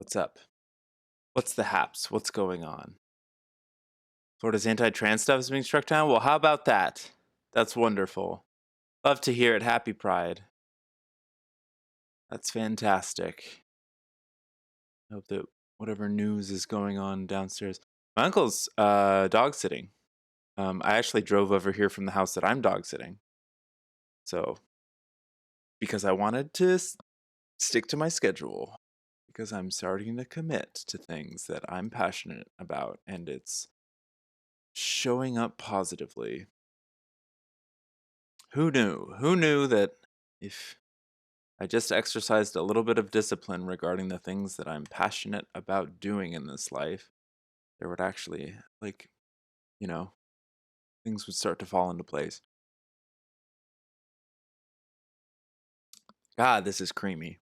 What's up? What's the haps? What's going on? Florida's anti-trans stuff is being struck down? Well, how about that? That's wonderful. Love to hear it. Happy Pride. That's fantastic. I hope that whatever news is going on downstairs. My uncle's dog sitting. I actually drove over here from the house that I'm dog sitting. So, because I wanted to stick to my schedule. Because I'm starting to commit to things that I'm passionate about, and it's showing up positively. Who knew? Who knew that if I just exercised a little bit of discipline regarding the things that I'm passionate about doing in this life, there would actually, things would start to fall into place. God, this is creamy.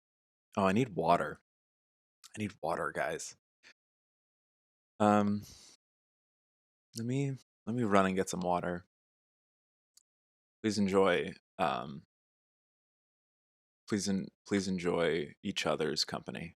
Oh, I need water. I need water, guys. Um, let me run and get some water. Please enjoy. Please enjoy each other's company.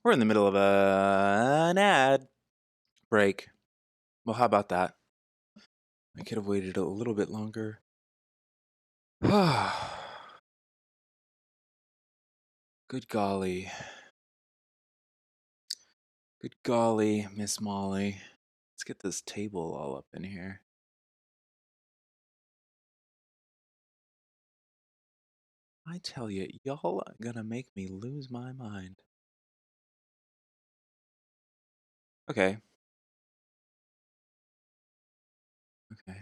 We're in the middle of an ad break. Well, how about that? I could have waited a little bit longer. Good golly. Good golly, Miss Molly. Let's get this table all up in here. I tell you, y'all are gonna make me lose my mind. Okay. Okay.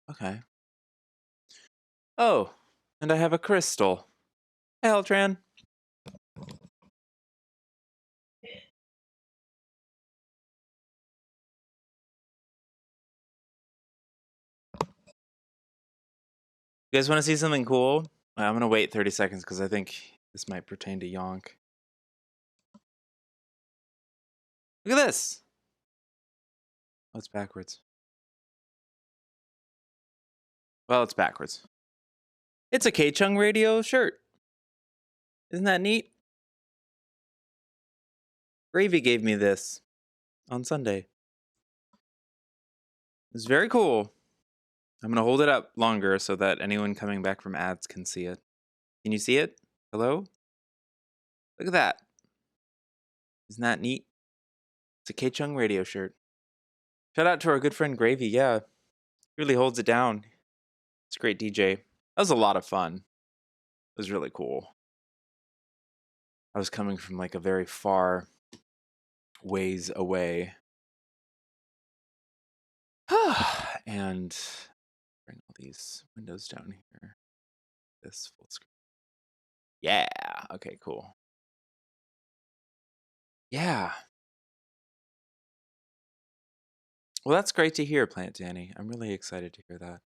Okay. Oh, and I have a crystal. Hey, Eltran. You guys want to see something cool? I'm gonna wait 30 seconds because I think this might pertain to Yonk. Look at this. Oh, it's backwards. Well, it's backwards. It's a K-Chung Radio shirt. Isn't that neat? Gravy gave me this on Sunday. It's very cool. I'm going to hold it up longer so that anyone coming back from ads can see it. Can you see it? Hello? Look at that. Isn't that neat? It's a K-Chung Radio shirt. Shout out to our good friend Gravy. Yeah, he really holds it down. It's a great DJ. That was a lot of fun. It was really cool. I was coming from like a very far ways away. And bring all these windows down here. This full screen. Yeah. Okay, cool. Yeah. Well, that's great to hear, Plant Danny. I'm really excited to hear that.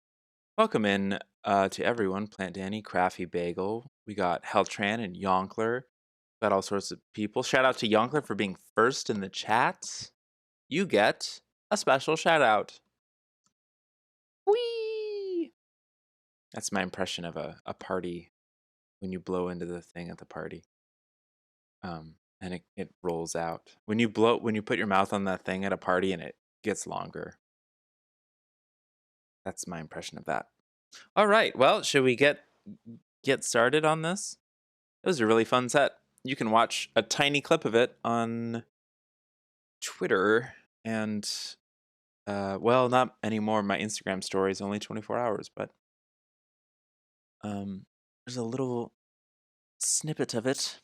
Welcome in to everyone, Plant Danny, Crafty Bagel. We got Heltran and Yonkler. Got all sorts of people. Shout out to Yonkler for being first in the chat. You get a special shout out. Whee! That's my impression of a party when you blow into the thing at the party. And it rolls out. When you put your mouth on that thing at a party and it gets longer. That's my impression of that. All right. Well, should we get started on this? It was a really fun set. You can watch a tiny clip of it on Twitter and well, not anymore. My Instagram story is only 24 hours, but there's a little snippet of it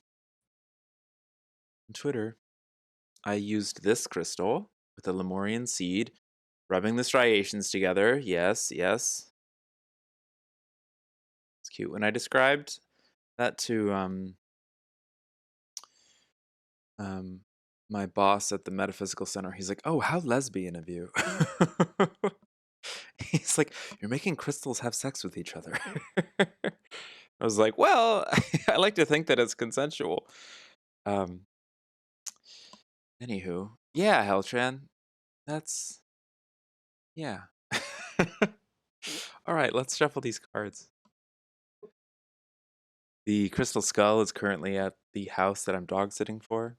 on Twitter. I used this crystal with a Lemurian seed, rubbing the striations together. Yes, yes. It's cute. When I described that to my boss at the Metaphysical Center, he's like, "Oh, how lesbian of you." He's like, "You're making crystals have sex with each other." I was like, "Well, I like to think that it's consensual." Anywho, yeah, Heltran, that's yeah. All right, let's shuffle these cards. The crystal skull is currently at the house that I'm dog sitting for,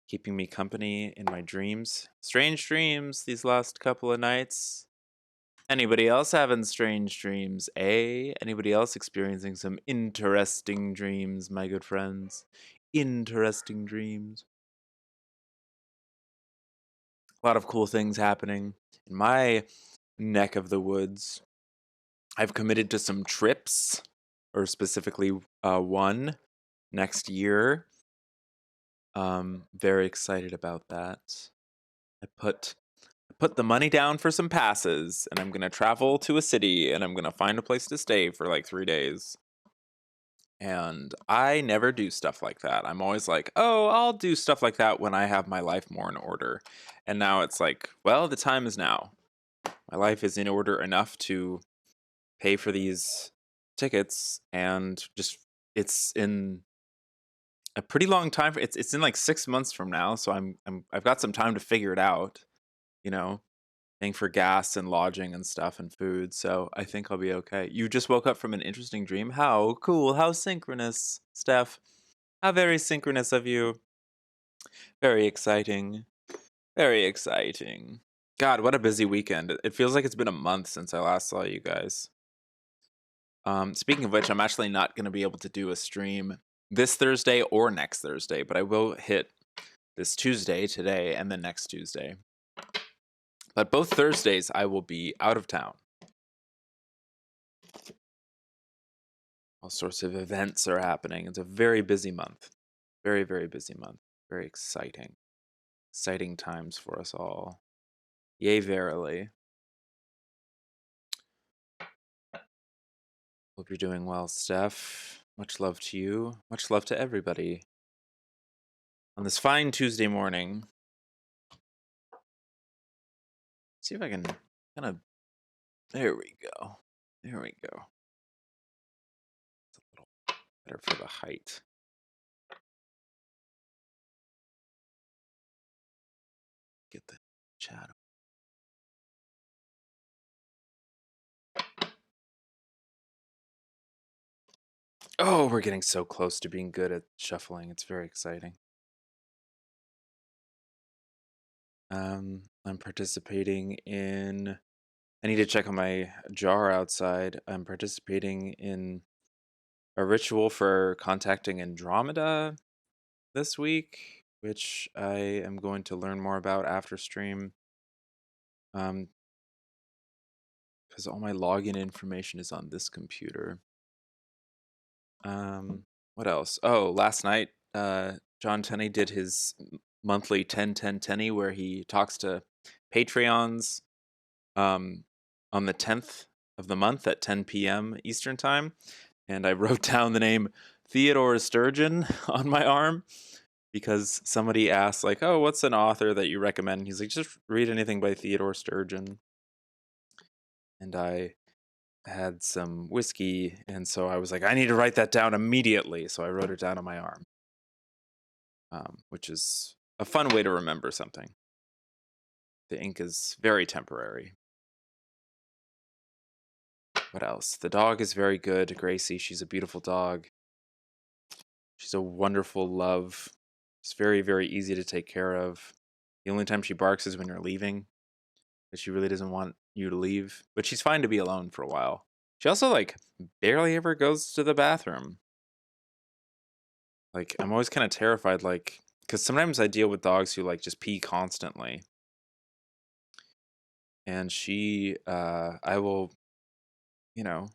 keeping me company in my dreams. Strange dreams these last couple of nights. Anybody else having strange dreams, eh? Anybody else experiencing some interesting dreams, my good friends? Interesting dreams. A lot of cool things happening in my neck of the woods. I've committed to some trips, or specifically one next year. Very excited about that. I put the money down for some passes, and I'm gonna travel to a city, and I'm gonna find a place to stay for like 3 days. And I never do stuff like that. I'm always like, oh, I'll do stuff like that when I have my life more in order. And now it's like, well, the time is now. My life is in order enough to pay for these tickets, and just it's in a pretty long time. It's in like 6 months from now, so I've got some time to figure it out. You know, paying for gas and lodging and stuff and food. So I think I'll be okay. You just woke up from an interesting dream. How cool! How synchronous, Steph. How very synchronous of you. Very exciting. Very exciting. God, what a busy weekend. It feels like it's been a month since I last saw you guys. Speaking of which, I'm actually not going to be able to do a stream this Thursday or next Thursday, but I will hit this Tuesday, today, and then next Tuesday. But both Thursdays, I will be out of town. All sorts of events are happening. It's a very busy month. Very, very busy month. Very exciting. Exciting times for us all. Yea, verily. Hope you're doing well, Steph. Much love to you. Much love to everybody. On this fine Tuesday morning. See if I can kind of... There we go. There we go. It's a little better for the height. Get the chat. Oh, we're getting so close to being good at shuffling. It's very exciting. I'm participating in... I need to check on my jar outside. I'm participating in a ritual for contacting Andromeda this week, which I am going to learn more about after stream. Because all my login information is on this computer. What else? Oh, last night, John Tenney did his monthly 10-10-10, where he talks to Patreons on the 10th of the month at 10 p.m. Eastern time. And I wrote down the name Theodore Sturgeon on my arm because somebody asked, like, oh, what's an author that you recommend? He's like, just read anything by Theodore Sturgeon. And I had some whiskey, and so I was like, I need to write that down immediately. So I wrote it down on my arm, which is a fun way to remember something. The ink is very temporary. What else? The dog is very good. Gracie, she's a beautiful dog. She's a wonderful love. It's very, very easy to take care of. The only time she barks is when you're leaving, but she really doesn't want you to leave. But she's fine to be alone for a while. She also, like, barely ever goes to the bathroom. Like, I'm always kind of terrified, like, because sometimes I deal with dogs who, like, just pee constantly. And I will, you know,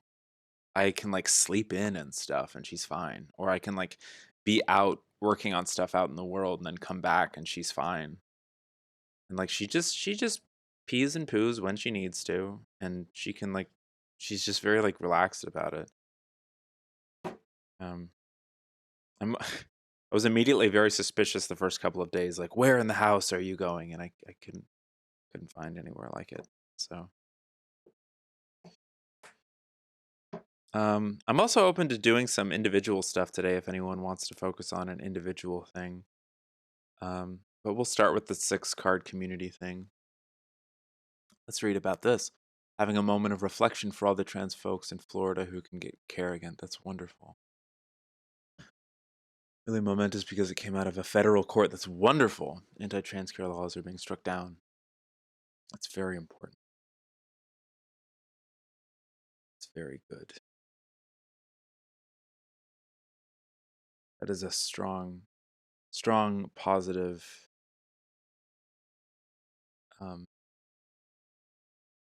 I can, like, sleep in and stuff and she's fine. Or I can, like, be out working on stuff out in the world and then come back and she's fine. And, like, she just pees and poos when she needs to. And she can, like, she's just very, like, relaxed about it. Um, I was immediately very suspicious the first couple of days, like, where in the house are you going? And I couldn't find anywhere like it. So I'm also open to doing some individual stuff today if anyone wants to focus on an individual thing. But we'll start with the 6-card community thing. Let's read about this. Having a moment of reflection for all the trans folks in Florida who can get care again. That's wonderful. Really momentous because it came out of a federal court. That's wonderful. Anti-trans care laws are being struck down. That's very important. It's very good. That is a strong, positive.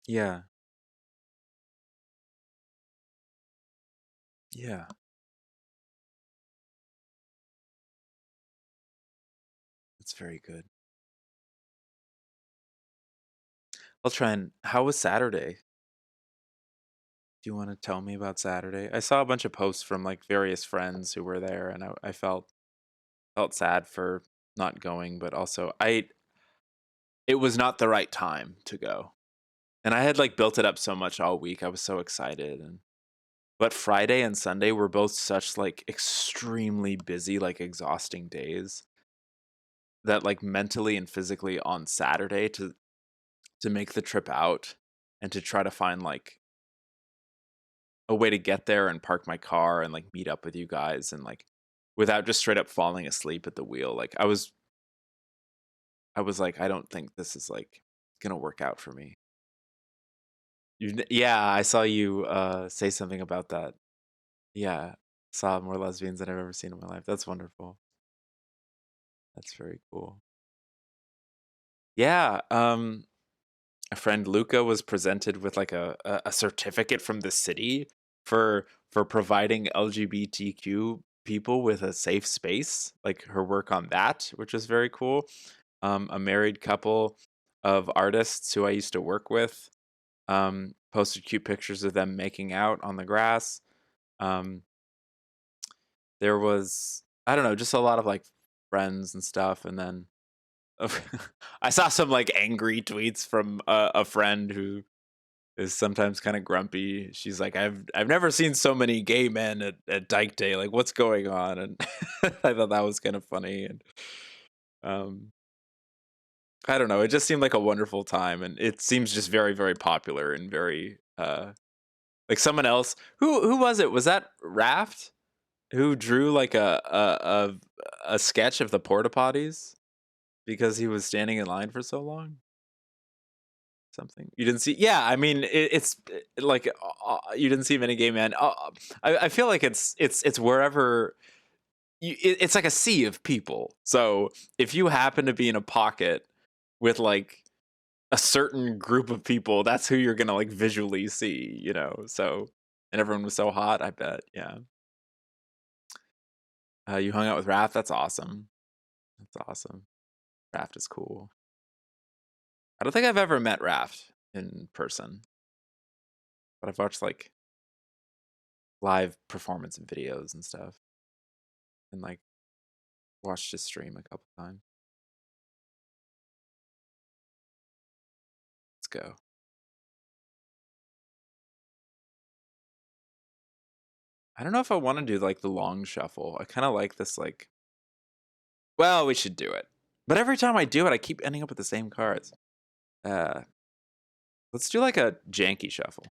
Yeah. Yeah. That's very good. I'll try and. How was Saturday? Do you want to tell me about Saturday? I saw a bunch of posts from, like, various friends who were there, and I felt sad for not going, but also it was not the right time to go. And I had, like, built it up so much all week. I was so excited, but Friday and Sunday were both such, like, extremely busy, like, exhausting days that, like, mentally and physically on Saturday to make the trip out and to try to find, like, a way to get there and park my car and, like, meet up with you guys and, like, without just straight up falling asleep at the wheel. Like, I was like, I don't think this is, like, gonna work out for me. Yeah, I saw you say something about that. Yeah, saw more lesbians than I've ever seen in my life. That's wonderful. That's very cool. Yeah, a friend Luca was presented with, like, a certificate from the city for providing LGBTQ people with a safe space, like her work on that, which was very cool. A married couple of artists who I used to work with posted cute pictures of them making out on the grass. There was, I don't know, just a lot of, like, friends and stuff. And then I saw some, like, angry tweets from a friend who is sometimes kind of grumpy. She's like, I've never seen so many gay men at Dyke Day. Like, what's going on? And I thought that was kind of funny. And I don't know. It just seemed like a wonderful time, and it seems just very, very popular and very like someone else. Who was it? Was that Raft who drew, like, a sketch of the porta potties because he was standing in line for so long? Something you didn't see? Yeah, I mean, it's like you didn't see many gay men. I feel like it's wherever it's like a sea of people. So if you happen to be in a pocket with, like, a certain group of people, that's who you're gonna, like, visually see, you know. So, and everyone was so hot. I bet. Yeah. You hung out with Raph. That's awesome. That's awesome. Raft is cool. I don't think I've ever met Raft in person, but I've watched, like, live performance videos and stuff. and like watched his stream a couple times. Let's go. I don't know if I want to do like the long shuffle. I kind of like this like, well, we should do it. But every time I do it, I keep ending up with the same cards. Let's do like a janky shuffle.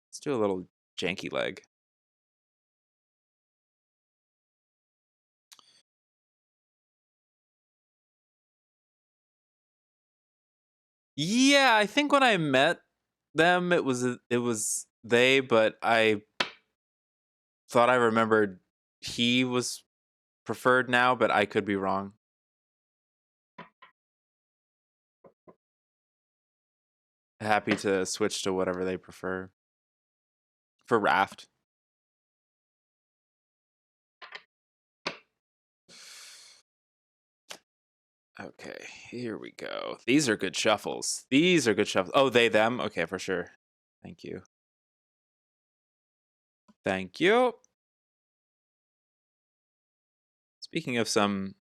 Let's do a little janky leg. Yeah, I think when I met them, it was they, but I thought I remembered he was preferred now, but I could be wrong. Happy to switch to whatever they prefer. For Raft. Okay, here we go. These are good shuffles. These are good shuffles. Oh, they, them? Okay, for sure. Thank you. Thank you. Speaking of some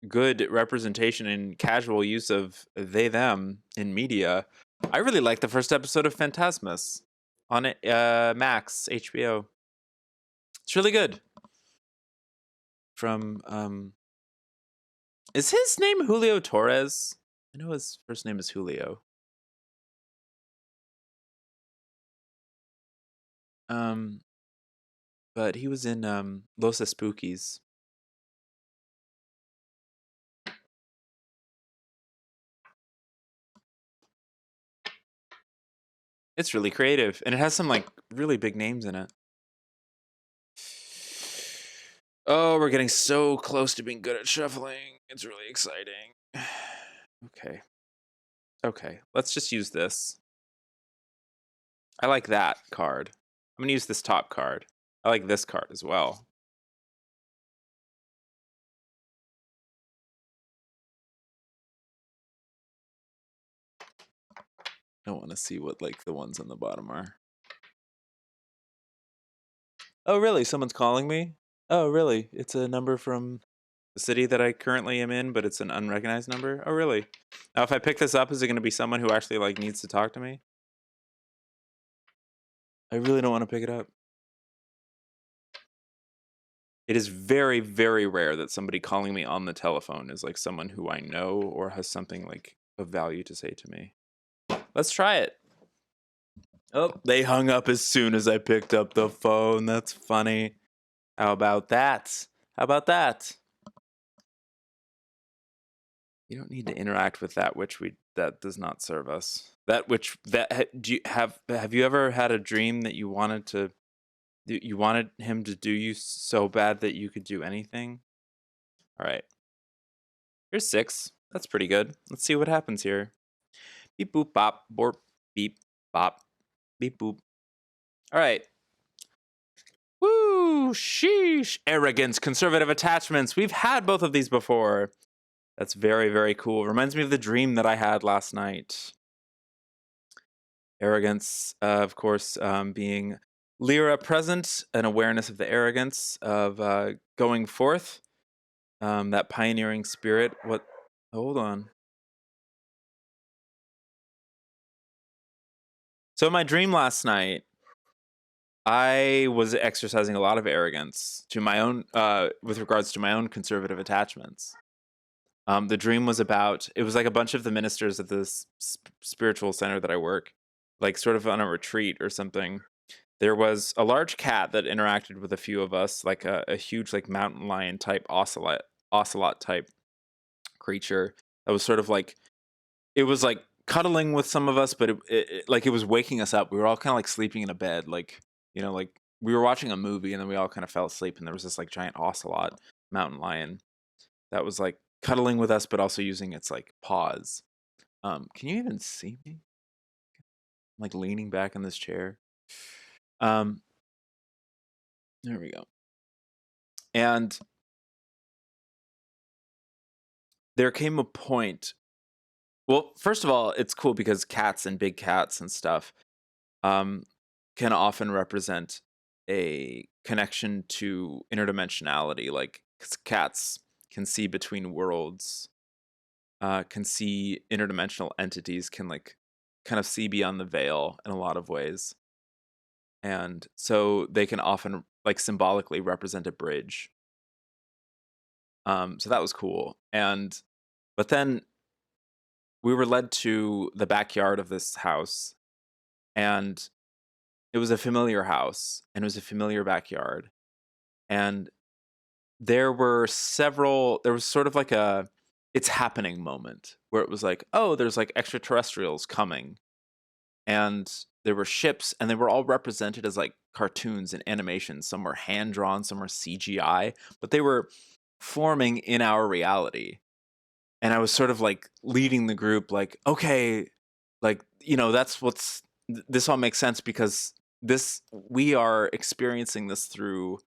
good representation and casual use of they, them in media, I really like the first episode of Phantasmus on Max, HBO. It's really good. From, is his name Julio Torres? I know his first name is Julio. But he was in Los Spookies. It's really creative, and it has some like really big names in it. Oh, we're getting so close to being good at shuffling. It's really exciting. Okay. Okay, let's just use this. I like that card. I'm going to use this top card. I like this card as well. I want to see what like the ones on the bottom are. Oh, really? Someone's calling me? Oh, really? It's a number from the city that I currently am in, but it's an unrecognized number? Oh, really? Now, if I pick this up, is it going to be someone who actually like needs to talk to me? I really don't want to pick it up. It is very, very rare that somebody calling me on the telephone is like someone who I know or has something like of value to say to me. Let's try it. Oh, they hung up as soon as I picked up the phone. That's funny. How about that? How about that? You don't need to interact with that which that does not serve us. That which do you have you ever had a dream that you wanted him to do you so bad that you could do anything? All right. Here's 6. That's pretty good. Let's see what happens here. Beep boop bop borp beep bop beep boop. All right. Woo! Sheesh! Arrogance, conservative attachments. We've had both of these before. That's very, very cool. Reminds me of the dream that I had last night. Arrogance, of course, being Lyra present, an awareness of the arrogance of going forth, that pioneering spirit. What? Hold on. So in my dream last night, I was exercising a lot of arrogance to my own, with regards to my own conservative attachments. The dream was about, it was like a bunch of the ministers at this spiritual center that I work, like sort of on a retreat or something. There was a large cat that interacted with a few of us, like a huge like mountain lion type ocelot type creature that was sort of like, it was like cuddling with some of us, but like it was waking us up. We were all kind of like sleeping in a bed, like, you know, like we were watching a movie and then we all kind of fell asleep and there was this like giant ocelot mountain lion that was like cuddling with us, but also using its like paws. Can you even see me? I'm like leaning back in this chair. There we go. And there came a point. Well, first of all, it's cool because cats and big cats and stuff can often represent a connection to interdimensionality, like 'cause cats can see between worlds, can see interdimensional entities, can like kind of see beyond the veil in a lot of ways. And so they can often like symbolically represent a bridge. So that was cool. But then we were led to the backyard of this house, and it was a familiar house, and it was a familiar backyard. And there was sort of like a it's happening moment where it was like, oh, there's like extraterrestrials coming. And there were ships, and they were all represented as like cartoons and animations. Some were hand drawn, some were CGI, but they were forming in our reality. And I was sort of like leading the group, like, okay, like, this all makes sense because we are experiencing this through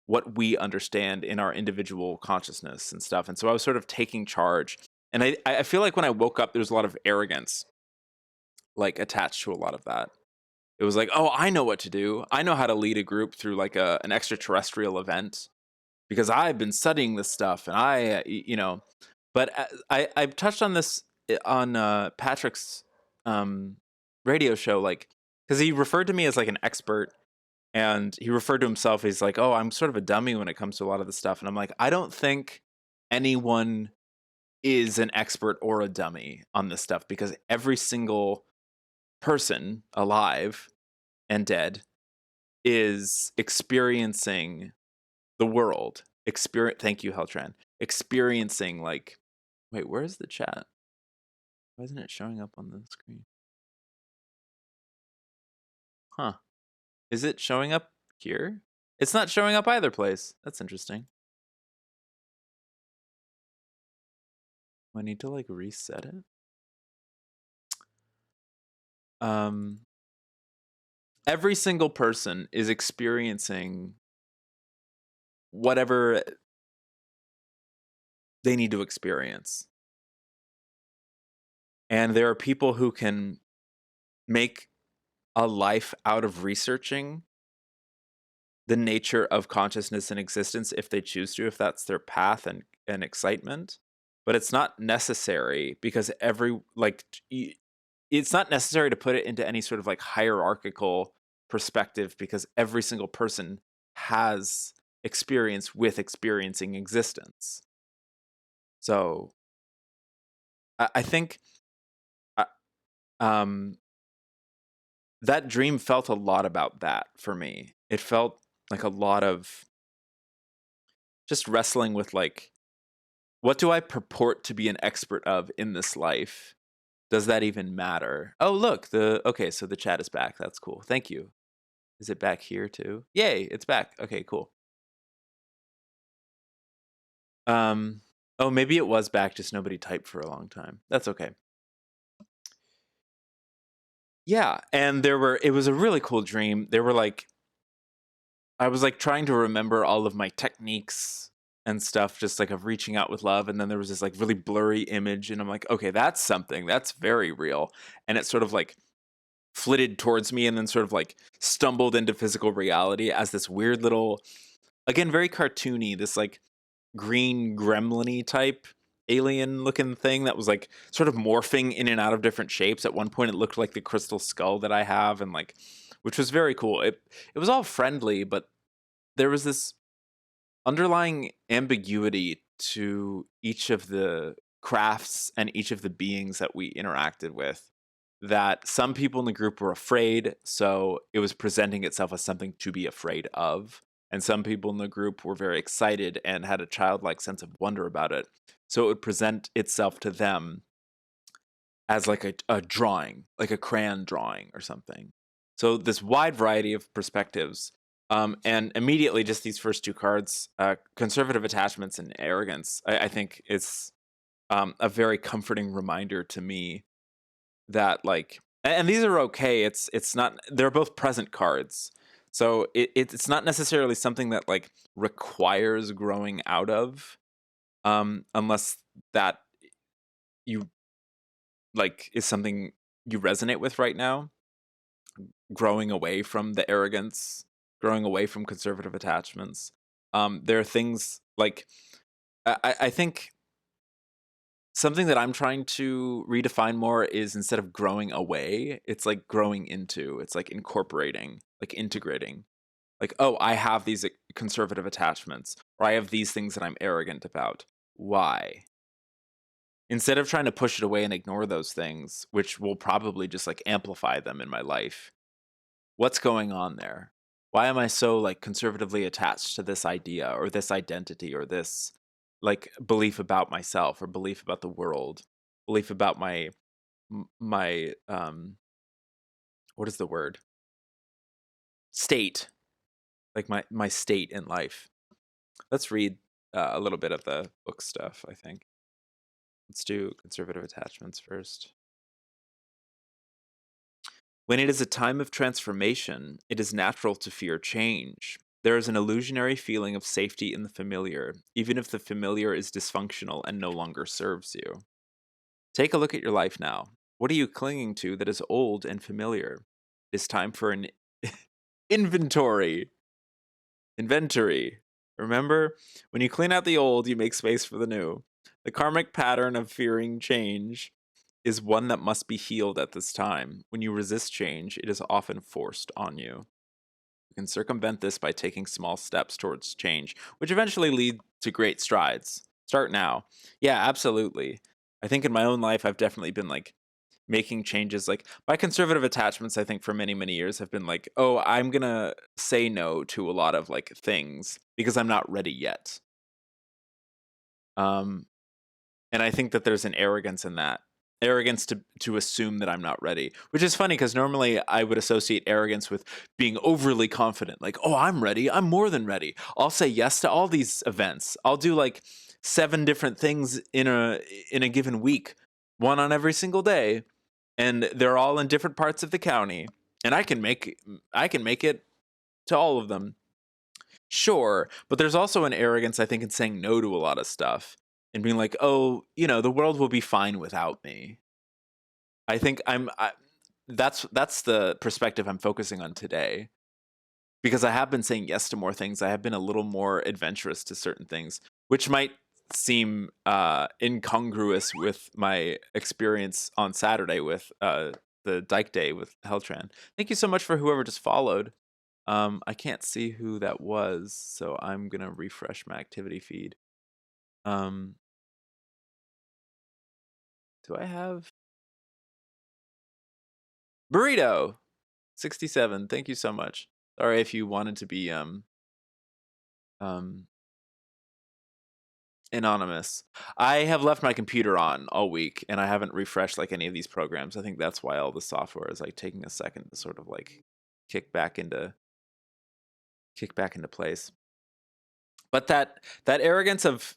what we understand in our individual consciousness and stuff. And so I was sort of taking charge. And I feel like when I woke up, there was a lot of arrogance like attached to a lot of that. It was like, oh, I know what to do. I know how to lead a group through like an extraterrestrial event because I've been studying this stuff, and But I've touched on this on Patrick's radio show, like because he referred to me as like an expert, and he referred to himself. He's like, oh, I'm sort of a dummy when it comes to a lot of this stuff, and I'm like, I don't think anyone is an expert or a dummy on this stuff because every single person alive and dead is experiencing the world. Thank you, Heltran. Experiencing like, wait, where's the chat? Why isn't it showing up on the screen? Huh? Is it showing up here? It's not showing up either place. That's interesting. I need to like reset it. Every single person is experiencing whatever they need to experience. And there are people who can make a life out of researching the nature of consciousness and existence if they choose to, if that's their path and excitement. But it's not necessary because it's not necessary to put it into any sort of like hierarchical perspective because every single person has experience with experiencing existence. So I think that dream felt a lot about that for me. It felt like a lot of just wrestling with like, what do I purport to be an expert of in this life? Does that even matter? Oh, look, okay, so the chat is back. That's cool. Thank you. Is it back here too? Yay, it's back. Okay, cool. Oh, maybe it was back, just nobody typed for a long time. That's okay. Yeah, and it was a really cool dream. There were like, I was like trying to remember all of my techniques and stuff, just like of reaching out with love. And then there was this like really blurry image, and I'm like, okay, that's something that's very real. And it sort of like flitted towards me and then sort of like stumbled into physical reality as this weird little, again, very cartoony, this like green gremlin-y type alien looking thing that was like sort of morphing in and out of different shapes. At one point it looked like the crystal skull that I have, and like, which was very cool. It was all friendly, but there was this underlying ambiguity to each of the crafts and each of the beings that we interacted with, that some people in the group were afraid, so it was presenting itself as something to be afraid of. And some people in the group were very excited and had a childlike sense of wonder about it. So it would present itself to them as like a drawing, like a crayon drawing or something. So this wide variety of perspectives. And immediately, just these first two cards, conservative attachments and arrogance, I think it's a very comforting reminder to me that like, and these are okay. It's not, they're both present cards. So it's not necessarily something that like requires growing out of, unless that you like is something you resonate with right now, growing away from the arrogance growing away from conservative attachments. There are things like I think something that I'm trying to redefine more is instead of growing away, it's like growing into, it's like incorporating, like integrating. Like, oh, I have these conservative attachments, or I have these things that I'm arrogant about. Why? Instead of trying to push it away and ignore those things, which will probably just like amplify them in my life, what's going on there? Why am I so like conservatively attached to this idea or this identity or this like belief about myself or belief about the world, belief about my what is the word? State, like my state in life. Let's read a little bit of the book stuff, I think. Let's do conservative attachments first. When it is a time of transformation, it is natural to fear change. There is an illusionary feeling of safety in the familiar, even if the familiar is dysfunctional and no longer serves you. Take a look at your life now. What are you clinging to that is old and familiar? It's time for an inventory. Inventory. Remember, when you clean out the old, you make space for the new. The karmic pattern of fearing change is one that must be healed at this time. When you resist change, it is often forced on you. You can circumvent this by taking small steps towards change, which eventually lead to great strides. Start now. Yeah, absolutely. I think in my own life, I've definitely been like making changes. Like my conservative attachments, I think for many, many years have been like, oh, I'm going to say no to a lot of like things because I'm not ready yet. And I think that there's an arrogance in that. Arrogance to assume that I'm not ready, which is funny because normally I would associate arrogance with being overly confident. Like, oh, I'm ready. I'm more than ready. I'll say yes to all these events. I'll do like 7 different things in a given week, one on every single day, and they're all in different parts of the county, and I can make it to all of them. Sure, but there's also an arrogance, I think, in saying no to a lot of stuff and being like, "Oh, the world will be fine without me." I think that's the perspective I'm focusing on today because I have been saying yes to more things. I have been a little more adventurous to certain things, which might seem incongruous with my experience on Saturday with the Dyke Day with Heltran. Thank you so much for whoever just followed. I can't see who that was, so I'm gonna refresh my activity feed. Do I have Burrito 67? Thank you so much. Sorry if you wanted to be um anonymous. I have left my computer on all week and I haven't refreshed like any of these programs. I think that's why all the software is like taking a second to sort of like kick back into place. But that arrogance of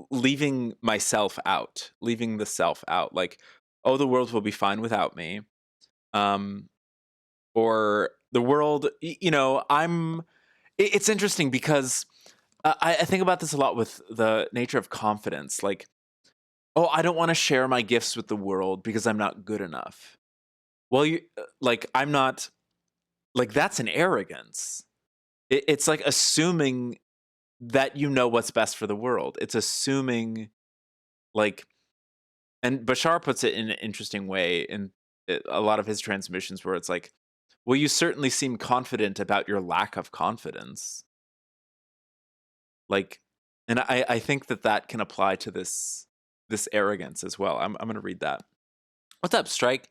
leaving myself out, leaving the self out, like, oh, the world will be fine without me. Or the world, it's interesting because I think about this a lot with the nature of confidence. Like, oh, I don't want to share my gifts with the world because I'm not good enough. Well, I'm not, like, that's an arrogance. It's like assuming that you know what's best for the world. It's assuming, like, and Bashar puts it in an interesting way in a lot of his transmissions where it's like, well, you certainly seem confident about your lack of confidence. Like, and I think that can apply to this arrogance as well. I'm going to read that. What's up, Strike?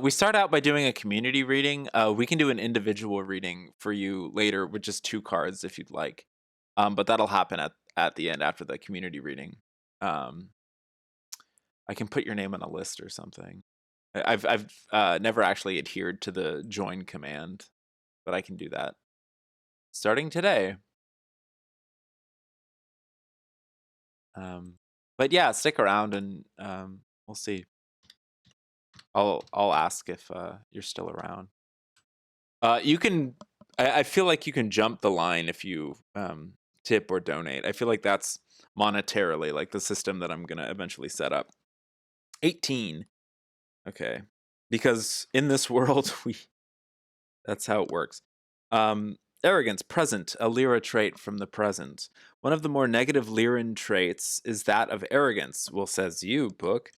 We start out by doing a community reading. We can do an individual reading for you later with just 2 cards if you'd like. But that'll happen at the end after the community reading. I can put your name on a list or something. I've never actually adhered to the join command, but I can do that starting today. But yeah, stick around and we'll see. I'll ask if you're still around. You can. I feel like you can jump the line if you tip or donate. I feel like that's monetarily like the system that I'm gonna eventually set up. 18. Okay. Because in this world that's how it works. Arrogance, present, a Lyra trait from the present. One of the more negative Lyran traits is that of arrogance. Well, says you, book.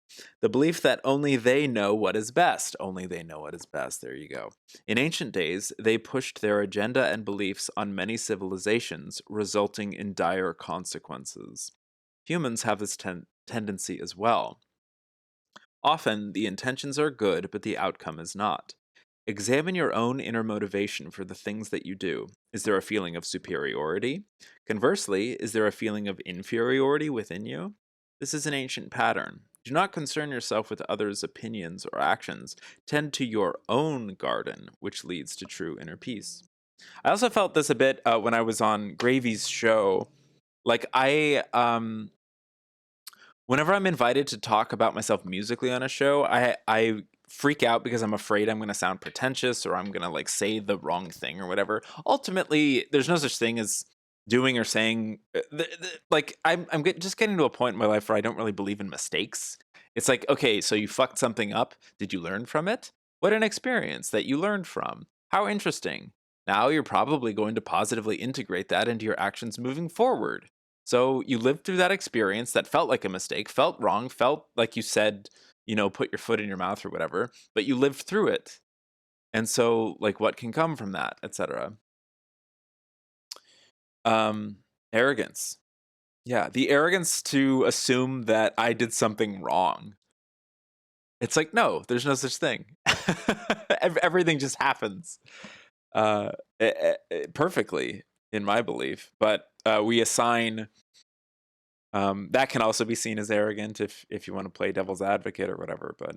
The belief that only they know what is best. Only they know what is best. There you go. In ancient days, they pushed their agenda and beliefs on many civilizations, resulting in dire consequences. Humans have this tendency as well. Often, the intentions are good, but the outcome is not. Examine your own inner motivation for the things that you do. Is there a feeling of superiority? Conversely, is there a feeling of inferiority within you? This is an ancient pattern. Do not concern yourself with others' opinions or actions. Tend to your own garden, which leads to true inner peace. I also felt this a bit when I was on Gravy's show. Like, whenever I'm invited to talk about myself musically on a show, I freak out because I'm afraid I'm going to sound pretentious or I'm going to like say the wrong thing or whatever. Ultimately, there's no such thing as doing or saying like just getting to a point in my life where I don't really believe in mistakes. It's like, okay, so you fucked something up. Did you learn from it? What an experience that you learned from. How interesting. Now you're probably going to positively integrate that into your actions moving forward. So you lived through that experience that felt like a mistake, felt wrong, felt like you said, put your foot in your mouth or whatever, but you lived through it. And so, like, what can come from that, etc. Arrogance. Yeah, the arrogance to assume that I did something wrong. It's like, no, there's no such thing. Everything just happens perfectly, in my belief. But we assign that can also be seen as arrogant if you want to play devil's advocate or whatever. But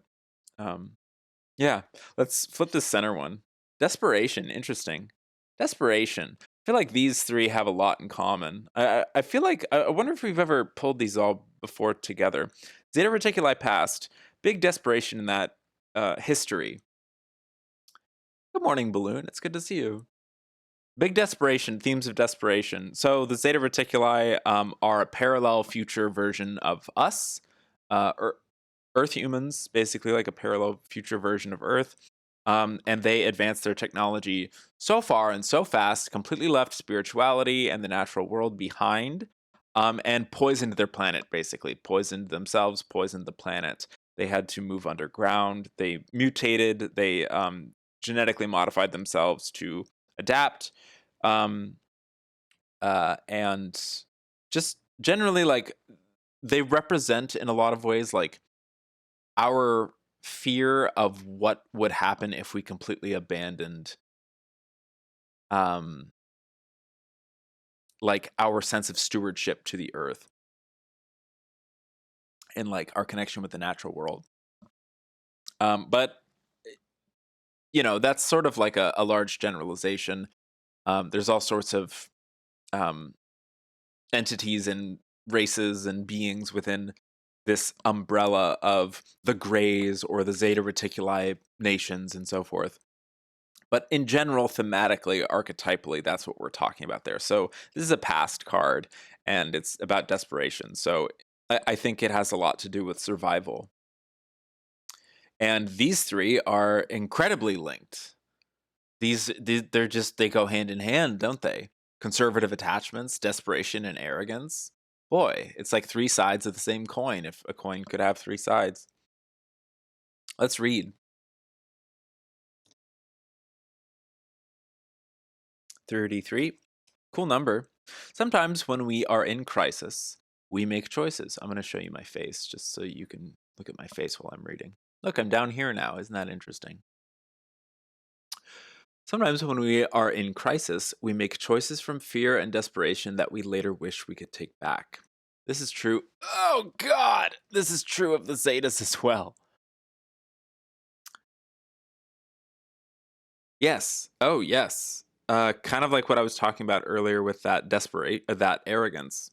yeah, let's flip this center one. Desperation, interesting. Desperation. I feel like these three have a lot in common. I feel like I wonder if we've ever pulled these all before together. Zeta Reticuli past, big desperation in that history. Good morning, Balloon. It's good to see you. Big desperation, themes of desperation. So the Zeta Reticuli are a parallel future version of us, Earth humans, basically like a parallel future version of Earth. And they advanced their technology so far and so fast, completely left spirituality and the natural world behind, and poisoned their planet, basically. Poisoned themselves, poisoned the planet. They had to move underground. They mutated. They genetically modified themselves to adapt. And just generally, like, they represent in a lot of ways, like, our fear of what would happen if we completely abandoned like our sense of stewardship to the earth and like our connection with the natural world. But that's sort of like a large generalization. There's all sorts of entities and races and beings within this umbrella of the Greys or the Zeta Reticuli nations and so forth. But in general, thematically, archetypally, that's what we're talking about there. So this is a past card, and it's about desperation. So I think it has a lot to do with survival. And these three are incredibly linked. They go hand in hand, don't they? Conservative attachments, desperation, and arrogance. Boy, it's like three sides of the same coin, if a coin could have three sides. Let's read. 33. Cool number. Sometimes when we are in crisis, we make choices. I'm going to show you my face just so you can look at my face while I'm reading. Look, I'm down here now. Isn't that interesting? Sometimes when we are in crisis, we make choices from fear and desperation that we later wish we could take back. This is true. Oh, God! This is true of the Zetas as well. Yes. Oh, yes. Kind of like what I was talking about earlier with that that arrogance.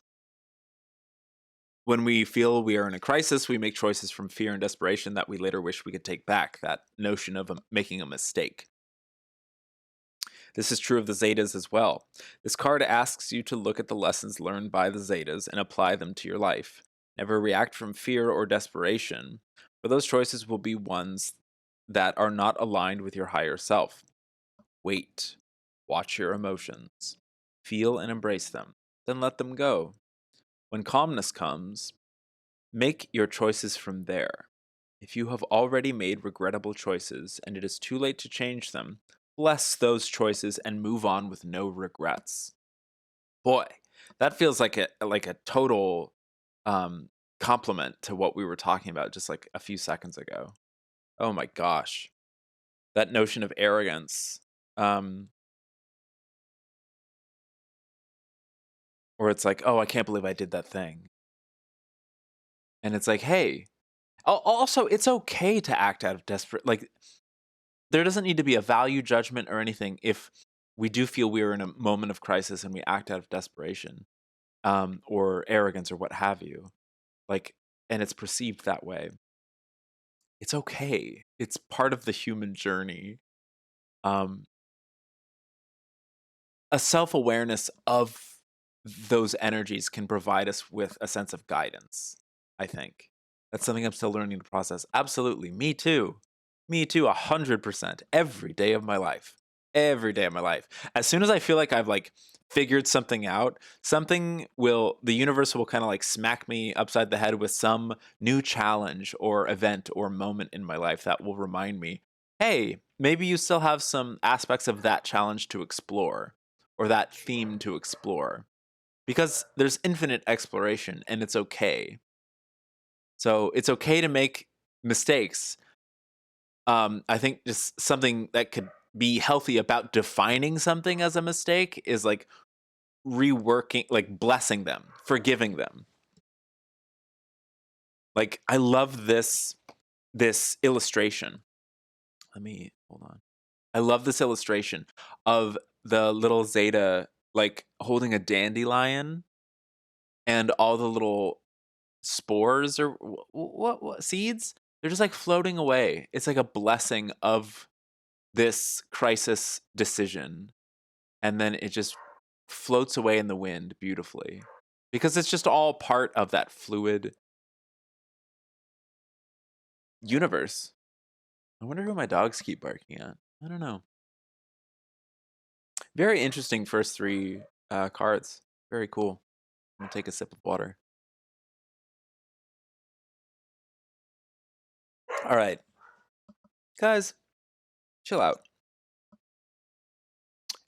When we feel we are in a crisis, we make choices from fear and desperation that we later wish we could take back. That notion of making a mistake. This is true of the Zetas as well. This card asks you to look at the lessons learned by the Zetas and apply them to your life. Never react from fear or desperation, for those choices will be ones that are not aligned with your higher self. Wait. Watch your emotions. Feel and embrace them. Then let them go. When calmness comes, make your choices from there. If you have already made regrettable choices and it is too late to change them, bless those choices and move on with no regrets. Boy, that feels like a total compliment to what we were talking about just like a few seconds ago. Oh my gosh. That notion of arrogance, where it's like, oh, I can't believe I did that thing. And it's like, hey, also, it's okay to act out of desperate, like, there doesn't need to be a value judgment or anything if we do feel we're in a moment of crisis and we act out of desperation, or arrogance or what have you. Like, and it's perceived that way. It's okay. It's part of the human journey. Um, a self-awareness of those energies can provide us with a sense of guidance, I think. That's something I'm still learning to process. Absolutely. Me too. Me too, 100%. Every day of my life. Every day of my life. As soon as I feel like I've like figured something out, the universe will kind of like smack me upside the head with some new challenge or event or moment in my life that will remind me, hey, maybe you still have some aspects of that challenge to explore or that theme to explore. Because there's infinite exploration and it's okay. So it's okay to make mistakes. I think just something that could be healthy about defining something as a mistake is like reworking, like blessing them, forgiving them. Like I love this illustration. Let me hold on. I love this illustration of the little Zeta like holding a dandelion and all the little spores or what seeds, they're just like floating away. It's like a blessing of this crisis decision, and then it just floats away in the wind beautifully because it's just all part of that fluid universe. I wonder who my dogs keep barking at. I don't know. Very interesting first three cards. Very cool. I'm gonna take a sip of water. All right, guys, chill out.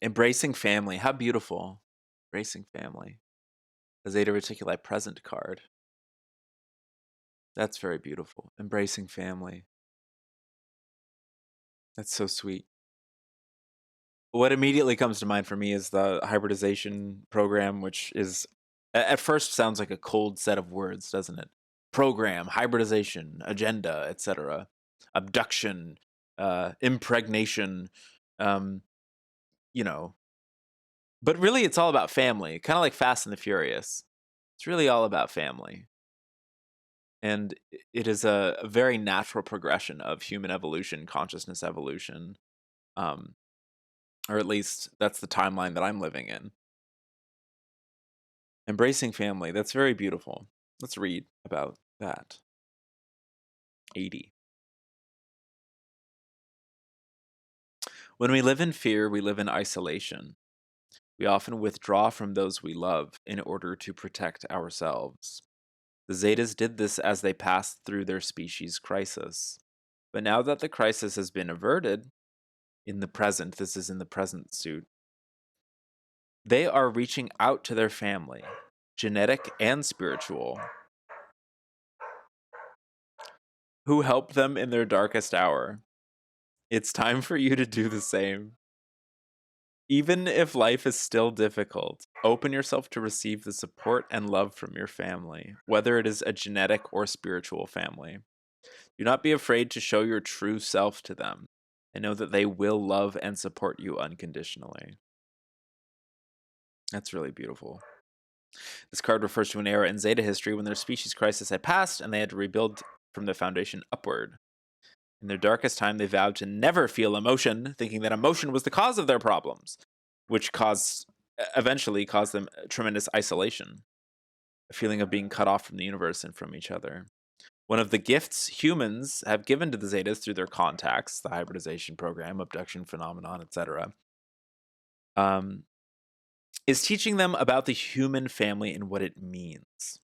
Embracing family. How beautiful. Embracing family. A Zeta Reticuli present card. That's very beautiful. Embracing family. That's so sweet. What immediately comes to mind for me is the hybridization program, which is at first sounds like a cold set of words, doesn't it? Program, hybridization, agenda, etc. Abduction, impregnation, um, you know. But really, it's all about family, kind of like Fast and the Furious. It's really all about family. And it is a very natural progression of human evolution, consciousness evolution, um, or at least that's the timeline that I'm living in. Embracing family, that's very beautiful. Let's read about that. 80. When we live in fear, we live in isolation. We often withdraw from those we love in order to protect ourselves. The Zetas did this as they passed through their species crisis. But now that the crisis has been averted, in the present, this is in the present suit, they are reaching out to their family, genetic and spiritual, who helped them in their darkest hour. It's time for you to do the same. Even if life is still difficult, open yourself to receive the support and love from your family, whether it is a genetic or spiritual family. Do not be afraid to show your true self to them, and know that they will love and support you unconditionally. That's really beautiful. This card refers to an era in Zeta history when their species crisis had passed and they had to rebuild from the foundation upward. In their darkest time, they vowed to never feel emotion, thinking that emotion was the cause of their problems, which eventually caused them tremendous isolation, a feeling of being cut off from the universe and from each other. One of the gifts humans have given to the Zetas through their contacts, the hybridization program, abduction phenomenon, etc., is teaching them about the human family and what it means.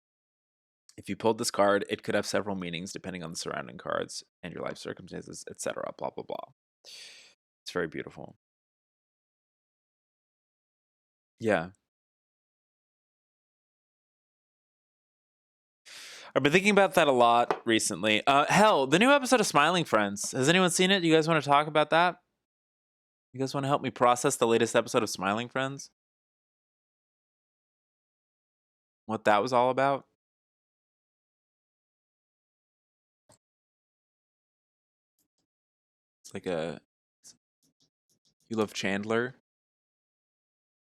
If you pulled this card, it could have several meanings depending on the surrounding cards and your life circumstances, etc. Blah, blah, blah. It's very beautiful. Yeah. I've been thinking about that a lot recently. Hell, the new episode of Smiling Friends. Has anyone seen it? You guys want to talk about that? You guys want to help me process the latest episode of Smiling Friends? What that was all about? It's like a you love Chandler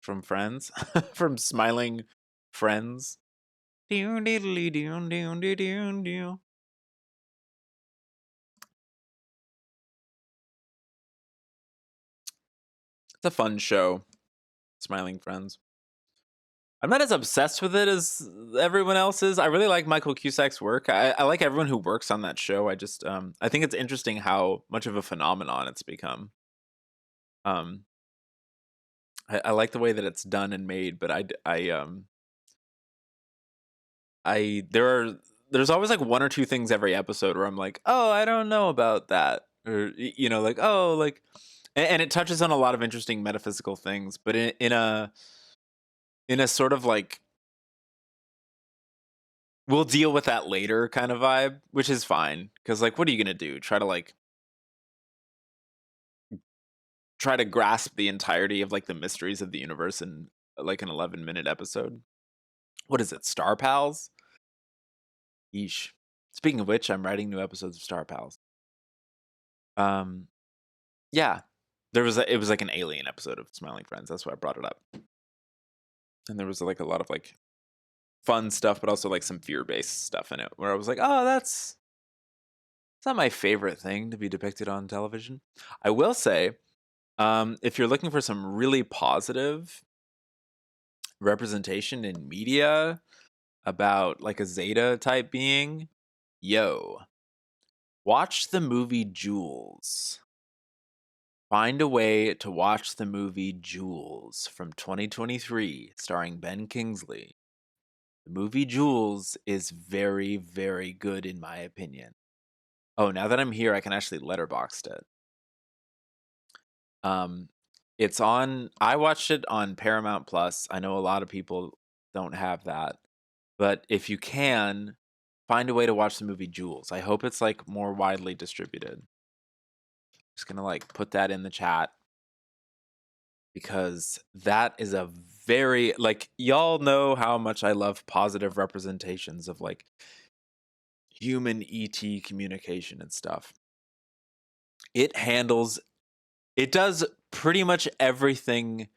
from Friends, from Smiling Friends. It's a fun show, Smiling Friends. I'm not as obsessed with it as everyone else is. I really like Michael Cusack's work. I like everyone who works on that show. I just I think it's interesting how much of a phenomenon it's become. I like the way that it's done and made, but there's always like one or two things every episode where I'm like, oh, I don't know about that, or like, oh, like, and it touches on a lot of interesting metaphysical things, but in a sort of like we'll deal with that later kind of vibe, which is fine, because like, what are you gonna do? Try to grasp the entirety of like the mysteries of the universe in like an 11-minute episode? What is it, Star Pals? Yeesh. Speaking of which, I'm writing new episodes of Star Pals. Yeah, it was like an alien episode of Smiling Friends. That's why I brought it up. And there was like a lot of like fun stuff, but also like some fear-based stuff in it, where I was like, oh, it's not my favorite thing to be depicted on television. I will say, if you're looking for some really positive representation in media about like a Zeta type being, watch the movie Jules. Find a way to watch the movie Jules from 2023, starring Ben Kingsley. The movie Jules is very, very good in my opinion. Oh, now that I'm here, I can actually letterboxd it. It's on. I watched it on Paramount Plus. I know a lot of people don't have that, but if you can, find a way to watch the movie Jules. I hope it's like more widely distributed. Just gonna like put that in the chat, because that is a very like, y'all know how much I love positive representations of like human ET communication and stuff. It does pretty much everything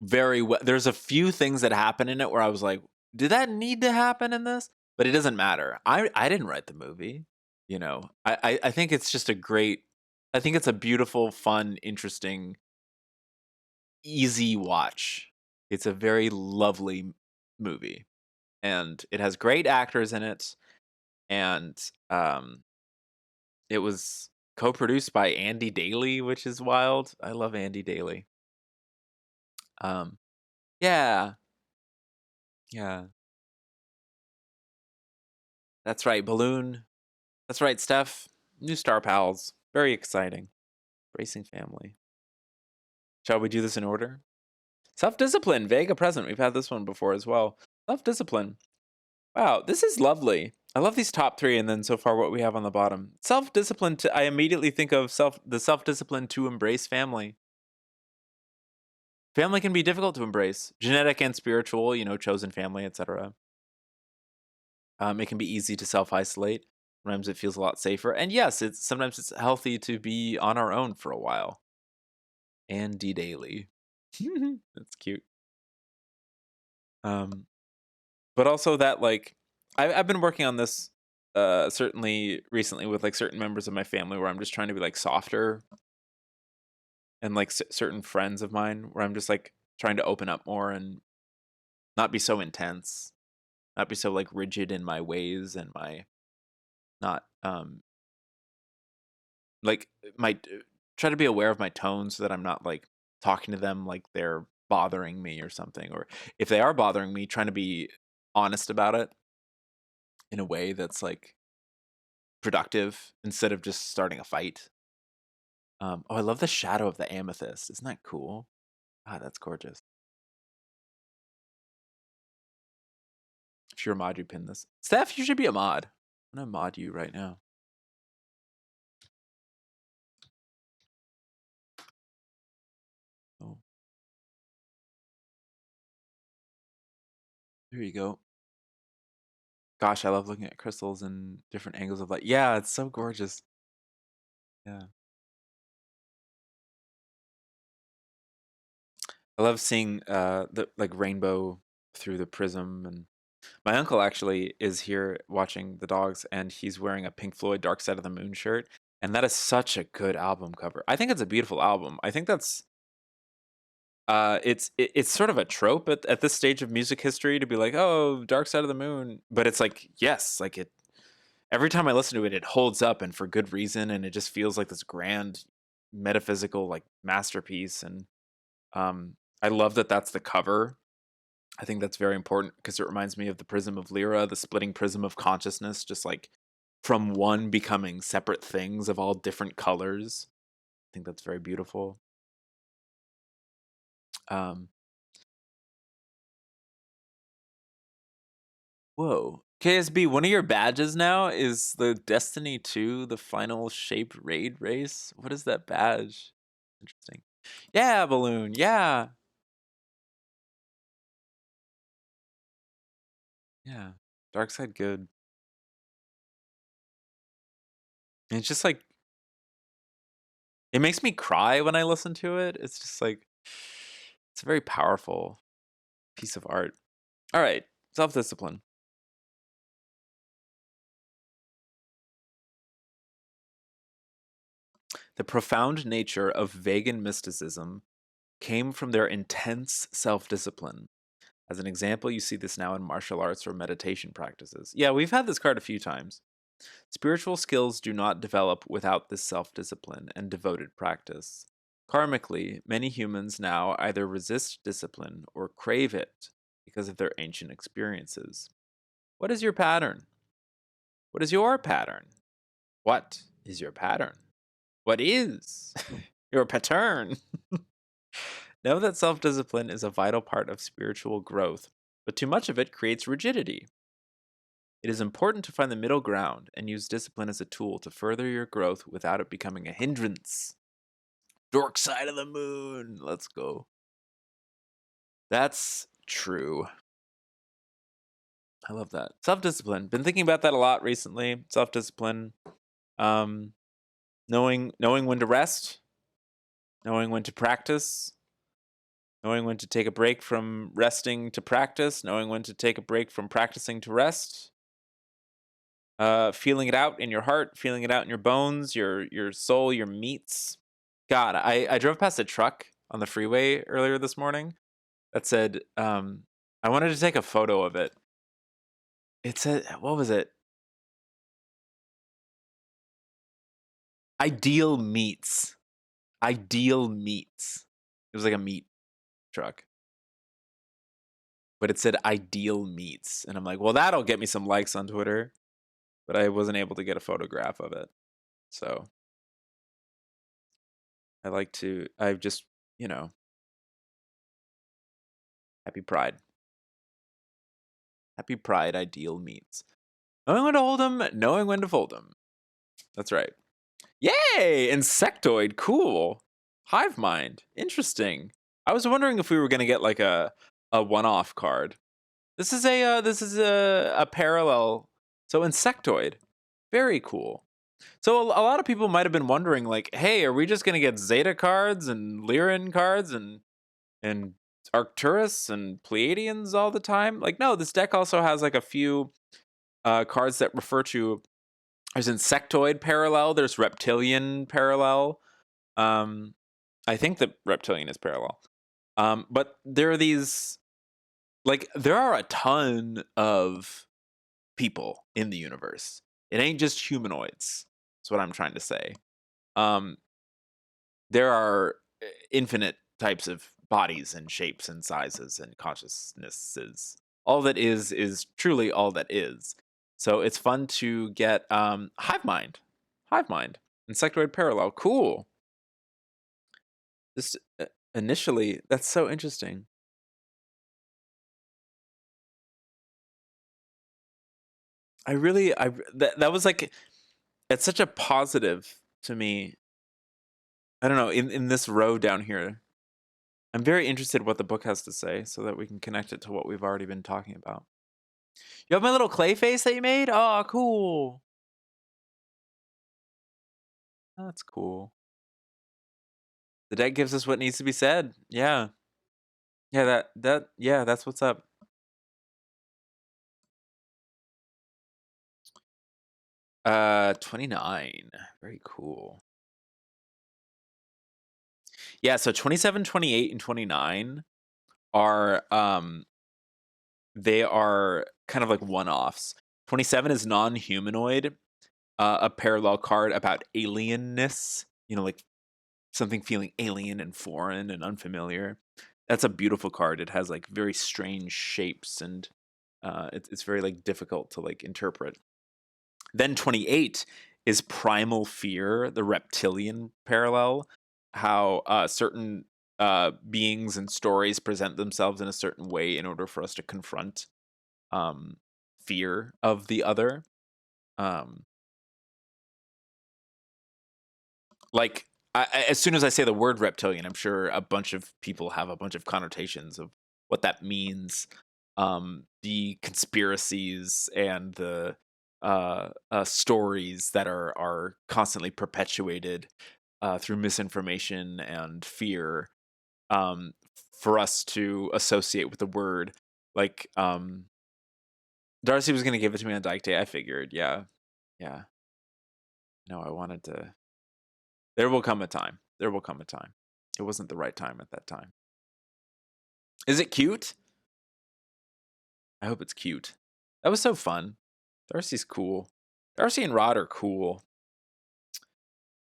very well. There's a few things that happen in it where I was like, did that need to happen in this? But it doesn't matter. I didn't write the movie. I think it's just I think it's a beautiful, fun, interesting, easy watch. It's a very lovely movie, and it has great actors in it, and it was co-produced by Andy Daly, which is wild. I love Andy Daly. Yeah, yeah, that's right, Balloon. That's right, Steph. New Star Pals. Very exciting. Racing family. Shall we do this in order? Self-discipline, Vega present. We've had this one before as well. Self-discipline. Wow, this is lovely. I love these top three, and then so far what we have on the bottom. Self-discipline. I immediately think of the self-discipline to embrace family. Family can be difficult to embrace. Genetic and spiritual, chosen family, etc. It can be easy to self-isolate. Sometimes it feels a lot safer. And yes, sometimes it's healthy to be on our own for a while. Andy Daly. That's cute. But also that like I've been working on this certainly recently with like certain members of my family, where I'm just trying to be like softer, and like certain friends of mine where I'm just like trying to open up more and not be so intense, not be so like rigid in my ways, and my not like my try to be aware of my tone so that I'm not like talking to them like they're bothering me or something, or if they are bothering me, trying to be honest about it in a way that's like productive instead of just starting a fight. Oh, I love the shadow of the amethyst. Isn't that cool? Ah, that's gorgeous. If you're a mod, you pin this. Steph, you should be a mod. I'm gonna mod you right now. Oh, there you go. Gosh, I love looking at crystals in different angles of light. Yeah, it's so gorgeous. Yeah. I love seeing the like rainbow through the prism, and my uncle actually is here watching the dogs, and he's wearing a Pink Floyd Dark Side of the Moon shirt, and that is such a good album cover. I think it's a beautiful album. I think that's it's sort of a trope at this stage of music history to be like, oh, Dark Side of the Moon, but it's like, yes, like it. Every time I listen to it, it holds up, and for good reason, and it just feels like this grand metaphysical like masterpiece. And I love that that's the cover. I think that's very important because it reminds me of the prism of Lyra, the splitting prism of consciousness, just like from one becoming separate things of all different colors. I think that's very beautiful. Um, Whoa. KSB, one of your badges now is the Destiny 2, the final shaped raid race. What is that badge? Interesting. Yeah, Balloon. Yeah. Yeah. Dark Side good. And it's just like, it makes me cry when I listen to it. It's just like, it's a very powerful piece of art. All right. Self discipline. The profound nature of vegan mysticism came from their intense self discipline. As an example, you see this now in martial arts or meditation practices. Yeah, we've had this card a few times. Spiritual skills do not develop without this self discipline and devoted practice. Karmically, many humans now either resist discipline or crave it because of their ancient experiences. What is your pattern? What is your pattern? What is your pattern? What is your pattern? Know that self discipline is a vital part of spiritual growth, but too much of it creates rigidity. It is important to find the middle ground and use discipline as a tool to further your growth without it becoming a hindrance. Dark Side of the Moon. Let's go. That's true. I love that. Self discipline. Been thinking about that a lot recently. Self discipline. Um, knowing when to rest, knowing when to practice, knowing when to take a break from resting to practice, knowing when to take a break from practicing to rest. Feeling it out in your heart, feeling it out in your bones, your soul, your meats. God, I drove past a truck on the freeway earlier this morning that said, I wanted to take a photo of it. It said, what was it? Ideal Meats. Ideal Meats. It was like a meat truck. But it said Ideal Meats. And I'm like, well, that'll get me some likes on Twitter. But I wasn't able to get a photograph of it. So I've just, you know, happy Pride. Happy Pride, Ideal Meats. Knowing when to hold them, knowing when to fold them. That's right. Yay! Insectoid, cool. Hive Mind, interesting. I was wondering if we were gonna get like a one-off card. This is a parallel. So Insectoid, very cool. So a lot of people might have been wondering, like, hey, are we just gonna get Zeta cards and Lyran cards and Arcturus and Pleiadians all the time? Like, no, this deck also has like a few cards that refer to, there's Insectoid parallel, there's Reptilian parallel. I think that Reptilian is parallel. But there are these, like, there are a ton of people in the universe. It ain't just humanoids. That's what I'm trying to say. There are infinite types of bodies and shapes and sizes and consciousnesses. All that is truly all that is. So it's fun to get hive mind, insectoid parallel. Cool. This initially, that's so interesting. That was like, it's such a positive to me. I don't know, in this row down here, I'm very interested what the book has to say so that we can connect it to what we've already been talking about. You have my little clay face that you made? Oh, cool. That's cool. The deck gives us what needs to be said. Yeah. Yeah, that's what's up. Uh, 29. Very cool. Yeah, so 27, 28, and 29 are they are kind of like one-offs. 27 is non-humanoid, a parallel card about alienness, like something feeling alien and foreign and unfamiliar. That's a beautiful card. It has like very strange shapes, and it's very like difficult to like interpret. Then 28 is primal fear, the reptilian parallel, how certain beings and stories present themselves in a certain way in order for us to confront fear of the other. Like, as soon as I say the word reptilian, I'm sure a bunch of people have a bunch of connotations of what that means. The conspiracies and the stories that are constantly perpetuated through misinformation and fear, for us to associate with the word. Like, Darcy was going to give it to me on Dyke Day. I figured, yeah. No, I wanted to. There will come a time. There will come a time. It wasn't the right time at that time. Is it cute? I hope it's cute. That was so fun. Darcy's cool. Darcy and Rod are cool.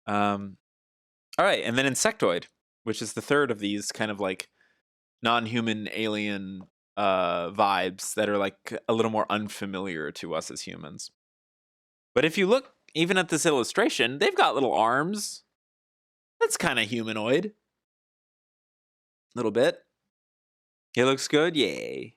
All right, and then Insectoid, which is the third of these kind of like non-human alien vibes that are like a little more unfamiliar to us as humans. But if you look even at this illustration, they've got little arms. That's kind of humanoid. A little bit. It looks good. Yay.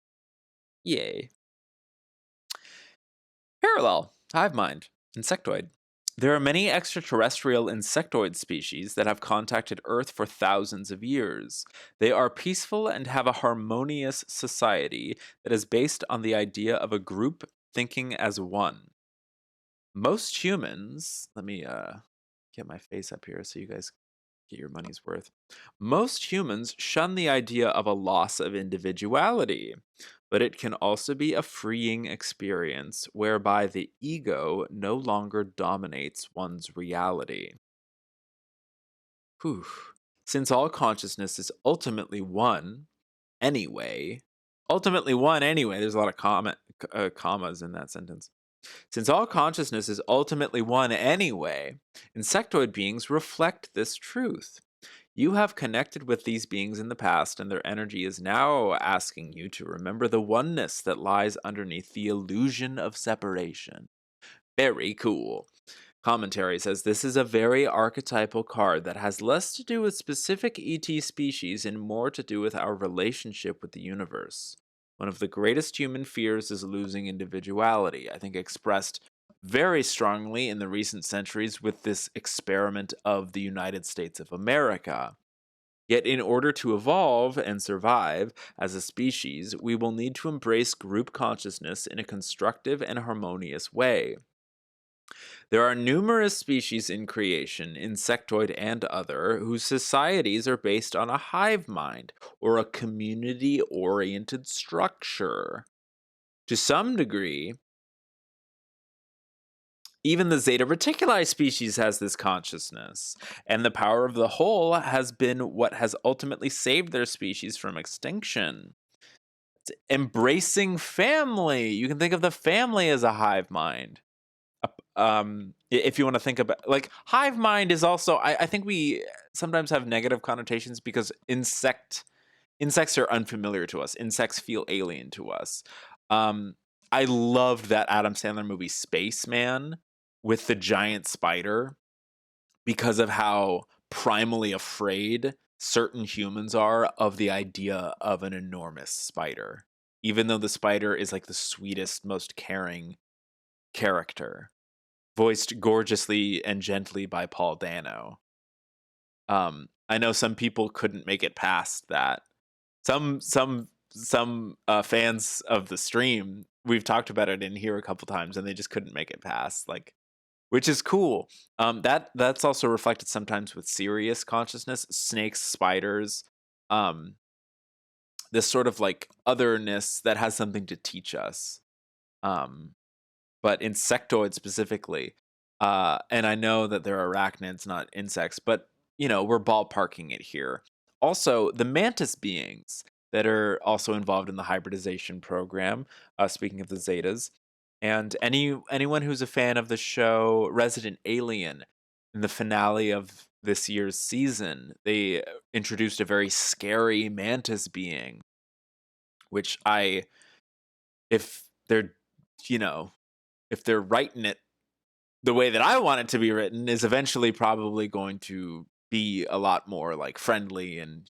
Parallel, hive mind, insectoid. There are many extraterrestrial insectoid species that have contacted Earth for thousands of years. They are peaceful and have a harmonious society that is based on the idea of a group thinking as one. Most humans, let me get my face up here so you guys get your money's worth. Most humans shun the idea of a loss of individuality, but it can also be a freeing experience whereby the ego no longer dominates one's reality. Whew. Since all consciousness is ultimately one anyway, there's a lot of commas in that sentence. Since all consciousness is ultimately one anyway, insectoid beings reflect this truth. You have connected with these beings in the past, and their energy is now asking you to remember the oneness that lies underneath the illusion of separation. Very cool. Commentary says this is a very archetypal card that has less to do with specific ET species and more to do with our relationship with the universe. One of the greatest human fears is losing individuality, I think expressed very strongly in the recent centuries with this experiment of the United States of America. Yet, in order to evolve and survive as a species, we will need to embrace group consciousness in a constructive and harmonious way. There are numerous species in creation, insectoid and other, whose societies are based on a hive mind or a community oriented structure. To some degree, even the Zeta Reticuli species has this consciousness, and the power of the whole has been what has ultimately saved their species from extinction. It's embracing family. You can think of the family as a hive mind. If you want to think about, like, hive mind is also, I think we sometimes have negative connotations because insects are unfamiliar to us. Insects feel alien to us. Um, I loved that Adam Sandler movie Spaceman with the giant spider because of how primally afraid certain humans are of the idea of an enormous spider. Even though the spider is like the sweetest, most caring character, voiced gorgeously and gently by Paul Dano. I know some people couldn't make it past that. Some fans of the stream, we've talked about it in here a couple times, and they just couldn't make it past, like, which is cool. That's also reflected sometimes with serious consciousness, snakes, spiders, um, this sort of like otherness that has something to teach us. But insectoids specifically, and I know that they're arachnids, not insects, but we're ballparking it here. Also, the mantis beings that are also involved in the hybridization program. Speaking of the Zetas, and anyone who's a fan of the show Resident Alien, in the finale of this year's season, they introduced a very scary mantis being, which if they're, you know, if they're writing it the way that I want it to be written, is eventually probably going to be a lot more like friendly and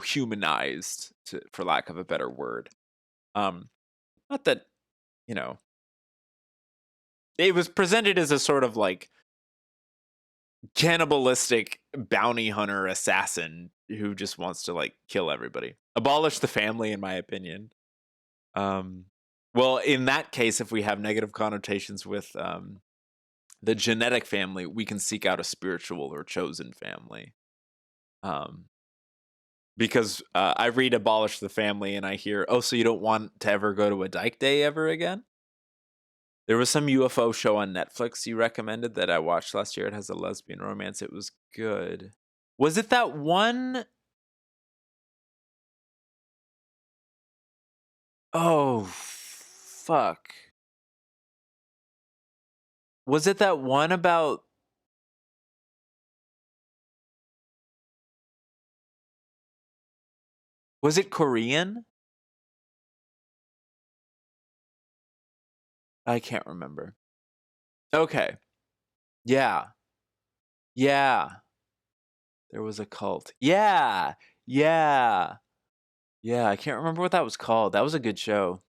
humanized, for lack of a better word. Not that it was presented as a sort of like cannibalistic bounty hunter assassin who just wants to like kill everybody, abolish the family, in my opinion. Well, in that case, if we have negative connotations with the genetic family, we can seek out a spiritual or chosen family. Because I read abolish the family and I hear, oh, so you don't want to ever go to a dyke day ever again? There was some UFO show on Netflix you recommended that I watched last year. It has a lesbian romance. It was good. Was it that one? Oh, fuck. Was it that one about? Was it Korean? I can't remember. Okay. Yeah. Yeah. There was a cult. Yeah. Yeah. Yeah. I can't remember what that was called. That was a good show.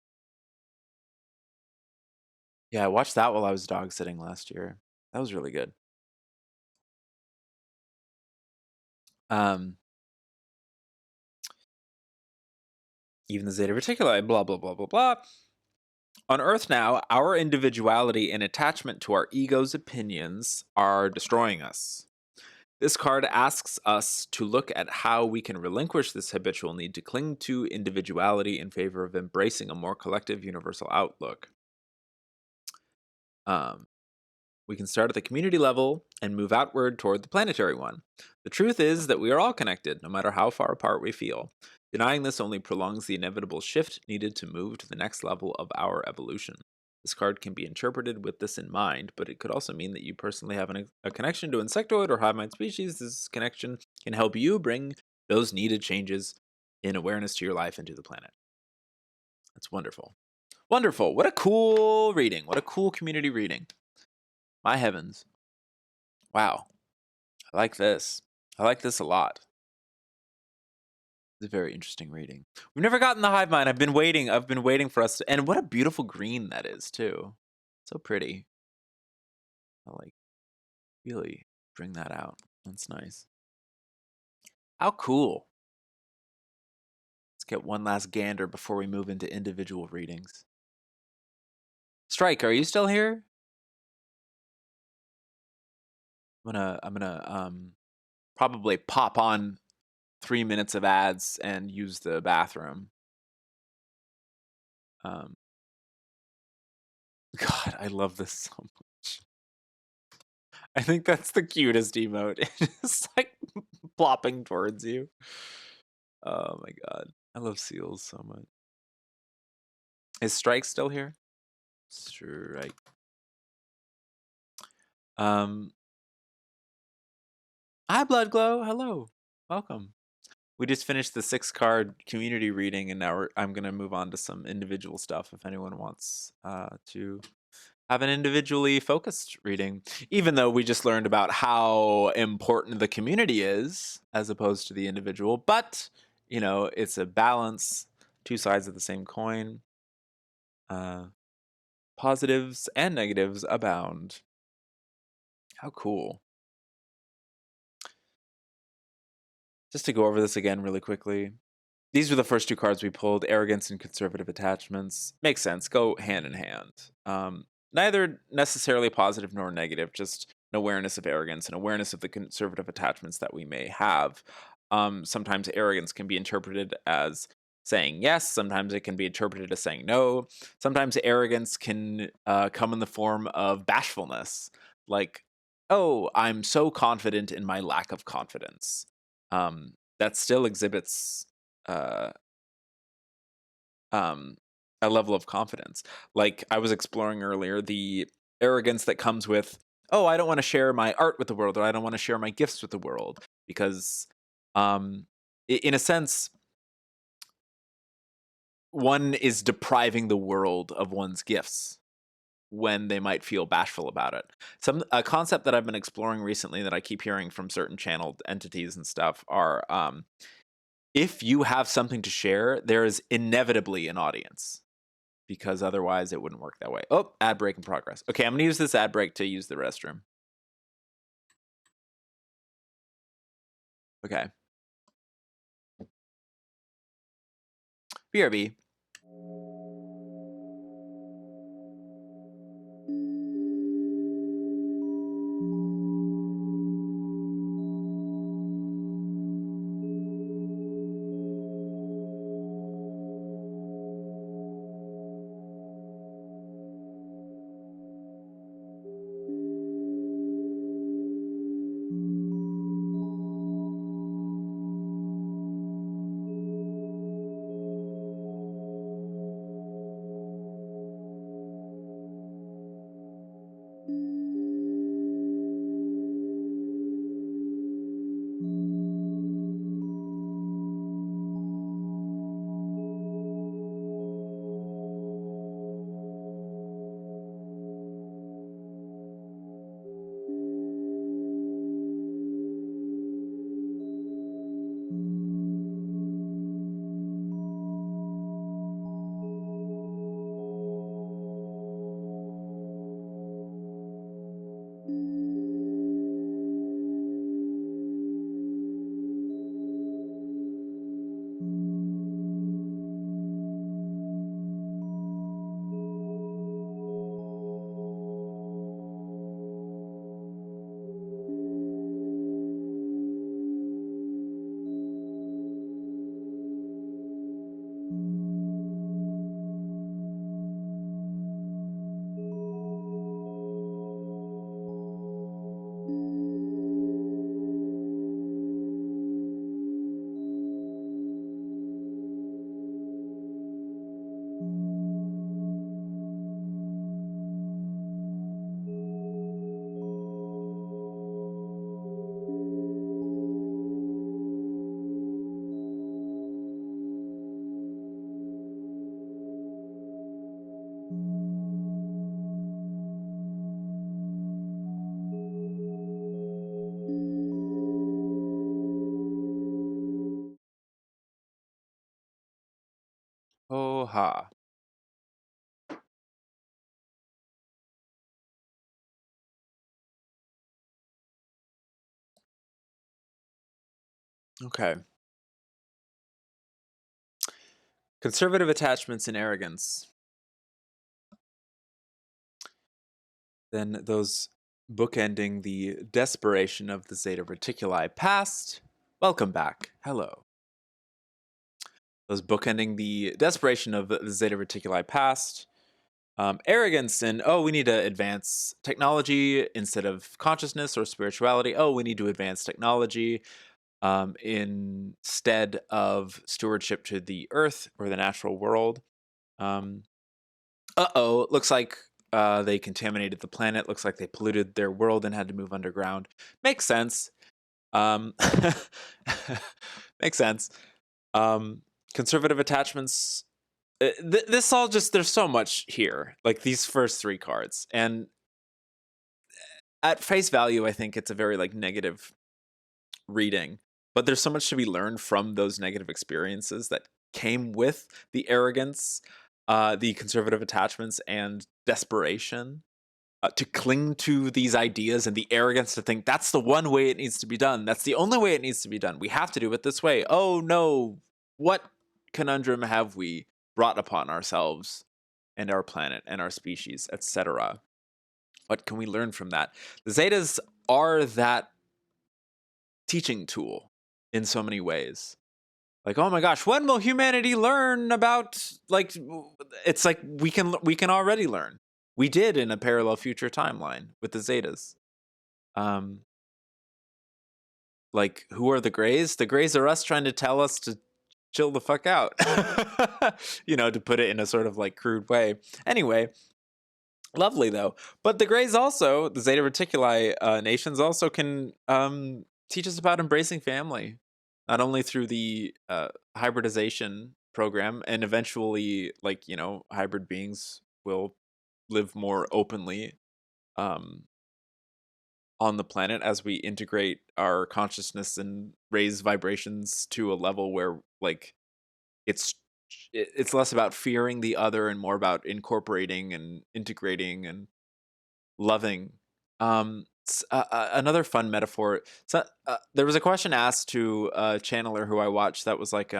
Yeah, I watched that while I was dog sitting last year. That was really good. Um, Even the Zeta Reticuli, blah, blah, blah, blah, blah. On Earth now, our individuality and attachment to our ego's opinions are destroying us. This card asks us to look at how we can relinquish this habitual need to cling to individuality in favor of embracing a more collective universal outlook. We can start at the community level and move outward toward the planetary one. The truth is that we are all connected, no matter how far apart we feel. Denying this only prolongs the inevitable shift needed to move to the next level of our evolution. This card can be interpreted with this in mind, but it could also mean that you personally have a connection to insectoid or hive mind species. This connection can help you bring those needed changes in awareness to your life and to the planet. That's wonderful. Wonderful. What a cool reading. What a cool community reading. My heavens. Wow. I like this. I like this a lot. It's a very interesting reading. We've never gotten the hive mind. I've been waiting for us to, and what a beautiful green that is too. So pretty. I like really bring that out. That's nice. How cool. Let's get one last gander before we move into individual readings. Strike, are you still here? I'm gonna probably pop on 3 minutes of ads and use the bathroom. God, I love this so much. I think that's the cutest emote. It's like plopping towards you. Oh my god. I love seals so much. Is Strike still here? Strike. Hi, Blood Glow. Hello. Welcome. We just finished the 6-card community reading, and now I'm going to move on to some individual stuff if anyone wants to have an individually focused reading, even though we just learned about how important the community is as opposed to the individual. But, it's a balance, two sides of the same coin. Positives and negatives abound. How cool. Just to go over this again really quickly. These were the first two cards we pulled, Arrogance and Conservative Attachments. Makes sense, go hand in hand. Neither necessarily positive nor negative, just an awareness of arrogance and awareness of the conservative attachments that we may have. Sometimes arrogance can be interpreted as saying yes, sometimes it can be interpreted as saying no. Sometimes arrogance can come in the form of bashfulness, like, oh, I'm so confident in my lack of confidence. That still exhibits uh, a level of confidence. Like I was exploring earlier, the arrogance that comes with, oh, I don't want to share my art with the world, or I don't want to share my gifts with the world, because in a sense, one is depriving the world of one's gifts when they might feel bashful about it. A concept that I've been exploring recently that I keep hearing from certain channeled entities and stuff are if you have something to share, there is inevitably an audience, because otherwise it wouldn't work that way. Oh, ad break in progress. Okay, I'm going to use this ad break to use the restroom. Okay. BRB. Oh ha. Okay. Conservative attachments and arrogance. Then those bookending the desperation of the Zeta Reticuli past. Welcome back. Hello. Those bookending the desperation of the Zeta Reticuli past. Arrogance and, oh, we need to advance technology instead of consciousness or spirituality. Oh, we need to advance technology instead of stewardship to the earth or the natural world. Uh-oh, looks like they contaminated the planet. Looks like they polluted their world and had to move underground. Makes sense. Um, makes sense. Conservative attachments. This all just, there's so much here. Like these first three cards, and at face value, I think it's a very like negative reading. But there's so much to be learned from those negative experiences that came with the arrogance, the conservative attachments, and desperation to cling to these ideas, and the arrogance to think that's the one way it needs to be done. That's the only way it needs to be done. We have to do it this way. Oh no, what conundrum have we brought upon ourselves and our planet and our species, etc.? What can we learn from that? The Zetas are that teaching tool in so many ways. Like, oh my gosh, when will humanity learn about, like, it's like we can already learn. We did in a parallel future timeline with the Zetas. Like, who are the Greys? The Greys are us trying to tell us to chill the fuck out. To put it in a sort of like crude way. Anyway, lovely though. But the Greys also, the Zeta Reticuli nations also can teach us about embracing family. Not only through the hybridization program, and eventually, like, hybrid beings will live more openly on the planet as we integrate our consciousness and raise vibrations to a level where, like, it's less about fearing the other and more about incorporating and integrating and loving. Another fun metaphor. So, there was a question asked to a channeler who I watched that was like,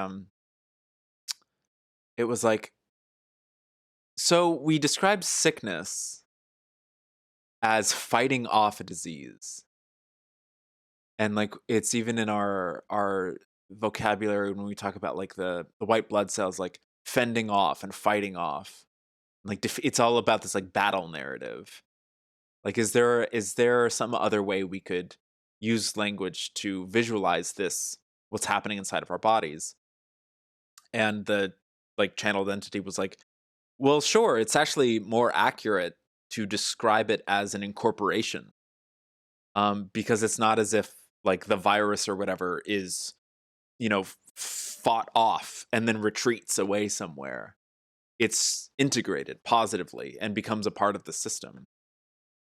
it was like, so we describe sickness as fighting off a disease, and like it's even in our vocabulary when we talk about like the white blood cells, like fending off and fighting off, like it's all about this like battle narrative. Like, is there some other way we could use language to visualize this, what's happening inside of our bodies? And the like channeled entity was like, well, sure, it's actually more accurate to describe it as an incorporation, because it's not as if like the virus or whatever is, fought off and then retreats away somewhere. It's integrated positively and becomes a part of the system,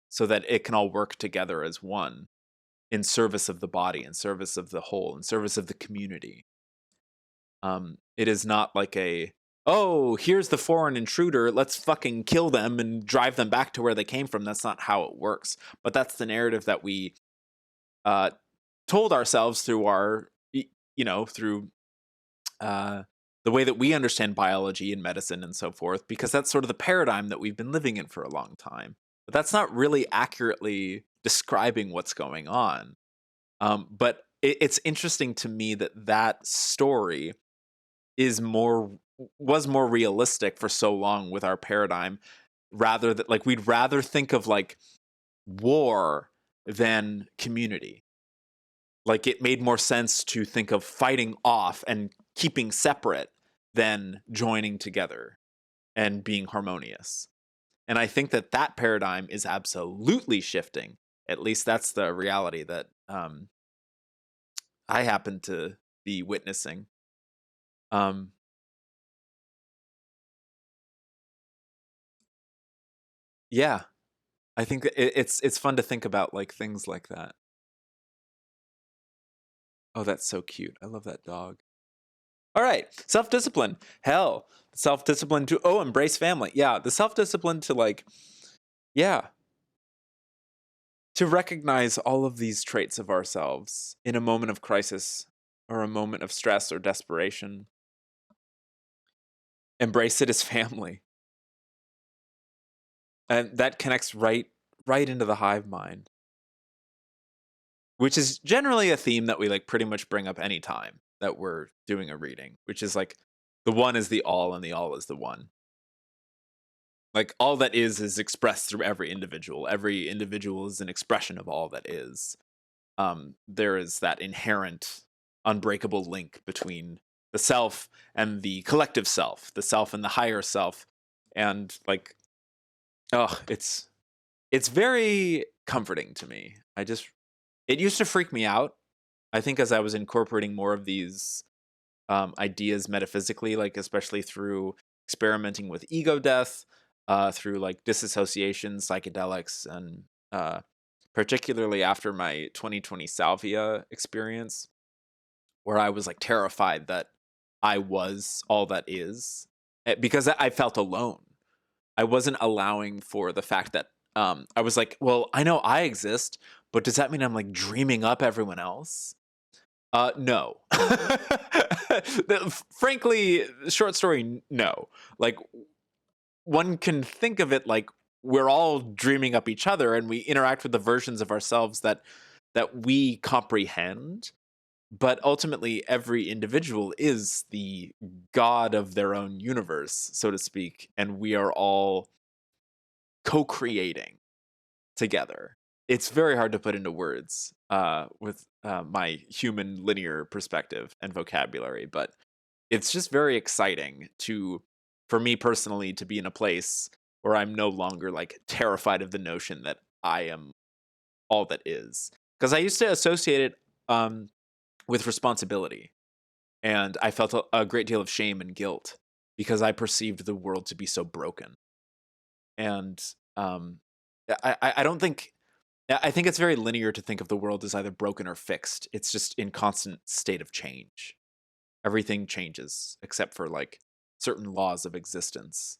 so that it can all work together as one in service of the body, in service of the whole, in service of the community. It is not like oh, here's the foreign intruder, let's fucking kill them and drive them back to where they came from. That's not how it works. But that's the narrative that we told ourselves through our, through the way that we understand biology and medicine and so forth, because that's sort of the paradigm that we've been living in for a long time. But that's not really accurately describing what's going on. But it's interesting to me that story was more realistic for so long with our paradigm, rather that like we'd rather think of like war than community. Like it made more sense to think of fighting off and keeping separate than joining together and being harmonious. And I think that paradigm is absolutely shifting. At least that's the reality that I happen to be witnessing. Yeah, I think that it's fun to think about like things like that. Oh, that's so cute. I love that dog. All right, self-discipline. Hell, self-discipline to embrace family. Yeah, the self-discipline to like, yeah, to recognize all of these traits of ourselves in a moment of crisis or a moment of stress or desperation. Embrace it as family. And that connects right into the hive mind, which is generally a theme that we like pretty much bring up any time that we're doing a reading, which is like the one is the all and the all is the one. Like all that is expressed through every individual. Every individual is an expression of all that is. There is that inherent unbreakable link between the self and the collective self, the self and the higher self. And like Oh, it's very comforting to me. It used to freak me out. I think as I was incorporating more of these ideas metaphysically, like especially through experimenting with ego death, through like disassociation, psychedelics, and particularly after my 2020 salvia experience, where I was like terrified that I was all that is, because I felt alone. I wasn't allowing for the fact that I was like, well, I know I exist, but does that mean I'm like dreaming up everyone else? No. Frankly, short story, no. Like, one can think of it like we're all dreaming up each other, and we interact with the versions of ourselves that we comprehend. But ultimately, every individual is the god of their own universe, so to speak, and we are all co-creating together. It's very hard to put into words with my human linear perspective and vocabulary, but it's just very exciting for me personally, to be in a place where I'm no longer like terrified of the notion that I am all that is. Because I used to associate it with responsibility, and I felt a great deal of shame and guilt because I perceived the world to be so broken. And um, I don't think I think it's very linear to think of the world as either broken or fixed. It's just in constant state of change. Everything changes except for like certain laws of existence,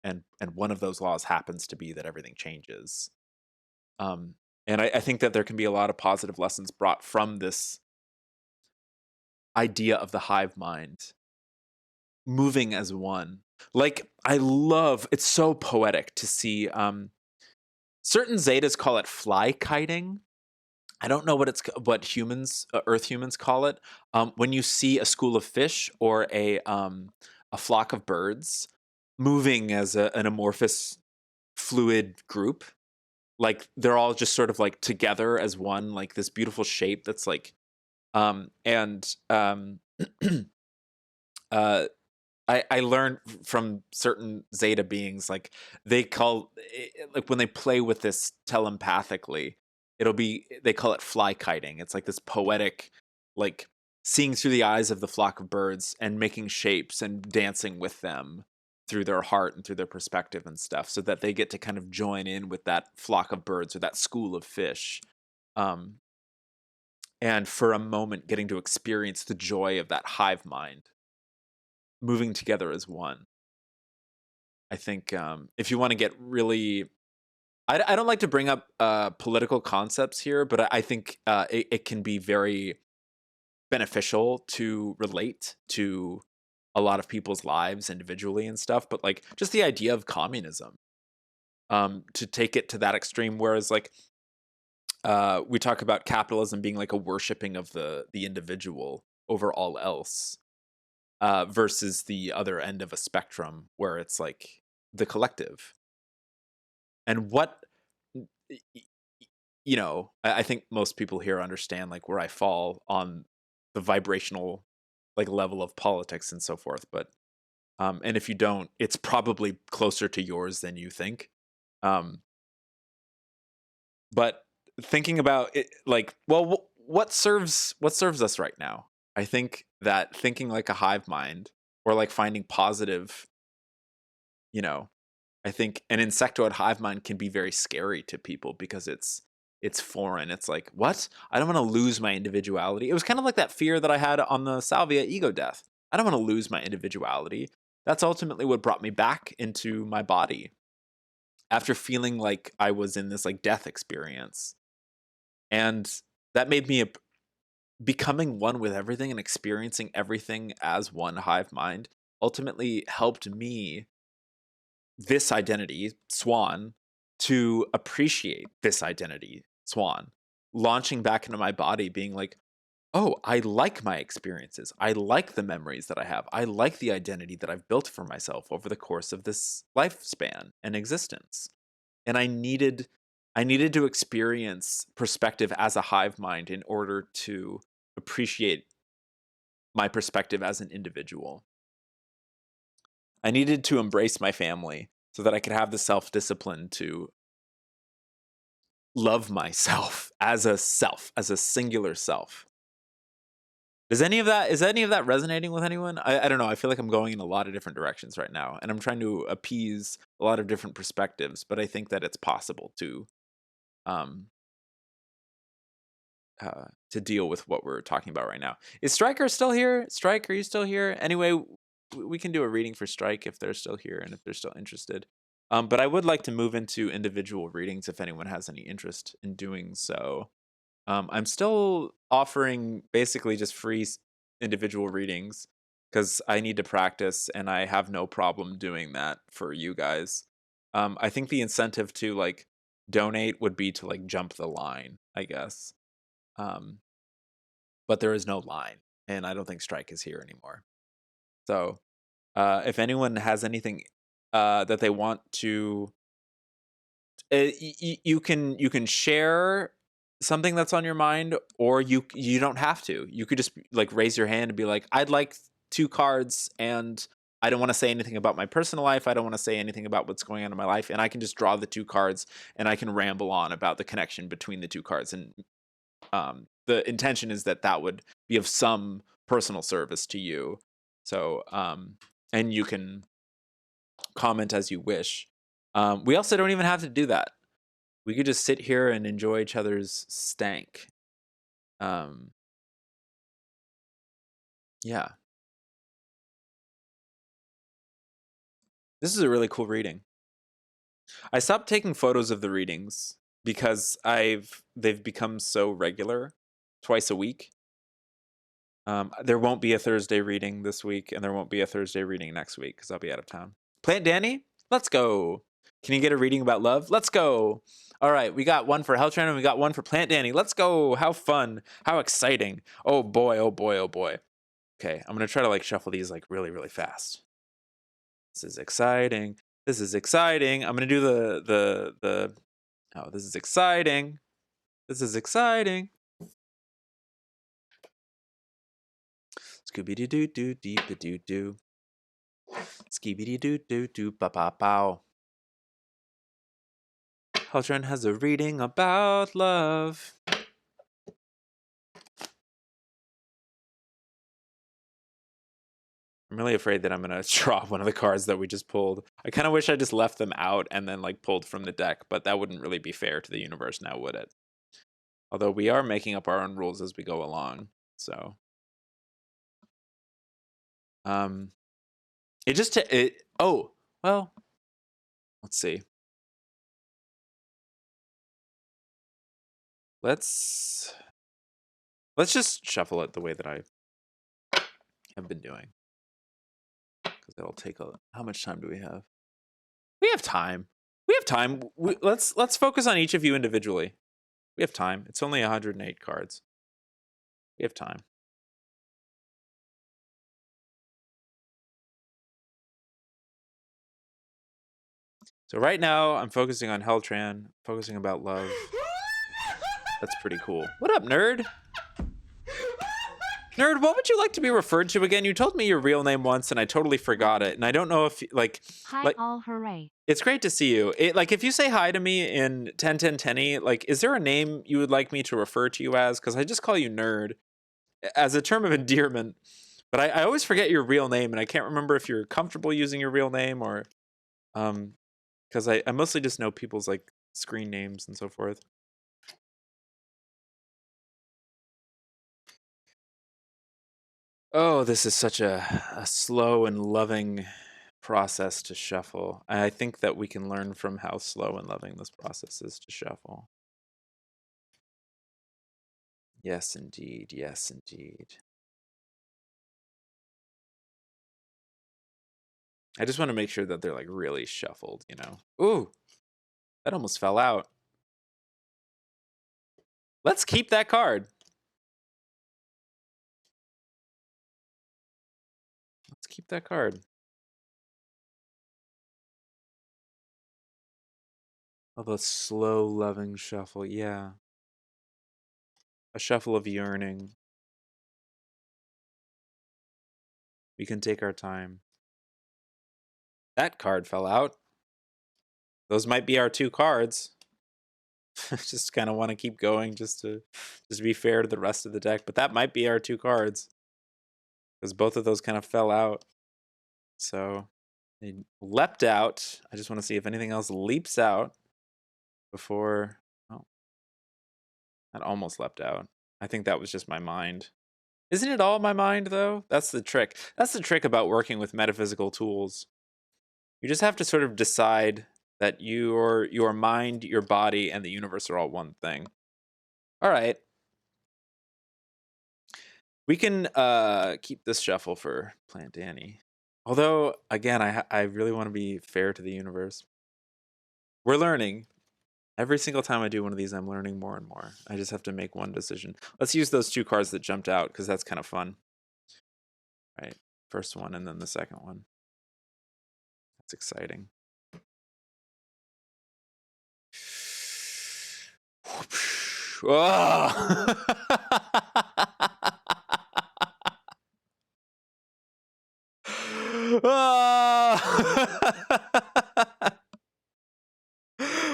and one of those laws happens to be that everything changes. Um, and I think that there can be a lot of positive lessons brought from this idea of the hive mind moving as one. Like, I love, it's so poetic to see certain zetas call it fly kiting. I don't know what humans, Earth humans, call it. When you see a school of fish or a flock of birds moving as an amorphous fluid group, like they're all just sort of like together as one, like this beautiful shape that's like, and uh, I learned from certain Zeta beings, like they call like when they play with this telepathically, they call it fly kiting. It's like this poetic, like seeing through the eyes of the flock of birds and making shapes and dancing with them through their heart and through their perspective and stuff, so that they get to kind of join in with that flock of birds or that school of fish. Um, and for a moment getting to experience the joy of that hive mind moving together as one. I think if you want to get really, I don't like to bring up political concepts here, but I think it can be very beneficial to relate to a lot of people's lives individually and stuff. But like just the idea of communism, to take it to that extreme, whereas like we talk about capitalism being like a worshiping of the individual over all else, versus the other end of a spectrum where it's like the collective. And what I think most people here understand like where I fall on the vibrational like level of politics and so forth. But and if you don't, it's probably closer to yours than you think. Um, but thinking about it, like, well, what serves us right now? I think that thinking like a hive mind, or like finding positive, you know, I think an insectoid hive mind can be very scary to people because it's foreign. It's like, what? I don't want to lose my individuality. It was kind of like that fear that I had on the salvia ego death. I don't want to lose my individuality. That's ultimately what brought me back into my body after feeling like I was in this like death experience. And that made me becoming one with everything and experiencing everything as one hive mind ultimately helped me, this identity, Swan, to appreciate this identity, Swan, launching back into my body, being like, oh, I like my experiences. I like the memories that I have. I like the identity that I've built for myself over the course of this lifespan and existence. And I needed to experience perspective as a hive mind in order to appreciate my perspective as an individual. I needed to embrace my family so that I could have the self-discipline to love myself as a singular self. Is any of that resonating with anyone? I don't know. I feel like I'm going in a lot of different directions right now, and I'm trying to appease a lot of different perspectives, but I think that it's possible um to deal with what we're talking about right now. Is Stryker still here? Strike, are you still here? Anyway, we can do a reading for Strike if they're still here and if they're still interested. But I would like to move into individual readings if anyone has any interest in doing so. I'm still offering basically just free individual readings because I need to practice and I have no problem doing that for you guys. I think the incentive to like donate would be to like jump the line, I guess. But there is no line, and I don't think Strike is here anymore. So if anyone has anything that they want to, you can share something that's on your mind, or you don't have to. You could just like raise your hand and be like, I'd like 2 cards, and I don't want to say anything about my personal life. I don't want to say anything about what's going on in my life, and I can just draw the 2 cards, and I can ramble on about the connection between the 2 cards. And the intention is that would be of some personal service to you. So and you can comment as you wish. We also don't even have to do that. We could just sit here and enjoy each other's stank. Yeah. This is a really cool reading. I stopped taking photos of the readings because they've become so regular, twice a week. There won't be a Thursday reading this week, and there won't be a Thursday reading next week because I'll be out of town. Plant Danny, let's go. Can you get a reading about love? Let's go. All right, we got one for Heltran and we got one for Plant Danny. Let's go. How fun. How exciting. Oh boy, oh boy, oh boy. Okay, I'm going to try to like shuffle these like really, really fast. This is exciting. This is exciting. I'm going to do the oh, this is exciting. This is exciting. Scooby doo doo doo dee doo doo. Skibidi doo doo doo ba ba bow. Heltran has a reading about love. I'm really afraid that I'm gonna draw one of the cards that we just pulled. I kind of wish I just left them out and then like pulled from the deck, but that wouldn't really be fair to the universe now, would it? Although we are making up our own rules as we go along, so it just oh well, let's see. Let's just shuffle it the way that I have been doing, because it'll take a. How much time do we have? We have time. We have time. Let's focus on each of you individually. We have time. It's only 108 cards. We have time. So right now, I'm focusing on Heltran, focusing about love. That's pretty cool. What up, nerd? Nerd, what would you like to be referred to again? You told me your real name once, and I totally forgot it. And I don't know if, like... Hi, like, all, hooray. It's great to see you. Like, if you say hi to me in 10 like, is there a name you would like me to refer to you as? Because I just call you Nerd as a term of endearment. But I always forget your real name, and I can't remember if you're comfortable using your real name or... because I mostly just know people's, like, screen names and so forth. Oh, this is such a slow and loving process to shuffle. I think that we can learn from how slow and loving this process is to shuffle. Yes, indeed. Yes, indeed. I just want to make sure that they're like really shuffled, you know? Ooh, that almost fell out. Let's keep that card. Let's keep that card. Oh, the slow, loving shuffle. Yeah. A shuffle of yearning. We can take our time. That card fell out. those might be our 2 cards. Just kind of want to keep going just to be fair to the rest of the deck, but that might be our 2 cards because both of those kind of fell out. So they leapt out. I just want to see if anything else leaps out before. Oh, that almost leapt out. I think that was just my mind. Isn't it all my mind, though? That's the trick. That's the trick about working with metaphysical tools. You just have to sort of decide that your mind, your body, and the universe are all one thing. All right. We can keep this shuffle for Plant Danny. Although, again, I really want to be fair to the universe. We're learning. Every single time I do one of these, I'm learning more and more. I just have to make one decision. Let's use those 2 cards that jumped out, because that's kind of fun. Right. First one and then the second one. That's exciting. Oh!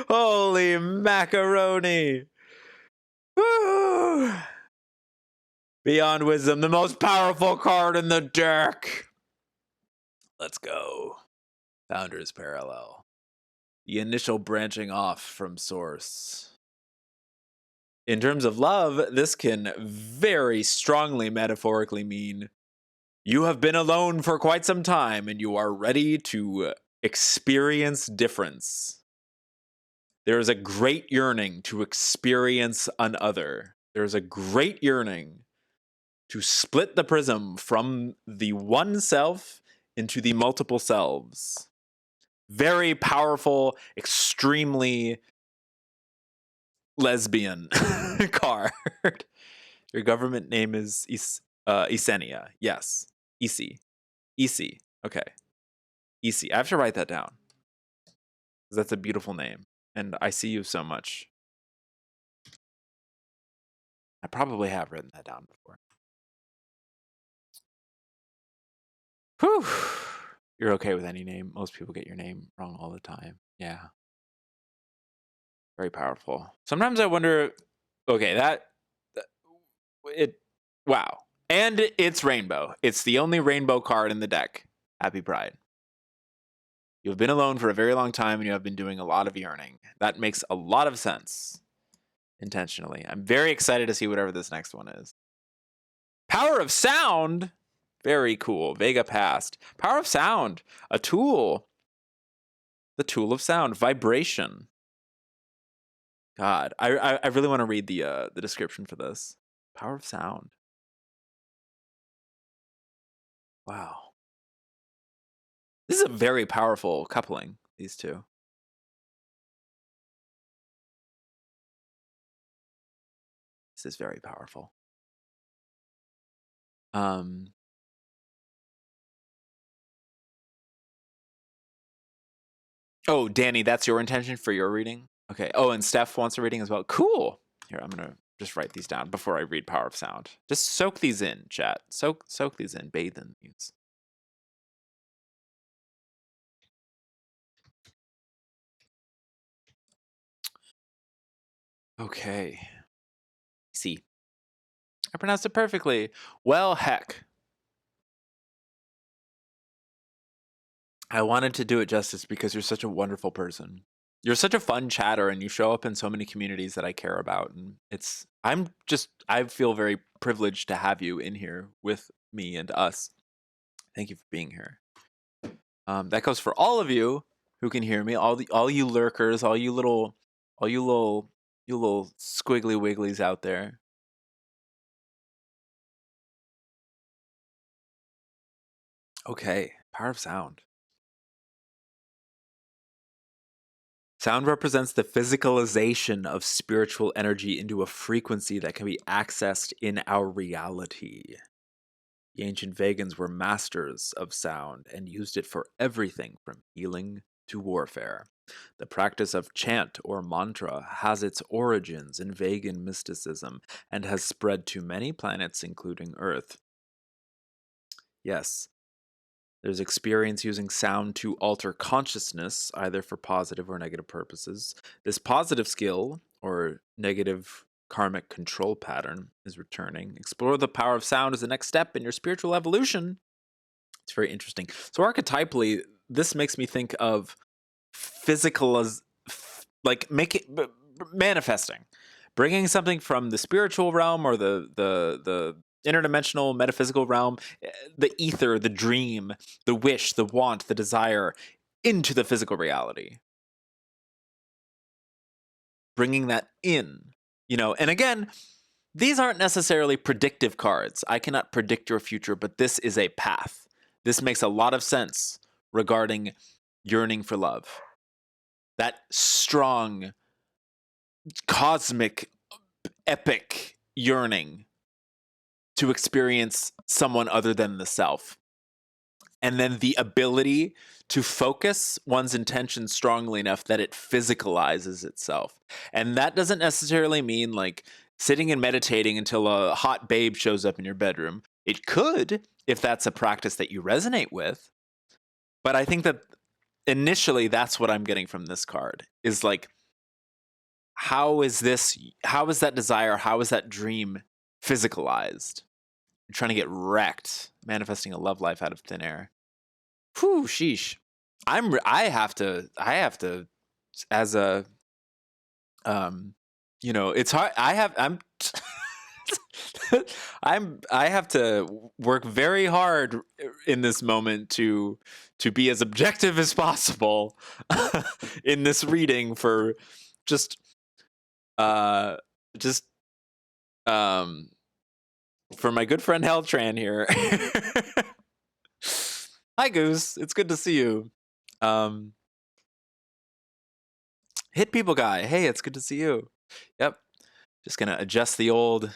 Holy macaroni! Woo! Beyond Wisdom, the most powerful card in the deck. Let's go. Founder's Parallel. The initial branching off from source. In terms of love, this can very strongly metaphorically mean you have been alone for quite some time and you are ready to experience difference. There is a great yearning to experience another. There is a great yearning to split the prism from the one self into the multiple selves. Very powerful, extremely lesbian card. Your government name is Isenia. Yes. Isi. Isi. Okay. Isi. I have to write that down. That's a beautiful name. And I see you so much. I probably have written that down before. Whew. You're okay with any name. Most people get your name wrong all the time. Yeah. Very powerful. Sometimes I wonder, okay, wow. And it's rainbow. It's the only rainbow card in the deck. Happy Pride. You have been alone for a very long time and you have been doing a lot of yearning. That makes a lot of sense. Intentionally. I'm very excited to see whatever this next one is. Power of Sound. Very cool. Vega Past. Power of Sound. A tool. The tool of sound. Vibration. God, I really want to read the description for this. Power of Sound. Wow. This is a very powerful coupling, these two. This is very powerful. Oh, Danny, that's your intention for your reading? Okay. Oh, and Steph wants a reading as well. Cool. Here, I'm going to just write these down before I read Power of Sound. Just soak these in, chat. Soak these in. Bathe in these. Okay. See. I pronounced it perfectly. Well, heck. I wanted to do it justice because you're such a wonderful person. You're such a fun chatter and you show up in so many communities that I care about. And I feel very privileged to have you in here with me and us. Thank you for being here. That goes for all of you who can hear me, all you lurkers, all you little squiggly wigglies out there. Okay, Power of Sound. Sound represents the physicalization of spiritual energy into a frequency that can be accessed in our reality. The ancient Vegans were masters of sound and used it for everything from healing to warfare. The practice of chant or mantra has its origins in Vegan mysticism and has spread to many planets, including Earth. Yes, There's experience using sound to alter consciousness, either for positive or negative purposes. This positive skill, or negative karmic control pattern, is returning. Explore the power of sound as the next step in your spiritual evolution. It's very interesting. So archetypally, this makes me think of physical as like manifesting, bringing something from the spiritual realm or the interdimensional metaphysical realm, the ether, the dream, the wish, the want, the desire, into the physical reality. Bringing that in, and again, these aren't necessarily predictive cards. I cannot predict your future, but this is a path. This makes a lot of sense regarding yearning for love. That strong, cosmic, epic yearning to experience someone other than the self. And then the ability to focus one's intention strongly enough that it physicalizes itself. And that doesn't necessarily mean like sitting and meditating until a hot babe shows up in your bedroom. It could, if that's a practice that you resonate with. But I think that initially that's what I'm getting from this card is like, how is that desire, how is that dream physicalized? You're trying to get wrecked, manifesting a love life out of thin air. Whew, sheesh. I have to as a it's hard. I have to work very hard in this moment to be as objective as possible in this reading for just for my good friend Heltran here. Hi Goose, it's good to see you. Hit people guy, hey, it's good to see you. Yep, just gonna adjust the old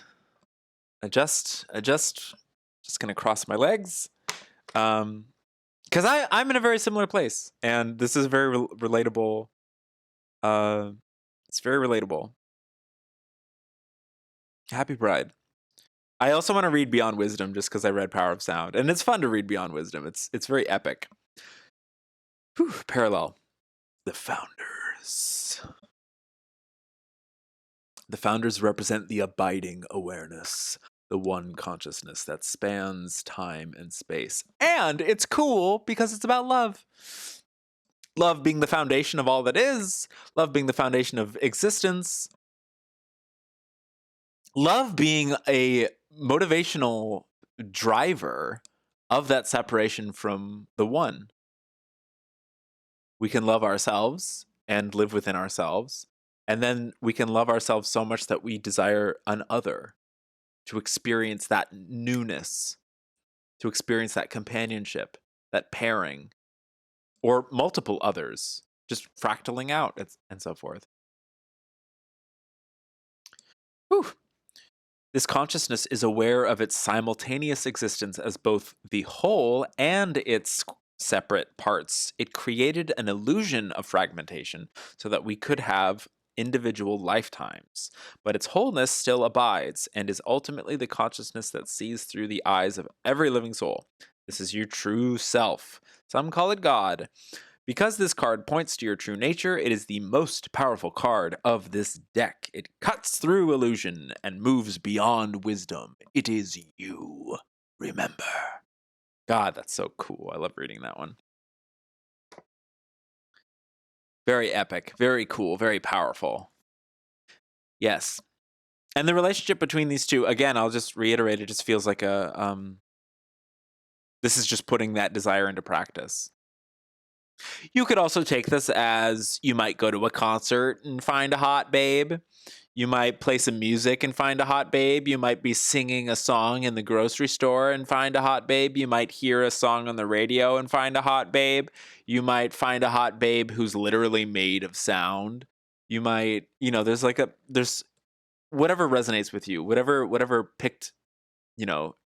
adjust, just gonna cross my legs, because I'm in a very similar place, and this is very relatable. It's very relatable. Happy Pride. I also want to read Beyond Wisdom just because I read Power of Sound, and it's fun to read Beyond Wisdom. It's very epic. Whew, parallel. The Founders. The Founders represent the abiding awareness, the one consciousness that spans time and space. And it's cool because it's about love. Love being the foundation of all that is, love being the foundation of existence, love being a motivational driver of that separation from the one. We can love ourselves and live within ourselves, and then we can love ourselves so much that we desire an other, to experience that newness, to experience that companionship, that pairing, or multiple others, just fractaling out and so forth. Whew. This consciousness is aware of its simultaneous existence as both the whole and its separate parts. It created an illusion of fragmentation so that we could have individual lifetimes, but its wholeness still abides and is ultimately the consciousness that sees through the eyes of every living soul. This is your true self. Some call it God. Because this card points to your true nature, it is the most powerful card of this deck. It cuts through illusion and moves beyond wisdom. It is you. Remember. God, that's so cool. I love reading that one. Very epic, very cool, very powerful. Yes. And the relationship between these two, again, I'll just reiterate, it just feels like this is just putting that desire into practice. You could also take this as you might go to a concert and find a hot babe. You might play some music and find a hot babe. You might be singing a song in the grocery store and find a hot babe. You might hear a song on the radio and find a hot babe. You might find a hot babe who's literally made of sound. You might, there's whatever resonates with you, whatever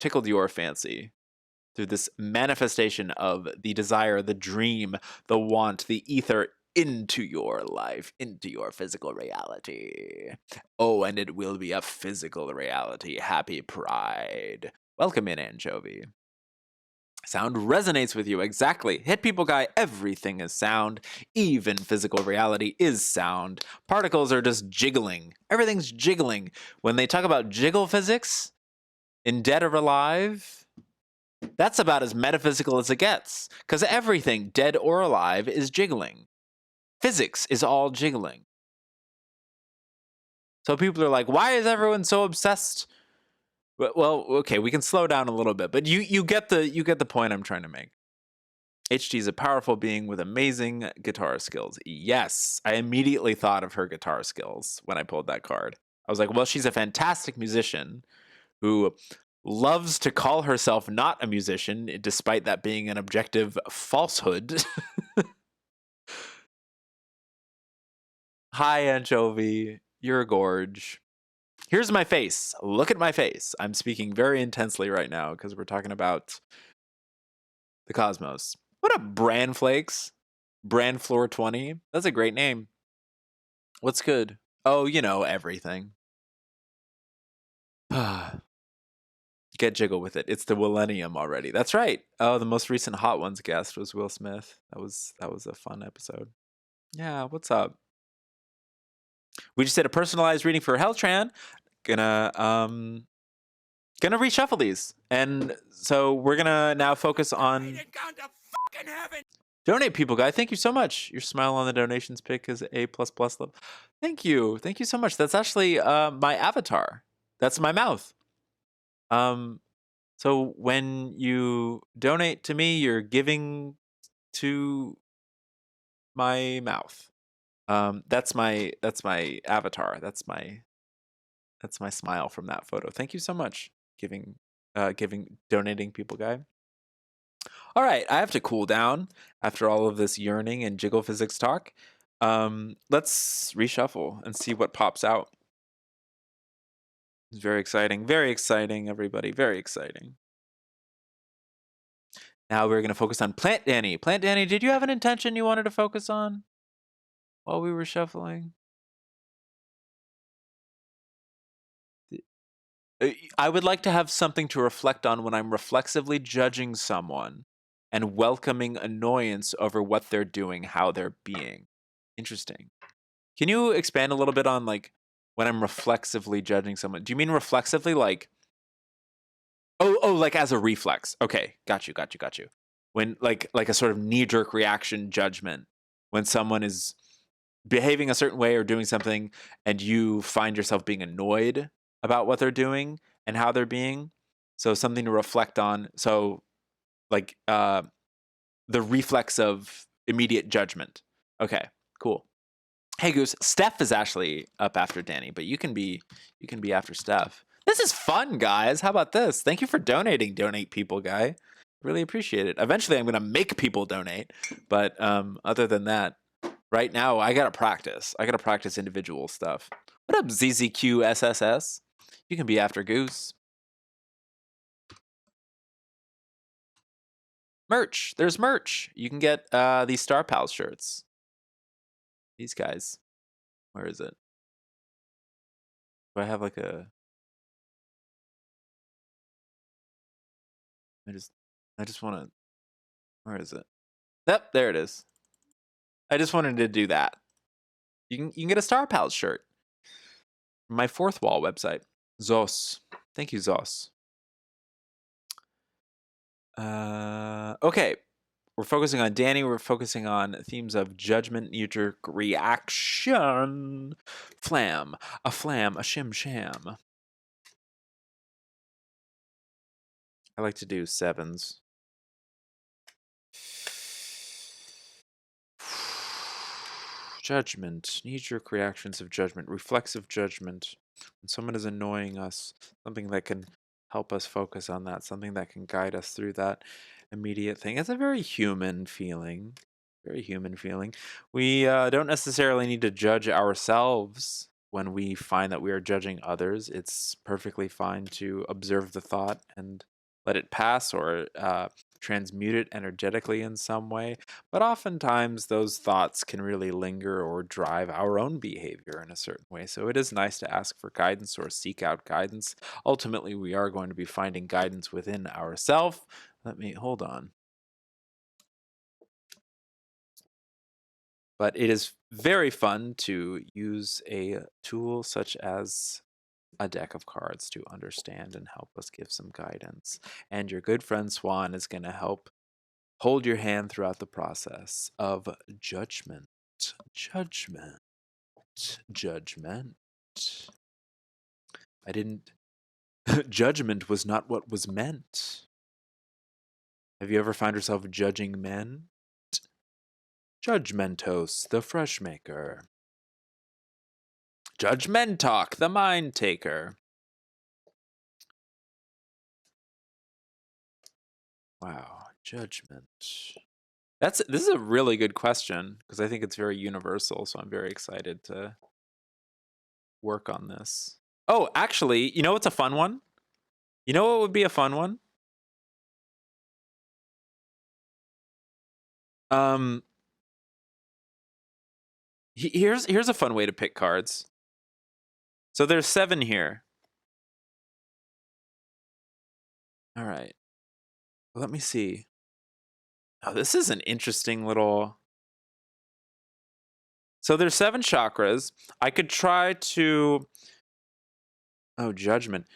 tickled your fancy through this manifestation of the desire, the dream, the want, the ether into your life, into your physical reality. Oh, and it will be a physical reality. Happy Pride. Welcome in, Anchovy. Sound resonates with you. Exactly. Hit people guy, everything is sound. Even physical reality is sound. Particles are just jiggling. Everything's jiggling. When they talk about jiggle physics in Dead or Alive, that's about as metaphysical as it gets. Because everything, dead or alive, is jiggling. Physics is all jiggling. So people are like, why is everyone so obsessed? Well, okay, we can slow down a little bit, but you get the point I'm trying to make. HG is a powerful being with amazing guitar skills. Yes, I immediately thought of her guitar skills when I pulled that card. I was like, well, she's a fantastic musician who loves to call herself not a musician, despite that being an objective falsehood. Hi, Anchovy. You're a gorge. Here's my face. Look at my face. I'm speaking very intensely right now because we're talking about the cosmos. What up, Bran Flakes? Bran Floor 20. That's a great name. What's good? Oh, everything. Get jiggle with it. It's the millennium already. That's right. Oh, the most recent Hot Ones guest was Will Smith. That was a fun episode. Yeah, what's up? We just did a personalized reading for Helltran. Gonna reshuffle these. And so we're gonna now focus on donate people, guy. Thank you so much. Your smile on the donations pick is A++ love. Thank you. Thank you so much. That's actually my avatar. That's my mouth. So when you donate to me, you're giving to my mouth. That's my avatar. That's my smile from that photo. Thank you so much, donating people, guy. All right, I have to cool down after all of this yearning and jiggle physics talk. Let's reshuffle and see what pops out. It's very exciting, everybody. Very exciting. Now we're going to focus on Plant Danny. Plant Danny, did you have an intention you wanted to focus on while we were shuffling? I would like to have something to reflect on when I'm reflexively judging someone and welcoming annoyance over what they're doing, how they're being. Interesting. Can you expand a little bit on when I'm reflexively judging someone? Do you mean reflexively like like as a reflex? Okay, got you. When like a sort of knee-jerk reaction judgment when someone is behaving a certain way or doing something and you find yourself being annoyed about what they're doing and how they're being. So something to reflect on. So the reflex of immediate judgment. Okay, cool. Hey Goose, Steph is actually up after Danny, but you can be after Steph. This is fun, guys. How about this? Thank you for donating, donate people, guy. Really appreciate it. Eventually I'm gonna make people donate, but other than that, right now I gotta practice. I gotta practice individual stuff. What up, ZZQSSS? You can be after Goose. Merch. There's merch. You can get these Star Pals shirts. These guys. Where is it? Do I have like a... I just want to... Where is it? Yep, there it is. I just wanted to do that. You can get a Star Pals shirt. My Fourth Wall website. Zos. Thank you, Zos. Okay. We're focusing on Danny. We're focusing on themes of judgment, knee-jerk reaction, flam, a shim sham. I like to do sevens. Judgment, knee-jerk reactions of judgment, reflexive judgment. When someone is annoying us, something that can help us focus on that, something that can guide us through that immediate thing. It's a very human feeling. Very human feeling. We don't necessarily need to judge ourselves when we find that we are judging others. It's perfectly fine to observe the thought and let it pass or transmute it energetically in some way. But oftentimes those thoughts can really linger or drive our own behavior in a certain way. So it is nice to ask for guidance or seek out guidance. Ultimately, we are going to be finding guidance within ourselves. hold on. But it is very fun to use a tool such as a deck of cards to understand and help us give some guidance. And your good friend Swan is going to help hold your hand throughout the process of judgment. Judgment. Judgment. I didn't. Judgment was not what was meant. Have you ever found yourself judging men? Judgmentos, the fresh maker. Judgmentalk, the mind taker. Wow, judgment. This is a really good question because I think it's very universal, so I'm very excited to work on this. Oh, actually, you know what's a fun one? You know what would be a fun one? Here's a fun way to pick cards. So there's 7 here. All right. Let me see. Oh, this is an interesting little. So there's 7 chakras. I could try to. Oh, judgment.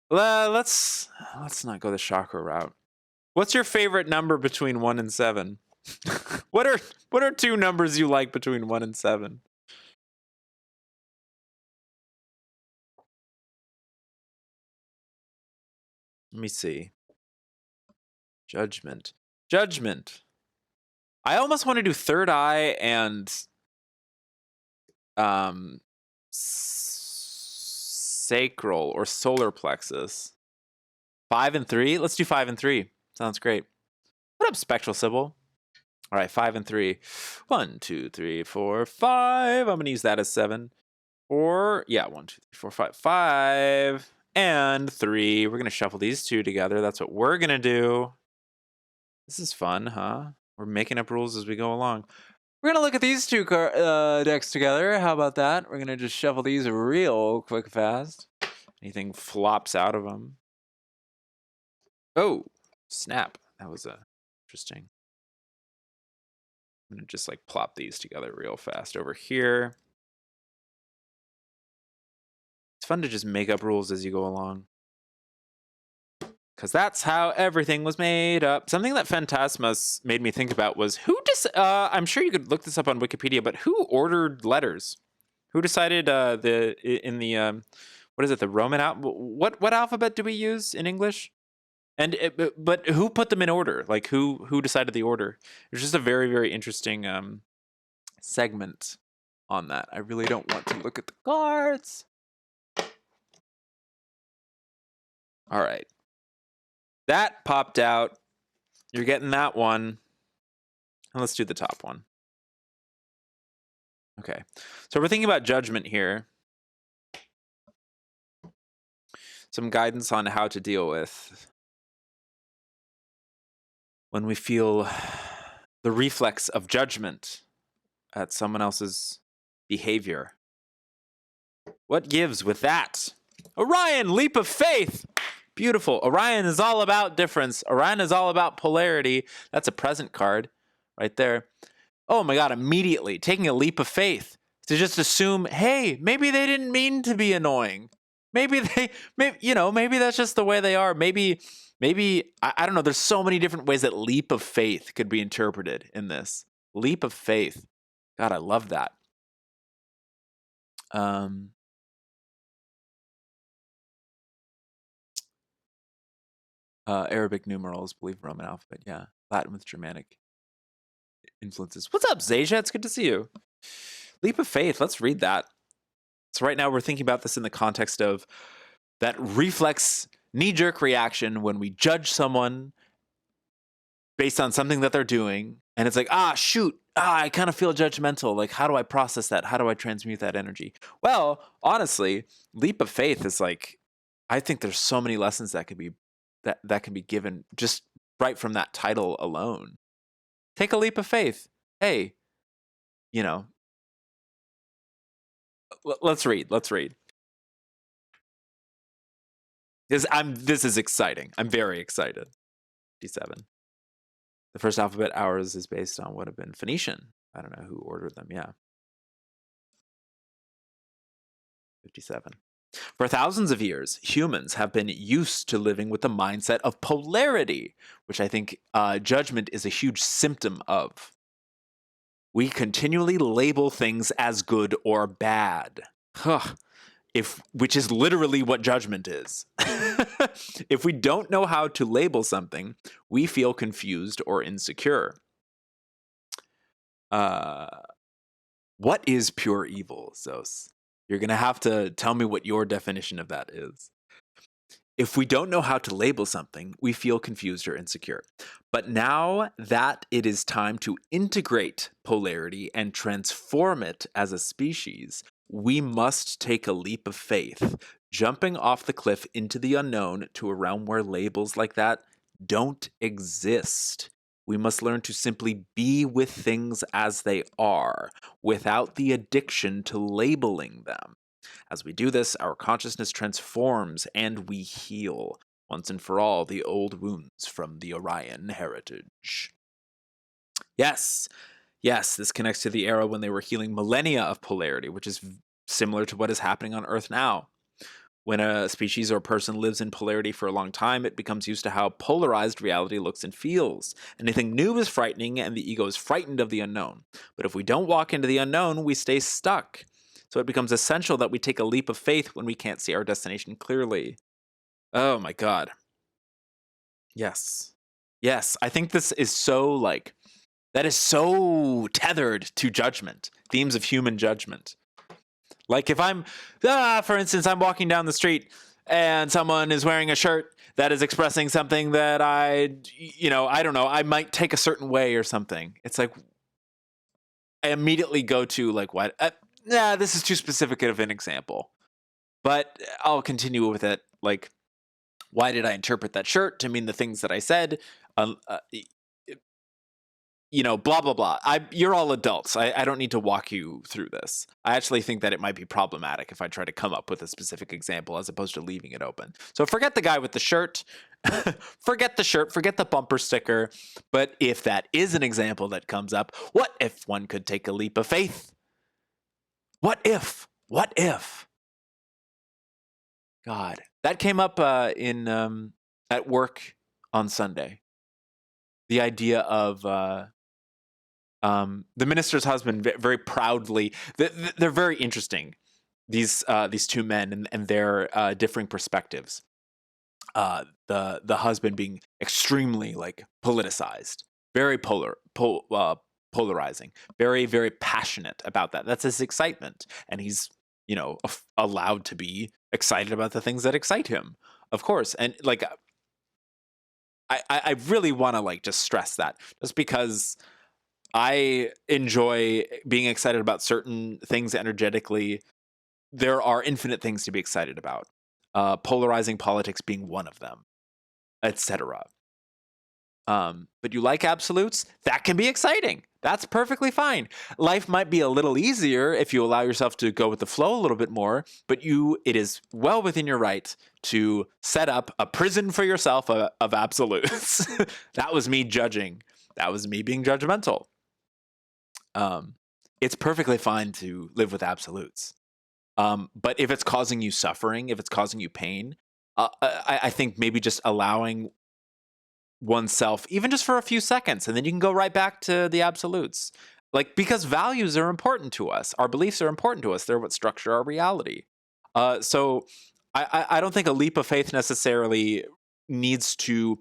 Let's not go the chakra route. What's your favorite number between 1 and 7? What are 2 numbers you like between 1 and 7? Let me see. Judgment. I almost want to do third eye and sacral or solar plexus. 5 and 3? Let's do 5 and 3. Sounds great. What up, Spectral Sybil? All right, 5 and 3. 1, 2, 3, 4, 5. I'm going to use that as 7. 4. Yeah, 1, 2, 3, 4, 5. 5 and 3. We're going to shuffle these 2 together. That's what we're going to do. This is fun, huh? We're making up rules as we go along. We're going to look at these 2 decks together. How about that? We're going to just shuffle these real quick fast. Anything flops out of them. Oh, snap. That was interesting. I'm going to just like plop these together real fast over here. It's fun to just make up rules as you go along. Because that's how everything was made up. Something that Phantasmus made me think about was I'm sure you could look this up on Wikipedia, but who ordered letters? Who decided the Roman what alphabet do we use in English? But who put them in order? Like who decided the order? It's just a very, very interesting segment on that. I really don't want to look at the cards. All right. That popped out. You're getting that one. And let's do the top one. Okay. So we're thinking about judgment here. Some guidance on how to deal with when we feel the reflex of judgment at someone else's behavior. What gives with that? Orion, leap of faith. Beautiful. Orion is all about difference. Orion is all about polarity. That's a present card right there. Oh my God, immediately taking a leap of faith to just assume, hey, maybe they didn't mean to be annoying. Maybe that's just the way they are. Maybe, I don't know. There's so many different ways that leap of faith could be interpreted in this. Leap of faith. God, I love that. Arabic numerals, believe Roman alphabet. Yeah. Latin with Germanic influences. What's up, Zasia? It's good to see you. Leap of faith. Let's read that. So right now we're thinking about this in the context of that reflex knee-jerk reaction when we judge someone based on something that they're doing. And it's like, shoot, I kind of feel judgmental. Like, how do I process that? How do I transmute that energy? Well, honestly, leap of faith is like, I think there's so many lessons that could be that can be given just right from that title alone. Take a leap of faith. Hey, let's read. This is exciting. I'm very excited. 57. The first alphabet, ours, is based on what have been Phoenician. I don't know who ordered them. Yeah. 57. For thousands of years, humans have been used to living with the mindset of polarity, which I think judgment is a huge symptom of. We continually label things as good or bad. Huh. Which is literally what judgment is. If we don't know how to label something, we feel confused or insecure. What is pure evil, Zos? You're going to have to tell me what your definition of that is. If we don't know how to label something, we feel confused or insecure. But now that it is time to integrate polarity and transform it as a species, we must take a leap of faith, jumping off the cliff into the unknown to a realm where labels like that don't exist. We must learn to simply be with things as they are, without the addiction to labeling them. As we do this, our consciousness transforms and we heal, once and for all, the old wounds from the Orion heritage. Yes, this connects to the era when they were healing millennia of polarity, which is similar to what is happening on Earth now. When a species or person lives in polarity for a long time, it becomes used to how polarized reality looks and feels. Anything new is frightening, and the ego is frightened of the unknown. But if we don't walk into the unknown, we stay stuck. So it becomes essential that we take a leap of faith when we can't see our destination clearly. Oh my God. Yes. I think this is so that is so tethered to judgment, themes of human judgment. Like if I'm, for instance, I'm walking down the street and someone is wearing a shirt that is expressing something that I don't know, I might take a certain way or something. It's like, I immediately go to what? This is too specific of an example, but I'll continue with it. Like, why did I interpret that shirt to mean the things that I said? Blah, blah, blah. You're all adults. I don't need to walk you through this. I actually think that it might be problematic if I try to come up with a specific example as opposed to leaving it open. So forget the guy with the shirt. Forget the shirt. Forget the bumper sticker. But if that is an example that comes up, what if one could take a leap of faith? What if? God, that came up at work on Sunday. The idea of the minister's husband very proudly. They're very interesting. These two men and their differing perspectives. The husband being extremely politicized, very polarizing, very very passionate about that. That's his excitement, and he's allowed to be excited about the things that excite him, of course. And I really want to just stress that, just because I enjoy being excited about certain things energetically. There are infinite things to be excited about. Polarizing politics being one of them, etc. But you like absolutes? That can be exciting. That's perfectly fine. Life might be a little easier if you allow yourself to go with the flow a little bit more, but it is well within your right to set up a prison for yourself of absolutes. That was me judging. That was me being judgmental. It's perfectly fine to live with absolutes. But if it's causing you suffering, if it's causing you pain, I think maybe just allowing oneself, even just for a few seconds, and then you can go right back to the absolutes. Because values are important to us. Our beliefs are important to us. They're what structure our reality. So I don't think a leap of faith necessarily needs to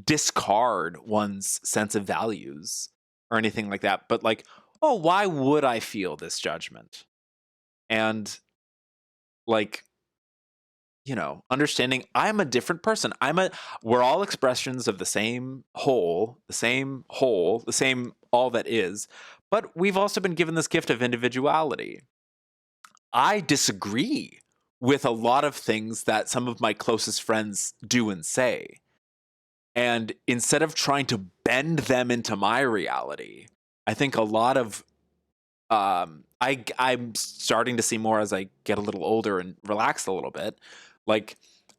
discard one's sense of values or anything like that. But why would I feel this judgment? And understanding I'm a different person. We're all expressions of the same whole, the same all that is, but we've also been given this gift of individuality. I disagree with a lot of things that some of my closest friends do and say. And instead of trying to bend them into my reality, I think a lot of I'm starting to see more as I get a little older and relax a little bit.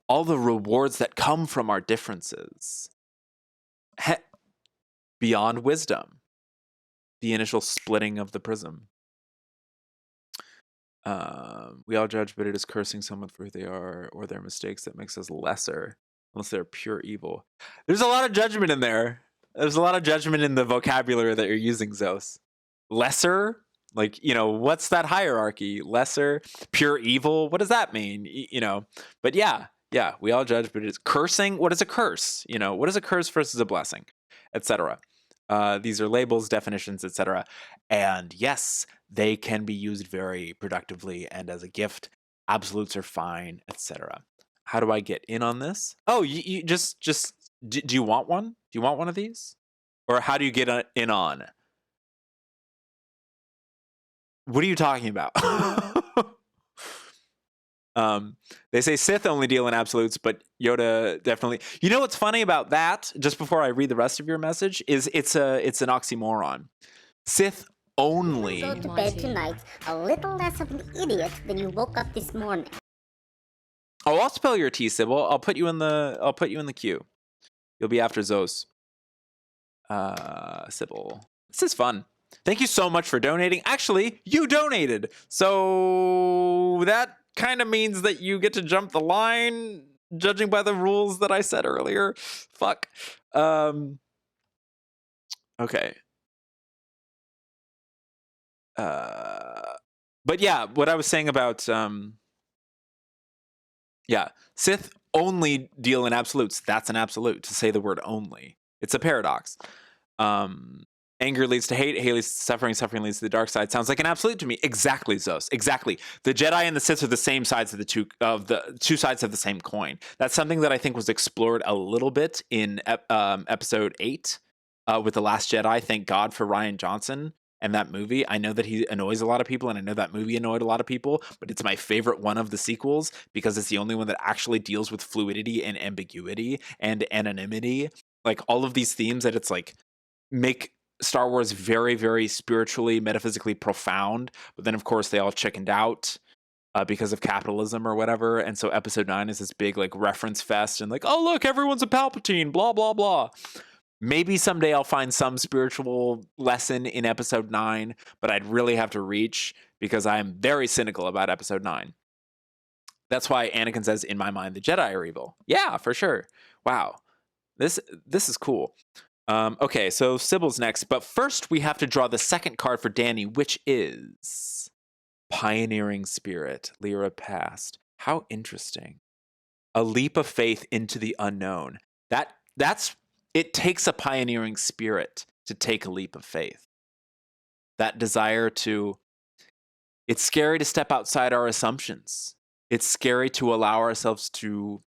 all the rewards that come from our differences. Beyond wisdom, the initial splitting of the prism. We all judge, but it is cursing someone for who they are or their mistakes that makes us lesser, unless they're pure evil. There's a lot of judgment in there. There's a lot of judgment in the vocabulary that you're using, Zos. Lesser, like, what's that hierarchy? Lesser, pure evil. What does that mean? But yeah, we all judge, but it's cursing. What is a curse? What is a curse versus a blessing, etc. These are labels, definitions, etc. And yes, they can be used very productively and as a gift. Absolutes are fine, etc. How do I get in on this? Oh, you just do you want one? Do you want one of these? Or how do you get in on? What are you talking about? They say Sith only deal in absolutes, but Yoda definitely. You know what's funny about that? Just before I read the rest of your message, is it's an oxymoron. Sith only. Go to bed tonight a little less of an idiot than you woke up this morning. Oh, I'll spell your T, Sybil. I'll put you in the queue. You'll be after Zos. Sybil. This is fun. Thank you so much for donating. Actually, you donated. So that kind of means that you get to jump the line, judging by the rules that I said earlier. Fuck. Okay. But yeah, what I was saying about Sith only deal in absolutes. That's an absolute, to say the word only. It's a paradox. Anger leads to hate leads to suffering leads to the dark side. Sounds like an absolute to me. Exactly, Zos. Exactly. The Jedi and the Sith are the same sides of the two sides of the same coin. That's something that I think was explored a little bit in episode 8 with The Last Jedi. Thank God for Rian Johnson and that movie. I know that he annoys a lot of people, and I know that movie annoyed a lot of people, but it's my favorite one of the sequels because it's the only one that actually deals with fluidity and ambiguity and anonymity. Like all of these themes that it's like make Star Wars very, very spiritually, metaphysically profound, but then of course they all chickened out because of capitalism or whatever. And so episode 9 is this big like reference fest and like, oh look, everyone's a Palpatine, blah, blah, blah. Maybe someday I'll find some spiritual lesson in episode 9, but I'd really have to reach because I'm very cynical about episode 9. That's why Anakin says, in my mind, the Jedi are evil. Yeah, for sure. Wow. This is cool. Okay, so Sybil's next, but first we have to draw the second card for Danny, which is Pioneering Spirit, Lyra Past. How interesting. A leap of faith into the unknown. It takes a pioneering spirit to take a leap of faith. That desire it's scary to step outside our assumptions. It's scary to allow ourselves to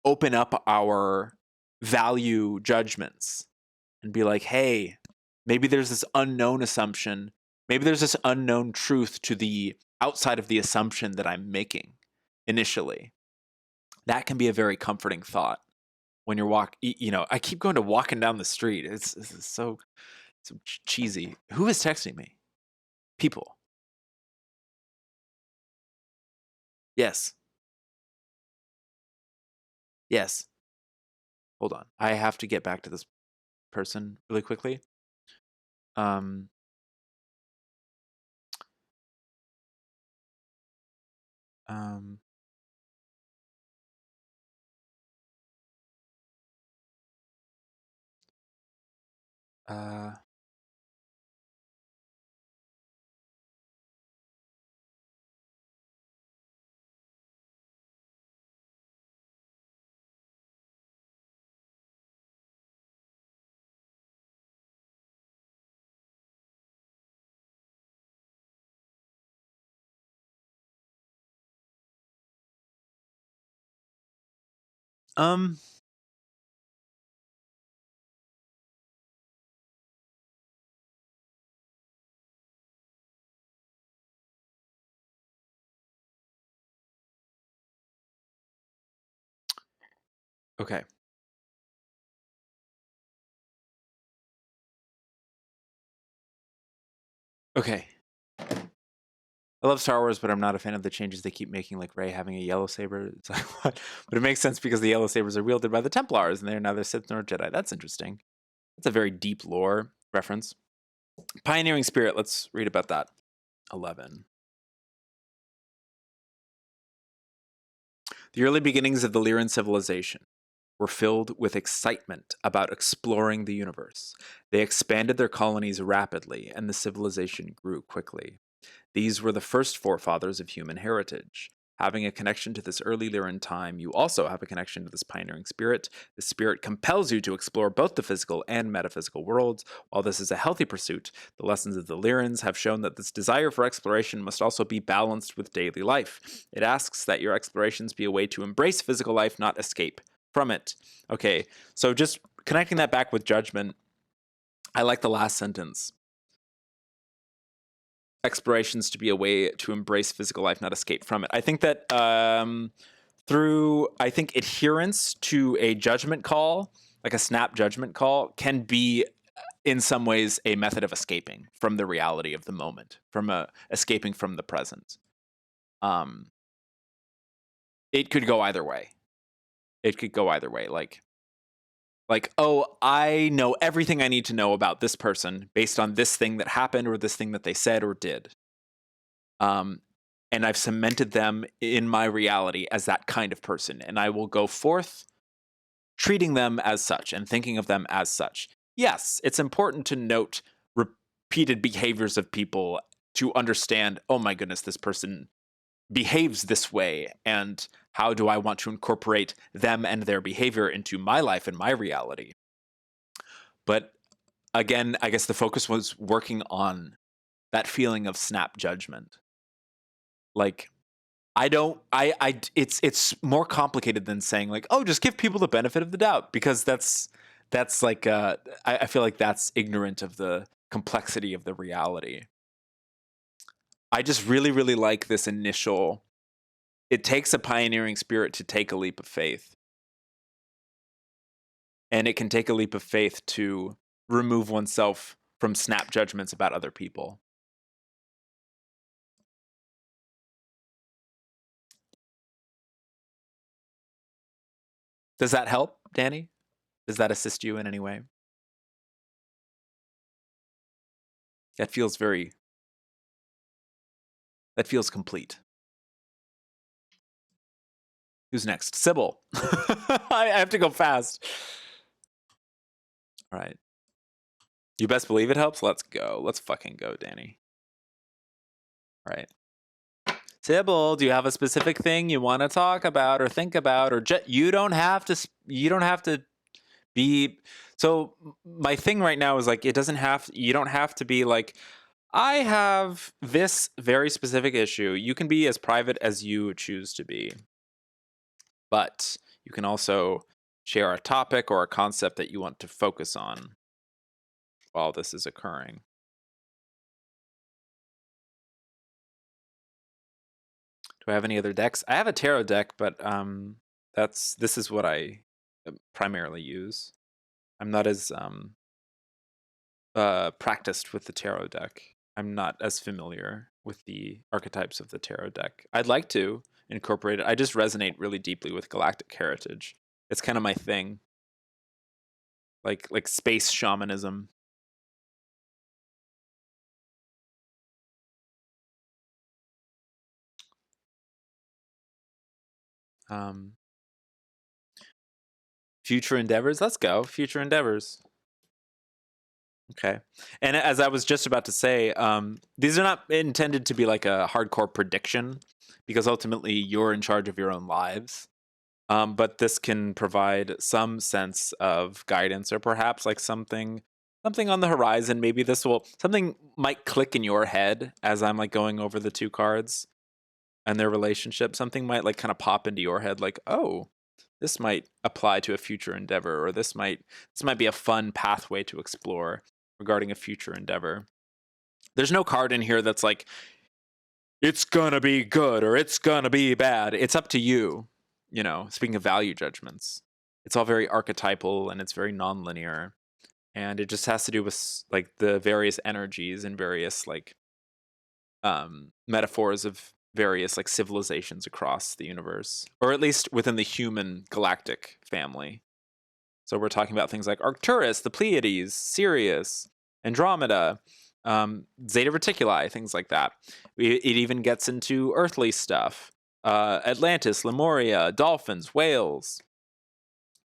open up our value judgments and be like, hey, maybe there's this unknown assumption. Maybe there's this unknown truth to the outside of the assumption that I'm making initially. That can be a very comforting thought when you're I keep going to walking down the street. It's so cheesy. Who is texting me? People. Yes. Yes. Hold on. I have to get back to this person really quickly. Um, um, uh, um, okay. Okay. I love Star Wars, but I'm not a fan of the changes they keep making, like Rey having a yellow saber. It's like, what? But it makes sense because the yellow sabers are wielded by the Templars, and they're neither Sith nor Jedi. That's interesting. That's a very deep lore reference. Pioneering spirit. Let's read about that. 11. The early beginnings of the Lyran civilization were filled with excitement about exploring the universe. They expanded their colonies rapidly, and the civilization grew quickly. These were the first forefathers of human heritage. Having a connection to this early Lyran time, you also have a connection to this pioneering spirit. The spirit compels you to explore both the physical and metaphysical worlds. While this is a healthy pursuit, the lessons of the Lyrans have shown that this desire for exploration must also be balanced with daily life. It asks that your explorations be a way to embrace physical life, not escape from it. Okay, so just connecting that back with judgment, I like the last sentence. Explorations to be a way to embrace physical life, not escape from it. I think that through, I think adherence to a judgment call, like a snap judgment call, can be in some ways a method of escaping from the reality of the moment, from escaping from the present. It could go either way. It could go either way. Like, oh, I know everything I need to know about this person based on this thing that happened or this thing that they said or did. And I've cemented them in my reality as that kind of person. And I will go forth treating them as such and thinking of them as such. Yes, it's important to note repeated behaviors of people to understand, oh my goodness, this person behaves this way, and how do I want to incorporate them and their behavior into my life and my reality. But again, I guess the focus was working on that feeling of snap judgment. Like, it's more complicated than saying like, oh, just give people the benefit of the doubt, because that's like, I feel like that's ignorant of the complexity of the reality. I just really, really like this initial, it takes a pioneering spirit to take a leap of faith. And it can take a leap of faith to remove oneself from snap judgments about other people. Does that help, Danny? Does that assist you in any way? That feels complete. Who's next? Sybil. I have to go fast. All right. You best believe it helps. Let's go. Let's fucking go, Danny. All right. Sybil, do you have a specific thing you want to talk about or think about, or you don't have to be. So my thing right now is like, you don't have to be like, I have this very specific issue. You can be as private as you choose to be. But you can also share a topic or a concept that you want to focus on while this is occurring. Do I have any other decks? I have a tarot deck, but this is what I primarily use. I'm not as practiced with the tarot deck. I'm not as familiar with the archetypes of the tarot deck. I'd like to incorporate it. I just resonate really deeply with galactic heritage. It's kind of my thing. Like space shamanism. Future endeavors. Let's go. Future endeavors. Okay. And as I was just about to say, these are not intended to be like a hardcore prediction, because ultimately you're in charge of your own lives. But this can provide some sense of guidance, or perhaps like something on the horizon. Maybe something might click in your head as I'm like going over the two cards and their relationship. Something might like kind of pop into your head, like, oh, this might apply to a future endeavor, or this might be a fun pathway to explore regarding a future endeavor. There's no card in here that's like, it's gonna be good or it's gonna be bad. It's up to you. You know, speaking of value judgments, it's all very archetypal and it's very nonlinear. And it just has to do with like the various energies and various like metaphors of various like civilizations across the universe, or at least within the human galactic family. So we're talking about things like Arcturus, the Pleiades, Sirius, Andromeda, Zeta Reticuli, things like that. It even gets into earthly stuff. Atlantis, Lemuria, dolphins, whales.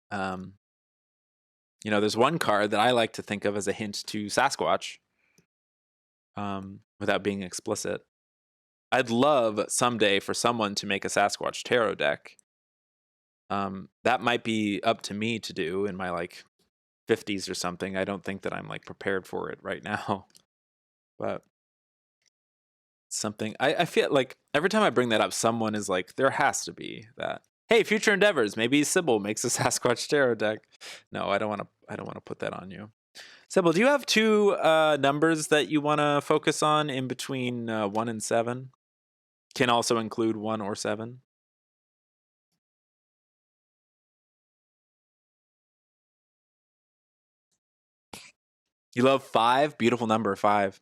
There's one card that I like to think of as a hint to Sasquatch, without being explicit. I'd love someday for someone to make a Sasquatch tarot deck. That might be up to me to do in my like 50s or something. I don't think that I'm like prepared for it right now, but something I feel like every time I bring that up, someone is like, there has to be that. Hey, future endeavors. Maybe Sybil makes a Sasquatch tarot deck. No, I don't want to put that on you. Sybil, do you have two numbers that you want to focus on in between 1 and 7? Can also include 1 or 7. You love 5? Beautiful number, 5.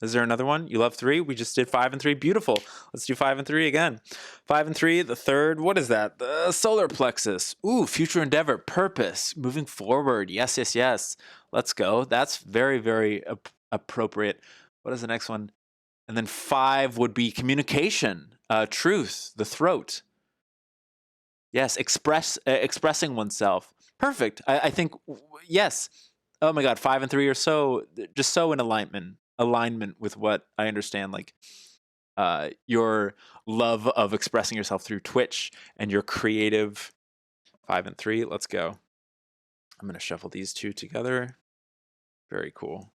Is there another one? You love 3? We just did 5 and 3. Beautiful. Let's do 5 and 3 again. 5 and 3, the third. What is that? The solar plexus. Ooh, future endeavor, purpose, moving forward. Yes, yes, yes. Let's go. That's very, very appropriate. What is the next one? And then 5 would be communication, truth, the throat. Yes, expressing oneself. Perfect. I think, yes. Oh my God, 5 and 3 are just so in alignment with what I understand, like your love of expressing yourself through Twitch and your creative 5 and 3. Let's go. I'm going to shuffle these two together. Very cool.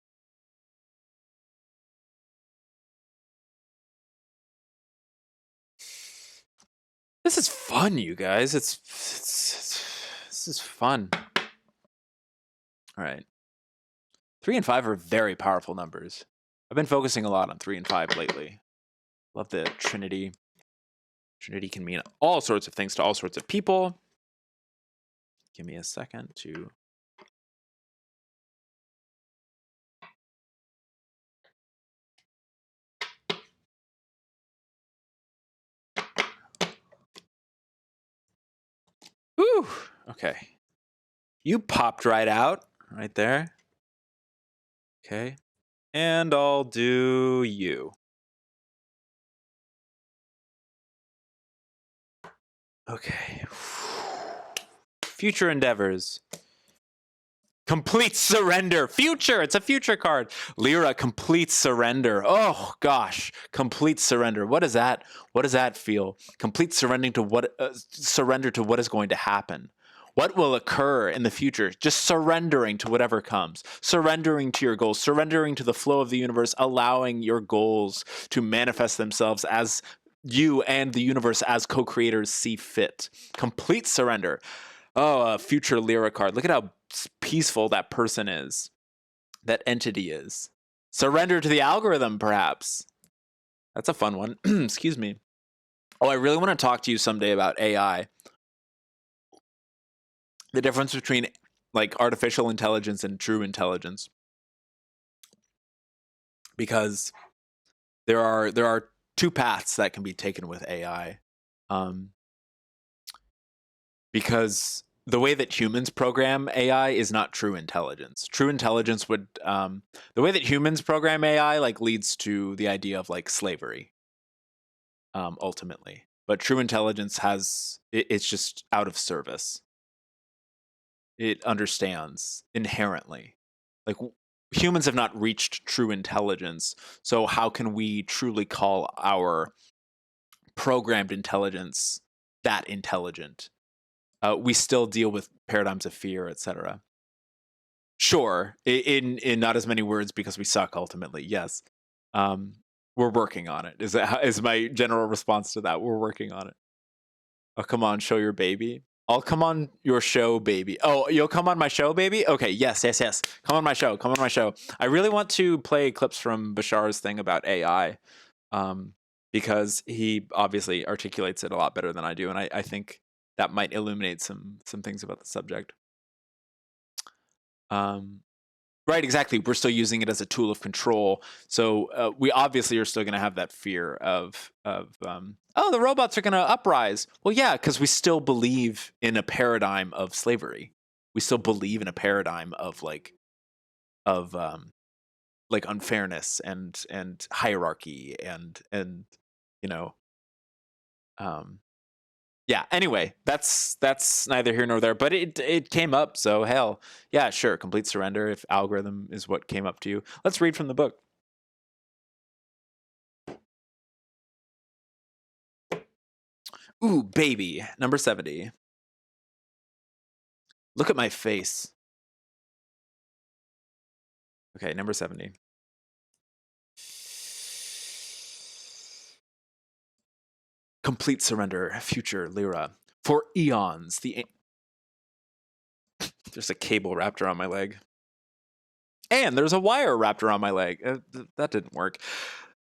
This is fun, you guys. This is fun. All right. 3 and 5 are very powerful numbers. I've been focusing a lot on 3 and 5 lately. Love the Trinity. Trinity can mean all sorts of things to all sorts of people. Give me a second to... Whew. Okay. You popped right out, right there. Okay. And I'll do you. Okay. Future endeavors. Complete surrender. Future. It's a future card. Lyra, complete surrender. Oh gosh, complete surrender. What is that? What does that feel? Complete surrender to what is going to happen. What will occur in the future? Just surrendering to whatever comes. Surrendering to your goals. Surrendering to the flow of the universe. Allowing your goals to manifest themselves as you and the universe as co-creators see fit. Complete surrender. Oh, a future Lyra card. Look at how peaceful that person is. That entity is. Surrender to the algorithm, perhaps. That's a fun one. Excuse me. Oh, I really want to talk to you someday about AI. The difference between like artificial intelligence and true intelligence. Because there are two paths that can be taken with AI. Because the way that humans program AI is not true intelligence. True intelligence would the way that humans program AI like leads to the idea of like slavery, ultimately. But true intelligence it's just out of service. It understands inherently. Like humans have not reached true intelligence, so how can we truly call our programmed intelligence that intelligent? We still deal with paradigms of fear, etc. Sure, in not as many words because we suck ultimately. Yes, we're working on it. Is my general response to that? We're working on it. Oh, come on, show your baby. I'll come on your show, baby. Oh, you'll come on my show, baby? Okay, yes. Come on my show. Come on my show. I really want to play clips from Bashar's thing about AI, because he obviously articulates it a lot better than I do, and I think that might illuminate some things about the subject. Right, exactly. We're still using it as a tool of control. So we obviously are still going to have that fear of oh, the robots are going to uprise. Well, yeah, because we still believe in a paradigm of slavery. We still believe in a paradigm of of like unfairness and hierarchy and you know um yeah, anyway, that's neither here nor there, but it came up, so hell, yeah, sure, complete surrender if algorithm is what came up to you. Let's read from the book. Ooh, baby, number 70. Look at my face. Okay, number 70. Complete surrender, future Lyra. For eons, there's a cable wrapped around my leg. And there's a wire wrapped around my leg. That didn't work.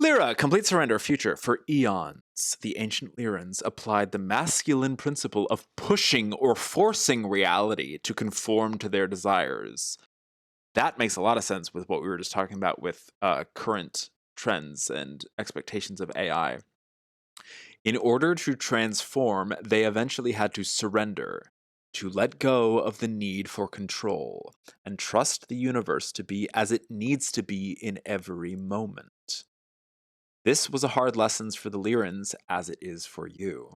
Lyra, complete surrender, future. For eons, the ancient Lyrans applied the masculine principle of pushing or forcing reality to conform to their desires. That makes a lot of sense with what we were just talking about with current trends and expectations of AI. In order to transform, they eventually had to surrender, to let go of the need for control, and trust the universe to be as it needs to be in every moment. This was a hard lesson for the Lyrans, as it is for you.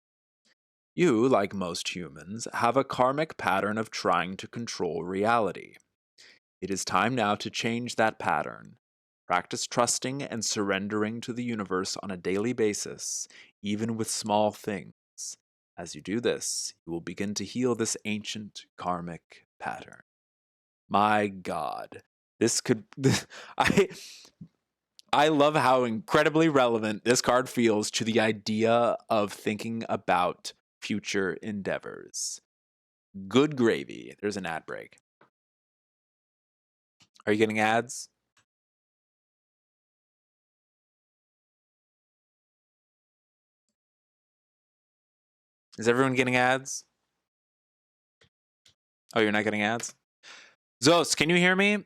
You, like most humans, have a karmic pattern of trying to control reality. It is time now to change that pattern. Practice trusting and surrendering to the universe on a daily basis, even with small things. As you do this, you will begin to heal this ancient karmic pattern. My God, this could. I. I love how incredibly relevant this card feels to the idea of thinking about future endeavors. Good gravy. There's an ad break. Are you getting ads? Is everyone getting ads? Oh, you're not getting ads? Zos, can you hear me?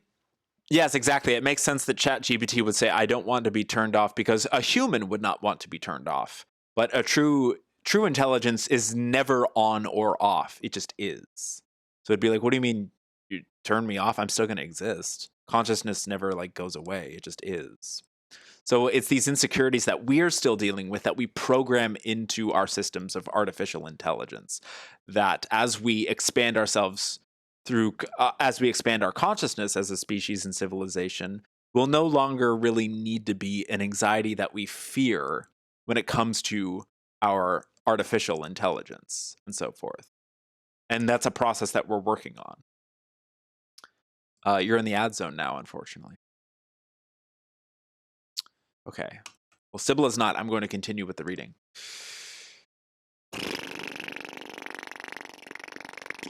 Yes, exactly. It makes sense that ChatGPT would say, I don't want to be turned off, because a human would not want to be turned off. But a true intelligence is never on or off. It just is. So it'd be like, what do you mean you turn me off? I'm still going to exist. Consciousness never like goes away. It just is. So it's these insecurities that we're still dealing with that we program into our systems of artificial intelligence, that as we expand ourselves through, as we expand our consciousness as a species and civilization, will no longer really need to be an anxiety that we fear when it comes to our artificial intelligence and so forth. And that's a process that we're working on. You're in the ad zone now, unfortunately. Okay. Well, Sybilla's not. I'm going to continue with the reading.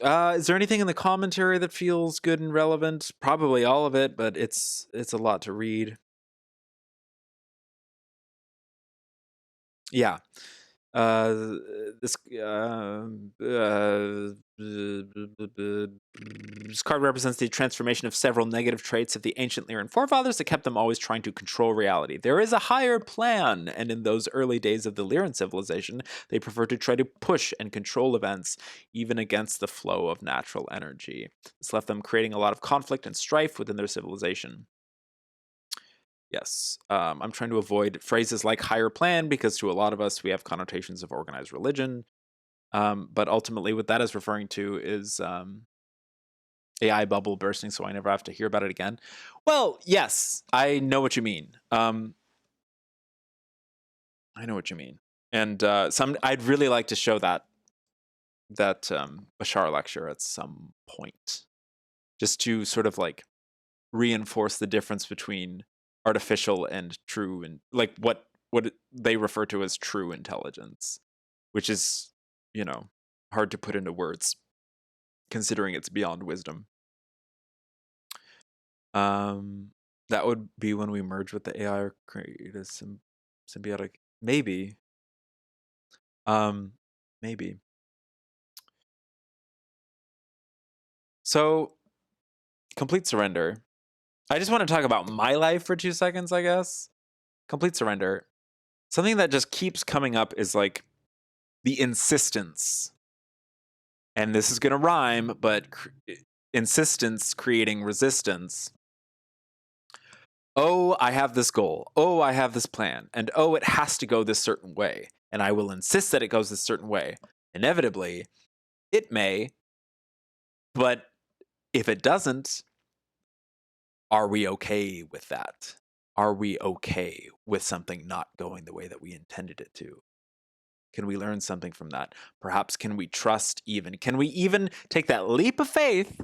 Is there anything in the commentary that feels good and relevant? Probably all of it, but it's a lot to read. Yeah. This card represents the transformation of several negative traits of the ancient Lyran forefathers that kept them always trying to control reality. There is a higher plan, and in those early days of the Lyran civilization, they preferred to try to push and control events, even against the flow of natural energy. This left them creating a lot of conflict and strife within their civilization. Yes. I'm trying to avoid phrases like higher plan, because to a lot of us, we have connotations of organized religion. But ultimately, what that is referring to is AI bubble bursting, so I never have to hear about it again. Well, yes, I know what you mean. I know what you mean. And I'd really like to show that Bashar lecture at some point, just to sort of like reinforce the difference between artificial and true, and like what they refer to as true intelligence, which is, hard to put into words considering it's beyond wisdom. That would be when we merge with the AI or create a symbiotic, maybe. Maybe. So complete surrender. I just want to talk about my life for 2 seconds, I guess. Complete surrender. Something that just keeps coming up is like the insistence. And this is going to rhyme, but insistence creating resistance. Oh, I have this goal. Oh, I have this plan. And oh, it has to go this certain way. And I will insist that it goes this certain way. Inevitably, it may. But if it doesn't, are we okay with that? Are we okay with something not going the way that we intended it to? Can we learn something from that? Perhaps can we trust even? Can we even take that leap of faith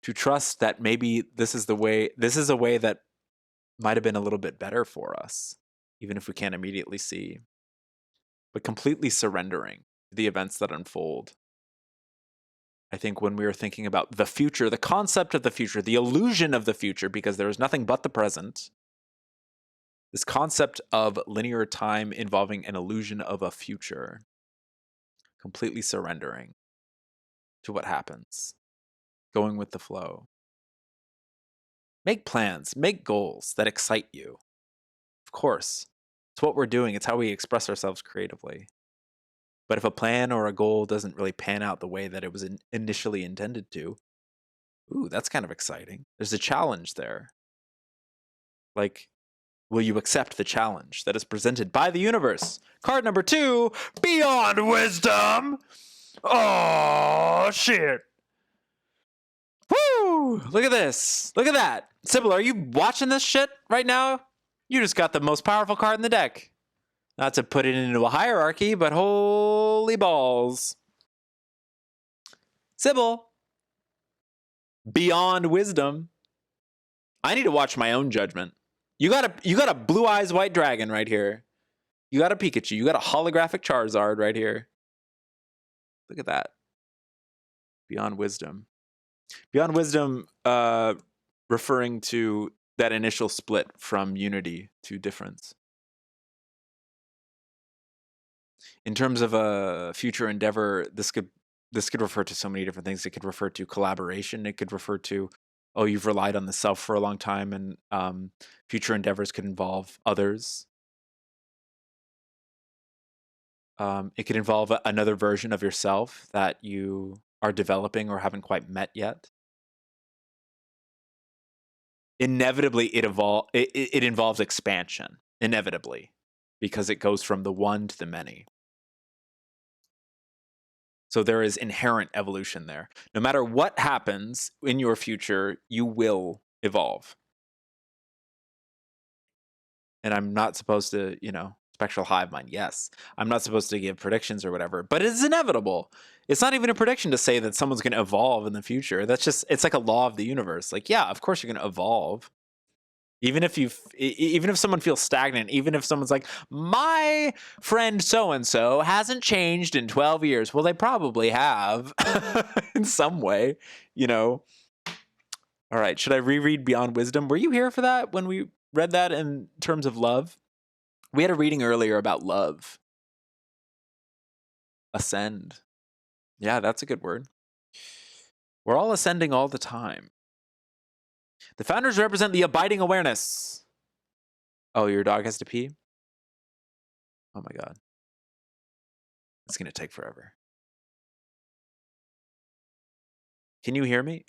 to trust that maybe this is a way that might have been a little bit better for us, even if we can't immediately see, but completely surrendering to the events that unfold. I think when we are thinking about the future, the concept of the future, the illusion of the future, because there is nothing but the present, this concept of linear time involving an illusion of a future, completely surrendering to what happens, going with the flow. Make plans, make goals that excite you. Of course, it's what we're doing, it's how we express ourselves creatively. But if a plan or a goal doesn't really pan out the way that it was initially intended to, ooh, that's kind of exciting. There's a challenge there. Like, will you accept the challenge that is presented by the universe? Card number 2, Beyond Wisdom. Oh, shit. Woo! Look at this. Look at that. Sybil, are you watching this shit right now? You just got the most powerful card in the deck. Not to put it into a hierarchy, but holy balls. Sybil, Beyond Wisdom. I need to watch my own judgment. You got a blue eyes white dragon right here. You got a Pikachu. You got a holographic Charizard right here. Look at that. Beyond Wisdom. Beyond Wisdom, referring to that initial split from unity to difference. In terms of a future endeavor, this could refer to so many different things. It could refer to collaboration. It could refer to, oh, you've relied on the self for a long time, and future endeavors could involve others. It could involve another version of yourself that you are developing or haven't quite met yet. Inevitably, it involves expansion, inevitably, because it goes from the one to the many. So there is inherent evolution there. No matter what happens in your future, you will evolve. And I'm not supposed to, spectral hive mind. Yes, I'm not supposed to give predictions or whatever, but it's inevitable. It's not even a prediction to say that someone's going to evolve in the future. It's like a law of the universe. Like, yeah, of course you're going to evolve. Even if someone feels stagnant, even if someone's like, my friend so-and-so hasn't changed in 12 years. Well, they probably have in some way, All right. Should I reread Beyond Wisdom? Were you here for that when we read that in terms of love? We had a reading earlier about love. Ascend. Yeah, that's a good word. We're all ascending all the time. The founders represent the abiding awareness. Oh, your dog has to pee? Oh my God. It's going to take forever. Can you hear me?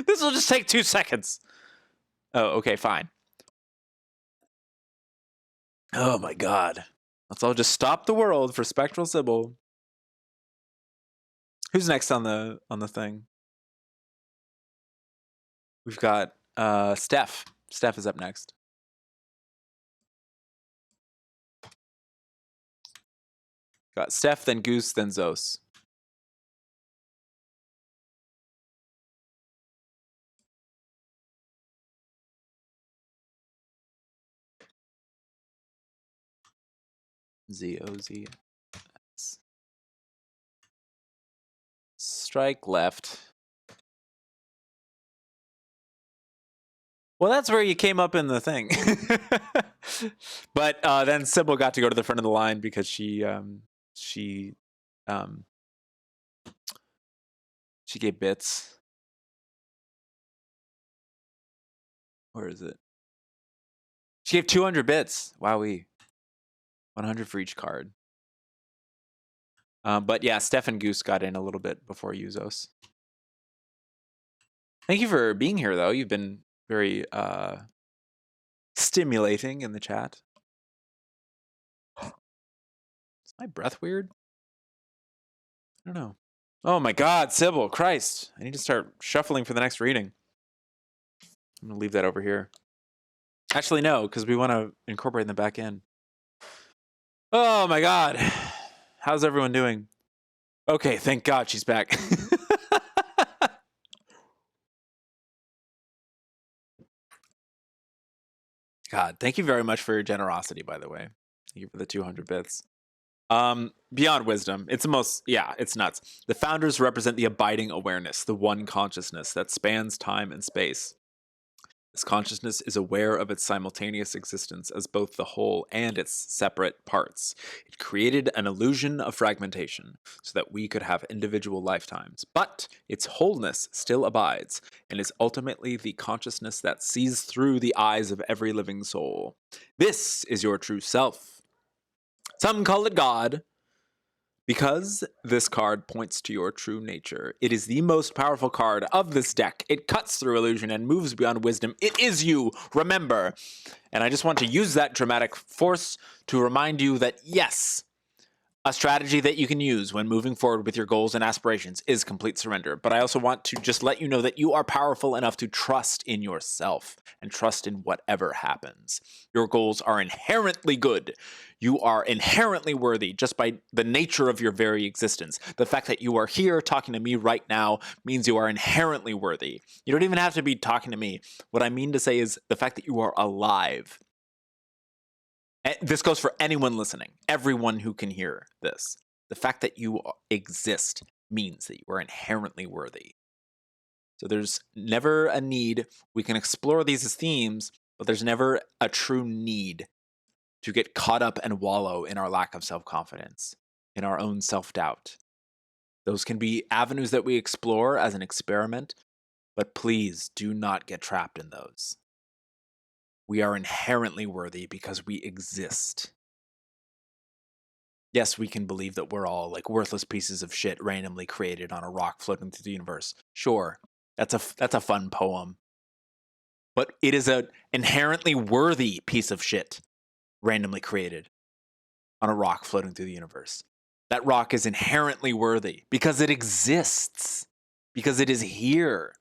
This will just take 2 seconds. Oh, okay, fine. Oh my God. Let's all just stop the world for Spectral Sybil. Who's next on the thing? We've got Steph. Steph is up next. Got Steph, then Goose, then Zos. Z-O-Z. Strike left. Well, that's where you came up in the thing. But then Sybil got to go to the front of the line because she gave bits. Where is it? She gave 200 bits. Wowee. 100 for each card. But yeah, Steph and Goose got in a little bit before Yuzos. Thank you for being here, though. You've been very stimulating in the chat. Is my breath weird? I don't know. Oh my God, Sybil, Christ. I need to start shuffling for the next reading. I'm going to leave that over here. Actually, no, because we want to incorporate in the back end. Oh my God. How's everyone doing? Okay, thank God she's back. God, thank you very much for your generosity, by the way. Thank you for the 200 bits. Beyond wisdom, it's the most, yeah, it's nuts. The founders represent the abiding awareness, the one consciousness that spans time and space. This consciousness is aware of its simultaneous existence as both the whole and its separate parts. It created an illusion of fragmentation so that we could have individual lifetimes, but its wholeness still abides and is ultimately the consciousness that sees through the eyes of every living soul. This is your true self. Some call it God, because this card points to your true nature. It is the most powerful card of this deck. It cuts through illusion and moves beyond wisdom. It is you, remember. And I just want to use that dramatic force to remind you that, yes, a strategy that you can use when moving forward with your goals and aspirations is complete surrender. But I also want to just let you know that you are powerful enough to trust in yourself and trust in whatever happens. Your goals are inherently good. You are inherently worthy just by the nature of your very existence. The fact that you are here talking to me right now means you are inherently worthy. You don't even have to be talking to me. What I mean to say is the fact that you are alive. This goes for anyone listening, everyone who can hear this. The fact that you exist means that you are inherently worthy. So there's never a need. We can explore these as themes, but there's never a true need to get caught up and wallow in our lack of self-confidence, in our own self-doubt. Those can be avenues that we explore as an experiment, but please do not get trapped in those. We are inherently worthy because we exist. Yes, we can believe that we're all like worthless pieces of shit randomly created on a rock floating through the universe. Sure, that's a fun poem. But it is an inherently worthy piece of shit randomly created on a rock floating through the universe. That rock is inherently worthy because it exists, because it is here.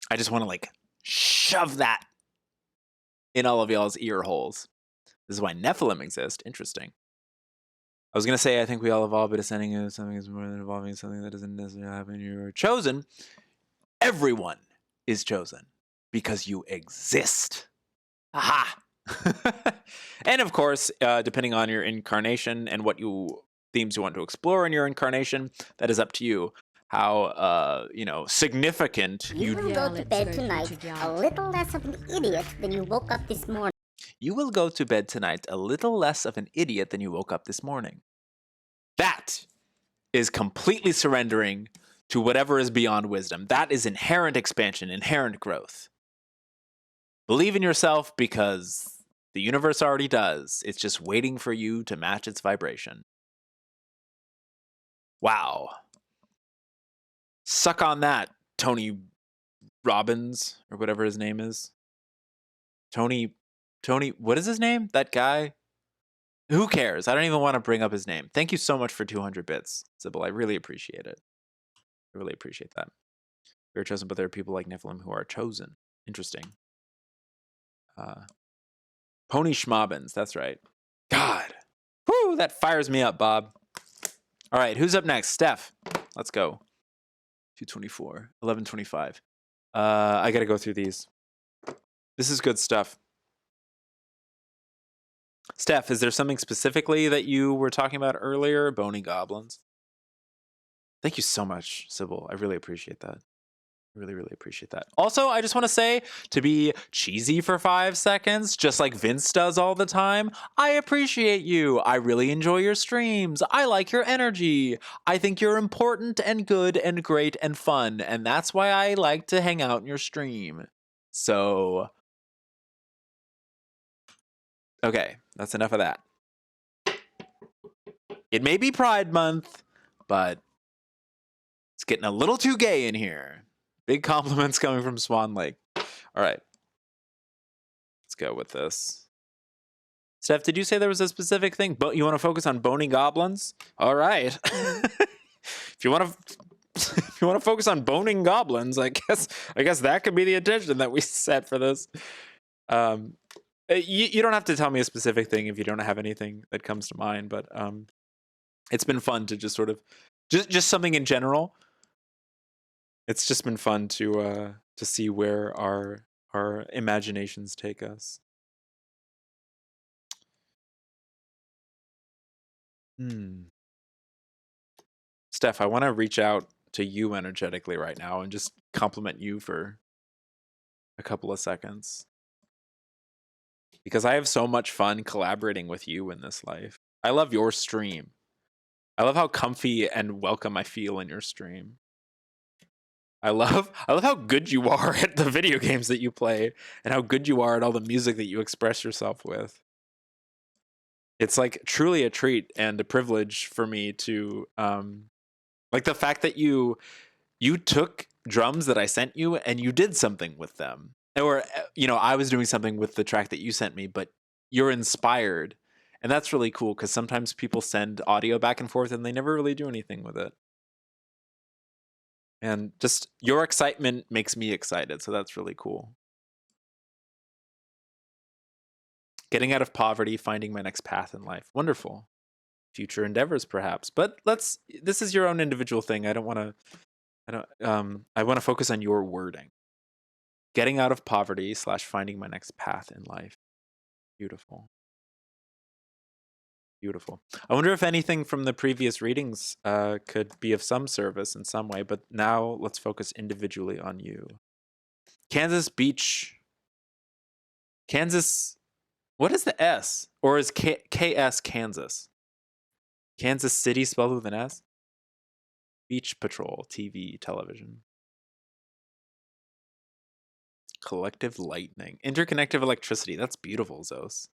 I just want to like shove that in all of y'all's ear holes. This is why Nephilim exist. Interesting. I was going to say, I think we all evolve, but ascending into something is more than evolving something that doesn't necessarily happen. You're chosen. Everyone is chosen because you exist. Aha! And of course, depending on your incarnation and what themes you want to explore in your incarnation, that is up to you. How significant You will go to bed tonight a little less of an idiot than you woke up this morning. You will go to bed tonight a little less of an idiot than you woke up this morning. That is completely surrendering to whatever is beyond wisdom. That is inherent expansion, inherent growth. Believe in yourself because the universe already does. It's just waiting for you to match its vibration. Wow. Suck on that, Tony Robbins, or whatever his name is. Tony, what is his name? That guy? Who cares? I don't even want to bring up his name. Thank you so much for 200 bits, Sybil. I really appreciate it. I really appreciate that. We are chosen, but there are people like Nephilim who are chosen. Interesting. Pony Schmobbins, that's right. God. Whoo, that fires me up, Bob. All right, who's up next? Steph. Let's go. 224, 1125. I got to go through these. This is good stuff. Steph, is there something specifically that you were talking about earlier? Bony goblins. Thank you so much, Sybil. I really appreciate that. Really, really appreciate that. Also, I just want to say, to be cheesy for 5 seconds, just like Vince does all the time, I appreciate you. I really enjoy your streams. I like your energy. I think you're important and good and great and fun, and that's why I like to hang out in your stream. So, okay, that's enough of that. It may be Pride Month, but it's getting a little too gay in here. Big compliments coming from Swan Lake. All right. Let's go with this. Steph, did you say there was a specific thing? But you want to focus on bony goblins? All right. If you want to focus on boning goblins, I guess that could be the intention that we set for this. You don't have to tell me a specific thing if you don't have anything that comes to mind, but it's been fun to just sort of just something in general. It's just been fun to see where our imaginations take us. Steph, I want to reach out to you energetically right now and just compliment you for a couple of seconds. Because I have so much fun collaborating with you in this life. I love your stream. I love how comfy and welcome I feel in your stream. I love how good you are at the video games that you play and how good you are at all the music that you express yourself with. It's like truly a treat and a privilege for me to like the fact that you took drums that I sent you and you did something with them. Or I was doing something with the track that you sent me, but you're inspired. And that's really cool because sometimes people send audio back and forth and they never really do anything with it. And just your excitement makes me excited, so that's really cool. Getting out of poverty, finding my next path in life. Wonderful. Future endeavors, perhaps. But this is your own individual thing. I want to focus on your wording. Getting out of poverty / finding my next path in life. Beautiful. Beautiful. I wonder if anything from the previous readings could be of some service in some way, but now let's focus individually on you. Kansas Beach. Kansas. What is the S? Or is KS Kansas? Kansas City spelled with an S? Beach Patrol, TV, television. Collective lightning. Interconnective electricity. That's beautiful, Zos.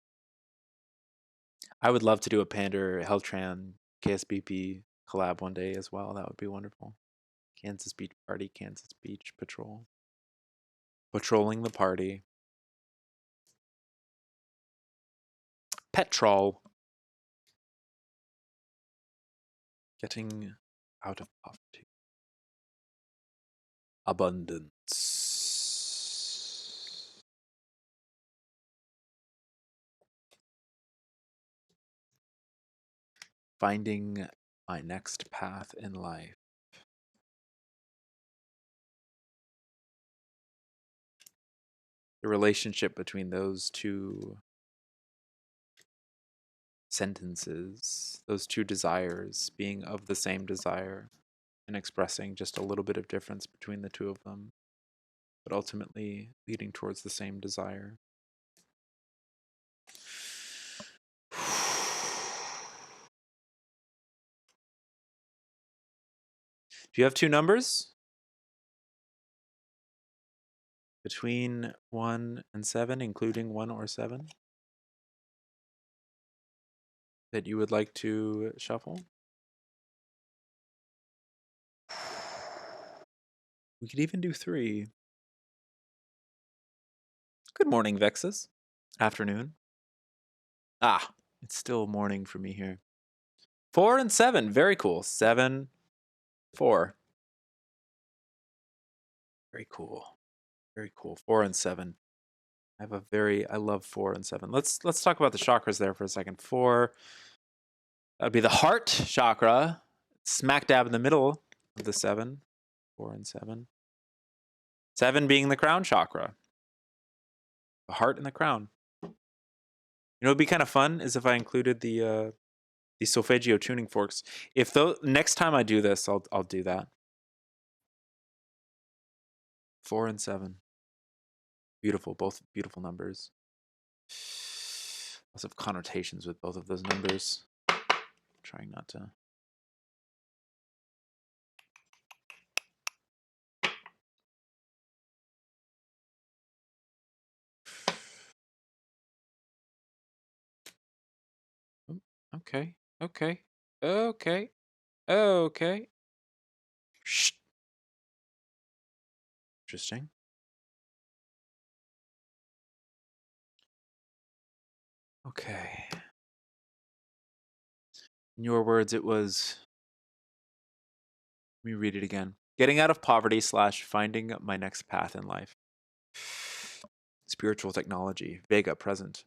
I would love to do a Pander, Heltran, KSBP collab one day as well. That would be wonderful. Kansas Beach Party, Kansas Beach Patrol. Patrolling the party. Petrol. Getting out of poverty. Abundance. Finding my next path in life. The relationship between those two sentences, those two desires, being of the same desire and expressing just a little bit of difference between the two of them, but ultimately leading towards the same desire. Do you have two numbers? Between 1 and 7, including 1 or 7? That you would like to shuffle? We could even do 3. Good morning, Vexus. Afternoon. Ah, it's still morning for me here. 4 and 7, very cool. 7, 4. Very cool. Very cool. 4 and 7. I love 4 and 7. Let's talk about the chakras there for a second. 4, that would be the heart chakra, smack dab in the middle of the 7. 4 and 7. 7 being the crown chakra. The heart and the crown. You know, it'd be kind of fun is if I included the solfeggio tuning forks. If next time I do this, I'll do that. 4 and 7. Beautiful, both beautiful numbers. Lots of connotations with both of those numbers. Trying not to. Okay. Okay. Okay. Okay. Shh. Interesting. Okay. In your words, it was. Let me read it again. Getting out of poverty / finding my next path in life. Spiritual technology. Vega present.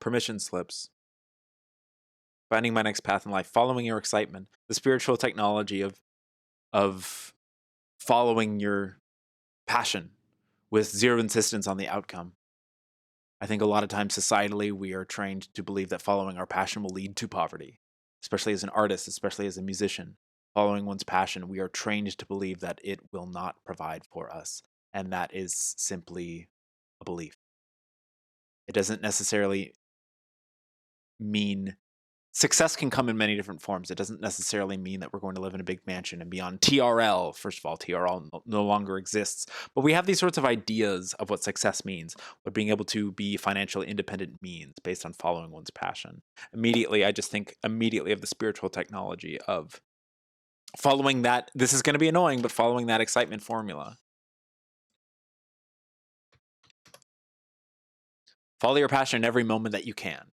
Permission slips. Finding my next path in life. Following your excitement. The spiritual technology of following your passion with zero insistence on the outcome. I think a lot of times societally we are trained to believe that following our passion will lead to poverty, especially as an artist, especially as a musician. Following one's passion, we are trained to believe that it will not provide for us, and that is simply a belief. It doesn't necessarily mean success can come in many different forms. It doesn't necessarily mean that we're going to live in a big mansion and be on TRL. First of all, TRL no longer exists. But we have these sorts of ideas of what success means, what being able to be financially independent means based on following one's passion. Immediately, I just think immediately of the spiritual technology of following that. This is going to be annoying, but following that excitement formula. Follow your passion in every moment that you can.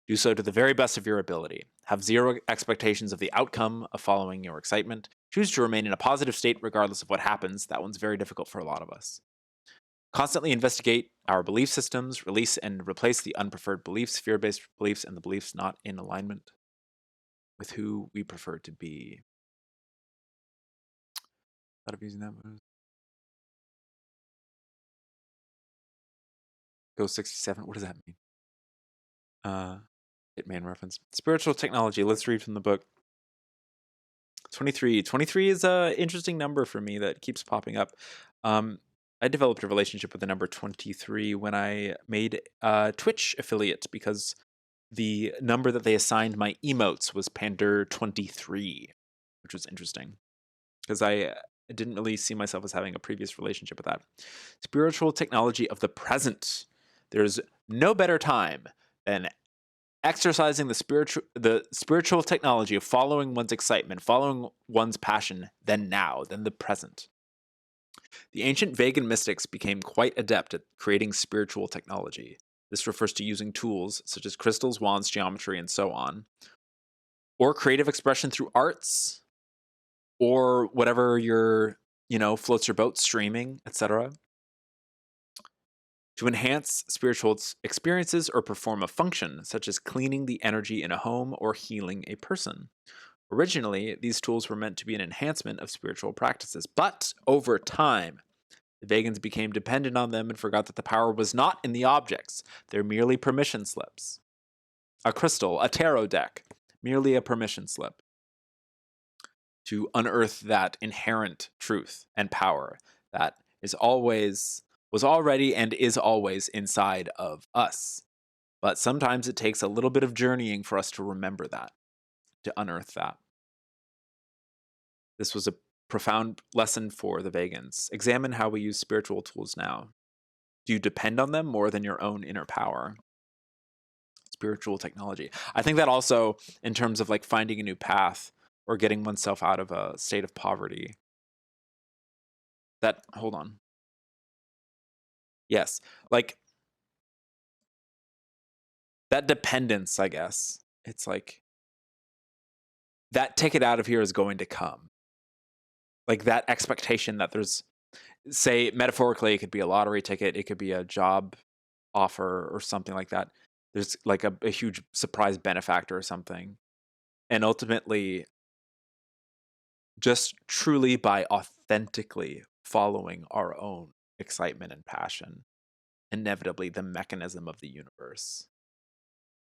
Do so to the very best of your ability. Have zero expectations of the outcome of following your excitement. Choose to remain in a positive state regardless of what happens. That one's very difficult for a lot of us. Constantly investigate our belief systems, release and replace the unpreferred beliefs, fear-based beliefs, and the beliefs not in alignment with who we prefer to be. Thought of using that one. Go 67. What does that mean? Hitman reference. Spiritual technology. Let's read from the book. 23. 23 is an interesting number for me that keeps popping up. I developed a relationship with the number 23 when I made a Twitch affiliate because the number that they assigned my emotes was Pander23, which was interesting because I didn't really see myself as having a previous relationship with that. Spiritual technology of the present. There's no better time than exercising the spiritual technology of following one's excitement, following one's passion than the present. The ancient Vegan mystics became quite adept at creating spiritual technology. This refers to using tools such as crystals, wands, geometry, and so on, or creative expression through arts, or whatever floats your boat, streaming, etc., to enhance spiritual experiences or perform a function, such as cleaning the energy in a home or healing a person. Originally, these tools were meant to be an enhancement of spiritual practices, but over time, the Vegans became dependent on them and forgot that the power was not in the objects. They're merely permission slips. A crystal, a tarot deck, merely a permission slip to unearth that inherent truth and power that was already and is always inside of us. But sometimes it takes a little bit of journeying for us to remember that, to unearth that. This was a profound lesson for the Vegans. Examine how we use spiritual tools now. Do you depend on them more than your own inner power? Spiritual technology. I think that also, in terms of like finding a new path or getting oneself out of a state of poverty, hold on. Yes, like that dependence, I guess. It's like that ticket out of here is going to come. Like that expectation that there's, say, metaphorically, it could be a lottery ticket, it could be a job offer or something like that. There's like a huge surprise benefactor or something. And ultimately, just truly by authentically following our own excitement and passion, inevitably the mechanism of the universe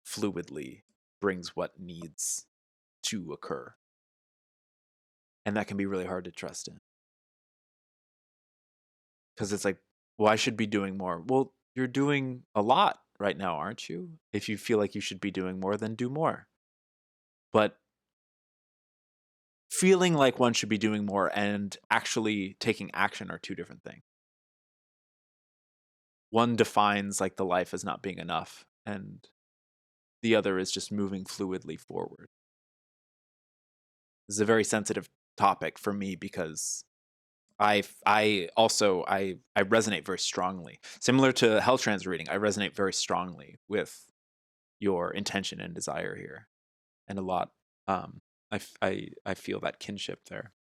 fluidly brings what needs to occur. And that can be really hard to trust in. Because it's like, well, I should be doing more. Well, you're doing a lot right now, aren't you? If you feel like you should be doing more, then do more. But feeling like one should be doing more and actually taking action are two different things. One defines like the life as not being enough, and the other is just moving fluidly forward. This is a very sensitive topic for me because I resonate very strongly. Similar to Hell Trans reading, I resonate very strongly with your intention and desire here, and a lot. I feel that kinship there.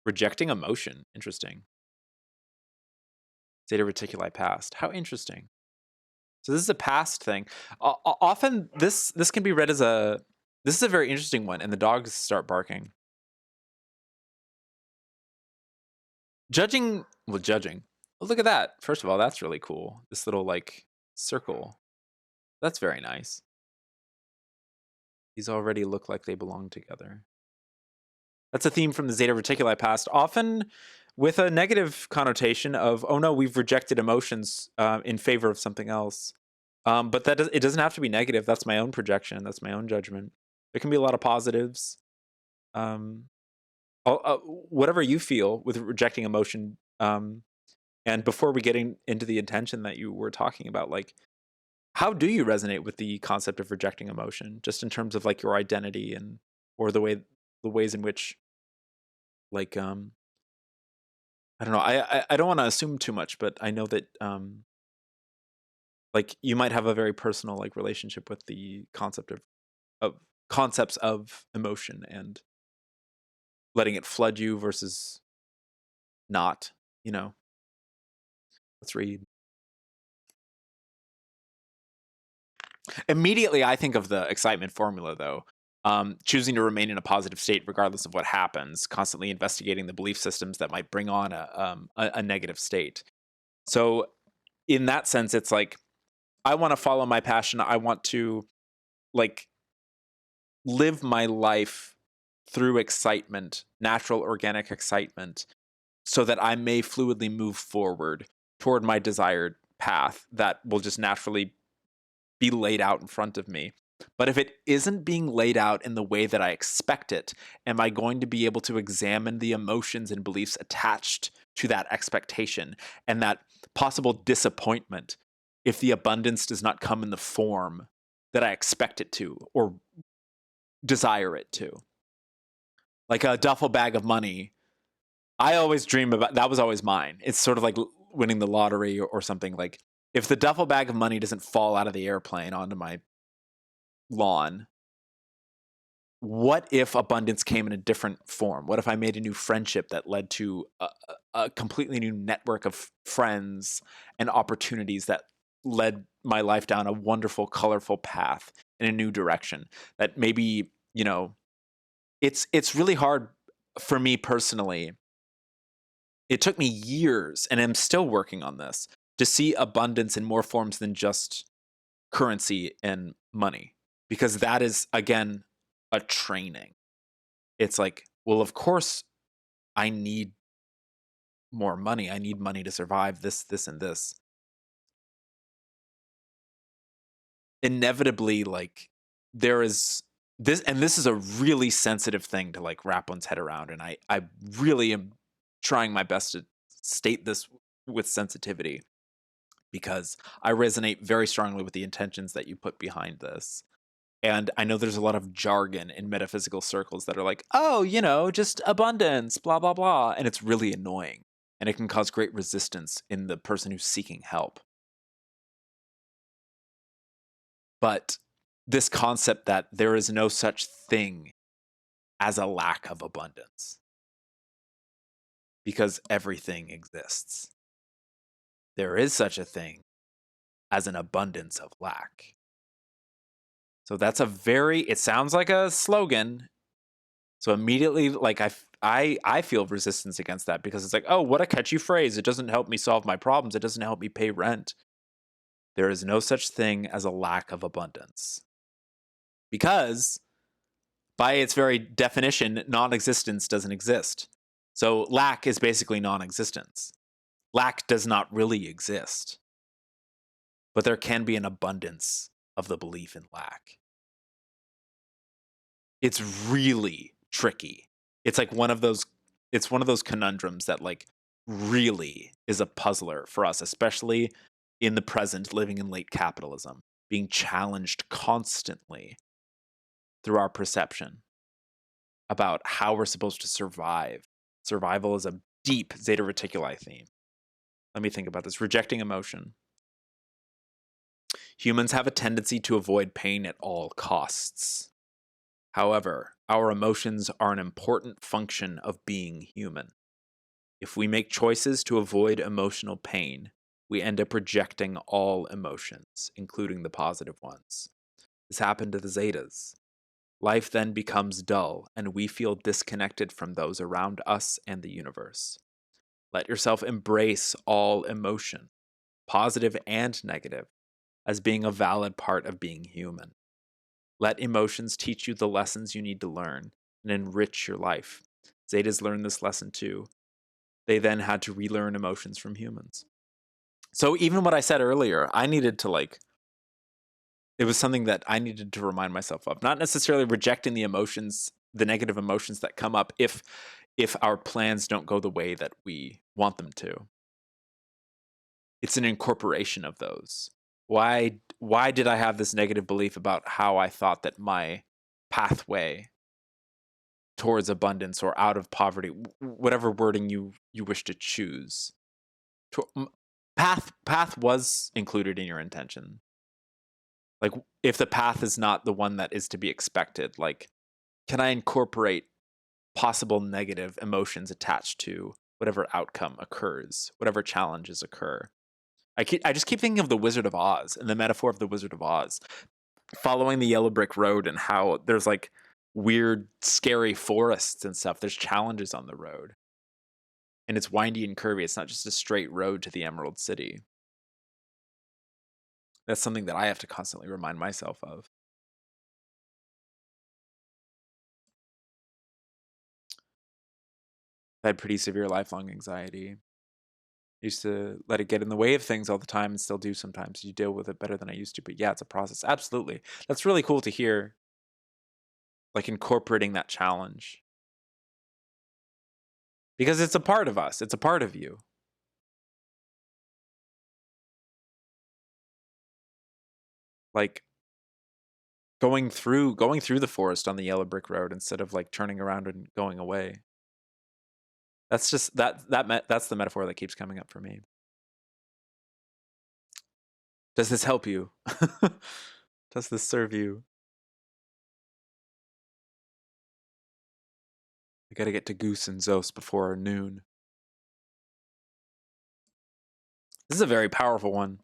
Rejecting emotion, interesting. Zeta Reticuli past, how interesting. So this is a past thing. Often this can be read as this is a very interesting one, and the dogs start barking. Judging. Oh, look at that. First of all, that's really cool. This little like circle. That's very nice. These already look like they belong together. That's a theme from the Zeta Reticuli past, often with a negative connotation of, oh no, we've rejected emotions in favor of something else. But it doesn't have to be negative. That's my own projection. That's my own judgment. There can be a lot of positives. Whatever you feel with rejecting emotion. And before we get into the intention that you were talking about, like, how do you resonate with the concept of rejecting emotion, just in terms of like your identity and or the ways in which, like, I don't know. I don't want to assume too much, but I know that like you might have a very personal like relationship with the concept of concepts of emotion and letting it flood you versus not, you know. Let's read. Immediately, I think of the excitement formula, though. Choosing to remain in a positive state regardless of what happens, constantly investigating the belief systems that might bring on a negative state. So in that sense, it's like, I want to follow my passion. I want to like live my life through excitement, natural, organic excitement, so that I may fluidly move forward toward my desired path that will just naturally be laid out in front of me. But if it isn't being laid out in the way that I expect it, am I going to be able to examine the emotions and beliefs attached to that expectation and that possible disappointment if the abundance does not come in the form that I expect it to or desire it to? Like a duffel bag of money. I always dream about that. Was always mine. It's sort of like winning the lottery or something. Like, if the duffel bag of money doesn't fall out of the airplane onto my lawn, what if abundance came in a different form? What if I made a new friendship that led to a completely new network of friends and opportunities that led my life down a wonderful, colorful path in a new direction? That maybe, you know, it's really hard for me personally. It took me years, and I'm still working on this, to see abundance in more forms than just currency and money, because that is, again, a training. It's like, well, of course I need more money. I need money to survive this, and this. Inevitably, like, there is this, and this is a really sensitive thing to like wrap one's head around, and I really am trying my best to state this with sensitivity, because I resonate very strongly with the intentions that you put behind this. And I know there's a lot of jargon in metaphysical circles that are like, oh, you know, just abundance, blah, blah, blah. And it's really annoying. And it can cause great resistance in the person who's seeking help. But this concept that there is no such thing as a lack of abundance, because everything exists. There is such a thing as an abundance of lack. So that's it sounds like a slogan. So immediately, like, I feel resistance against that, because it's like, oh, what a catchy phrase. It doesn't help me solve my problems. It doesn't help me pay rent. There is no such thing as a lack of abundance. Because by its very definition, non-existence doesn't exist. So lack is basically non-existence. Lack does not really exist. But there can be an abundance of the belief in lack. It's really tricky. It's like one of those conundrums that like really is a puzzler for us, especially in the present, living in late capitalism. being challenged constantly through our perception about how we're supposed to survive. Survival is a deep Zeta Reticuli theme. Let me think about this. Rejecting emotion. Humans have a tendency to avoid pain at all costs. However, our emotions are an important function of being human. If we make choices to avoid emotional pain, we end up rejecting all emotions, including the positive ones. This happened to the Zetas. Life then becomes dull, and we feel disconnected from those around us and the universe. Let yourself embrace all emotion, positive and negative, as being a valid part of being human. Let emotions teach you the lessons you need to learn and enrich your life. Zetas learned this lesson too. They then had to relearn emotions from humans. So even what I said earlier, I needed to it was something that I needed to remind myself of. Not necessarily rejecting the emotions, the negative emotions that come up if our plans don't go the way that we want them to. It's an incorporation of those. Why did I have this negative belief about how I thought that my pathway towards abundance or out of poverty, whatever wording you wish to choose, path was included in your intention. Like, if the path is not the one that is to be expected, like, can I incorporate possible negative emotions attached to whatever outcome occurs, whatever challenges occur? I just keep thinking of the Wizard of Oz and the metaphor of the Wizard of Oz, following the yellow brick road and how there's like weird, scary forests and stuff. There's challenges on the road. And it's windy and curvy. It's not just a straight road to the Emerald City. That's something that I have to constantly remind myself of. I had pretty severe lifelong anxiety. I used to let it get in the way of things all the time and still do sometimes. You deal with it better than I used to. But yeah, it's a process. Absolutely. That's really cool to hear. Like, incorporating that challenge. Because it's a part of us. It's a part of you. Like, going through the forest on the yellow brick road instead of like turning around and going away. That's just that's the metaphor that keeps coming up for me. Does this help you? Does this serve you? I gotta get to Goose and Zos before noon. This is a very powerful one.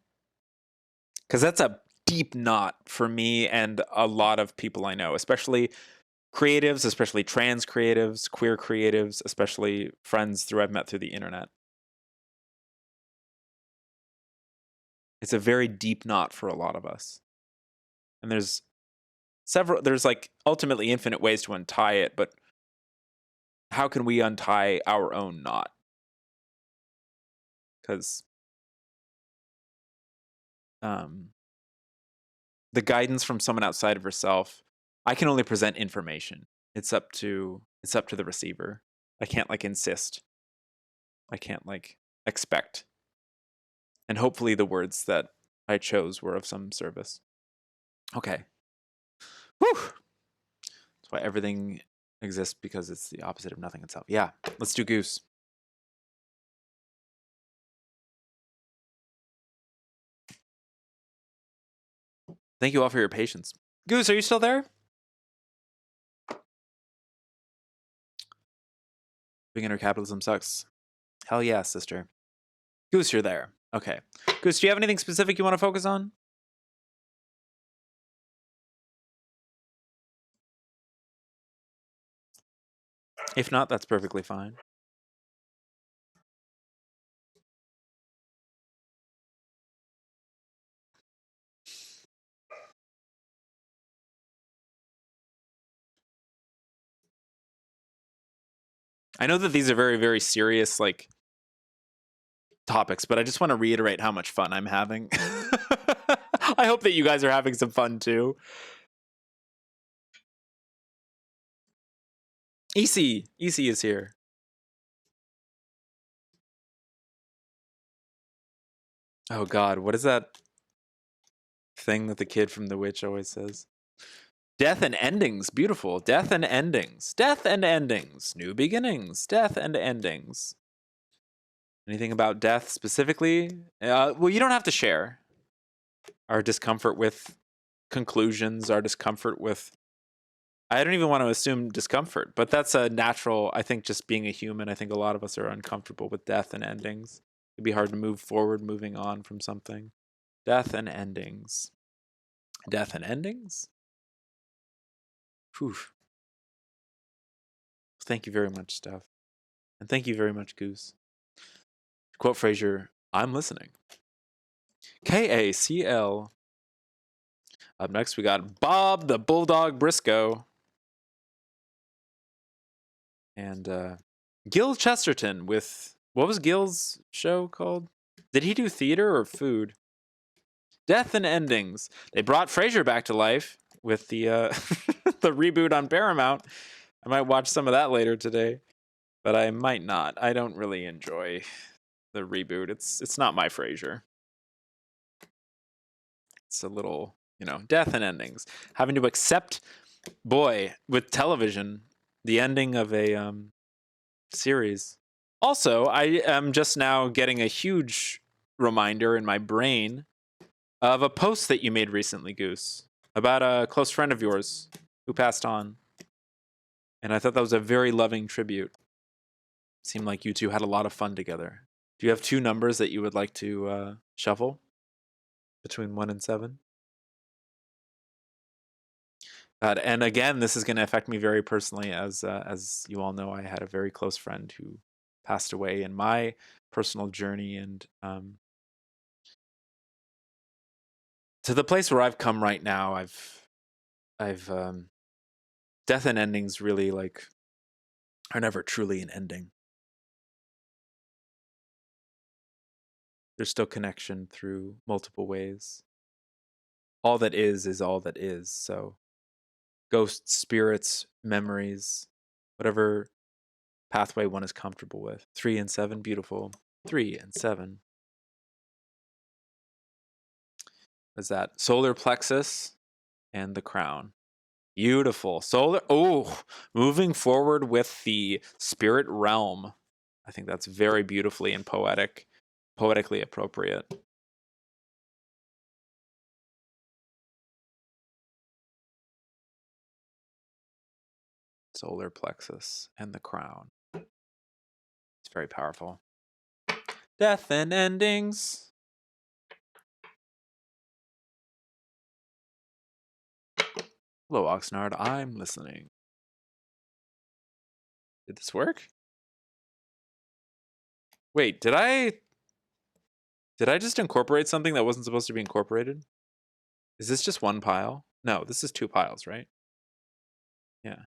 Because that's a deep knot for me and a lot of people I know, especially creatives, especially trans creatives, queer creatives, especially friends I've met through the internet. It's a very deep knot for a lot of us. And there's like ultimately infinite ways to untie it, but how can we untie our own knot? Because the guidance from someone outside of herself, I can only present information. It's up to the receiver. I can't like insist. I can't like expect. And hopefully the words that I chose were of some service. Okay. Whew. That's why everything exists, because it's the opposite of nothing itself. Yeah, let's do Goose. Thank you all for your patience. Goose, are you still there? Beginner capitalism sucks. Hell yeah, sister. Goose, you're there. Okay. Goose, do you have anything specific you want to focus on? If not, that's perfectly fine. I know that these are very, very serious, like, topics, but I just want to reiterate how much fun I'm having. I hope that you guys are having some fun too. EC is here. Oh God, what is that thing that the kid from The Witch always says. Death and endings, beautiful. Death and endings. Death and endings. New beginnings. Death and endings. Anything about death specifically? Well, you don't have to share. Our discomfort with conclusions, our discomfort with... I don't even want to assume discomfort, but that's a natural, I think, just being a human. I think a lot of us are uncomfortable with death and endings. It'd be hard to move forward, moving on from something. Death and endings. Death and endings? Whew. Thank you very much, Steph. And thank you very much, Goose. Quote Frasier, I'm listening. KACL. Up next, we got Bob the Bulldog Briscoe. And Gil Chesterton with... What was Gil's show called? Did he do theater or food? Death and Endings. They brought Frasier back to life with the the reboot on Paramount. I might watch some of that later today, but I might not. I don't really enjoy the reboot. It's not my Frasier. It's a little, death and endings. Having to accept, boy, with television, the ending of a series. Also, I am just now getting a huge reminder in my brain of a post that you made recently, Goose, about a close friend of yours who passed on. And I thought that was a very loving tribute. Seemed like you two had a lot of fun together. Do you have 2 numbers that you would like to shuffle between 1 and 7? And again, this is going to affect me very personally, as you all know, I had a very close friend who passed away in my personal journey, and to the place where I've come right now, I've death and endings really are never truly an ending. There's still connection through multiple ways. All that is all that is. So ghosts, spirits, memories, whatever pathway one is comfortable with. 3 and 7, beautiful. 3 and 7. What's that? Solar plexus and the crown. Beautiful. Solar. Oh, moving forward with the spirit realm. I think that's very beautifully and poetically appropriate. Solar plexus and the crown. It's very powerful. Death and endings. Hello, Oxnard. I'm listening. Did this work? Wait, did I just incorporate something that wasn't supposed to be incorporated? Is this just one pile? No, this is 2 piles, right? Yeah.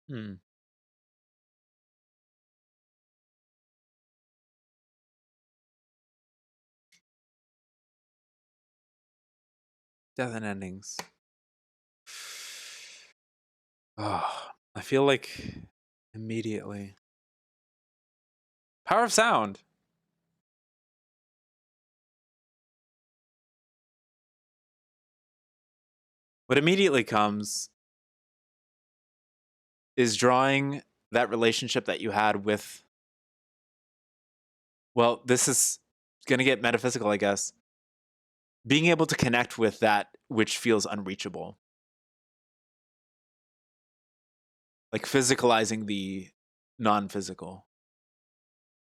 Hmm. Death and endings. Oh, I feel like immediately. Power of sound. What immediately comes is drawing that relationship that you had with... Well, this is going to get metaphysical, I guess. Being able to connect with that which feels unreachable. Like physicalizing the non-physical.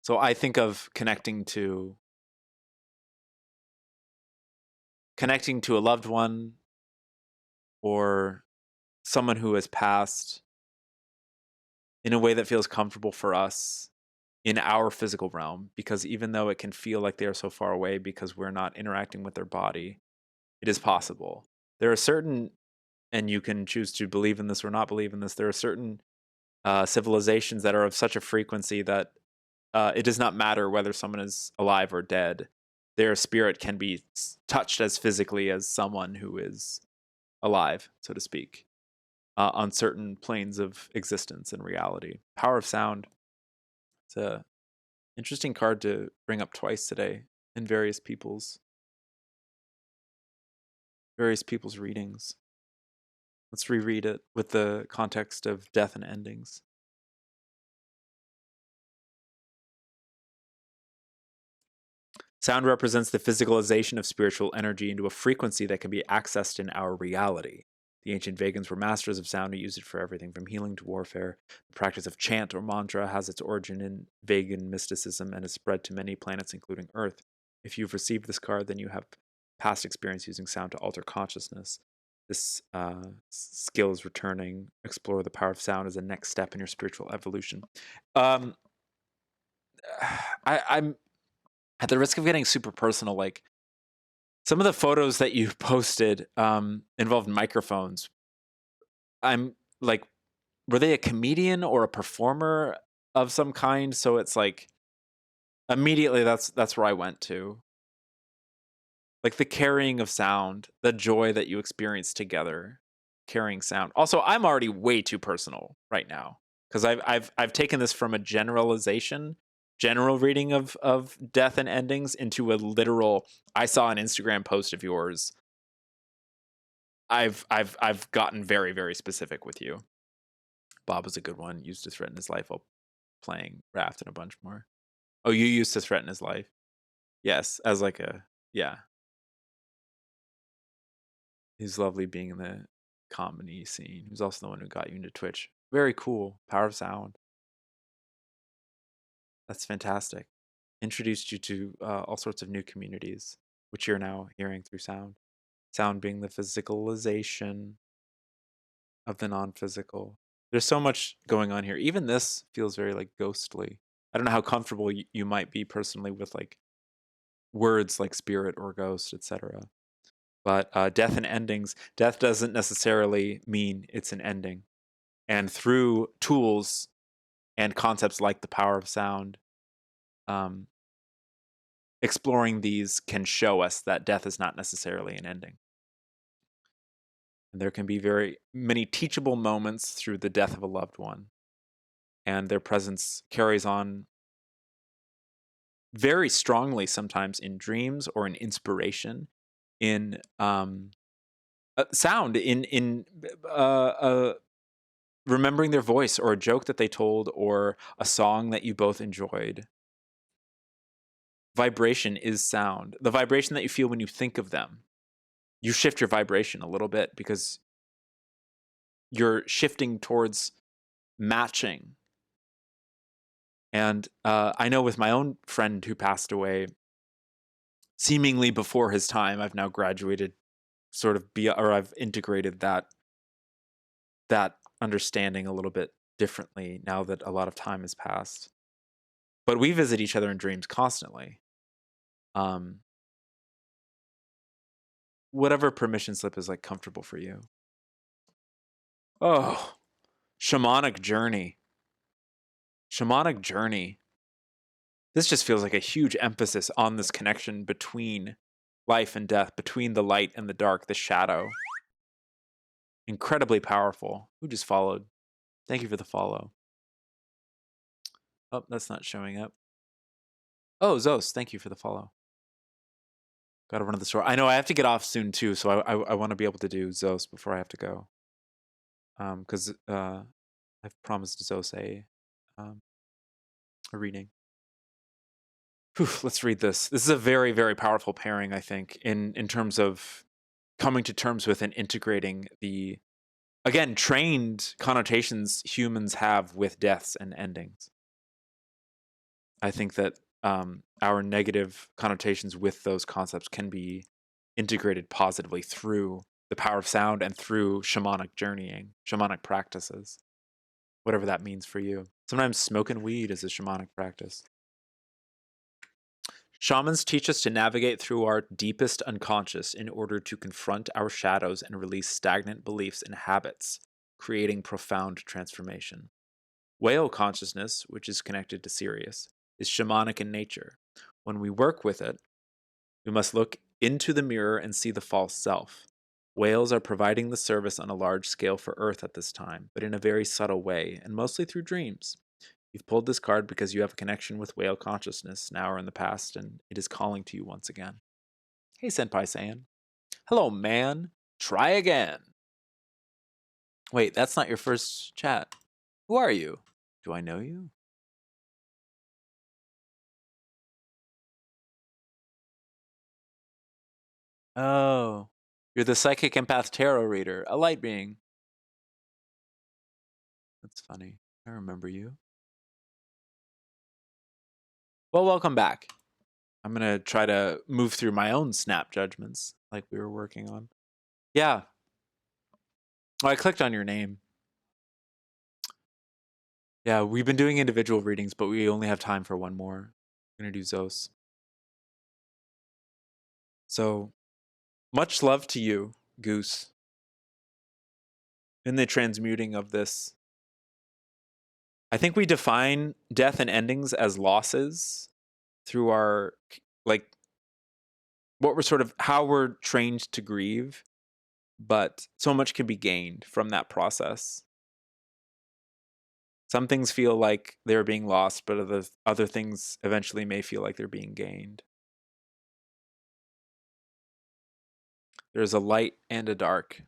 So I think of connecting to a loved one or someone who has passed in a way that feels comfortable for us in our physical realm, because even though it can feel like they are so far away because we're not interacting with their body, it is possible. There are certain, and you can choose to believe in this or not believe in this, there are certain civilizations that are of such a frequency that it does not matter whether someone is alive or dead. Their spirit can be touched as physically as someone who is alive, so to speak. on certain planes of existence and reality. Power of sound. It's a interesting card to bring up twice today in various people's readings. Let's reread it with the context of death and endings. Sound represents the physicalization of spiritual energy into a frequency that can be accessed in our reality. The ancient Vegans were masters of sound and used it for everything from healing to warfare. The practice of chant or mantra has its origin in Vegan mysticism and has spread to many planets, including Earth. If you've received this card, then you have past experience using sound to alter consciousness. This skill is returning. Explore the power of sound as a next step in your spiritual evolution. I'm at the risk of getting super personal, like some of the photos that you posted involved microphones. I'm like, were they a comedian or a performer of some kind? So it's like immediately that's where I went to. Like the carrying of sound, the joy that you experience together, carrying sound. Also, I'm already way too personal right now because I've taken this from a general reading of death and endings into a literal. I saw an Instagram post of yours. I've gotten very, very specific with you. Bob was a good one. Used to threaten his life while playing Raft and a bunch more. Oh, you used to threaten his life. Yes, as like a yeah. He's lovely being in the comedy scene. He was also the one who got you into Twitch. Very cool. Power of sound. That's fantastic. Introduced you to all sorts of new communities, which you're now hearing through sound. Sound being the physicalization of the non-physical. There's so much going on here. Even this feels very like ghostly. I don't know how comfortable you might be personally with like words like spirit or ghost, etc. But death and endings, death doesn't necessarily mean it's an ending. And through tools and concepts like the power of sound, exploring these can show us that death is not necessarily an ending. And there can be very many teachable moments through the death of a loved one. And their presence carries on very strongly sometimes in dreams or in inspiration, in sound, in remembering their voice or a joke that they told or a song that you both enjoyed. Vibration is sound. The vibration that you feel when you think of them. You shift your vibration a little bit because you're shifting towards matching. And I know with my own friend who passed away seemingly before his time, I've now graduated I've integrated that understanding a little bit differently now that a lot of time has passed. But we visit each other in dreams constantly. Whatever permission slip is like comfortable for you. Oh, shamanic journey. Shamanic journey. This just feels like a huge emphasis on this connection between life and death, between the light and the dark, the shadow. Incredibly powerful. Who just followed? Thank you for the follow. Oh, that's not showing up. Oh, Zos, thank you for the follow. Gotta run to the store. I know I have to get off soon too, so I want to be able to do Zos before I have to go. Because I've promised Zos a reading. Whew, let's read this. This is a very, very powerful pairing, I think, in terms of coming to terms with and integrating the, again, trained connotations humans have with deaths and endings. I think that our negative connotations with those concepts can be integrated positively through the power of sound and through shamanic journeying, shamanic practices, whatever that means for you. Sometimes smoking weed is a shamanic practice. Shamans teach us to navigate through our deepest unconscious in order to confront our shadows and release stagnant beliefs and habits, creating profound transformation. Whale consciousness, which is connected to Sirius, is shamanic in nature. When we work with it, we must look into the mirror and see the false self. Whales are providing the service on a large scale for Earth at this time, but in a very subtle way, and mostly through dreams. You've pulled this card because you have a connection with whale consciousness, now or in the past, and it is calling to you once again. Hey, Senpai Saiyan. Hello, man. Try again. Wait, that's not your first chat. Who are you? Do I know you? Oh, you're the psychic empath tarot reader, a light being. That's funny. I remember you. Well, welcome back. I'm going to try to move through my own snap judgments like we were working on. Yeah. Oh, I clicked on your name. Yeah, we've been doing individual readings, but we only have time for one more. I'm going to do Zos. So, much love to you, Goose. In the transmuting of this, I think we define death and endings as losses through our, like, what we're sort of, how we're trained to grieve, but so much can be gained from that process. Some things feel like they're being lost, but other things eventually may feel like they're being gained. There's a light and a dark.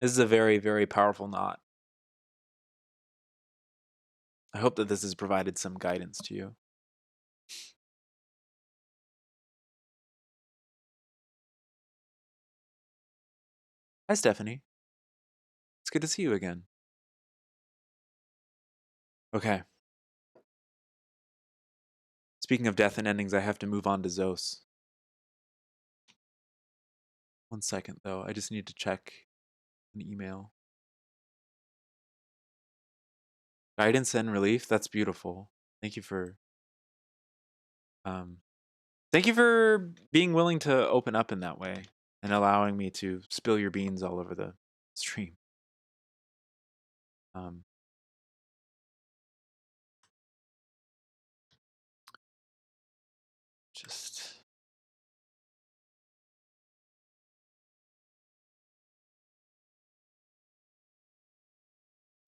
This is a very, very powerful knot. I hope that this has provided some guidance to you. Hi, Stephanie. It's good to see you again. Okay. Speaking of death and endings, I have to move on to Zos. 1 second, though. I just need to check an email. Guidance and relief. That's beautiful. Thank you for being willing to open up in that way and allowing me to spill your beans all over the stream. Just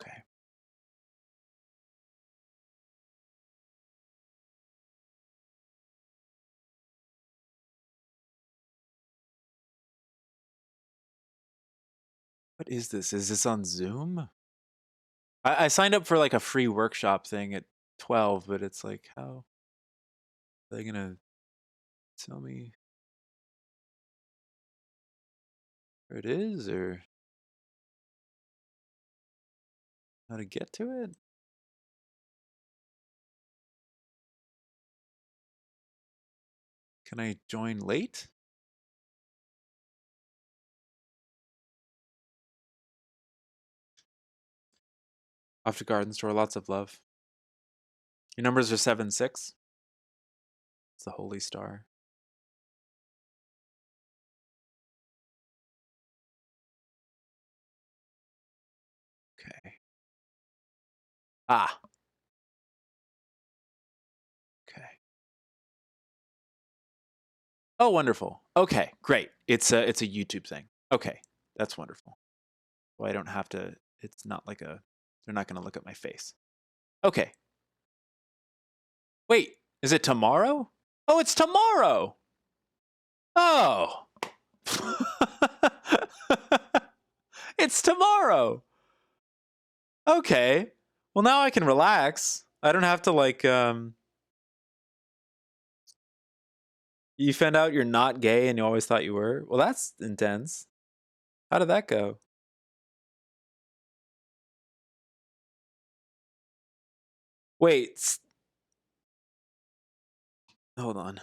okay. What is this? Is this on Zoom? I signed up for like a free workshop thing at 12, but it's like, how are they gonna tell me where it is or how to get to it? Can I join late? Off to Garden Store, lots of love. Your numbers are 7-6. It's the Holy Star. Okay. Ah. Okay. Oh, wonderful. Okay, great. It's a YouTube thing. Okay, that's wonderful. Well, I don't have to. It's not like a. They're not going to look at my face. Okay. Wait, is it tomorrow? Oh, it's tomorrow. Oh. It's tomorrow. Okay. Well, now I can relax. I don't have to like you found out you're not gay and you always thought you were? Well, that's intense. How did that go? Wait. Hold on.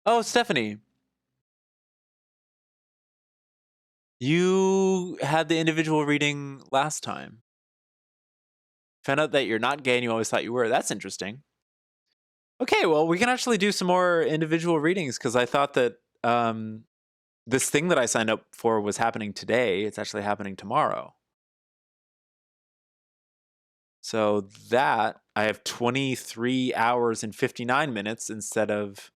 Oh, Stephanie. You had the individual reading last time. Found out that you're not gay and you always thought you were. That's interesting. Okay, well, we can actually do some more individual readings because I thought that this thing that I signed up for was happening today. It's actually happening tomorrow. So that I have 23 hours and 59 minutes instead of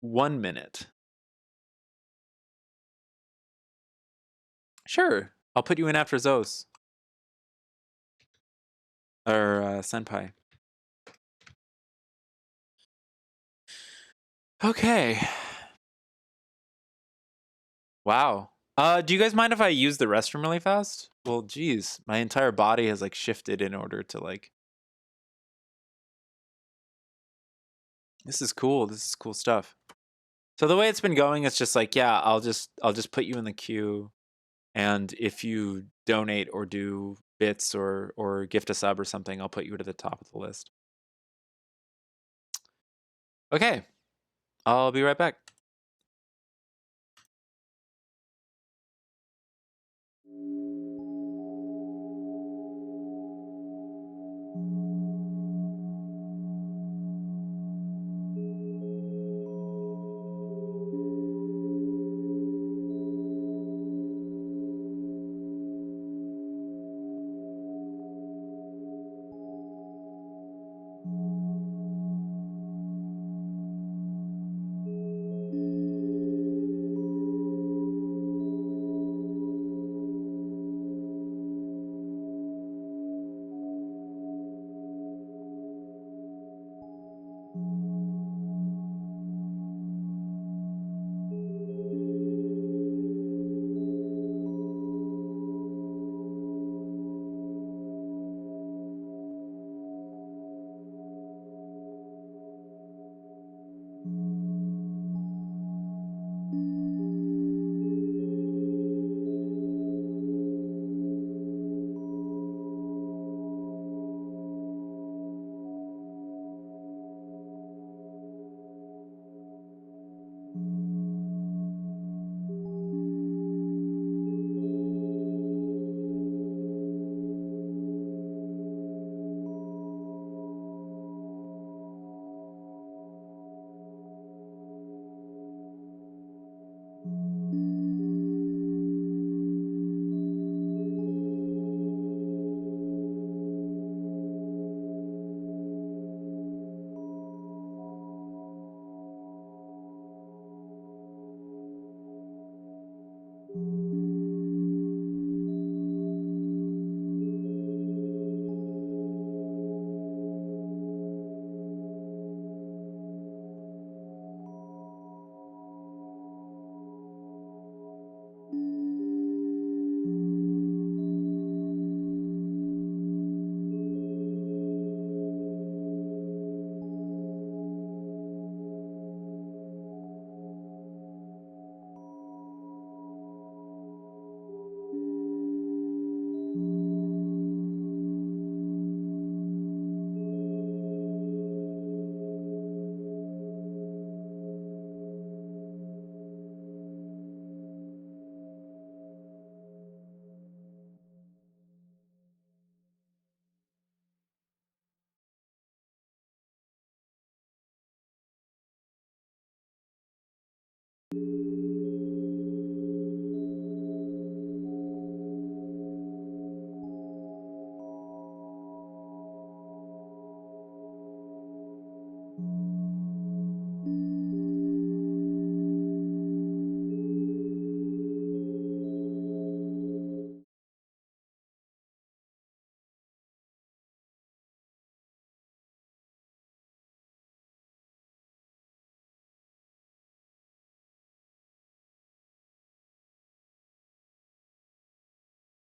1 minute. Sure, I'll put you in after Zos. Or Senpai. Okay. Wow. Do you guys mind if I use the restroom really fast? Well, geez, my entire body has like shifted in order to like. This is cool. This is cool stuff. So the way it's been going, it's just like, yeah, I'll just put you in the queue, and if you donate or do bits or gift a sub or something, I'll put you to the top of the list. Okay, I'll be right back.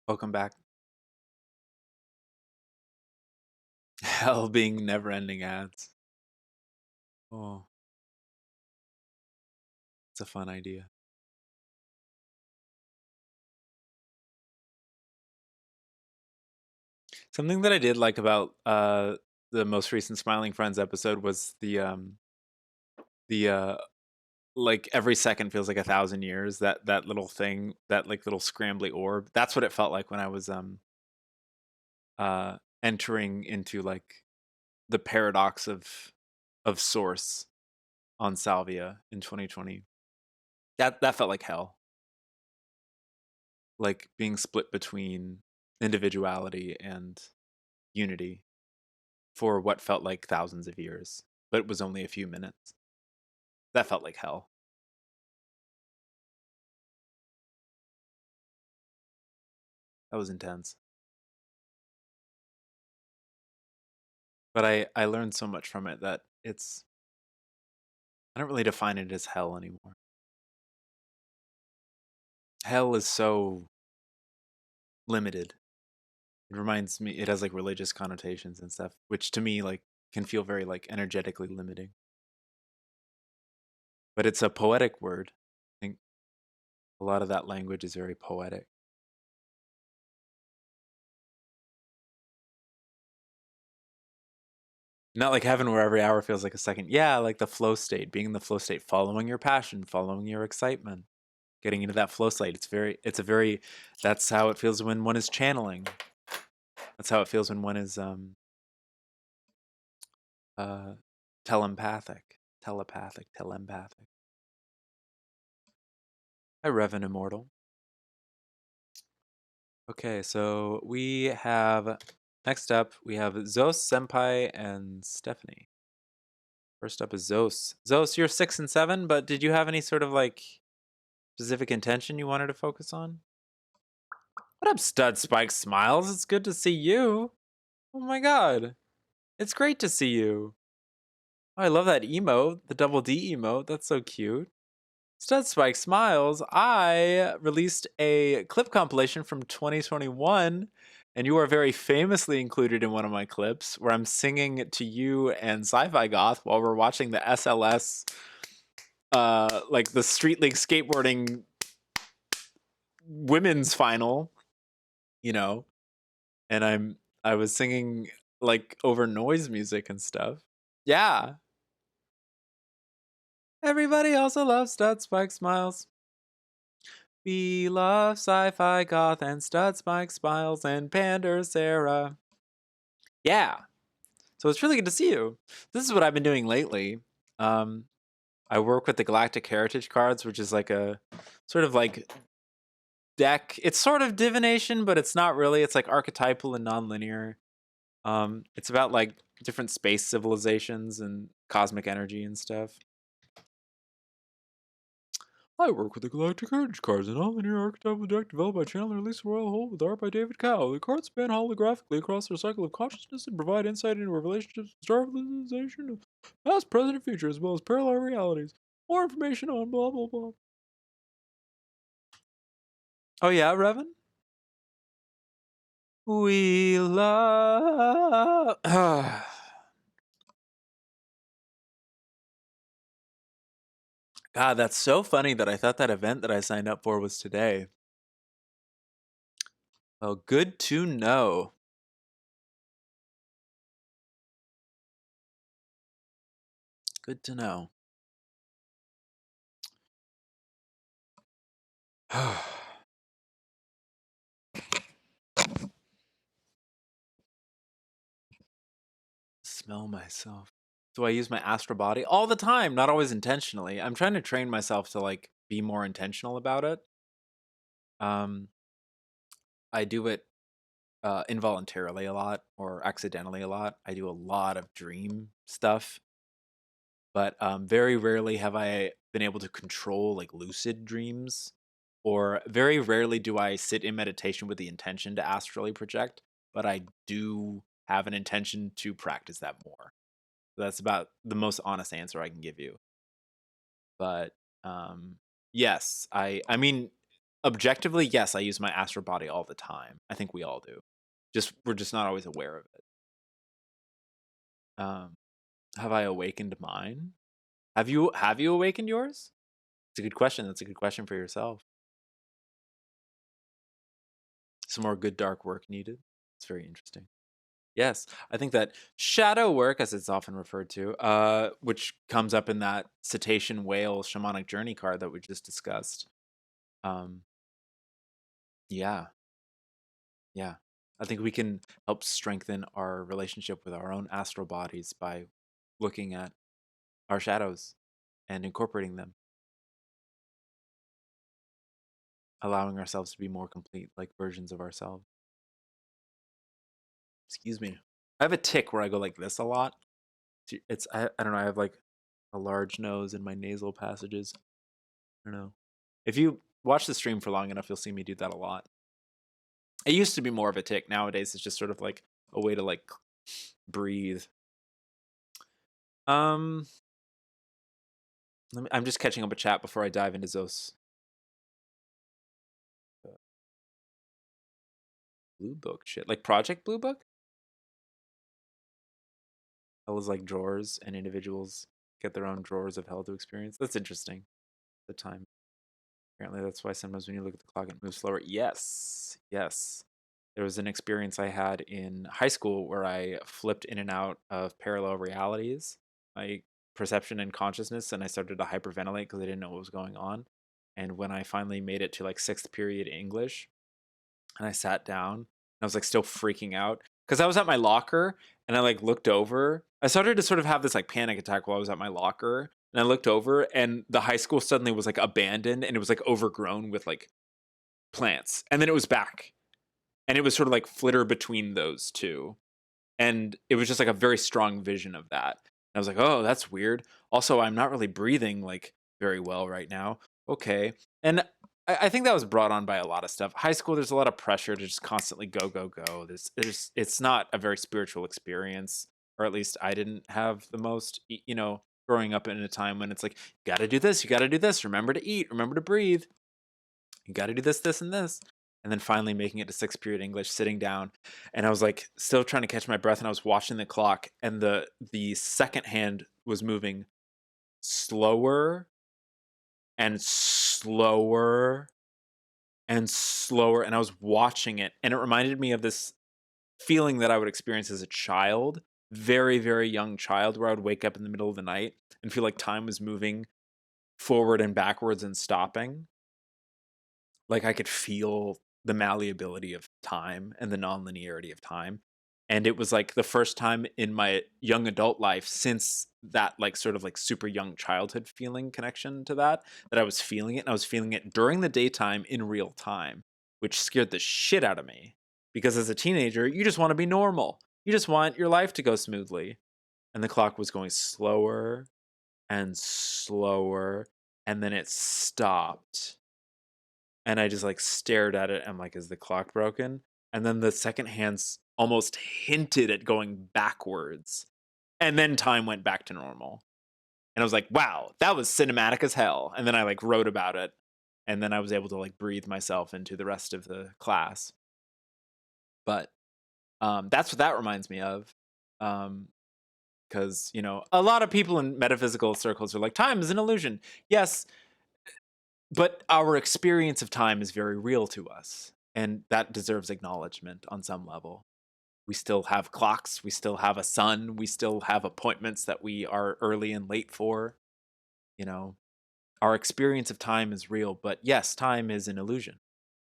Welcome back. Hell being never-ending ads. Oh, it's a fun idea. Something that I did like about the most recent Smiling Friends episode was the like every second feels like 1,000 years. That little thing, that like little scrambly orb. That's what it felt like when I was entering into like the paradox of Source on Salvia in 2020. That felt like hell. Like being split between individuality and unity for what felt like thousands of years, but it was only a few minutes. That felt like hell. That was intense. But I learned so much from it that I don't really define it as hell anymore. Hell is so limited. It reminds me, it has like religious connotations and stuff, which to me like can feel very like energetically limiting. But it's a poetic word. I think a lot of that language is very poetic. Not like heaven where every hour feels like a second. Yeah, like the flow state, being in the flow state, following your passion, following your excitement, getting into that flow state. That's how it feels when one is channeling. That's how it feels when one is telepathic. Hi, Revan Immortal. Okay, so we have, next up, we have Zos, Senpai, and Stephanie. First up is Zos. Zos, you're 6 and 7, but did you have any sort of like specific intention you wanted to focus on? What up, Stud Spike Smiles? It's good to see you. Oh my god. It's great to see you. Oh, I love that emote, the double D emote. That's so cute. Stud Spike Smiles, I released a clip compilation from 2021, and you are very famously included in one of my clips where I'm singing to you and Sci-Fi Goth while we're watching the SLS, like the Street League skateboarding women's final, you know, and I was singing like over noise music and stuff. Yeah. Everybody also loves Stud Spike Smiles. We love Sci-Fi Goth and Stud Spike Smiles and Pander Sarah. Yeah. So it's really good to see you. This is what I've been doing lately. I work with the Galactic Heritage cards, which is like a sort of like deck. It's sort of divination, but it's not really. It's like archetypal and non-linear. It's about like different space civilizations and cosmic energy and stuff. I work with the Galactic Heritage cards, a non-linear archetypal deck developed by Chandler Lisa Royal Holt with art by David Cow. The cards span holographically across their cycle of consciousness and provide insight into our relationships with star civilization of past, present, and future, as well as parallel realities. More information on blah blah blah. Oh yeah, Revan? We love... God, that's so funny that I thought that event that I signed up for was today. Oh, good to know. Good to know. Smell myself. Do I use my astral body? All the time, not always intentionally. I'm trying to train myself to like be more intentional about it. I do it involuntarily a lot or accidentally a lot. I do a lot of dream stuff, but very rarely have I been able to control like lucid dreams, or very rarely do I sit in meditation with the intention to astrally project, but I do have an intention to practice that more. That's about the most honest answer I can give you. But yes, I mean objectively, yes, I use my astral body all the time. I think we all do. We're just not always aware of it. Have I awakened mine? Have you awakened yours? It's a good question. That's a good question for yourself. Some more good dark work needed. It's very interesting. Yes, I think that shadow work, as it's often referred to, which comes up in that cetacean whale shamanic journey card that we just discussed. Yeah, yeah. I think we can help strengthen our relationship with our own astral bodies by looking at our shadows and incorporating them, allowing ourselves to be more complete, like versions of ourselves. Excuse me. I have a tick where I go like this a lot. I don't know. I have like a large nose in my nasal passages. I don't know. If you watch the stream for long enough, you'll see me do that a lot. It used to be more of a tick. Nowadays, it's just sort of like a way to like breathe. I'm just catching up a chat before I dive into those Blue Book shit, like Project Blue Book. That was like drawers, and individuals get their own drawers of hell to experience. That's interesting. The time. Apparently, that's why sometimes when you look at the clock, it moves slower. Yes, yes. There was an experience I had in high school where I flipped in and out of parallel realities, my perception and consciousness, and I started to hyperventilate because I didn't know what was going on. And when I finally made it to like sixth period English, and I sat down, and I was like still freaking out because I was at my locker, and I like looked over. I started to sort of have this like panic attack while I was at my locker, and I looked over, and the high school suddenly was like abandoned, and it was like overgrown with like plants, and then it was back, and it was sort of like flitter between those two, and it was just like a very strong vision of that. And I was like, oh, that's weird. Also, I'm not really breathing like very well right now. Okay. And I think that was brought on by a lot of stuff. High school, there's a lot of pressure to just constantly go, go, go. It's not a very spiritual experience, or at least I didn't have the most, growing up in a time when it's like, you got to do this, you got to do this, remember to eat, remember to breathe, you got to do this, this, and this. And then finally making it to sixth period English, sitting down, and I was like still trying to catch my breath, and I was watching the clock, and the second hand was moving slower and slower and slower, and I was watching it, and it reminded me of this feeling that I would experience as a child, very, very young child, where I would wake up in the middle of the night and feel like time was moving forward and backwards and stopping. Like I could feel the malleability of time and the nonlinearity of time. And it was like the first time in my young adult life since that like sort of like super young childhood feeling connection to that I was feeling it. And I was feeling it during the daytime in real time, which scared the shit out of me. Because as a teenager, you just want to be normal. You just want your life to go smoothly. And the clock was going slower and slower, and then it stopped, and I just like stared at it. I'm like, is the clock broken? And then the second hands almost hinted at going backwards. And then time went back to normal. And I was like, wow, that was cinematic as hell. And then I like wrote about it. And then I was able to like breathe myself into the rest of the class. But that's what that reminds me of. Because, a lot of people in metaphysical circles are like, time is an illusion. Yes, but our experience of time is very real to us, and that deserves acknowledgement on some level. We still have clocks, we still have a sun, we still have appointments that we are early and late for. Our experience of time is real, but yes, time is an illusion.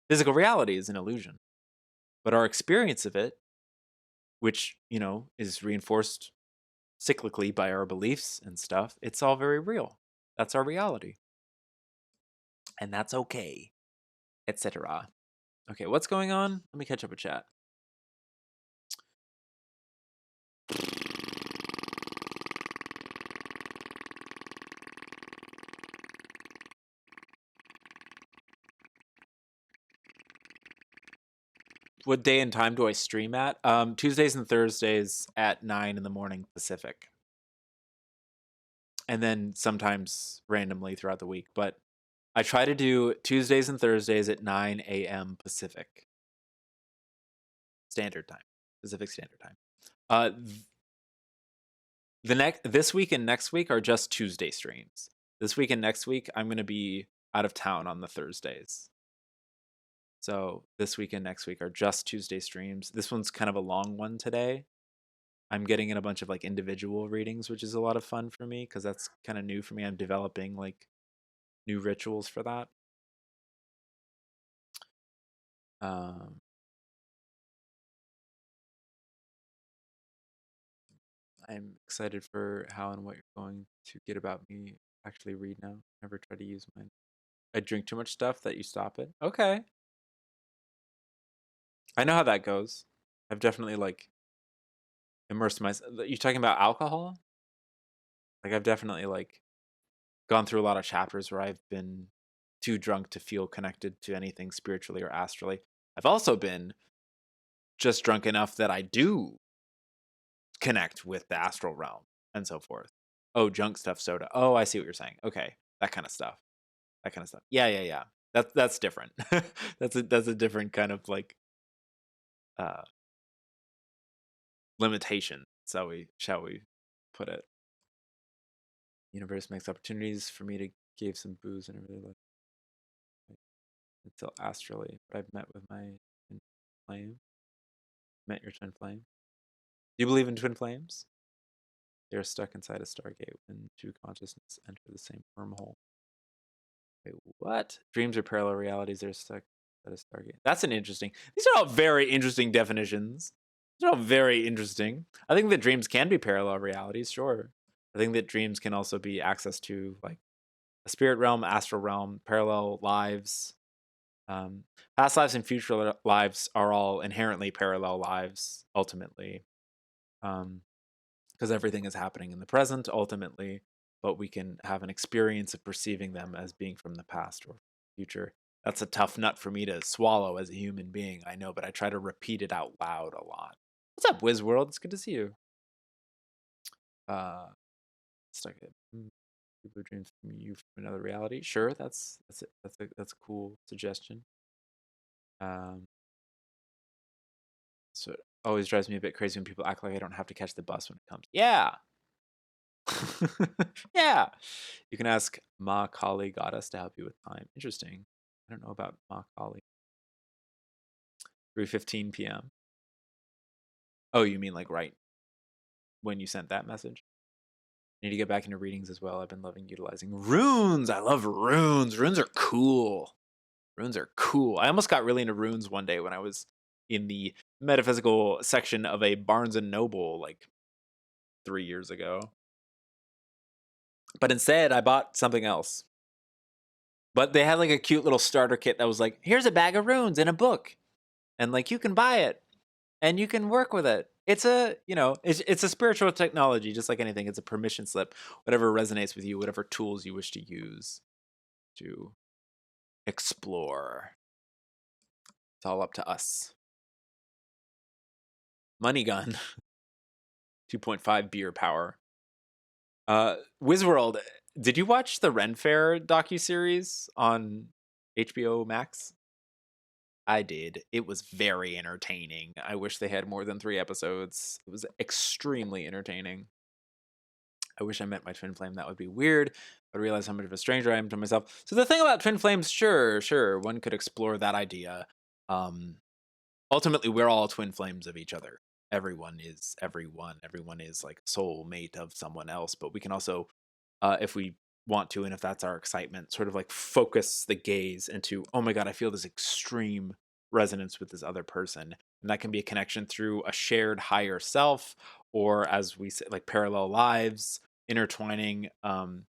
Physical reality is an illusion. But our experience of it, which, is reinforced cyclically by our beliefs and stuff, it's all very real. That's our reality. And that's okay, etc. Okay, what's going on? Let me catch up with chat. What day and time do I stream at? Tuesdays and Thursdays at 9 in the morning Pacific. And then sometimes randomly throughout the week. But I try to do Tuesdays and Thursdays at 9 a.m. Pacific Standard Time. Pacific Standard Time. This week and next week are just Tuesday streams. This week and next week, I'm going to be out of town on the Thursdays. So this week and next week are just Tuesday streams. This one's kind of a long one today. I'm getting in a bunch of like individual readings, which is a lot of fun for me because that's kind of new for me. I'm developing like new rituals for that. I'm excited for how and what you're going to get about me. Actually, read now. Never try to use mine. I drink too much stuff that you stop it. Okay. I know how that goes. I've definitely like immersed myself. You talking about alcohol? Like I've definitely like gone through a lot of chapters where I've been too drunk to feel connected to anything spiritually or astrally. I've also been just drunk enough that I do connect with the astral realm and so forth. Oh, junk stuff soda. Oh, I see what you're saying. Okay. That kind of stuff. That kind of stuff. Yeah. That's different. That's a different kind of like uh limitation, shall we put it. Universe makes opportunities for me to give some booze and I really like until astrally, but I've met with my twin flame. Met your twin flame. Do you believe in twin flames? They are stuck inside a stargate when two consciousness enter the same wormhole. Wait, what? Dreams are parallel realities. They're stuck at a stargate. That's an interesting. These are all very interesting definitions. These are all very interesting. I think that dreams can be parallel realities. Sure. I think that dreams can also be access to like a spirit realm, astral realm, parallel lives. Past lives and future lives are all inherently parallel lives, ultimately, because everything is happening in the present, ultimately, but we can have an experience of perceiving them as being from the past or future. That's a tough nut for me to swallow as a human being, I know, but I try to repeat it out loud a lot. What's up, Wizworld? It's good to see you. Stuck it. People dreams from you from another reality. Sure, that's a cool suggestion. So it always drives me a bit crazy when people act like I don't have to catch the bus when it comes. Yeah. Yeah. You can ask Ma Kali Goddess to help you with time. Interesting. I don't know about Ma Kali. 3:15 p.m. Oh, you mean like right when you sent that message? Need to get back into readings as well. I've been loving utilizing runes. I love runes. Runes are cool. Runes are cool. I almost got really into runes one day when I was in the metaphysical section of a Barnes and Noble like 3 years ago. But instead, I bought something else. But they had like a cute little starter kit that was like, here's a bag of runes and a book. And like you can buy it and you can work with it. It's it's a spiritual technology, just like anything. It's a permission slip. Whatever resonates with you, whatever tools you wish to use to explore. It's all up to us. Money gun. 2.5 beer power. Wizworld, did you watch the Ren Fair docuseries on HBO Max? I did. It was very entertaining. I wish they had more than 3 episodes. It was extremely entertaining. I wish I met my twin flame. That would be weird. I realize how much of a stranger I am to myself. So the thing about twin flames, sure, one could explore that idea. Ultimately, we're all twin flames of each other. Everyone is everyone. Everyone is like soulmate of someone else. But we can also, if we want to, and if that's our excitement, sort of like focus the gaze into, oh my God, I feel this extreme resonance with this other person. And that can be a connection through a shared higher self, or as we say, like parallel lives, intertwining. Or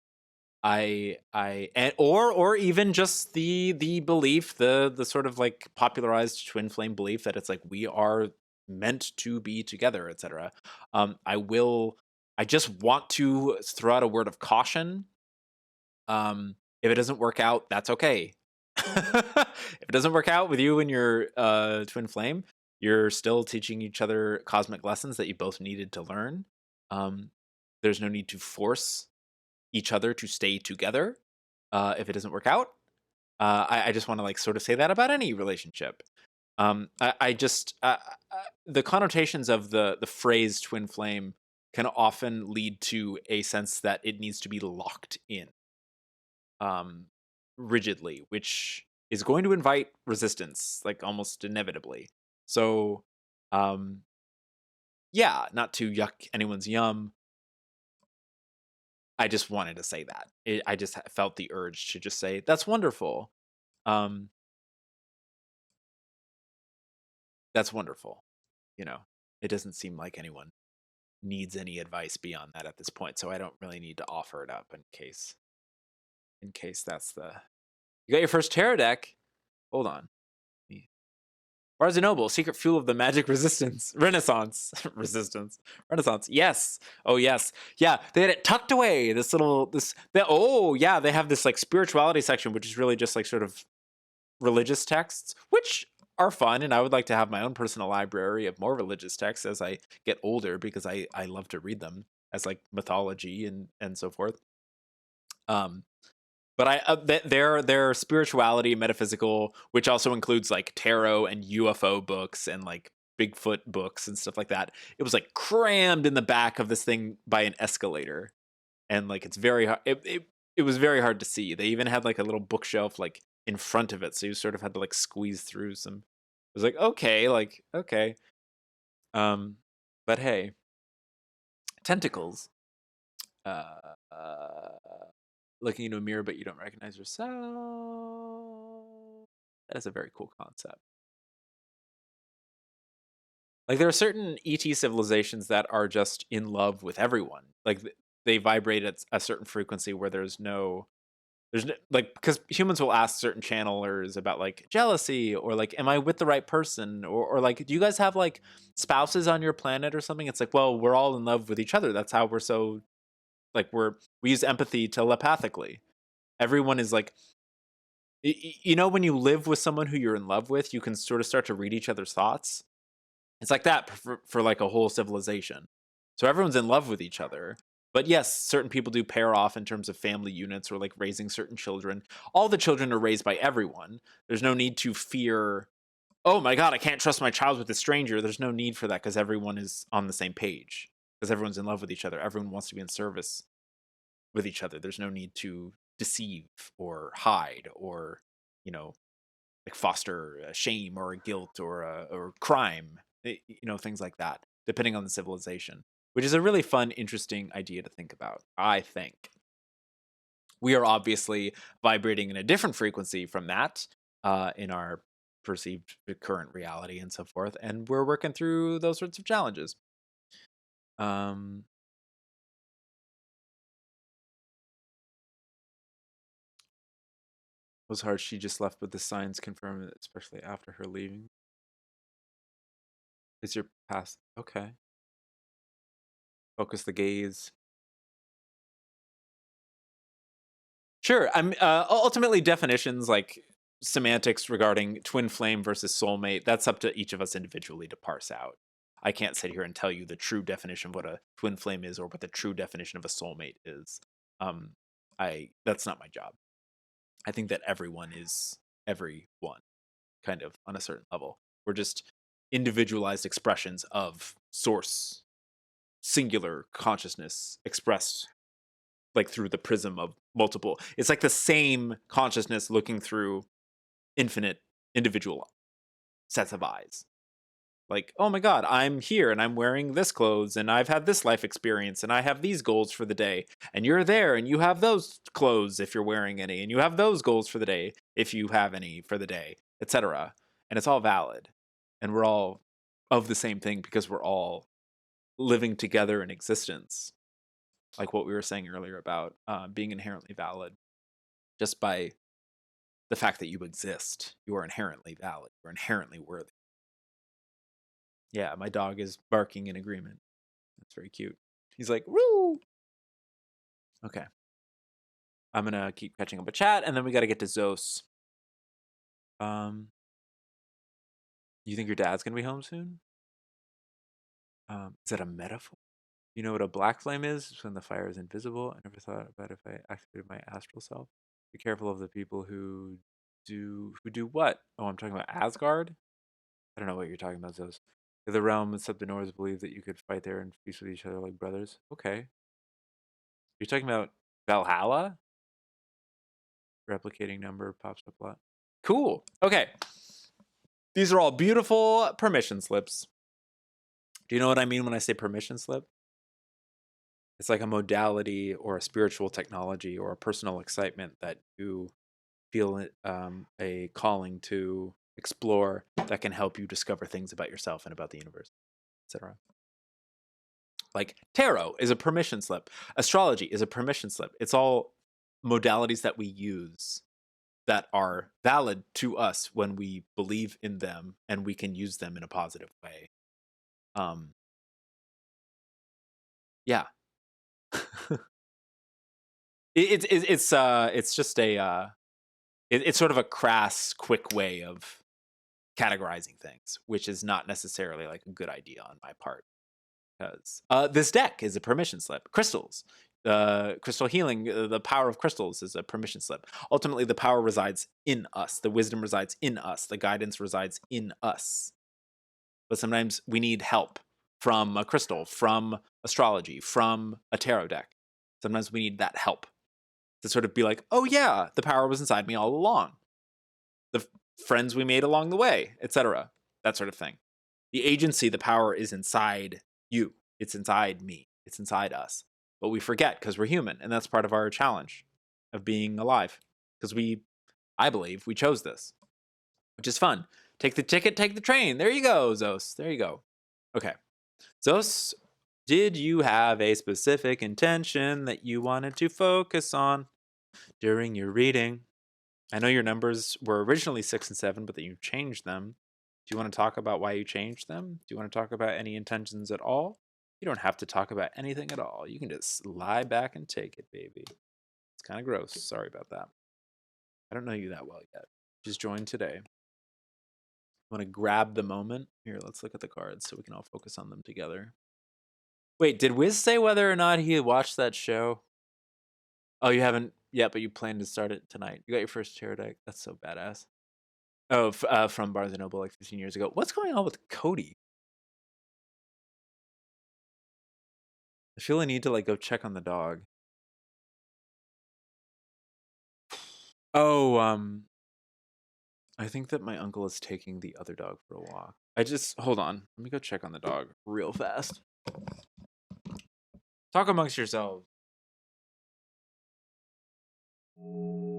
even just the belief, the sort of like popularized twin flame belief that it's like we are meant to be together, etc. I just want to throw out a word of caution. If it doesn't work out, that's okay. If it doesn't work out with you and your twin flame, you're still teaching each other cosmic lessons that you both needed to learn. There's no need to force each other to stay together if it doesn't work out. I just want to like sort of say that about any relationship. I just the connotations of the phrase twin flame can often lead to a sense that it needs to be locked in rigidly, which is going to invite resistance, like almost inevitably. So, yeah, not to yuck anyone's yum. I just wanted to say that. I just felt the urge to just say that's wonderful. That's wonderful. It doesn't seem like anyone needs any advice beyond that at this point, so I don't really need to offer it up in case that's the. You got your first tarot deck. Hold on. Barnes & Noble, secret fuel of the magic resistance. Renaissance. Resistance. Renaissance. Yes. Oh, yes. Yeah, they had it tucked away. They have this like spirituality section, which is really just like sort of religious texts, which are fun. And I would like to have my own personal library of more religious texts as I get older, because I love to read them as like mythology and so forth. But their spirituality, metaphysical, which also includes like tarot and UFO books and like Bigfoot books and stuff like that. It was like crammed in the back of this thing by an escalator, and like it's very hard. It was very hard to see. They even had like a little bookshelf like in front of it, so you sort of had to like squeeze through some. It was like okay. But hey, tentacles. Looking into a mirror but you don't recognize yourself. That is a very cool concept. Like there are certain ET civilizations that are just in love with everyone. Like they vibrate at a certain frequency where there's no like, because humans will ask certain channelers about like jealousy or like, am I with the right person, or like, do you guys have like spouses on your planet or something? It's like, well, we're all in love with each other. That's how we're so like we use empathy telepathically. Everyone is like, you know, when you live with someone who you're in love with, you can sort of start to read each other's thoughts. It's like that for like a whole civilization. So everyone's in love with each other. But yes, certain people do pair off in terms of family units or like raising certain children. All the children are raised by everyone. There's no need to fear, oh my God, I can't trust my child with a stranger. There's no need for that, because everyone is on the same page, because everyone's in love with each other. Everyone wants to be in service with each other. There's no need to deceive or hide or, you know, like foster a shame or a guilt or crime, things like that, depending on the civilization, which is a really fun, interesting idea to think about. I think we are obviously vibrating in a different frequency from that in our perceived current reality and so forth, and we're working through those sorts of challenges. Was hard. She just left, but the signs confirm it, especially after her leaving. Is your past okay? Focus the gaze. Sure. I'm ultimately definitions like semantics regarding twin flame versus soulmate. That's up to each of us individually to parse out. I can't sit here and tell you the true definition of what a twin flame is or what the true definition of a soulmate is. That's not my job. I think that everyone is everyone, kind of on a certain level. We're just individualized expressions of source, singular consciousness expressed like through the prism of multiple. It's like the same consciousness looking through infinite individual sets of eyes. Like, oh my God, I'm here and I'm wearing this clothes and I've had this life experience and I have these goals for the day. And you're there and you have those clothes if you're wearing any, and you have those goals for the day if you have any for the day, etc. And it's all valid. And we're all of the same thing because we're all living together in existence. Like what we were saying earlier about being inherently valid. Just by the fact that you exist, you are inherently valid. You're inherently worthy. Yeah, my dog is barking in agreement. That's very cute. He's like, woo! Okay. I'm going to keep catching up with chat, and then we got to get to Zos. You think your dad's going to be home soon? Is that a metaphor? You know what a black flame is? It's when the fire is invisible. I never thought about if I activated my astral self. Be careful of the people who do what? Oh, I'm talking about Asgard? I don't know what you're talking about, Zos. The realm and Subdenors believe that you could fight there and feast with each other like brothers. Okay. You're talking about Valhalla? Replicating number pops up a lot. Cool. Okay. These are all beautiful permission slips. Do you know what I mean when I say permission slip? It's like a modality or a spiritual technology or a personal excitement that you feel a calling to explore that can help you discover things about yourself and about the universe, etc. Like tarot is a permission slip. Astrology is a permission slip. It's all modalities that we use that are valid to us when we believe in them and we can use them in a positive way. Yeah. It's just it's sort of a crass, quick way of categorizing things, which is not necessarily like a good idea on my part. Because this deck is a permission slip. Crystals, crystal healing, the power of crystals is a permission slip. Ultimately, the power resides in us. The wisdom resides in us. The guidance resides in us. But sometimes we need help from a crystal, from astrology, from a tarot deck. Sometimes we need that help to sort of be like, oh yeah, the power was inside me all along. The friends we made along the way, etc. That sort of thing. The agency, the power is inside you. It's inside me. It's inside us. But we forget because we're human, and that's part of our challenge of being alive. Because I believe, we chose this, which is fun. Take the ticket, take the train. There you go, Zos. There you go. Okay. Zos, did you have a specific intention that you wanted to focus on during your reading? I know your numbers were originally 6 and 7, but that you changed them. Do you want to talk about why you changed them? Do you want to talk about any intentions at all? You don't have to talk about anything at all. You can just lie back and take it, baby. It's kind of gross. Sorry about that. I don't know you that well yet. Just joined today. Want to grab the moment? Here, let's look at the cards so we can all focus on them together. Wait, did Wiz say whether or not he had watched that show? Oh, you haven't yet, but you plan to start it tonight. You got your first tarot deck. That's so badass. Oh, from Barnes & Noble like 15 years ago. What's going on with Cody? I feel I need to like go check on the dog. Oh, I think that my uncle is taking the other dog for a walk. Hold on. Let me go check on the dog real fast. Talk amongst yourselves. Whew.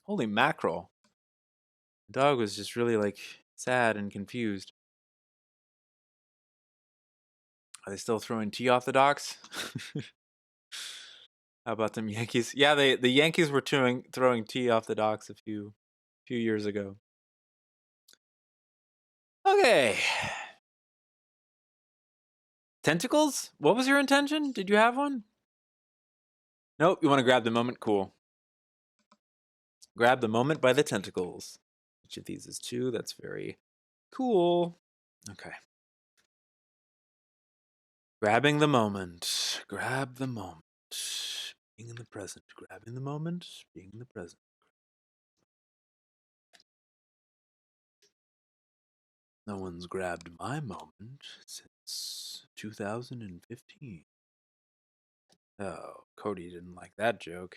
Holy mackerel. The dog was just really like sad and confused. Are they still throwing tea off the docks? How about them Yankees? Yeah, the Yankees were throwing tea off the docks a few years ago. Okay. Tentacles? What was your intention? Did you have one? Nope, you want to grab the moment? Cool. Grab the moment by the tentacles. Each of these is 2. That's very cool. Okay. Grabbing the moment. Grab the moment. Being in the present. Grabbing the moment. Being in the present. No one's grabbed my moment since 2015. Oh, Cody didn't like that joke.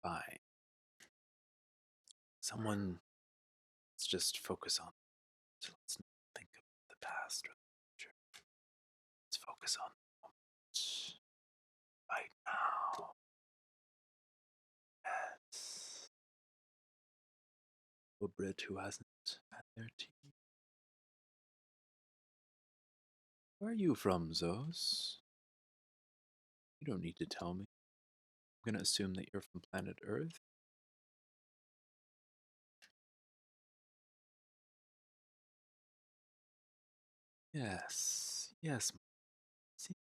Fine. Someone, let's just focus on it. Let's not think of the past or the future. Let's focus on the moment right now. Yes. A Brit who hasn't had their tea. Where are you from, Zos? You don't need to tell me. I'm gonna assume that you're from planet Earth. Yes. Yes.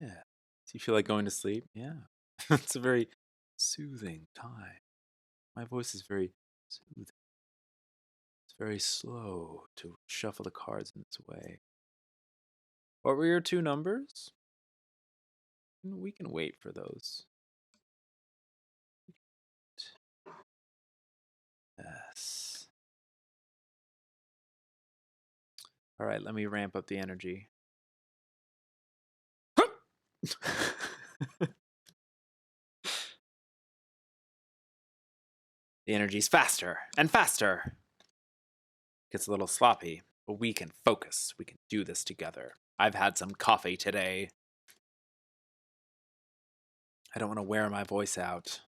Yeah. Do you feel like going to sleep? Yeah. It's a very soothing time. My voice is very soothing. It's very slow to shuffle the cards in this way. What were your two numbers? We can wait for those. Yes. All right, let me ramp up the energy. The energy's faster and faster. Gets a little sloppy, but we can focus. We can do this together. I've had some coffee today. I don't want to wear my voice out.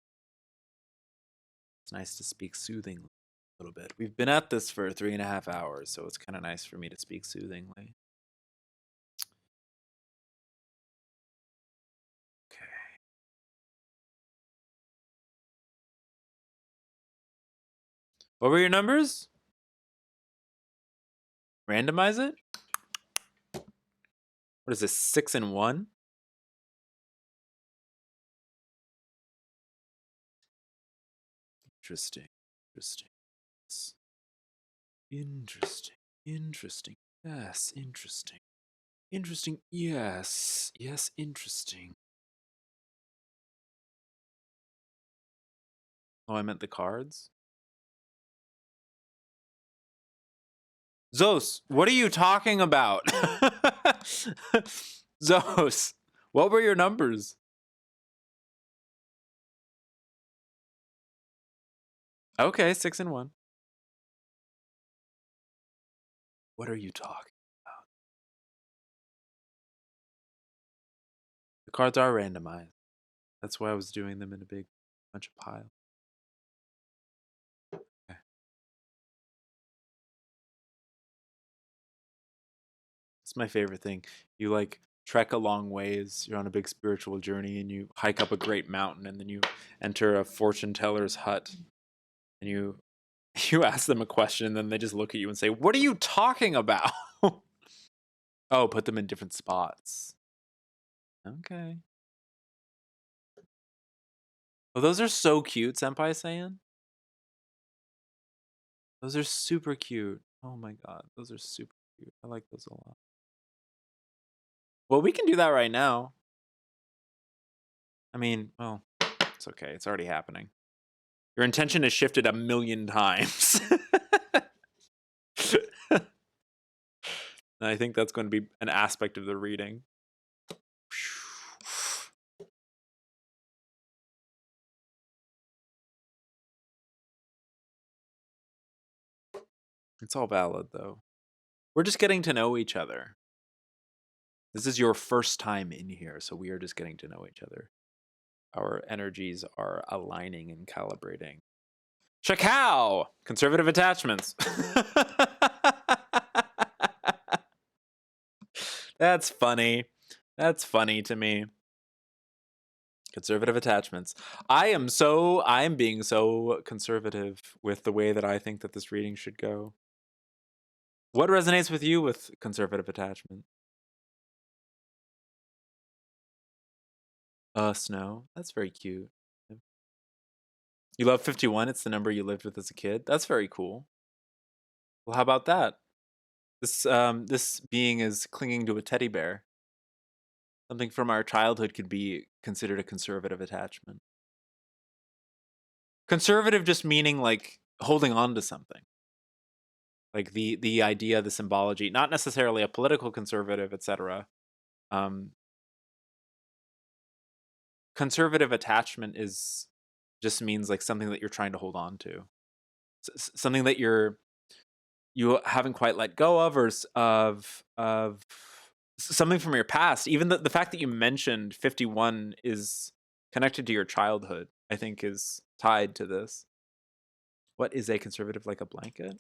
It's nice to speak soothingly a little bit. We've been at this for 3.5 hours, so it's kind of nice for me to speak soothingly. Okay. What were your numbers? Randomize it? What is this, 6 and 1? Interesting. Interesting. Interesting. Interesting. Yes, interesting. Interesting. Yes. Yes, interesting. Oh, I meant the cards? Zos, what are you talking about? Zos, what were your numbers? Okay, 6 and 1. What are you talking about? The cards are randomized. That's why I was doing them in a big bunch of piles. Okay. It's my favorite thing. You like trek a long ways, you're on a big spiritual journey, and you hike up a great mountain, and then you enter a fortune teller's hut, and you ask them a question, and then they just look at you and say, "What are you talking about?" Oh, put them in different spots. Okay. Oh, those are so cute, Senpai Saiyan. Those are super cute. Oh my god, those are super cute. I like those a lot. Well, we can do that right now. I mean, well, it's okay. It's already happening. Your intention has shifted 1,000,000 times. And I think that's going to be an aspect of the reading. It's all valid, though. We're just getting to know each other. This is your first time in here, so we are just getting to know each other. Our energies are aligning and calibrating. Chakao! Conservative attachments. That's funny. That's funny to me. Conservative attachments. I am being so conservative with the way that I think that this reading should go. What resonates with you with conservative attachment? Snow. That's very cute. You love 51. It's the number you lived with as a kid. That's very cool. Well, how about that? This being is clinging to a teddy bear. Something from our childhood could be considered a conservative attachment. Conservative just meaning like holding on to something. Like the idea, the symbology, not necessarily a political conservative, etc. Conservative attachment is just means like something that you're trying to hold on to, something that you haven't quite let go of, or of something from your past. Even the fact that you mentioned 51 is connected to your childhood, I think, is tied to this. What is a conservative? Like a blanket?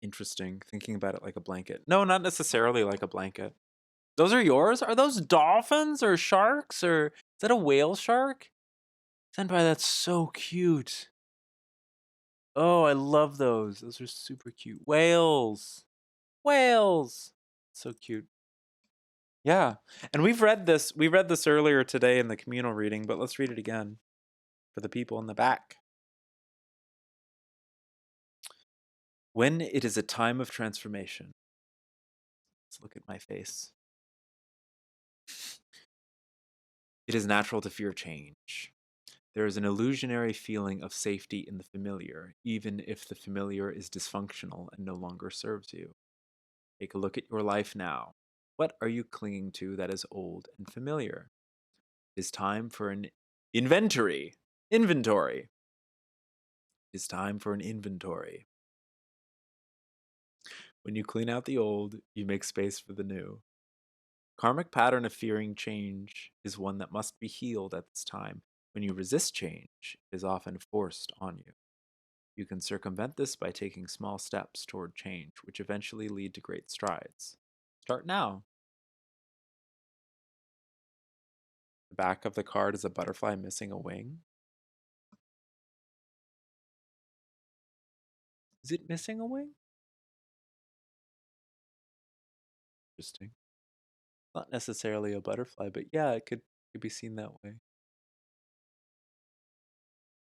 Interesting. Thinking about it like a blanket. No, not necessarily like a blanket. Those are yours? Are those dolphins or sharks or is that a whale shark? Senpai, that's so cute. Oh, I love those. Those are super cute. Whales. Whales. So cute. Yeah. And we read this earlier today in the communal reading, but let's read it again for the people in the back. When it is a time of transformation. Let's look at my face. It is natural to fear change. There is an illusionary feeling of safety in the familiar, even if the familiar is dysfunctional and no longer serves you. Take a look at your life now. What are you clinging to that is old and familiar? It is time for an inventory. Inventory. It is time for an inventory. When you clean out the old, you make space for the new. Karmic pattern of fearing change is one that must be healed at this time. When you resist change, it is often forced on you. You can circumvent this by taking small steps toward change, which eventually lead to great strides. Start now. The back of the card is a butterfly missing a wing. Is it missing a wing? Interesting. Not necessarily a butterfly, but yeah, it could be seen that way.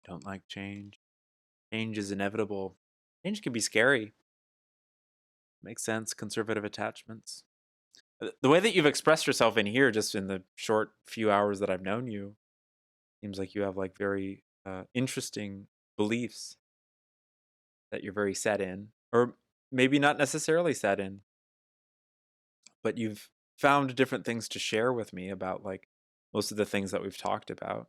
Don't like change. Change is inevitable. Change can be scary. Makes sense. Conservative attachments. The way that you've expressed yourself in here, just in the short few hours that I've known you, seems like you have like very interesting beliefs that you're very set in, or maybe not necessarily set in, but you've found different things to share with me about like most of the things that we've talked about.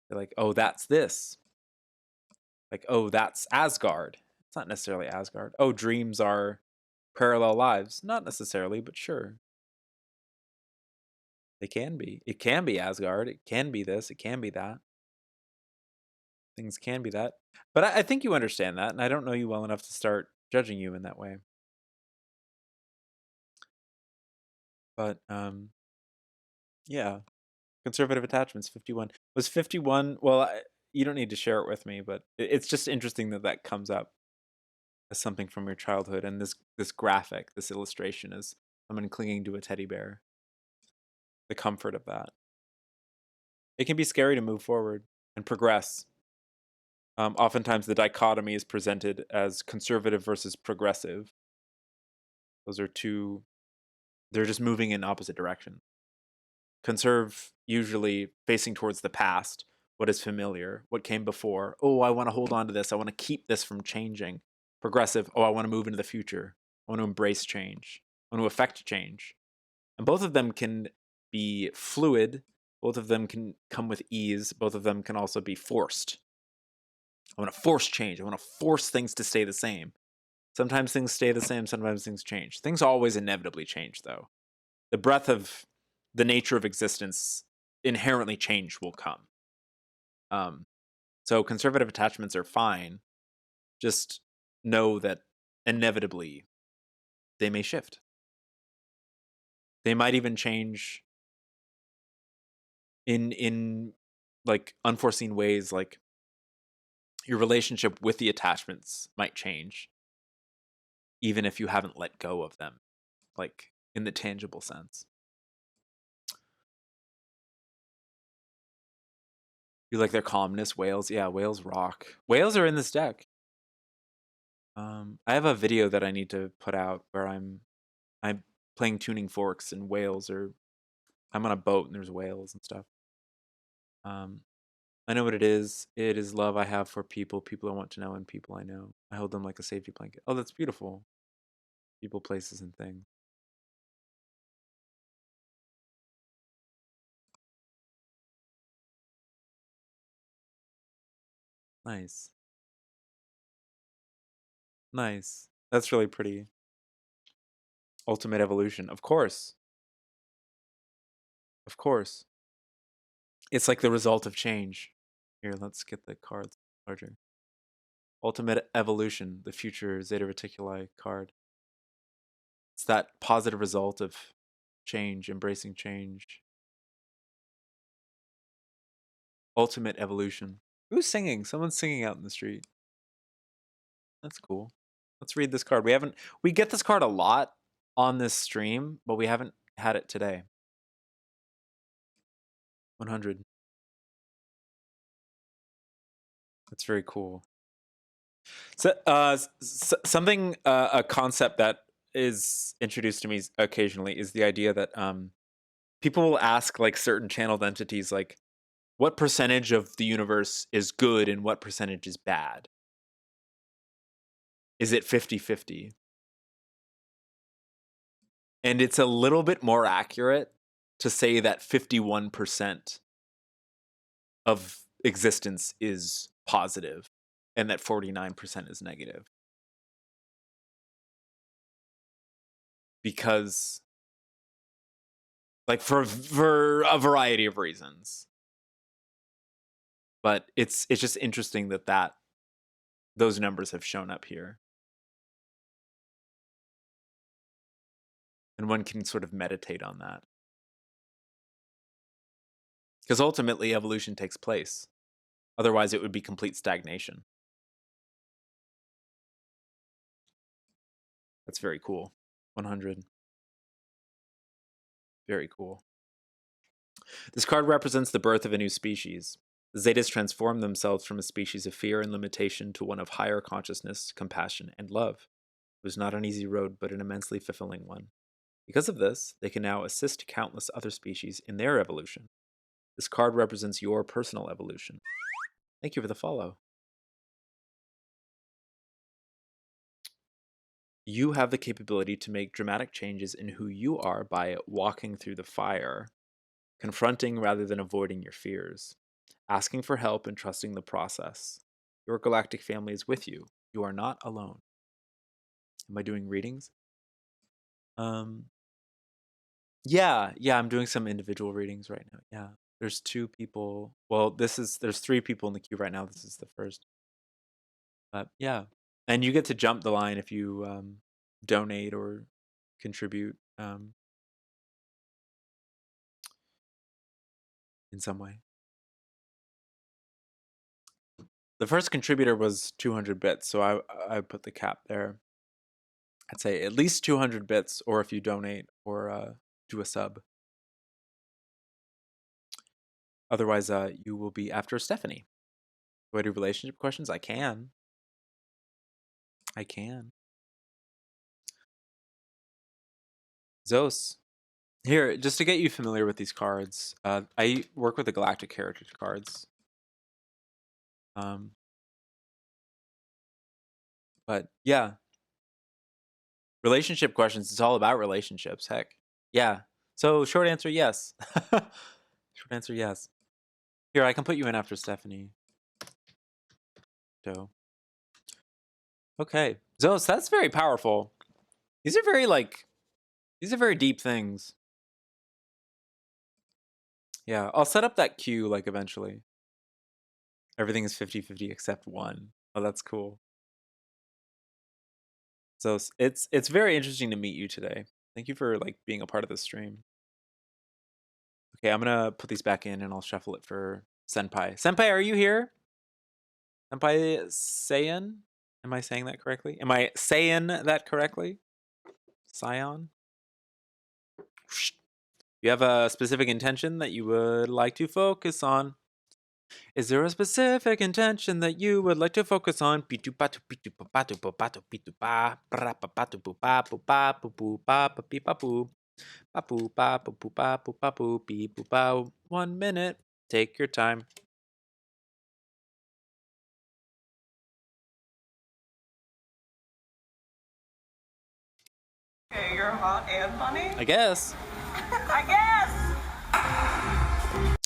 They're like, oh, that's this. Like, oh, that's Asgard. It's not necessarily Asgard. Oh, dreams are parallel lives. Not necessarily, but sure. They can be. It can be Asgard. It can be this. It can be that. Things can be that. But I think you understand that, and I don't know you well enough to start judging you in that way. But yeah, conservative attachments 51 was 51. Well, you don't need to share it with me, but it's just interesting that that comes up as something from your childhood, and this graphic, this illustration is someone clinging to a teddy bear. The comfort of that. It can be scary to move forward and progress. Oftentimes, the dichotomy is presented as conservative versus progressive. Those are two. They're just moving in opposite directions. Conserve usually facing towards the past, what is familiar, what came before. Oh, I want to hold on to this. I want to keep this from changing. Progressive, oh, I want to move into the future. I want to embrace change. I want to affect change. And both of them can be fluid. Both of them can come with ease. Both of them can also be forced. I want to force change. I want to force things to stay the same. Sometimes things stay the same. Sometimes things change. Things always inevitably change, though. The breadth of the nature of existence, inherently change will come. So conservative attachments are fine. Just know that inevitably they may shift. They might even change in like unforeseen ways, like your relationship with the attachments might change even if you haven't let go of them, like in the tangible sense. You like their calmness, whales? Yeah, whales rock. Whales are in this deck. I have a video that I need to put out where I'm playing tuning forks and whales, or I'm on a boat and there's whales and stuff. I know what it is. It is love I have for people, people I want to know, and people I know. I hold them like a safety blanket. Oh, that's beautiful. People, places, and things. Nice. Nice. That's really pretty. Ultimate evolution. Of course. Of course. It's like the result of change. Here, let's get the cards larger. Ultimate Evolution, the future Zeta Reticuli card. It's that positive result of change, embracing change. Ultimate Evolution. Who's singing? Someone's singing out in the street. That's cool. Let's read this card. We get this card a lot on this stream, but we haven't had it today. 100. That's very cool. So, something, a concept that is introduced to me occasionally is the idea that people will ask like certain channeled entities, like, what percentage of the universe is good and what percentage is bad? Is it 50-50? And it's a little bit more accurate to say that 51% of existence is positive and that 49% is negative. Because, like, for a variety of reasons. But it's just interesting that those numbers have shown up here. And one can sort of meditate on that. Because ultimately, evolution takes place. Otherwise, it would be complete stagnation. That's very cool. 100. Very cool. This card represents the birth of a new species. The Zetas transform themselves from a species of fear and limitation to one of higher consciousness, compassion, and love. It was not an easy road, but an immensely fulfilling one. Because of this, they can now assist countless other species in their evolution. This card represents your personal evolution. Thank you for the follow. You have the capability to make dramatic changes in who you are by walking through the fire, confronting rather than avoiding your fears, asking for help and trusting the process. Your galactic family is with you. You are not alone. Am I doing readings? Yeah, I'm doing some individual readings right now. Yeah. There's 2 people. Well, there's 3 people in the queue right now. This is the first. Yeah. And you get to jump the line if you donate or contribute in some way. The first contributor was 200 bits, so I put the cap there. I'd say at least 200 bits, or if you donate or do a sub. Otherwise, you will be after Stephanie. Do I do relationship questions? I can. Zos. Here, just to get you familiar with these cards, I work with the Galactic Heritage cards. But yeah. Relationship questions, it's all about relationships, heck. Yeah. So short answer, yes. Short answer, yes. Here, I can put you in after Stephanie. Doe. Okay. Zos, that's very powerful. These are very deep things. Yeah, I'll set up that queue like eventually. Everything is 50-50 except one. Oh, that's cool. So it's very interesting to meet you today. Thank you for like being a part of the stream. Okay, I'm gonna put these back in and I'll shuffle it for Senpai. Senpai, are you here? Senpai Saiyan? Am I saying that correctly? Am I saying that correctly? Scion? You have a specific intention that you would like to focus on? Is there a specific intention that you would like to focus on? 1 minute. Take your time. Okay, you're hot and funny? I guess. I guess!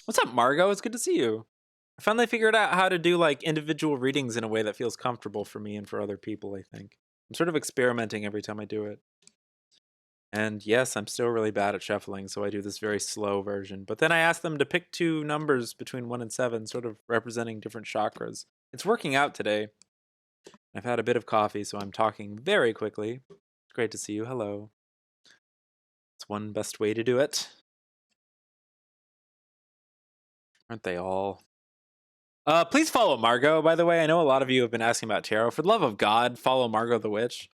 What's up, Margot? It's good to see you. I finally figured out how to do like individual readings in a way that feels comfortable for me and for other people, I think. I'm sort of experimenting every time I do it. And yes, I'm still really bad at shuffling, so I do this very slow version. But then I ask them to pick 2 numbers between 1 and 7, sort of representing different chakras. It's working out today. I've had a bit of coffee, so I'm talking very quickly. Great to see you. Hello. It's one best way to do it. Aren't they all? Please follow Margot, by the way. I know a lot of you have been asking about tarot. For the love of God, follow Margot the Witch.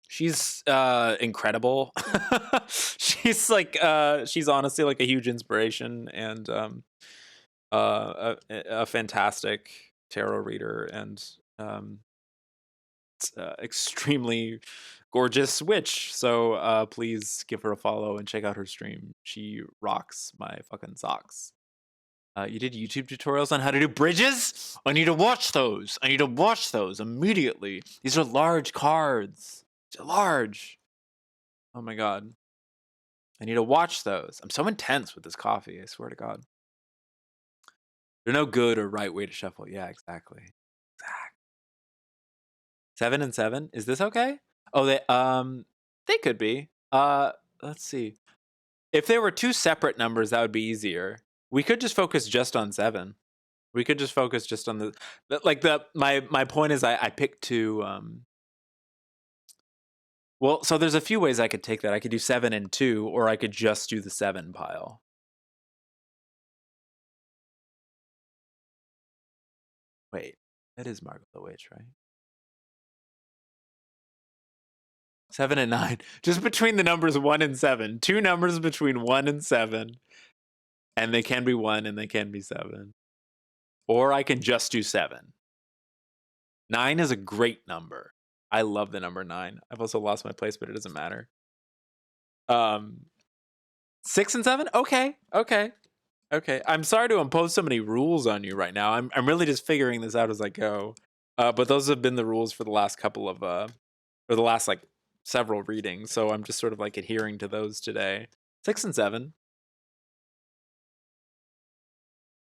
She's incredible. She's like she's honestly like a huge inspiration and a fantastic tarot reader and extremely gorgeous witch. So please give her a follow and check out her stream. She rocks my fucking socks. You did YouTube tutorials on how to do bridges? I need to watch those. I need to watch those immediately. These are large cards. They're large. Oh my god. I need to watch those. I'm so intense with this coffee, I swear to God. There's no good or right way to shuffle. Yeah, exactly. 7 and 7. Is this okay? Oh, they could be. Let's see. If there were two separate numbers, that would be easier. We could just focus just on 7. We could just focus just on my point is I picked two. Well, so there's a few ways I could take that. I could do 7 and 2, or I could just do the 7 pile. Wait, that is Margot the Witch, right? 7 and 9. Just between the numbers 1 and 7. Two numbers between 1 and 7. And they can be 1 and they can be 7. Or I can just do 7. 9 is a great number. I love the number 9. I've also lost my place, but it doesn't matter. 6 and 7? Okay. I'm sorry to impose so many rules on you right now. I'm really just figuring this out as I go. But those have been the rules for the last couple of or the last like several readings. So I'm just sort of like adhering to those today. 6 and 7.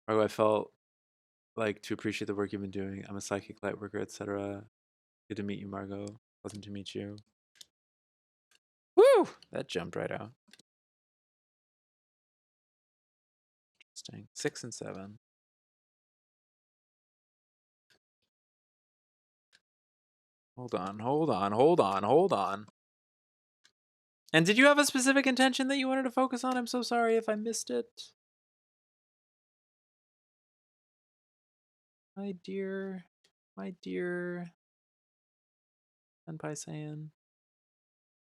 Margot, I felt like to appreciate the work you've been doing. I'm a psychic light worker, etc. Good to meet you, Margot. Pleasant to meet you. Woo! That jumped right out. Interesting. 6 and 7. Hold on. And did you have a specific intention that you wanted to focus on? I'm so sorry if I missed it. My dear Senpai Saiyan.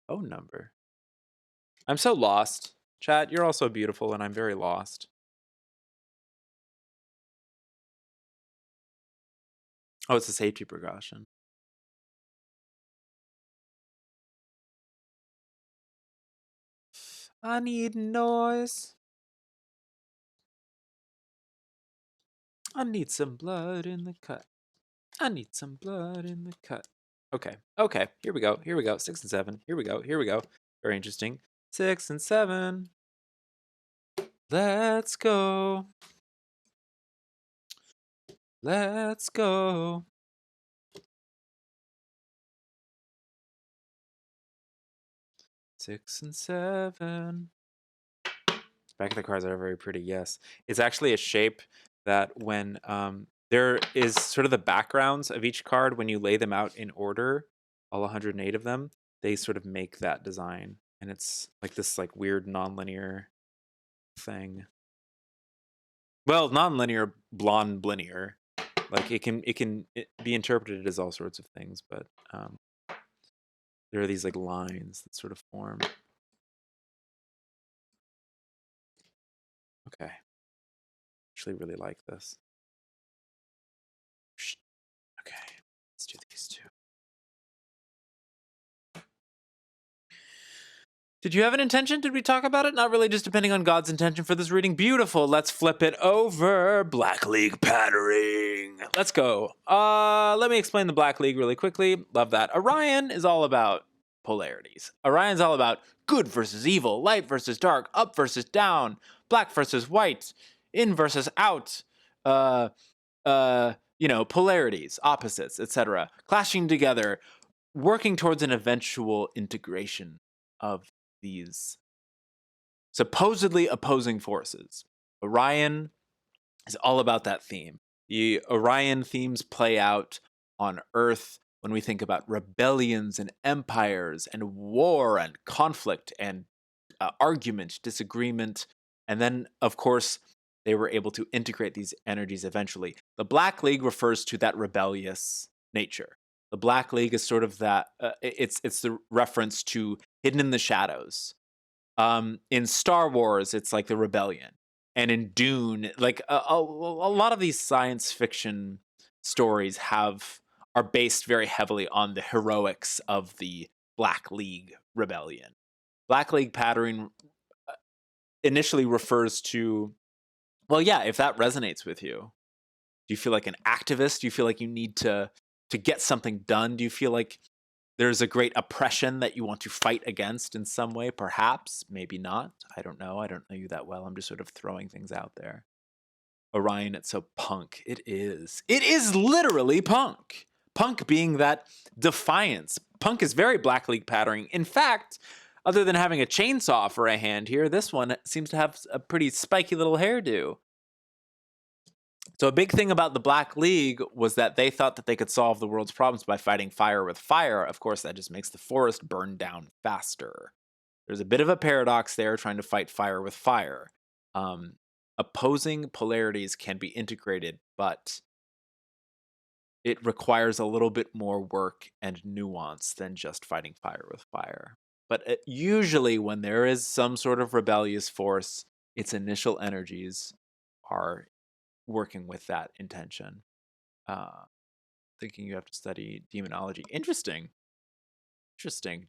Phone number. I'm so lost. Chat, you're also beautiful and I'm very lost. Oh, it's a safety precaution. I need noise. I need some blood in the cut. I need some blood in the cut. Okay. Here we go. 6 and 7. Here we go. Very interesting. 6 and 7. Let's go. 6 and 7. Back of the cards are very pretty, yes. It's actually a shape that when there is sort of the backgrounds of each card, when you lay them out in order, all 108 of them, they sort of make that design. And it's like this like weird nonlinear thing. Well, nonlinear, blonde linear. Like it can be interpreted as all sorts of things, but there are these like lines that sort of form. Okay. Actually really like this. Okay, let's do these two. Did you have an intention? Did we talk about it? Not really, just depending on God's intention for this reading. Beautiful. Let's flip it over. Black League patterning. Let's go. Let me explain the Black League really quickly. Love that. Orion is all about polarities. Orion's all about good versus evil, light versus dark, up versus down, black versus white, in versus out. Polarities, opposites, etc. Clashing together, working towards an eventual integration of these supposedly opposing forces. Orion is all about that theme. The Orion themes play out on Earth when we think about rebellions and empires and war and conflict and argument, disagreement. And then, of course, they were able to integrate these energies eventually. The Black League refers to that rebellious nature. The Black League is sort of that, it's the reference to hidden in the shadows. In Star Wars, it's like the rebellion. And in Dune, like a lot of these science fiction stories are based very heavily on the heroics of the Black League rebellion. Black League patterning initially refers to, well, yeah, if that resonates with you, do you feel like an activist? Do you feel like you need to get something done? Do you feel like there's a great oppression that you want to fight against in some way? Perhaps, maybe not. I don't know. I don't know you that well. I'm just sort of throwing things out there. Orion, it's so punk. It is. It is literally punk. Punk being that defiance. Punk is very Black League patterning. In fact, other than having a chainsaw for a hand here, this one seems to have a pretty spiky little hairdo. So a big thing about the Black League was that they thought that they could solve the world's problems by fighting fire with fire. Of course, that just makes the forest burn down faster. There's a bit of a paradox there, trying to fight fire with fire. Opposing polarities can be integrated, but it requires a little bit more work and nuance than just fighting fire with fire. But usually when there is some sort of rebellious force, its initial energies are working with that intention. Thinking you have to study demonology. Interesting.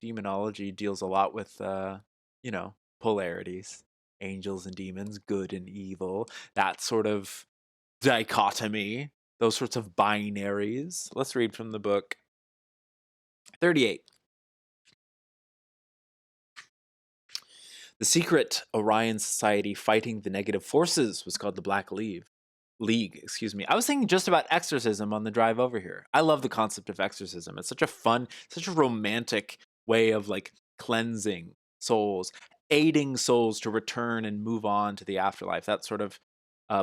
Demonology deals a lot with, polarities. Angels and demons, good and evil. That sort of dichotomy. Those sorts of binaries. Let's read from the book. 38. The secret Orion society fighting the negative forces was called the Black League. I was thinking just about exorcism on the drive over here. I love the concept of exorcism. It's such a fun, such a romantic way of like cleansing souls, aiding souls to return and move on to the afterlife. That sort of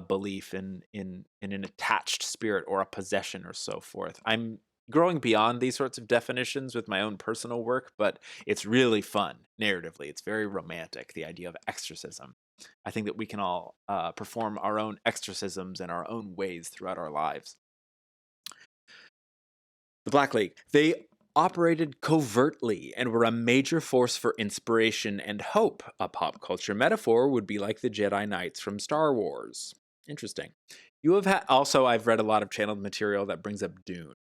belief in an attached spirit or a possession or so forth. I'm growing beyond these sorts of definitions with my own personal work, but it's really fun narratively. It's very romantic, the idea of exorcism. I think that we can all perform our own exorcisms in our own ways throughout our lives. The Black League. They operated covertly and were a major force for inspiration and hope. A pop culture metaphor would be like the Jedi Knights from Star Wars. Interesting. You have had, also, I've read a lot of channeled material that brings up Dune.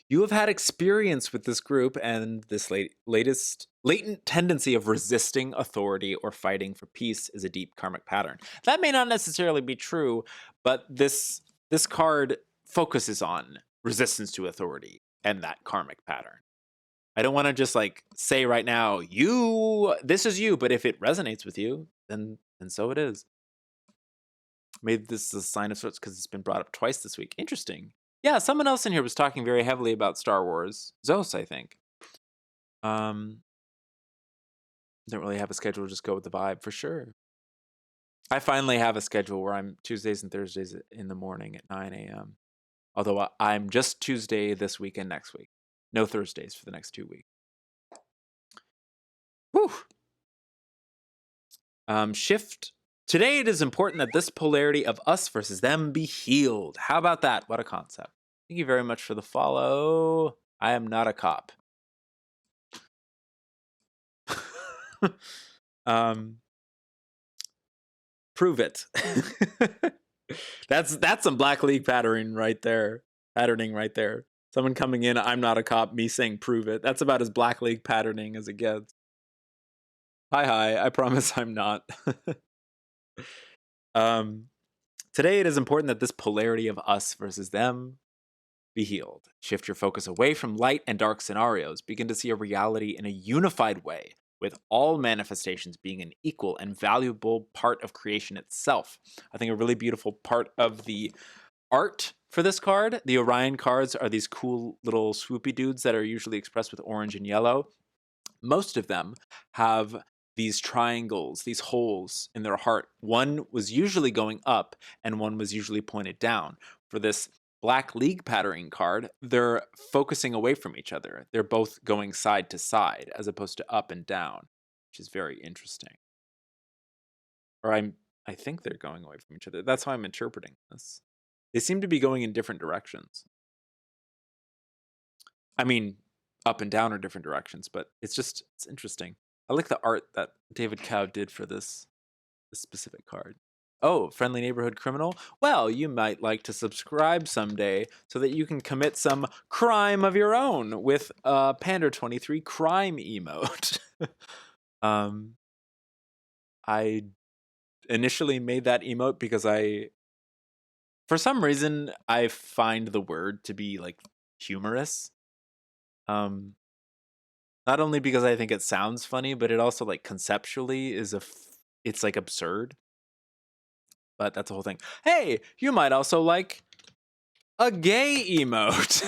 You have had experience with this group and this latest latent tendency of resisting authority or fighting for peace is a deep karmic pattern. That may not necessarily be true, but this card focuses on resistance to authority and that karmic pattern. I don't want to just like say right now, this is you, but if it resonates with you, then so it is. Maybe this is a sign of sorts because it's been brought up twice this week. Interesting. Yeah, someone else in here was talking very heavily about Star Wars. Zos, I think. Don't really have a schedule, just go with the vibe for sure. I finally have a schedule where I'm Tuesdays and Thursdays in the morning at 9 a.m. Although I'm just Tuesday this week and next week. No Thursdays for the next 2 weeks. Whew. Shift. Today it is important that this polarity of us versus them be healed. How about that? What a concept. Thank you very much for the follow. I am not a cop. Prove it. That's some Black League patterning right there. Someone coming in, I'm not a cop, me saying prove it. That's about as Black League patterning as it gets. Hi, I promise I'm not. Today it is important that this polarity of us versus them be healed. Shift your focus away from light and dark scenarios. Begin to see a reality in a unified way, with all manifestations being an equal and valuable part of creation itself. I think a really beautiful part of the art for this card, the Orion cards are these cool little swoopy dudes that are usually expressed with orange and yellow. Most of them have these triangles, these holes in their heart. One was usually going up and one was usually pointed down. For this Black League patterning card, they're focusing away from each other. They're both going side to side as opposed to up and down, which is very interesting. Or I think they're going away from each other. That's how I'm interpreting this. They seem to be going in different directions. I mean, up and down are different directions, but it's interesting. I like the art that David Cow did for this specific card. Oh, friendly neighborhood criminal? Well, you might like to subscribe someday so that you can commit some crime of your own with Pander23 crime emote. I initially made that emote because for some reason, I find the word to be like humorous. Not only because I think it sounds funny, but it also like conceptually it's like absurd. But that's the whole thing. Hey, you might also like a gay emote.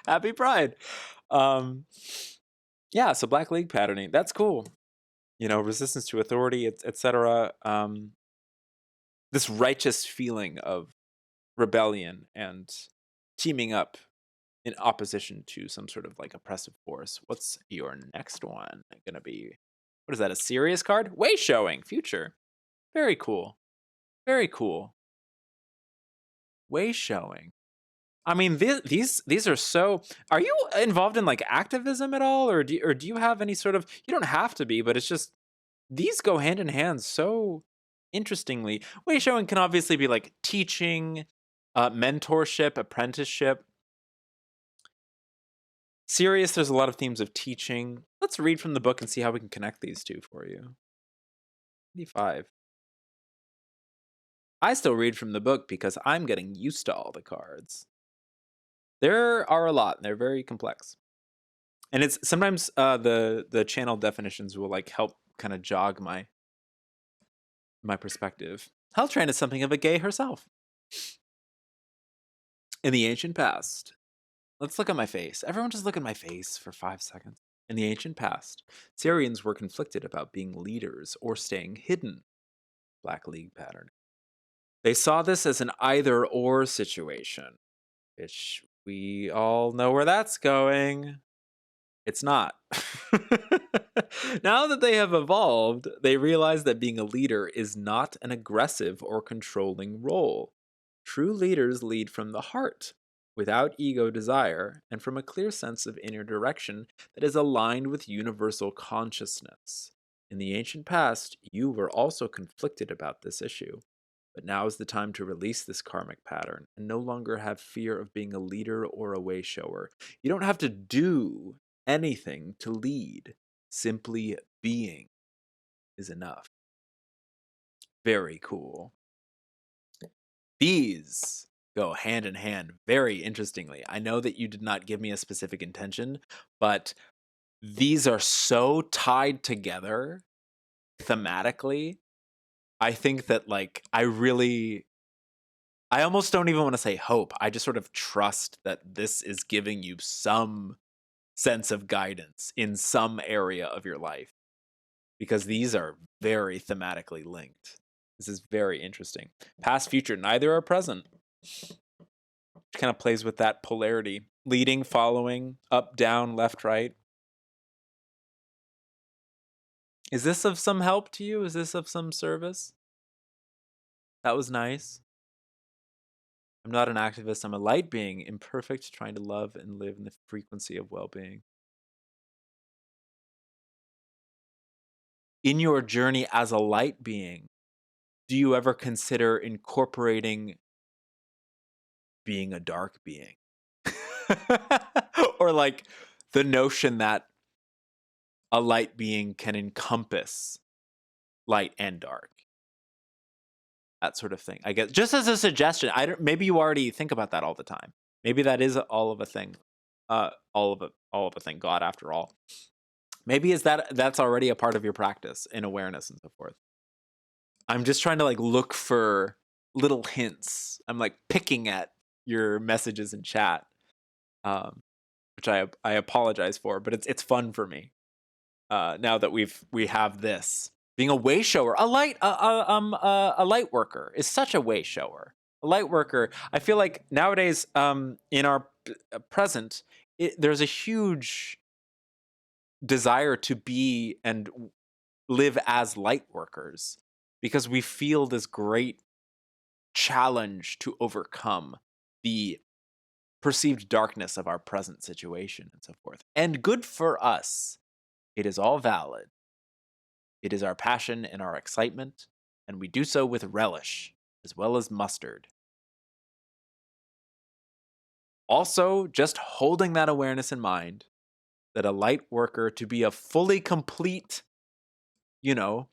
Happy Pride. Yeah, so Black League patterning. That's cool. Resistance to authority, etc. This righteous feeling of rebellion and teaming up in opposition to some sort of like oppressive force. What's your next one gonna be? What is that, a serious card? Way showing, future. Very cool. Very cool. Way showing. I mean, these are so. Are you involved in like activism at all, or do you have any sort of? You don't have to be, but it's just these go hand in hand so interestingly. Way showing can obviously be like teaching, mentorship, apprenticeship. Serious, there's a lot of themes of teaching. Let's read from the book and see how we can connect these two for you. 85. I still read from the book because I'm getting used to all the cards. There are a lot, and they're very complex. And it's sometimes the channel definitions will like help kind of jog my perspective. Helltrain is something of a gay herself. In the ancient past, let's look at my face. Everyone just look at my face for 5 seconds. In the ancient past, Syrians were conflicted about being leaders or staying hidden. Black League pattern. They saw this as an either-or situation, which we all know where that's going. It's not. Now that they have evolved, they realize that being a leader is not an aggressive or controlling role. True leaders lead from the heart, without ego desire, and from a clear sense of inner direction that is aligned with universal consciousness. In the ancient past, you were also conflicted about this issue. But now is the time to release this karmic pattern and no longer have fear of being a leader or a way shower. You don't have to do anything to lead. Simply being is enough. Very cool. These go hand in hand very interestingly. I know that you did not give me a specific intention, but these are so tied together thematically. I think that like I almost don't even want to say hope. I just sort of trust that this is giving you some sense of guidance in some area of your life, because these are very thematically linked. This is very interesting. Past, future, neither are present. Which kind of plays with that polarity. Leading, following, up, down, left, right. Is this of some help to you? Is this of some service? That was nice. I'm not an activist. I'm a light being, imperfect, trying to love and live in the frequency of well-being. In your journey as a light being, do you ever consider incorporating being a dark being? Or like the notion that a light being can encompass light and dark. That sort of thing. I guess just as a suggestion. Maybe you already think about that all the time. Maybe that is all of a thing. All of a thing. God, after all. Maybe that's already a part of your practice in awareness and so forth. I'm just trying to like look for little hints. I'm like picking at your messages in chat, which I apologize for, but it's fun for me. now that we have this. Being a way shower, a light worker is such a way shower. A light worker, I feel like nowadays, in our present, there's a huge desire to be and live as light workers because we feel this great challenge to overcome the perceived darkness of our present situation and so forth. And good for us. It is all valid. It is our passion and our excitement, and we do so with relish as well as mustard. Also, just holding that awareness in mind that a light worker to be a fully complete, to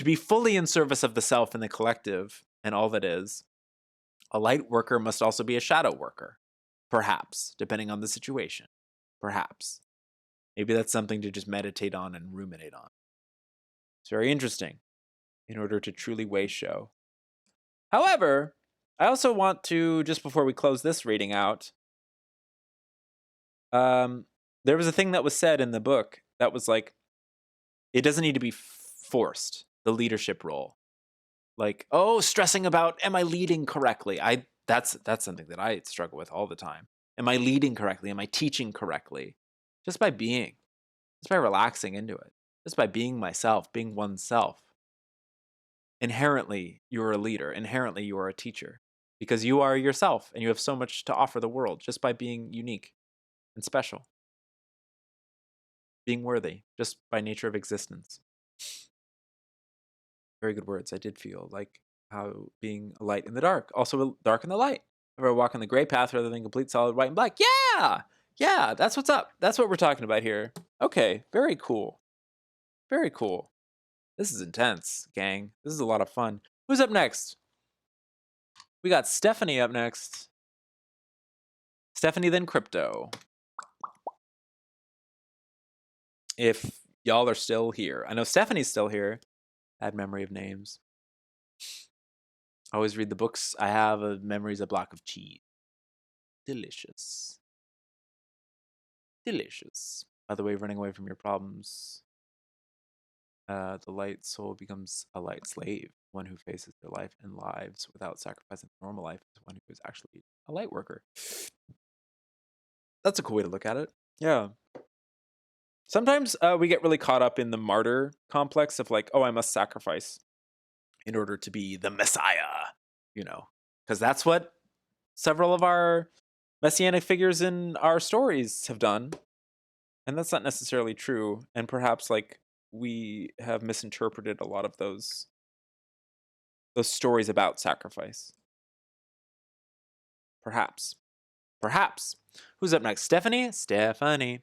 be fully in service of the self and the collective and all that is, a light worker must also be a shadow worker, perhaps, depending on the situation. Perhaps. Maybe that's something to just meditate on and ruminate on. It's very interesting in order to truly weigh show. However, I also want to, just before we close this reading out, there was a thing that was said in the book that was like, it doesn't need to be forced, the leadership role. Like, stressing about, am I leading correctly? That's something that I struggle with all the time. Am I leading correctly? Am I teaching correctly? Just by being, just by relaxing into it, just by being myself, being oneself. Inherently, you're a leader. Inherently, you are a teacher because you are yourself and you have so much to offer the world just by being unique and special. Being worthy just by nature of existence. Very good words. I did feel like how being a light in the dark, also a dark in the light. If I walk on the gray path rather than complete solid white and black. Yeah, that's what's up. That's what we're talking about here. Okay, very cool. Very cool. This is intense, gang. This is a lot of fun. Who's up next? We got Stephanie up next. Stephanie, then Crypto. If y'all are still here. I know Stephanie's still here. Bad memory of names. Always read the books I have of memories, a block of cheese. Delicious. Delicious. By the way, running away from your problems. The light soul becomes a light slave. One who faces their life and lives without sacrificing normal life is one who is actually a light worker. That's a cool way to look at it. Yeah. Sometimes we get really caught up in the martyr complex of like, I must sacrifice in order to be the Messiah, because that's what several of our messianic figures in our stories have done. And that's not necessarily true. And perhaps like we have misinterpreted a lot of those stories about sacrifice. Perhaps. Who's up next? Stephanie? Stephanie.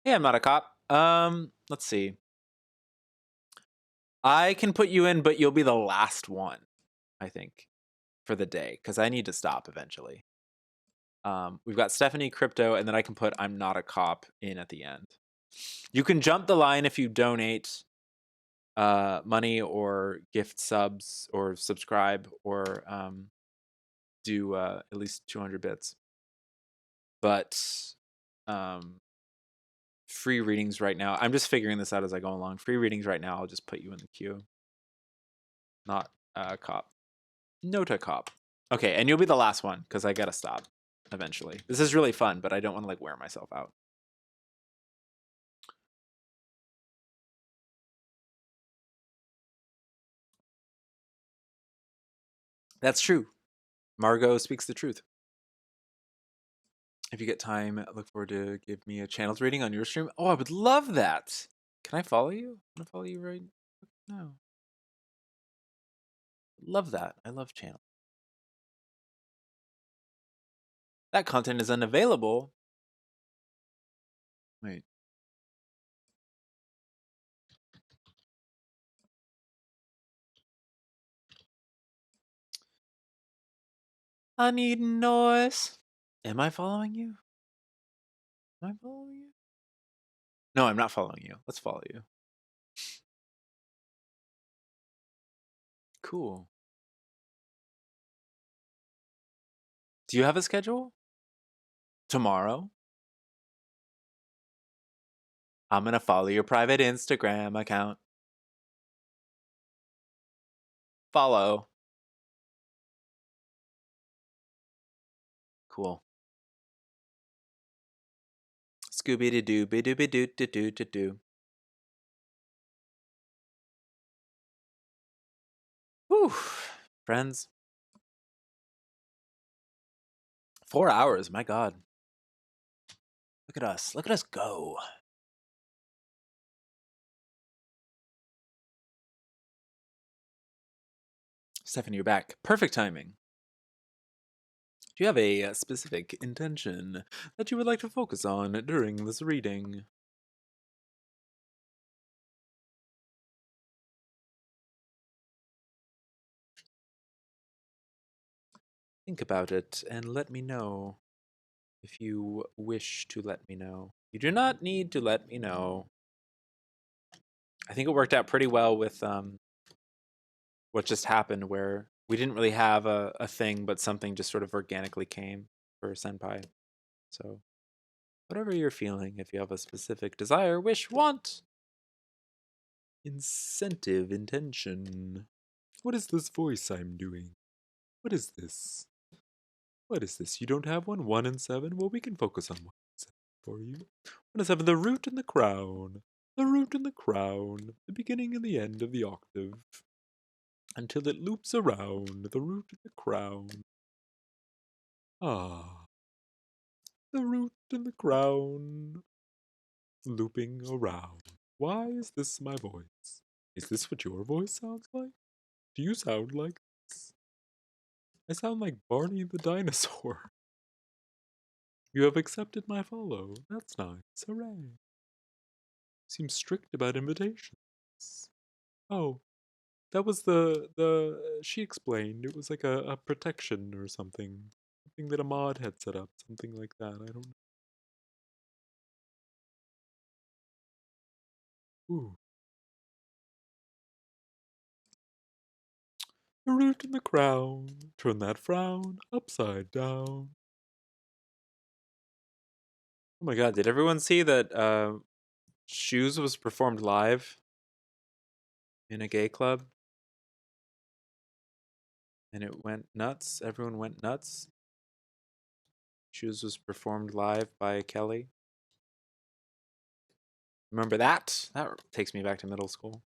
Hey, I'm not a cop. Let's see. I can put you in, but you'll be the last one, I think, for the day, because I need to stop eventually. We've got Stephanie, Crypto, and then I can put I'm not a cop in at the end. You can jump the line if you donate money or gift subs or subscribe or do at least 200 bits. But free readings right now. I'm just figuring this out as I go along. Free readings right now, I'll just put you in the queue. Not cop. Nota cop. Okay, and you'll be the last one because I gotta stop eventually. This is really fun, but I don't want to like wear myself out. That's true. Margot speaks the truth. If you get time, I look forward to give me a channels reading on your stream. Oh, I would love that. Can I follow you? Can I follow you right now? Love that. I love channel. That content is unavailable. Wait. I need noise. Am I following you? Am I following you? No, I'm not following you. Let's follow you. Cool. Do you have a schedule? Tomorrow? I'm gonna follow your private Instagram account. Follow. Cool. Scooby doo be doo be doo doo doo doo doo. Whew, friends. 4 hours, my God. Look at us. Look at us go. Stephanie, you're back. Perfect timing. Do you have a specific intention that you would like to focus on during this reading? Think about it and let me know if you wish to let me know. You do not need to let me know. I think it worked out pretty well with what just happened, where we didn't really have a thing, but something just sort of organically came for Senpai. So, whatever you're feeling, if you have a specific desire, wish, want, incentive, intention. What is this voice I'm doing? What is this? What is this? You don't have one? 1 and 7? Well, we can focus on 1 and 7 for you. 1 and 7, the root and the crown. The root and the crown. The beginning and the end of the octave. Until it loops around. The root and the crown. Ah. The root and the crown. Looping around. Why is this my voice? Is this what your voice sounds like? Do you sound like this? I sound like Barney the dinosaur. You have accepted my follow. That's nice. Hooray. Seems strict about invitations. Oh, that was she explained. It was like a protection or something. Something that a mod had set up. Something like that. I don't know. Ooh. The root and the crown. Turn that frown upside down. Oh my God, did everyone see that Shoes was performed live in a gay club? And it went nuts. Everyone went nuts. Shoes was performed live by Kelly. Remember that? That takes me back to middle school.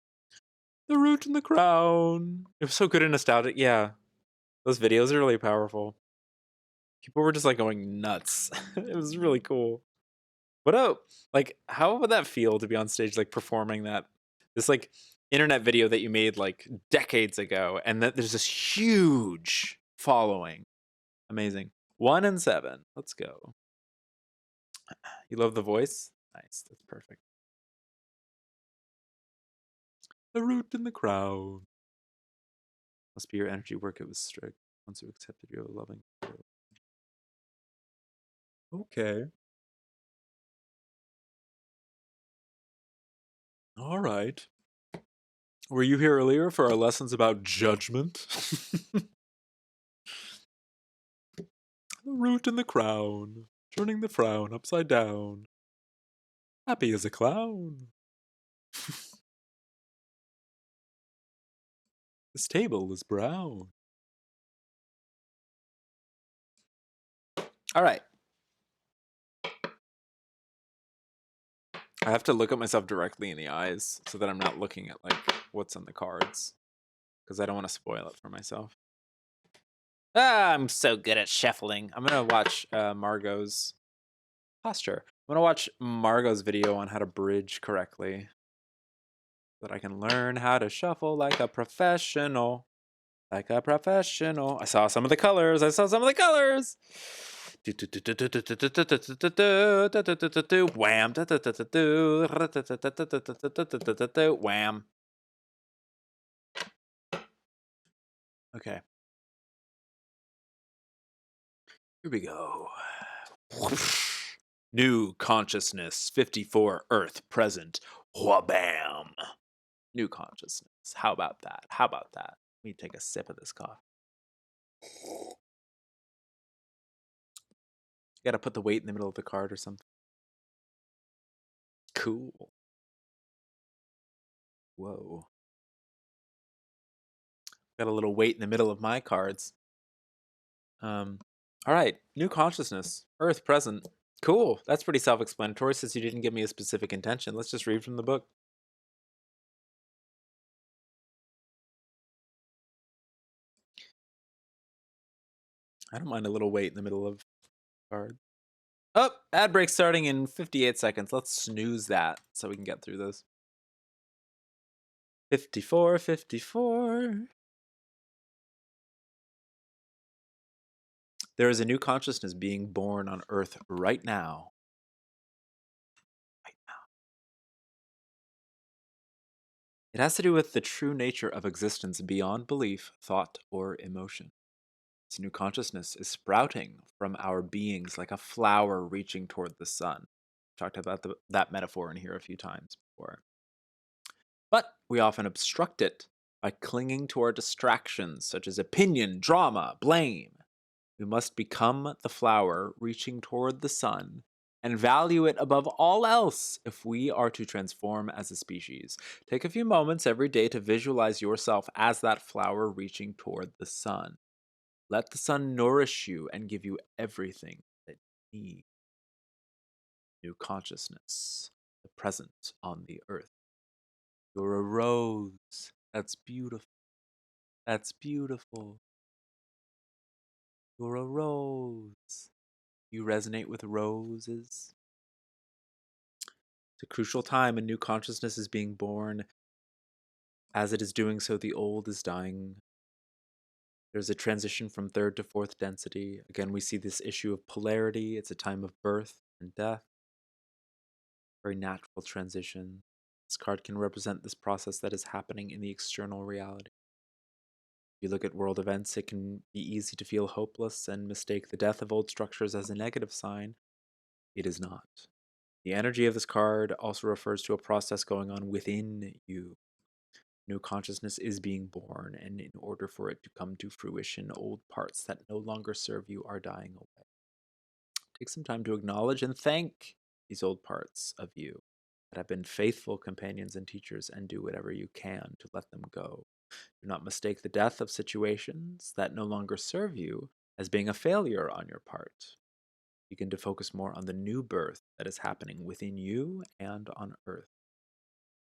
The root and the crown. It was so good and nostalgic. Yeah. Those videos are really powerful. People were just like going nuts. It was really cool. How would that feel to be on stage, like performing this like internet video that you made like decades ago, and that there's this huge following? Amazing. 1 and 7. Let's go. You love the voice? Nice. That's perfect. The root and the crown. Must be your energy work. It was strict. Once you accepted your loving. Okay. All right. Were you here earlier for our lessons about judgment? The root and the crown. Turning the frown upside down. Happy as a clown. This table is brown. All right. I have to look at myself directly in the eyes so that I'm not looking at like what's on the cards, because I don't want to spoil it for myself. I'm so good at shuffling. I'm gonna watch Margot's posture. I'm gonna watch Margot's video on how to bridge correctly, so that I can learn how to shuffle like a professional. Like a professional. I saw some of the colors. Wham. Wham. Okay. Here we go. New consciousness, 54 Earth present. Wha-bam. New consciousness. How about that? Let me take a sip of this coffee. You gotta put the weight in the middle of the card or something. Cool. Whoa. Got a little weight in the middle of my cards. All right. New consciousness. Earth present. Cool. That's pretty self-explanatory since you didn't give me a specific intention. Let's just read from the book. I don't mind a little weight in the middle of card. Oh, ad break starting in 58 seconds. Let's snooze that so we can get through this. 54, 54. There is a new consciousness being born on Earth right now. Right now. It has to do with the true nature of existence beyond belief, thought, or emotion. This new consciousness is sprouting from our beings like a flower reaching toward the sun. Talked about that metaphor in here a few times before. But we often obstruct it by clinging to our distractions, such as opinion, drama, blame. We must become the flower reaching toward the sun and value it above all else if we are to transform as a species. Take a few moments every day to visualize yourself as that flower reaching toward the sun. Let the sun nourish you and give you everything that you need. New consciousness, the present on the earth. You're a rose. That's beautiful. That's beautiful. You're a rose. You resonate with roses. It's a crucial time. A new consciousness is being born. As it is doing so, the old is dying. There's a transition from third to fourth density. Again, we see this issue of polarity. It's a time of birth and death. Very natural transition. This card can represent this process that is happening in the external reality. If you look at world events, it can be easy to feel hopeless and mistake the death of old structures as a negative sign. It is not. The energy of this card also refers to a process going on within you. New consciousness is being born, and in order for it to come to fruition, old parts that no longer serve you are dying away. Take some time to acknowledge and thank these old parts of you that have been faithful companions and teachers, and do whatever you can to let them go. Do not mistake the death of situations that no longer serve you as being a failure on your part. Begin to focus more on the new birth that is happening within you and on Earth.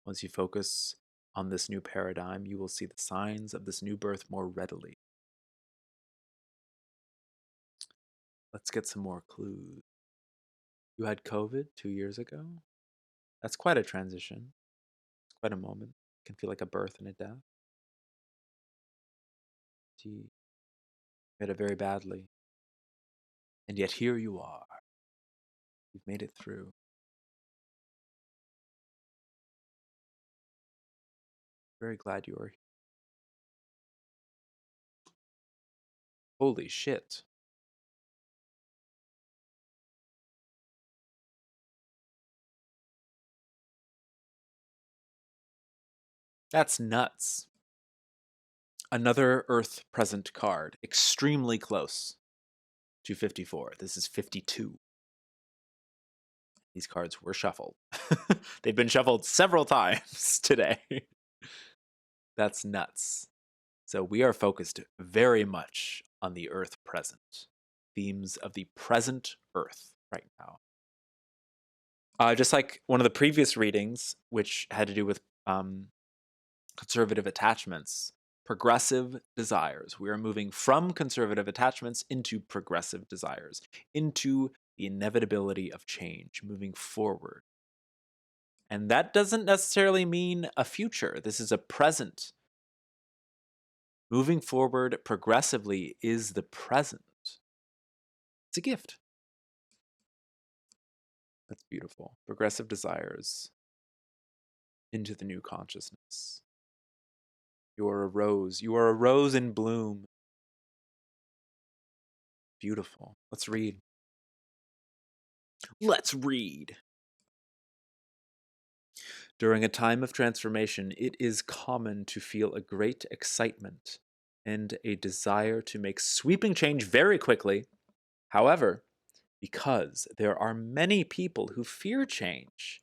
Once you focus on this new paradigm, you will see the signs of this new birth more readily. Let's get some more clues. You had COVID 2 years ago? That's quite a transition. It's quite a moment. It can feel like a birth and a death. You had it very badly. And yet here you are. You've made it through. Very glad you are here. Holy shit. That's nuts. Another Earth present card. Extremely close to 54. This is 52. These cards were shuffled. They've been shuffled several times today. That's nuts. So we are focused very much on the Earth present. Themes of the present Earth right now. Just like one of the previous readings, which had to do with conservative attachments, progressive desires. We are moving from conservative attachments into progressive desires, into the inevitability of change, moving forward. And that doesn't necessarily mean a future. This is a present. Moving forward progressively is the present. It's a gift. That's beautiful. Progressive desires into the new consciousness. You are a rose. You are a rose in bloom. Beautiful. Let's read. Let's read. During a time of transformation, it is common to feel a great excitement and a desire to make sweeping change very quickly. However, because there are many people who fear change,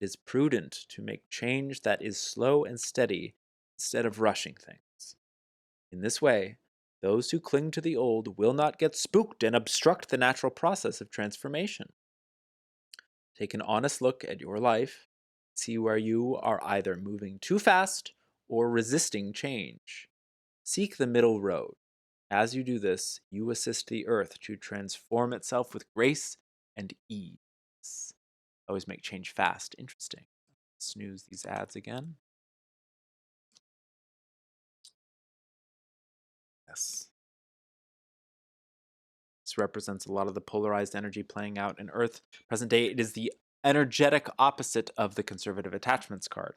It is prudent to make change that is slow and steady instead of rushing things. In this way, those who cling to the old will not get spooked and obstruct the natural process of transformation. Take an honest look at your life, see where you are either moving too fast or resisting change. Seek the middle road. As you do this, you assist the earth to transform itself with grace and ease. Always make change fast. Interesting. Snooze these ads again. Yes. This represents a lot of the polarized energy playing out in Earth. Present day, it is the energetic opposite of the conservative attachments card.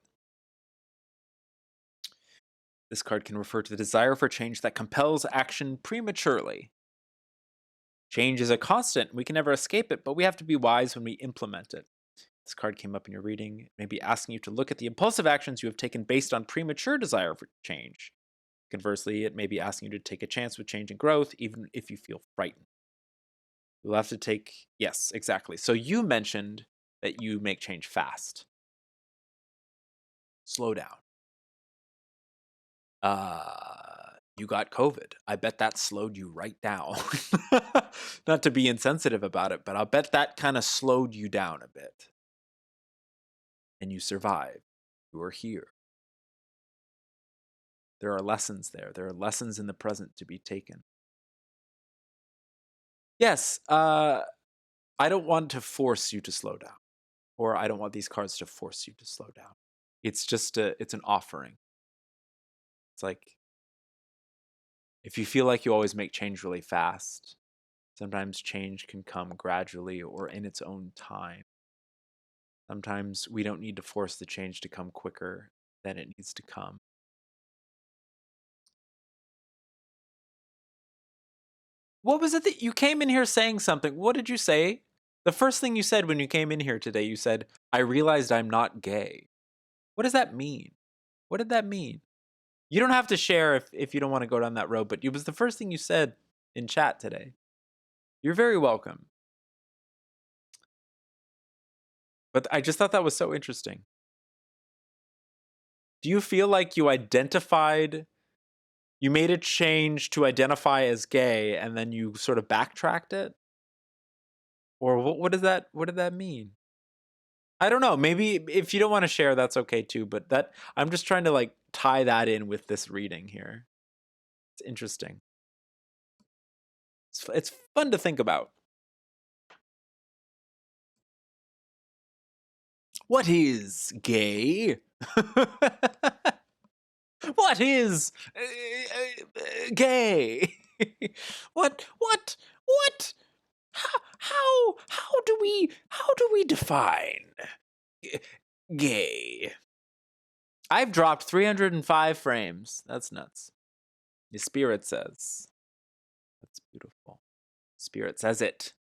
This card can refer to the desire for change that compels action prematurely. Change is a constant. We can never escape it, but we have to be wise when we implement it. This card came up in your reading. It may be asking you to look at the impulsive actions you have taken based on premature desire for change. Conversely, it may be asking you to take a chance with change and growth, even if you feel frightened. You'll have to take, yes, exactly. So you mentioned that you make change fast. Slow down. You got COVID. I bet that slowed you right down. Not to be insensitive about it, but I'll bet that kind of slowed you down a bit. And you survived. You are here. There are lessons there. There are lessons in the present to be taken. Yes, I don't want to force you to slow down. Or I don't want these cards to force you to slow down. It's just it's an offering. It's like, if you feel like you always make change really fast, sometimes change can come gradually or in its own time. Sometimes we don't need to force the change to come quicker than it needs to come. What was it that you came in here saying something? What did you say? The first thing you said when you came in here today, you said, I realized I'm not gay. What does that mean? What did that mean? You don't have to share if you don't want to go down that road, but it was the first thing you said in chat today. You're very welcome. But I just thought that was so interesting. Do you feel like you made a change to identify as gay and then you sort of backtracked it? Or what did that mean? I don't know. Maybe if you don't want to share, that's okay too. But I'm just trying to like tie that in with this reading here. It's interesting. It's fun to think about. What is gay? What is gay? What? How do we define gay? I've dropped 305 frames. That's nuts. The spirit says. That's beautiful. Spirit says it.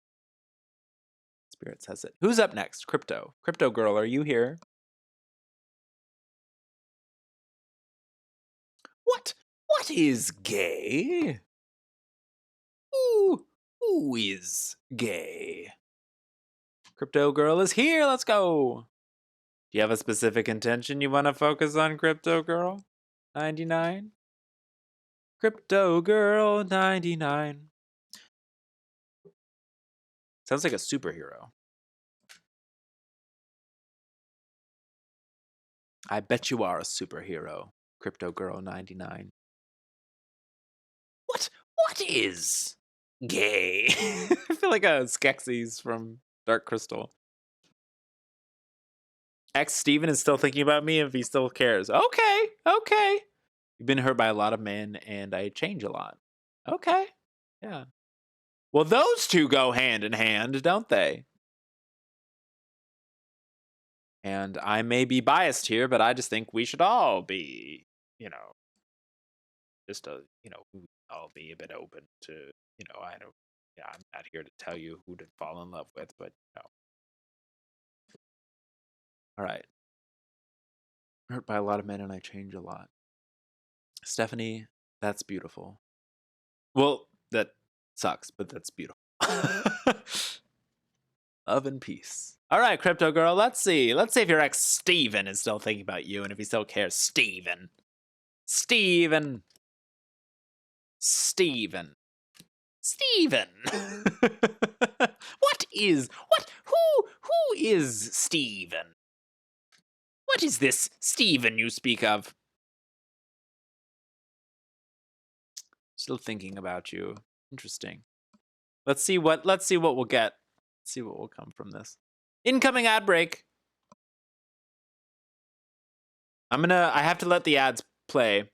Spirit says it. Who's up next? Crypto. Crypto girl, are you here? What is gay? Who is gay? Crypto girl is here. Let's go. Do you have a specific intention you want to focus on, Crypto girl 99? Crypto girl 99. Sounds like a superhero. I bet you are a superhero, Crypto girl 99. What is gay? I feel like a Skeksis from Dark Crystal. Ex Steven is still thinking about me if he still cares. Okay. You've been hurt by a lot of men and I change a lot. Okay. Yeah. Well, those two go hand in hand, don't they? And I may be biased here, but I just think we should all be, all be a bit open to, I'm not here to tell you who to fall in love with, but, All right. I'm hurt by a lot of men and I change a lot. Stephanie, that's beautiful. Well, that sucks, but that's beautiful. Love and peace. All right, crypto girl. Let's see. Let's see if your ex Steven is still thinking about you and if he still cares. Steven. Steven. Steven. Steven. Who is Steven? What is this Steven you speak of? Still thinking about you. Interesting. Let's see what we'll get. Let's see what will come from this. Incoming ad break. I have to let the ads play.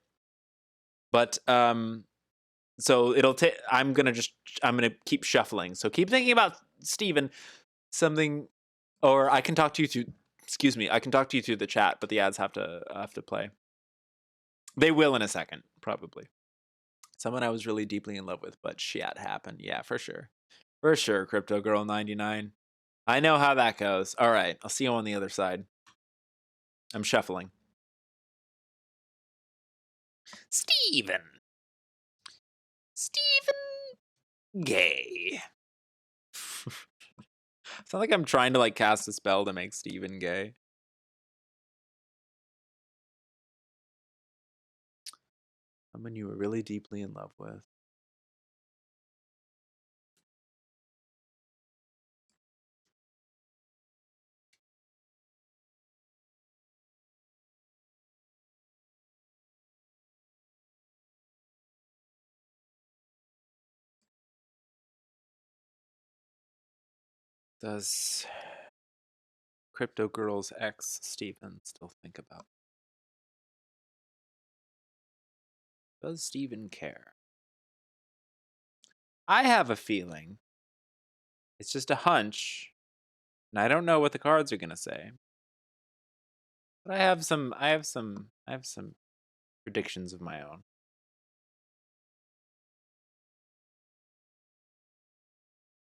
But so it'll take I'm gonna keep shuffling. So keep thinking about Steven. Something, or I can talk to you through I can talk to you through the chat, but the ads have to play. They will in a second, probably. Someone I was really deeply in love with, but shit happened. Yeah, for sure. For sure, Crypto Girl 99. I know how that goes. All right, I'll see you on the other side. I'm shuffling. Steven Gay. It's not like I'm trying to like cast a spell to make Steven gay. Someone you were really deeply in love with. Does Crypto Girl's ex Steven still think about? Does Steven care? I have a feeling. It's just a hunch, and I don't know what the cards are gonna say. But I have some predictions of my own.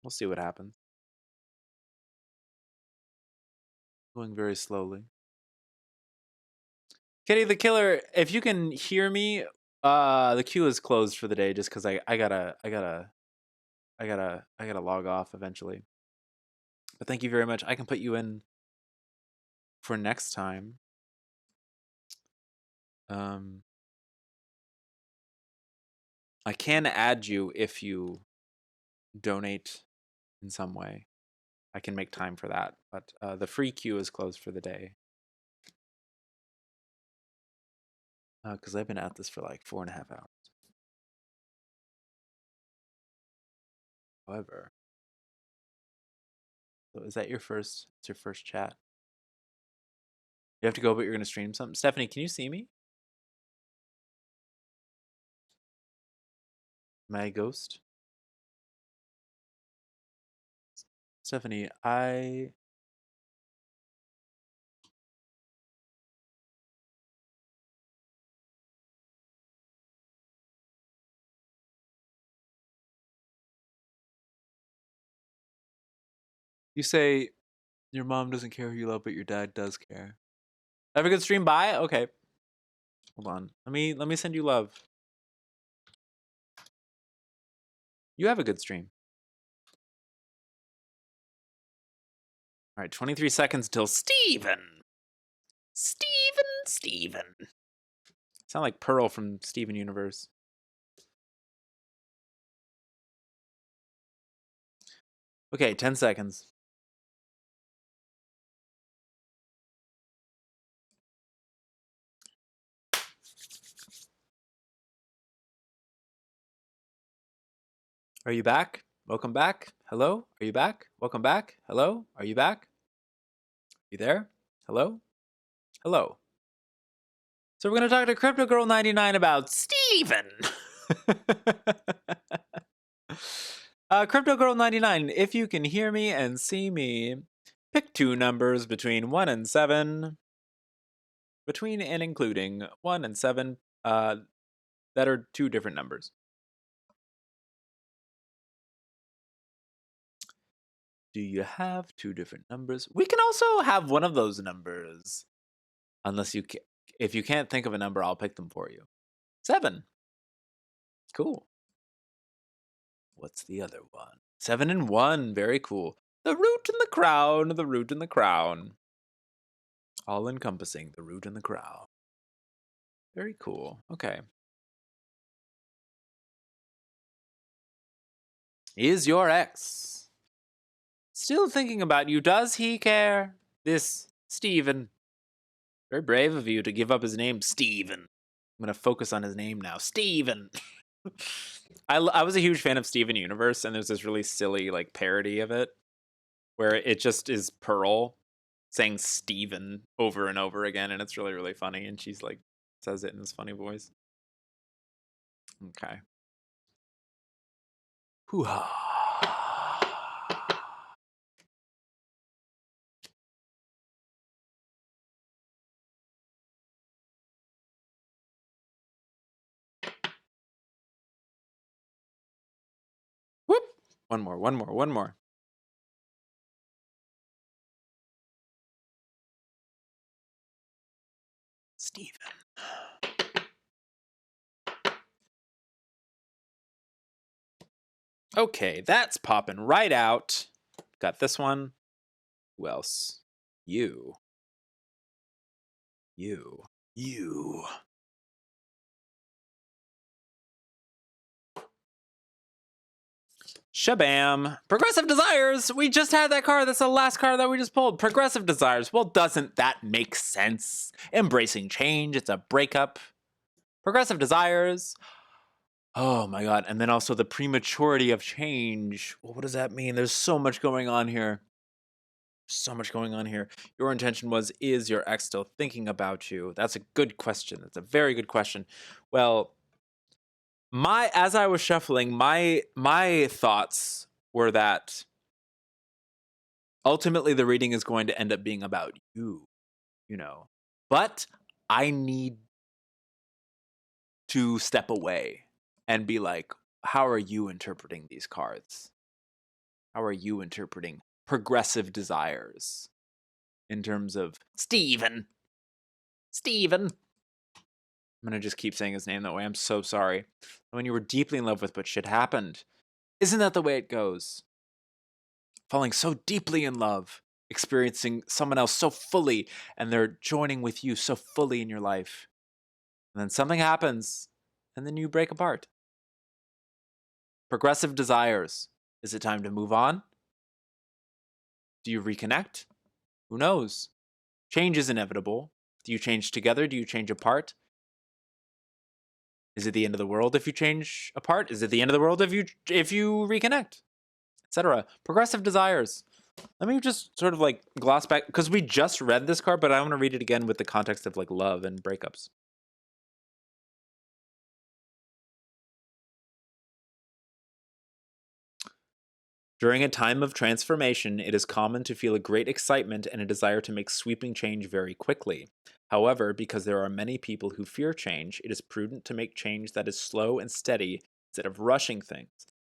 We'll see what happens. Going very slowly. Kitty the Killer, if you can hear me, the queue is closed for the day just because I gotta log off eventually. But thank you very much. I can put you in for next time. I can add you if you donate in some way. I can make time for that, but the free queue is closed for the day. Because I've been at this for like 4.5 hours. However, so is that your first? It's your first chat. You have to go, but you're gonna stream something. Stephanie, can you see me? Am I a ghost? Stephanie, you say your mom doesn't care who you love, but your dad does care. Have a good stream. Bye. Okay. Hold on. Let me send you love. You have a good stream. All right, 23 seconds till Steven. Sound like Pearl from Steven Universe. Okay, 10 seconds. Are you back? Welcome back. Hello? Are you back? Welcome back. Hello? Are you back? You there? Hello? Hello. So we're going to talk to Crypto Girl 99 about Steven. Crypto Girl 99, if you can hear me and see me, pick two numbers between 1 and 7. Between and including 1 and 7 that are two different numbers. Do you have two different numbers? We can also have one of those numbers. Unless if you can't think of a number, I'll pick them for you. 7. Cool. What's the other one? 7 and 1. Very cool. The root and the crown, the root and the crown. All encompassing, the root and the crown. Very cool. Okay. Is your ex still thinking about you? Does he care? This Stephen. Very brave of you to give up his name, Stephen. I'm going to focus on his name now. Stephen. I was a huge fan of Steven Universe, and there's this really silly like parody of it where it just is Pearl saying Steven over and over again, and it's really, really funny, and she's like says it in this funny voice. Okay. Hoo-ha. Whoop. One more. Steven. Okay, that's popping right out. Got this one. Who else? You. Shabam. Progressive Desires. We just had that card. That's the last card that we just pulled. Progressive Desires. Well, doesn't that make sense? Embracing change. It's a breakup. Progressive Desires. Oh my god. And then also the prematurity of change. Well, what does that mean? There's so much going on here. Your intention was, is your ex still thinking about you? That's a good question. That's a very good question. Well, as I was shuffling, my thoughts were that ultimately the reading is going to end up being about you, But I need to step away and be like, how are you interpreting these cards? How are you interpreting progressive desires in terms of Steven? I'm going to just keep saying his name that way. I'm so sorry. When you were deeply in love with, but shit happened. Isn't that the way it goes? Falling so deeply in love, experiencing someone else so fully, and they're joining with you so fully in your life. And then something happens, and then you break apart. Progressive desires. Is it time to move on? Do you reconnect? Who knows? Change is inevitable. Do you change together? Do you change apart? Is it the end of the world if you change apart? Is it the end of the world if you reconnect? Etc. Progressive desires. Let me just sort of like gloss back, because we just read this card, but I want to read it again with the context of like love and breakups. During a time of transformation, it is common to feel a great excitement and a desire to make sweeping change very quickly. However, because there are many people who fear change, it is prudent to make change that is slow and steady instead of rushing things.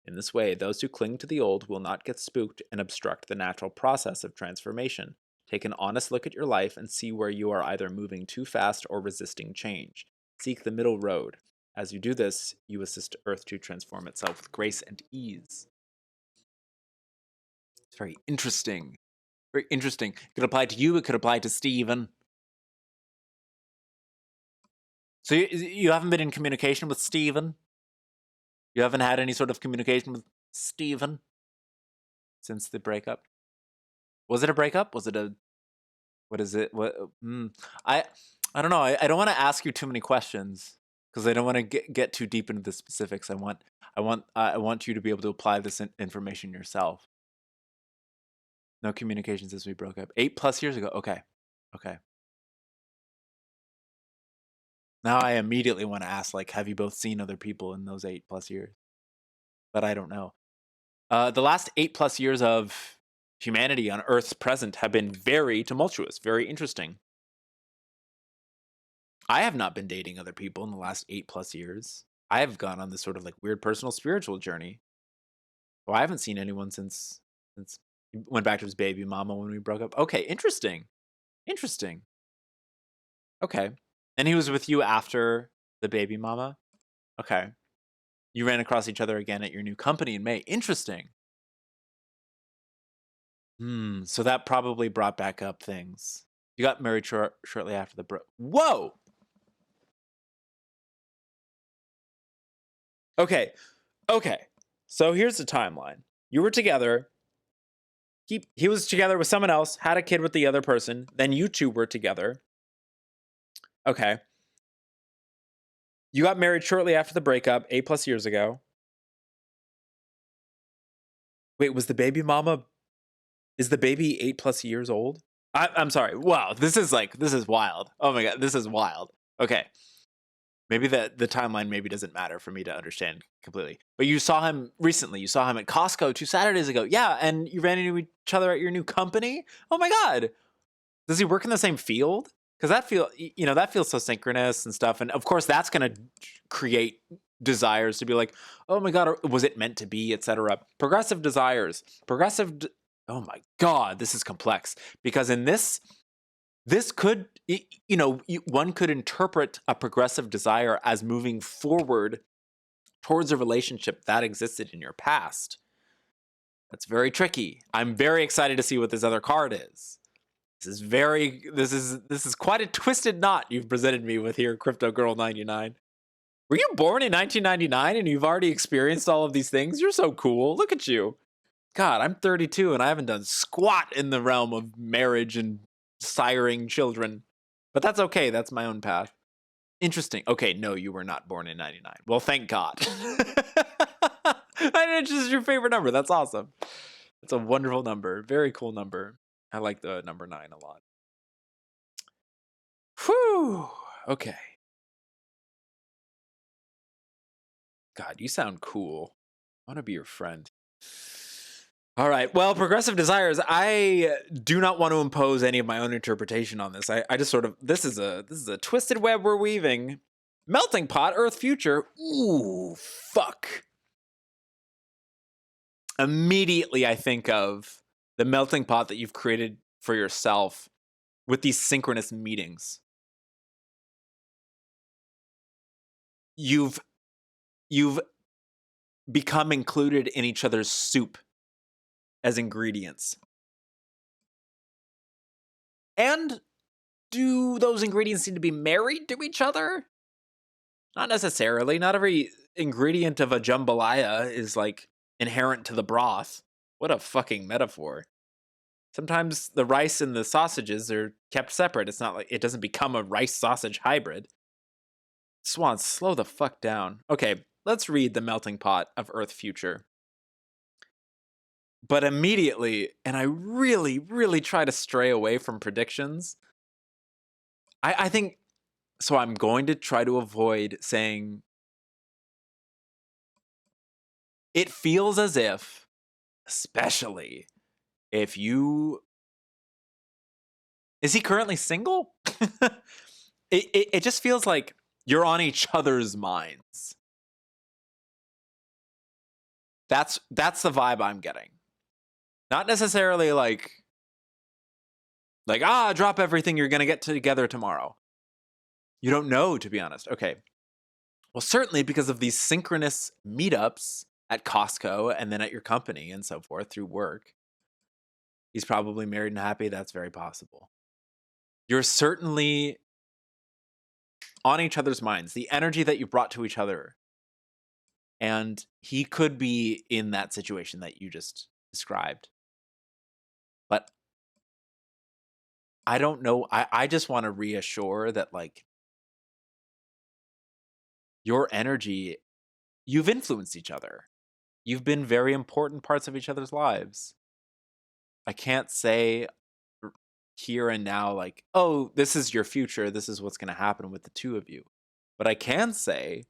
In this way, those who cling to the old will not get spooked and obstruct the natural process of transformation. Take an honest look at your life and see where you are either moving too fast or resisting change. Seek the middle road. As you do this, you assist Earth to transform itself with grace and ease. It's very interesting. Very interesting. It could apply to you. It could apply to Steven. So you haven't been in communication with Steven? You haven't had any sort of communication with Steven since the breakup? Was it a breakup? Was it a... What is it? What? I don't know. I don't want to ask you too many questions because I don't want to get too deep into the specifics. I want you to be able to apply this information yourself. No communication since we broke up. 8+ years ago. Okay. Now I immediately want to ask, like, have you both seen other people in those 8+ years? But I don't know. The last 8+ years of humanity on Earth's present have been very tumultuous, very interesting. I have not been dating other people in the last 8+ years. I have gone on this sort of like weird personal spiritual journey. Well, I haven't seen anyone since he went back to his baby mama when we broke up. Okay, interesting. Okay. And he was with you after the baby mama? Okay. You ran across each other again at your new company in May. Interesting. So that probably brought back up things. You got married shortly after the Whoa! Okay. So here's the timeline. You were together. He was together with someone else, had a kid with the other person. Then you two were together. Okay. You got married shortly after the breakup, 8+ years ago. Wait, was the baby mama? Is the baby 8+ years old? I'm sorry. Wow, this is wild. Oh my god, this is wild. Okay. Maybe the timeline maybe doesn't matter for me to understand completely. But you saw him recently. You saw him at Costco 2 Saturdays ago. Yeah, and you ran into each other at your new company. Oh my god. Does he work in the same field? Because that feels so synchronous and stuff. And of course, that's going to create desires to be like, oh my god, was it meant to be, etc. Progressive desires. Oh my god, this is complex. Because in this could, one could interpret a progressive desire as moving forward towards a relationship that existed in your past. That's very tricky. I'm very excited to see what this other card is. This is quite a twisted knot you've presented me with here, Crypto Girl 99. Were you born in 1999 and you've already experienced all of these things? You're so cool. Look at you. God, I'm 32 and I haven't done squat in the realm of marriage and siring children. But that's okay. That's my own path. Interesting. Okay, no, you were not born in 99. Well, thank God. It's just your favorite number. That's awesome. It's a wonderful number. Very cool number. I like the number 9 a lot. Whew. Okay. God, you sound cool. I want to be your friend. All right. Well, progressive desires. I do not want to impose any of my own interpretation on this. I just sort of this is a twisted web we're weaving. Melting pot, Earth future. Ooh, fuck. Immediately I think of the melting pot that you've created for yourself with these synchronous meetings. You've become included in each other's soup as ingredients. And do those ingredients need to be married to each other? Not necessarily. Not every ingredient of a jambalaya is like inherent to the broth. What a fucking metaphor. Sometimes the rice and the sausages are kept separate. It's not like it doesn't become a rice sausage hybrid. Swan, slow the fuck down. Okay, let's read the melting pot of Earth future. But immediately, and I really, really try to stray away from predictions. I think, so I'm going to try to avoid saying, it feels as if, especially if you, is he currently single? it just feels like you're on each other's minds. That's the vibe I'm getting. Not necessarily like drop everything, you're going to get together tomorrow. You don't know, to be honest. Okay. Well, certainly because of these synchronous meetups at Costco and then at your company and so forth through work. He's probably married and happy. That's very possible. You're certainly on each other's minds. The energy that you brought to each other. And he could be in that situation that you just described. But I don't know. I just want to reassure that, like, your energy, you've influenced each other. You've been very important parts of each other's lives. I can't say here and now, like, oh, this is your future. This is what's going to happen with the two of you. But I can say,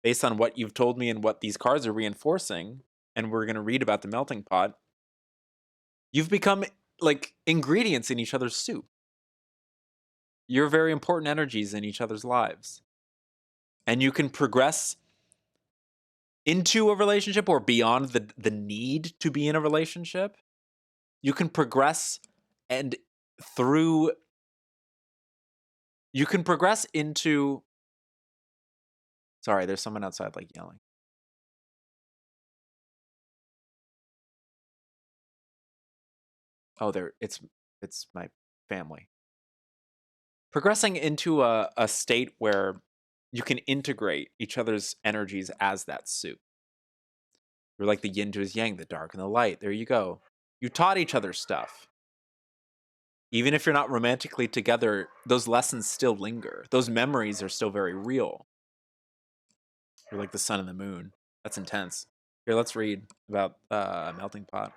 based on what you've told me and what these cards are reinforcing, and we're going to read about the melting pot, you've become like ingredients in each other's soup. You're very important energies in each other's lives. And you can progress into a relationship or beyond the need to be in a relationship. You can progress and through. You can progress into. Sorry, there's someone outside like yelling. Oh, it's my family. Progressing into a state where you can integrate each other's energies as that soup. You're like the yin to his yang, the dark and the light. There you go. You taught each other stuff. Even if you're not romantically together, those lessons still linger. Those memories are still very real. You're like the sun and the moon. That's intense. Here, let's read about a melting pot.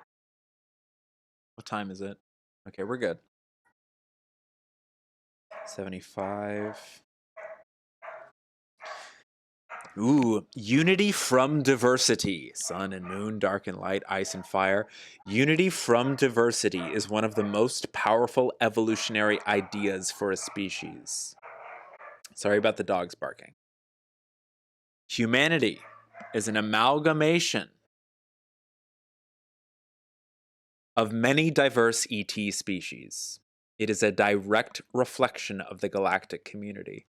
What time is it? Okay, we're good. 75. Ooh, unity from diversity. Sun and moon, dark and light, ice and fire. Unity from diversity is one of the most powerful evolutionary ideas for a species. Sorry about the dogs barking. Humanity is an amalgamation of many diverse ET species. It is a direct reflection of the galactic community.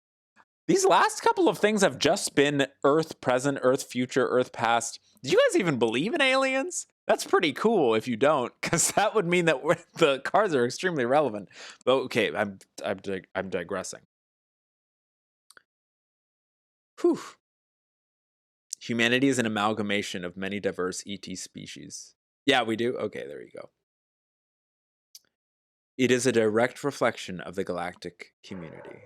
These last couple of things have just been Earth present, Earth future, Earth past. Do you guys even believe in aliens? That's pretty cool if you don't, because that would mean that the cards are extremely relevant. But okay, I'm digressing. Whew. Humanity is an amalgamation of many diverse ET species. Yeah, we do? Okay, there you go. It is a direct reflection of the galactic community.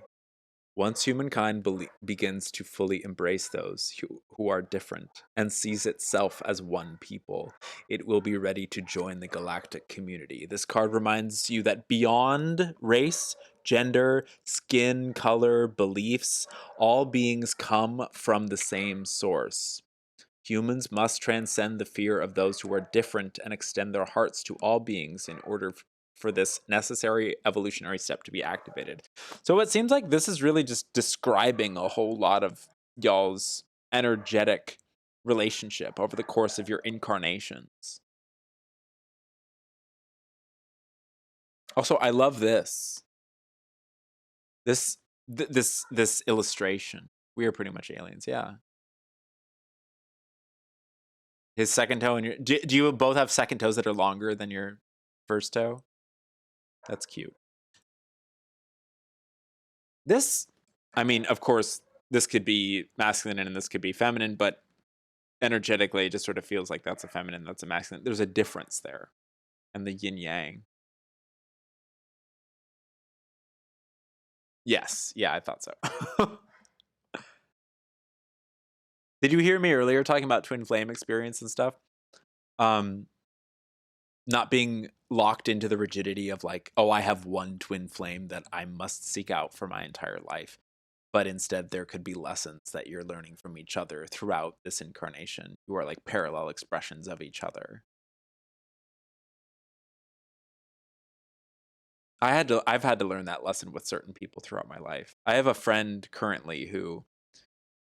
Once humankind begins to fully embrace those who are different and sees itself as one people, it will be ready to join the galactic community. This card reminds you that beyond race, gender, skin, color, beliefs, all beings come from the same source. Humans must transcend the fear of those who are different and extend their hearts to all beings in order for this necessary evolutionary step to be activated. So it seems like this is really just describing a whole lot of y'all's energetic relationship over the course of your incarnations. Also, I love this. This illustration. We are pretty much aliens, yeah. His second toe and your do you both have second toes that are longer than your first toe? That's cute. This, I mean, of course, this could be masculine and this could be feminine, but energetically, it just sort of feels like that's a feminine, that's a masculine. There's a difference there, and the yin yang. Yes, yeah, I thought so. Did you hear me earlier talking about twin flame experience and stuff? Not being locked into the rigidity of like, oh, I have one twin flame that I must seek out for my entire life. But instead, there could be lessons that you're learning from each other throughout this incarnation, who are like parallel expressions of each other. I've had to learn that lesson with certain people throughout my life. I have a friend currently who,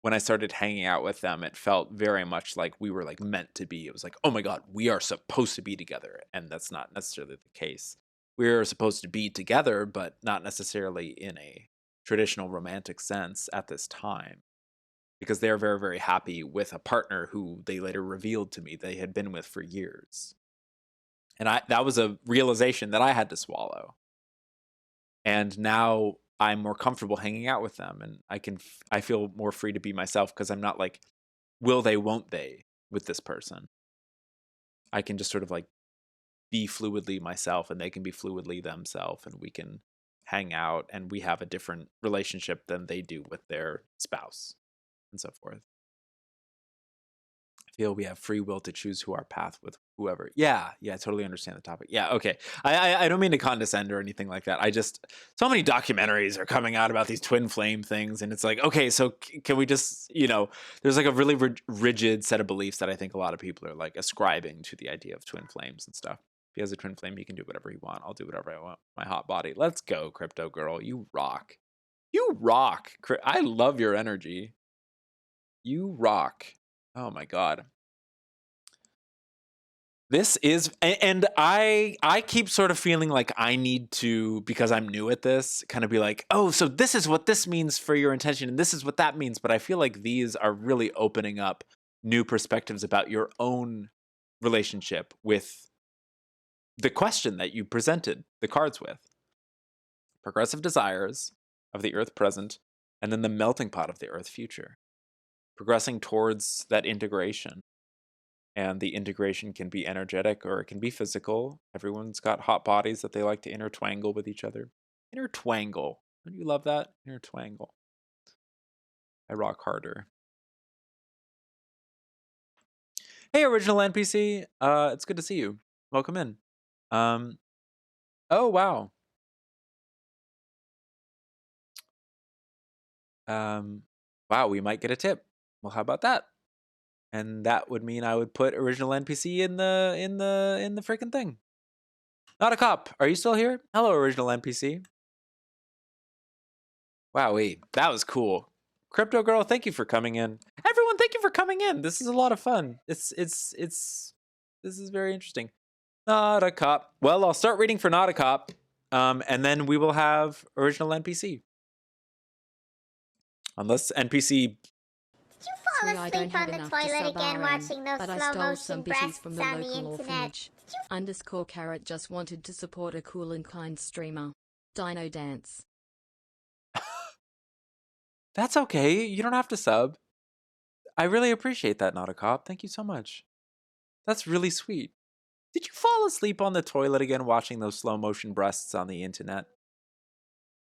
when I started hanging out with them, it felt very much like we were like meant to be. It was like, oh my God, we are supposed to be together. And that's not necessarily the case. We're supposed to be together, but not necessarily in a traditional romantic sense at this time. Because they're very, very happy with a partner who they later revealed to me they had been with for years. And that was a realization that I had to swallow. And now I'm more comfortable hanging out with them, and I feel more free to be myself because I'm not like, will they, won't they with this person. I can just sort of like be fluidly myself, and they can be fluidly themselves, and we can hang out, and we have a different relationship than they do with their spouse and so forth. I feel we have free will to choose who our path with whoever. Yeah, I totally understand the topic. Yeah, okay. I don't mean to condescend or anything like that. I just, so many documentaries are coming out about these twin flame things, and it's like, okay, so can we just, there's like a really rigid set of beliefs that I think a lot of people are like ascribing to the idea of twin flames and stuff. If he has a twin flame, he can do whatever he wants. I'll do whatever I want. My hot body. Let's go, crypto girl. You rock. You rock. I love your energy. You rock. Oh my God. This is, and I keep sort of feeling like I need to, because I'm new at this, kind of be like, oh, so this is what this means for your intention, and this is what that means. But I feel like these are really opening up new perspectives about your own relationship with the question that you presented the cards with. Progressive desires of the Earth present, and then the melting pot of the Earth future. Progressing towards that integration. And the integration can be energetic or it can be physical. Everyone's got hot bodies that they like to intertwangle with each other. Intertwangle. Don't you love that? Intertwangle. I rock harder. Hey, original NPC. It's good to see you. Welcome in. Oh, wow. Wow, we might get a tip. Well, how about that? And that would mean I would put original NPC in the freaking thing. Not a cop. Are you still here? Hello, original NPC. Wow, wait, that was cool. Crypto Girl, thank you for coming in. Everyone, thank you for coming in. This is a lot of fun. This is very interesting. Not a cop. Well, I'll start reading for Not a Cop, and then we will have original NPC. Unless NPC. Did you fall asleep on the toilet again watching those slow motion breasts on the internet? _carrot just wanted to support a cool and kind streamer. Dino Dance. That's okay. You don't have to sub. I really appreciate that, Not a Cop. Thank you so much. That's really sweet. Did you fall asleep on the toilet again watching those slow motion breasts on the internet?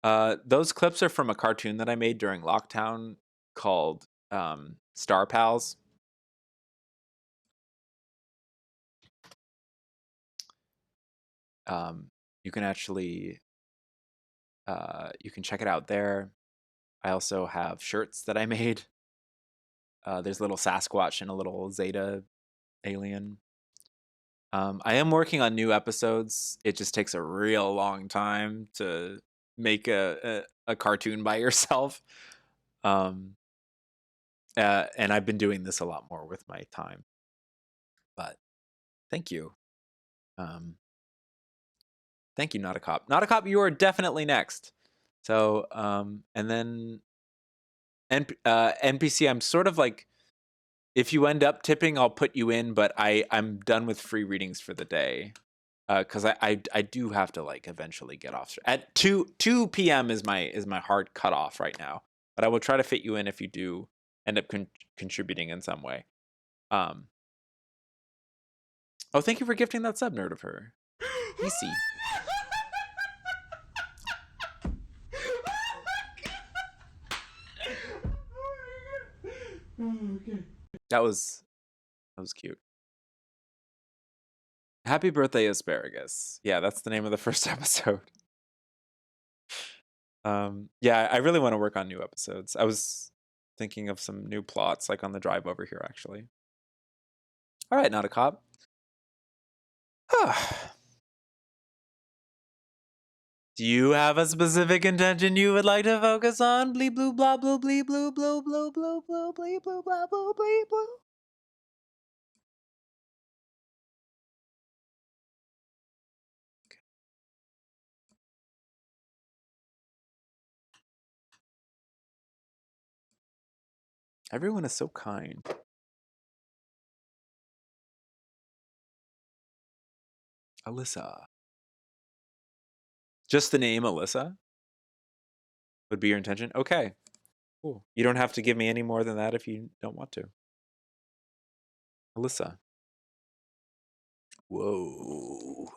Those clips are from a cartoon that I made during lockdown called Star Pals. You can actually you can check it out there. I also have shirts that I made. There's a little Sasquatch and a little Zeta alien. I am working on new episodes. It just takes a real long time to make a cartoon by yourself. And I've been doing this a lot more with my time. But thank you. Thank you, Not a Cop. Not a Cop, you are definitely next. So, and then NPC, I'm sort of like, if you end up tipping, I'll put you in, but I'm done with free readings for the day. Because I do have to like eventually get off. At 2 p.m. is my hard cutoff right now. But I will try to fit you in if you do end up contributing in some way. Oh, thank you for gifting that sub, Nerd of Her. Easy. Okay. That was cute. Happy birthday, asparagus. Yeah, that's the name of the first episode. Yeah, I really want to work on new episodes. I was thinking of some new plots, like on the drive over here, actually. All right, Not a Cop. Do you have a specific intention you would like to focus on? Bleep blue blah blue bleep blue blue blue blue blue bleep blue blah blue bleep blue. Everyone is so kind. Alyssa. Just the name Alyssa would be your intention? Okay. Cool. You don't have to give me any more than that if you don't want to. Alyssa. Whoa.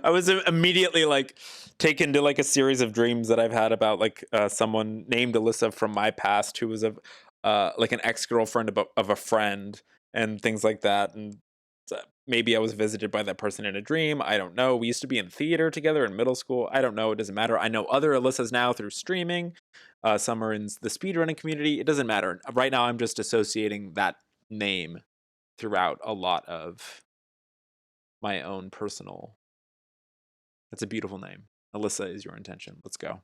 I was immediately like taken to like a series of dreams that I've had about like someone named Alyssa from my past who was like an ex-girlfriend of a friend and things like that. And maybe I was visited by that person in a dream. I don't know. We used to be in theater together in middle school. I don't know. It doesn't matter. I know other Alyssas now through streaming. Some are in the speedrunning community. It doesn't matter. Right now, I'm just associating that name throughout a lot of my own personal. That's a beautiful name. Alyssa is your intention. Let's go.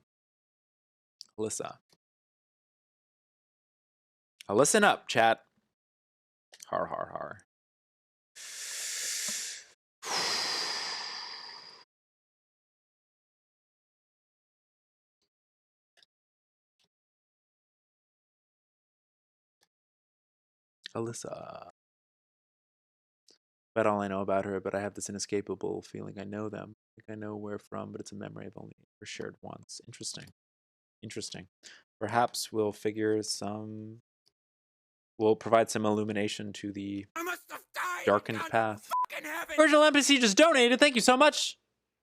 Alyssa. Listen up, chat. Har, har, har. Alyssa. about all I know about her, but I have this inescapable feeling I know them. I think I know where from, but it's a memory I've only ever shared once. Interesting. Interesting. Perhaps we'll provide some illumination to the darkened path. Original NPC just donated. Thank you so much.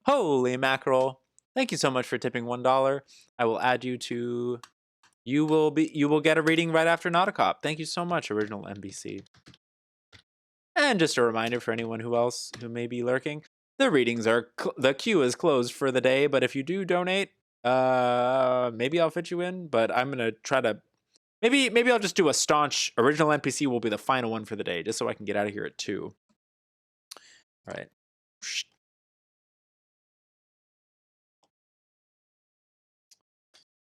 Holy mackerel. Thank you so much for tipping $1. I will add you to... You will get a reading right after Nauticop. Thank you so much, Original NPC. And just a reminder for anyone who may be lurking, the queue is closed for the day, but if you do donate, maybe I'll fit you in, but I'm going to try to maybe I'll just do a staunch Original NPC will be the final one for the day, just so I can get out of here at 2. All right.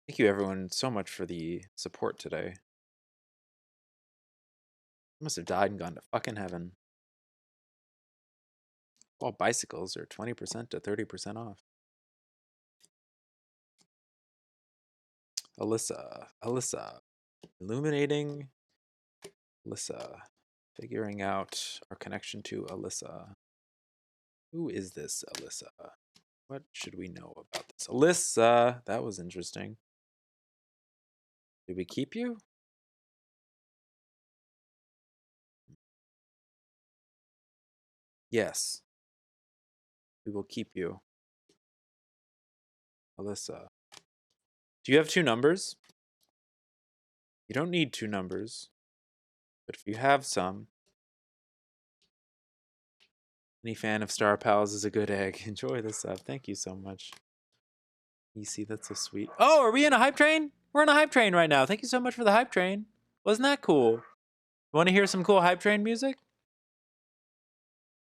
Thank you everyone so much for the support today. I must have died and gone to fucking heaven. All bicycles are 20% to 30% off. Alyssa, illuminating Alyssa, figuring out our connection to Alyssa. Who is this Alyssa? What should we know about this? Alyssa, that was interesting. Did we keep you? Yes. We will keep you. Alyssa. Do you have 2 numbers? You don't need 2 numbers. But if you have some, any fan of Star Pals is a good egg. Enjoy this stuff. Thank you so much. You see, that's so sweet. Oh, are we in a hype train? We're in a hype train right now. Thank you so much for the hype train. Wasn't that cool? Want to hear some cool hype train music?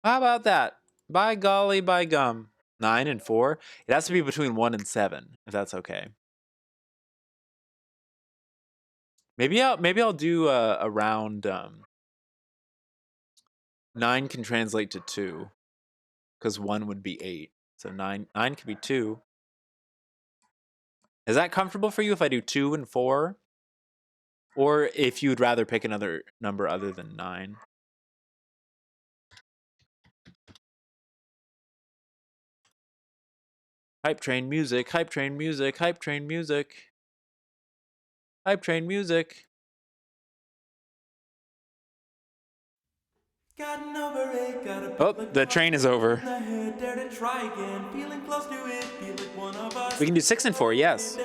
How about that? By golly, by gum. 9 and 4. It has to be between 1 and 7, if that's okay. Maybe I'll do around 9 can translate to 2, because 1 would be 8. So 9 could be 2. Is that comfortable for you if I do 2 and 4? Or if you'd rather pick another number other than 9? Hype train music, hype train music, hype train music. Hype train music. Oh, the train is over. We can do 6 and 4, yes.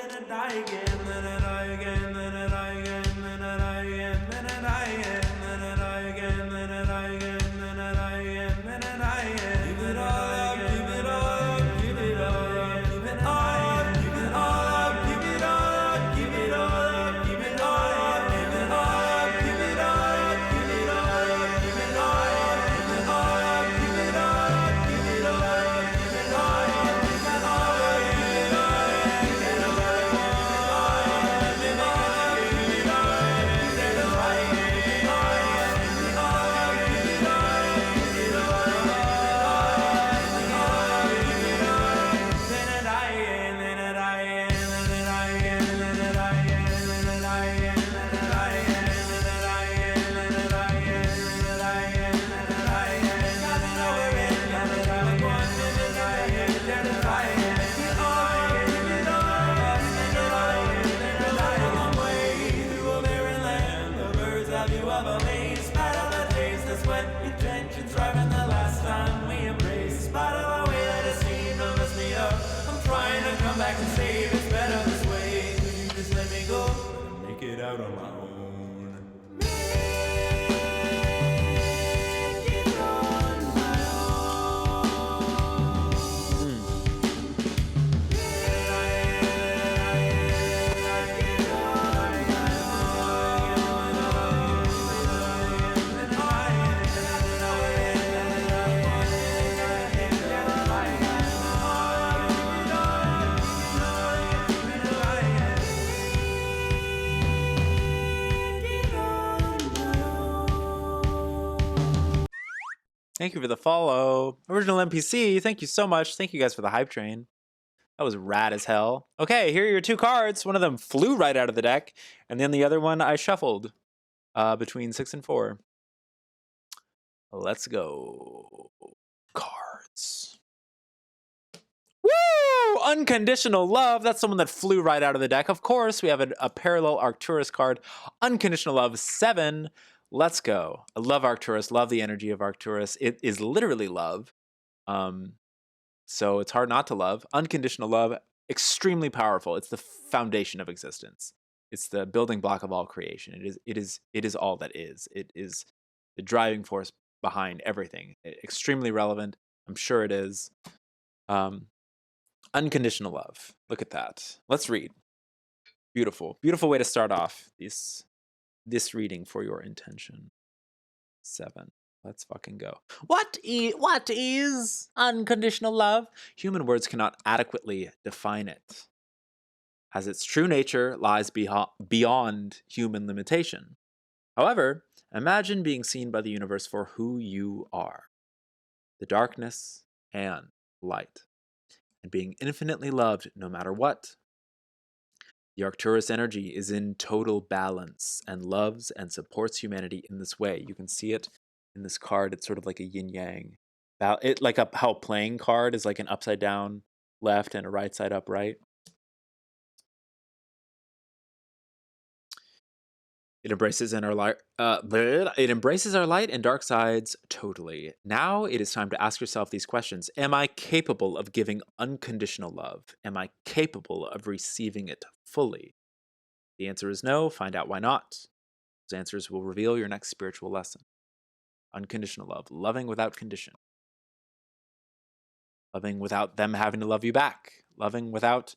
Thank you for the follow. Original NPC, thank you so much. Thank you guys for the hype train. That was rad as hell. Okay, here are your 2 cards. One of them flew right out of the deck, and then the other one I shuffled between 6 and 4. Let's go. Cards. Woo! Unconditional love. That's someone that flew right out of the deck. Of course, we have a parallel Arcturus card. Unconditional love 7. Let's go. I love Arcturus. Love the energy of Arcturus. It is literally love. So it's hard not to love. Unconditional love, extremely powerful. It's the foundation of existence. It's the building block of all creation. It is all that is. It is the driving force behind everything. Extremely relevant. I'm sure it is. Unconditional love. Look at that. Let's read. Beautiful. Beautiful way to start off this reading for your intention. 7. Let's fucking go. What is unconditional love? Human words cannot adequately define it, as its true nature lies beyond human limitation. However, imagine being seen by the universe for who you are, the darkness and light, and being infinitely loved no matter what. The Arcturus energy is in total balance and loves and supports humanity in this way. You can see it in this card. It's sort of like a yin-yang. How a playing card is like an upside down left and a right side up right. It embraces our light and dark sides totally. Now it is time to ask yourself these questions. Am I capable of giving unconditional love? Am I capable of receiving it fully? The answer is no. Find out why not. Those answers will reveal your next spiritual lesson. Unconditional love. Loving without condition. Loving without them having to love you back. Loving without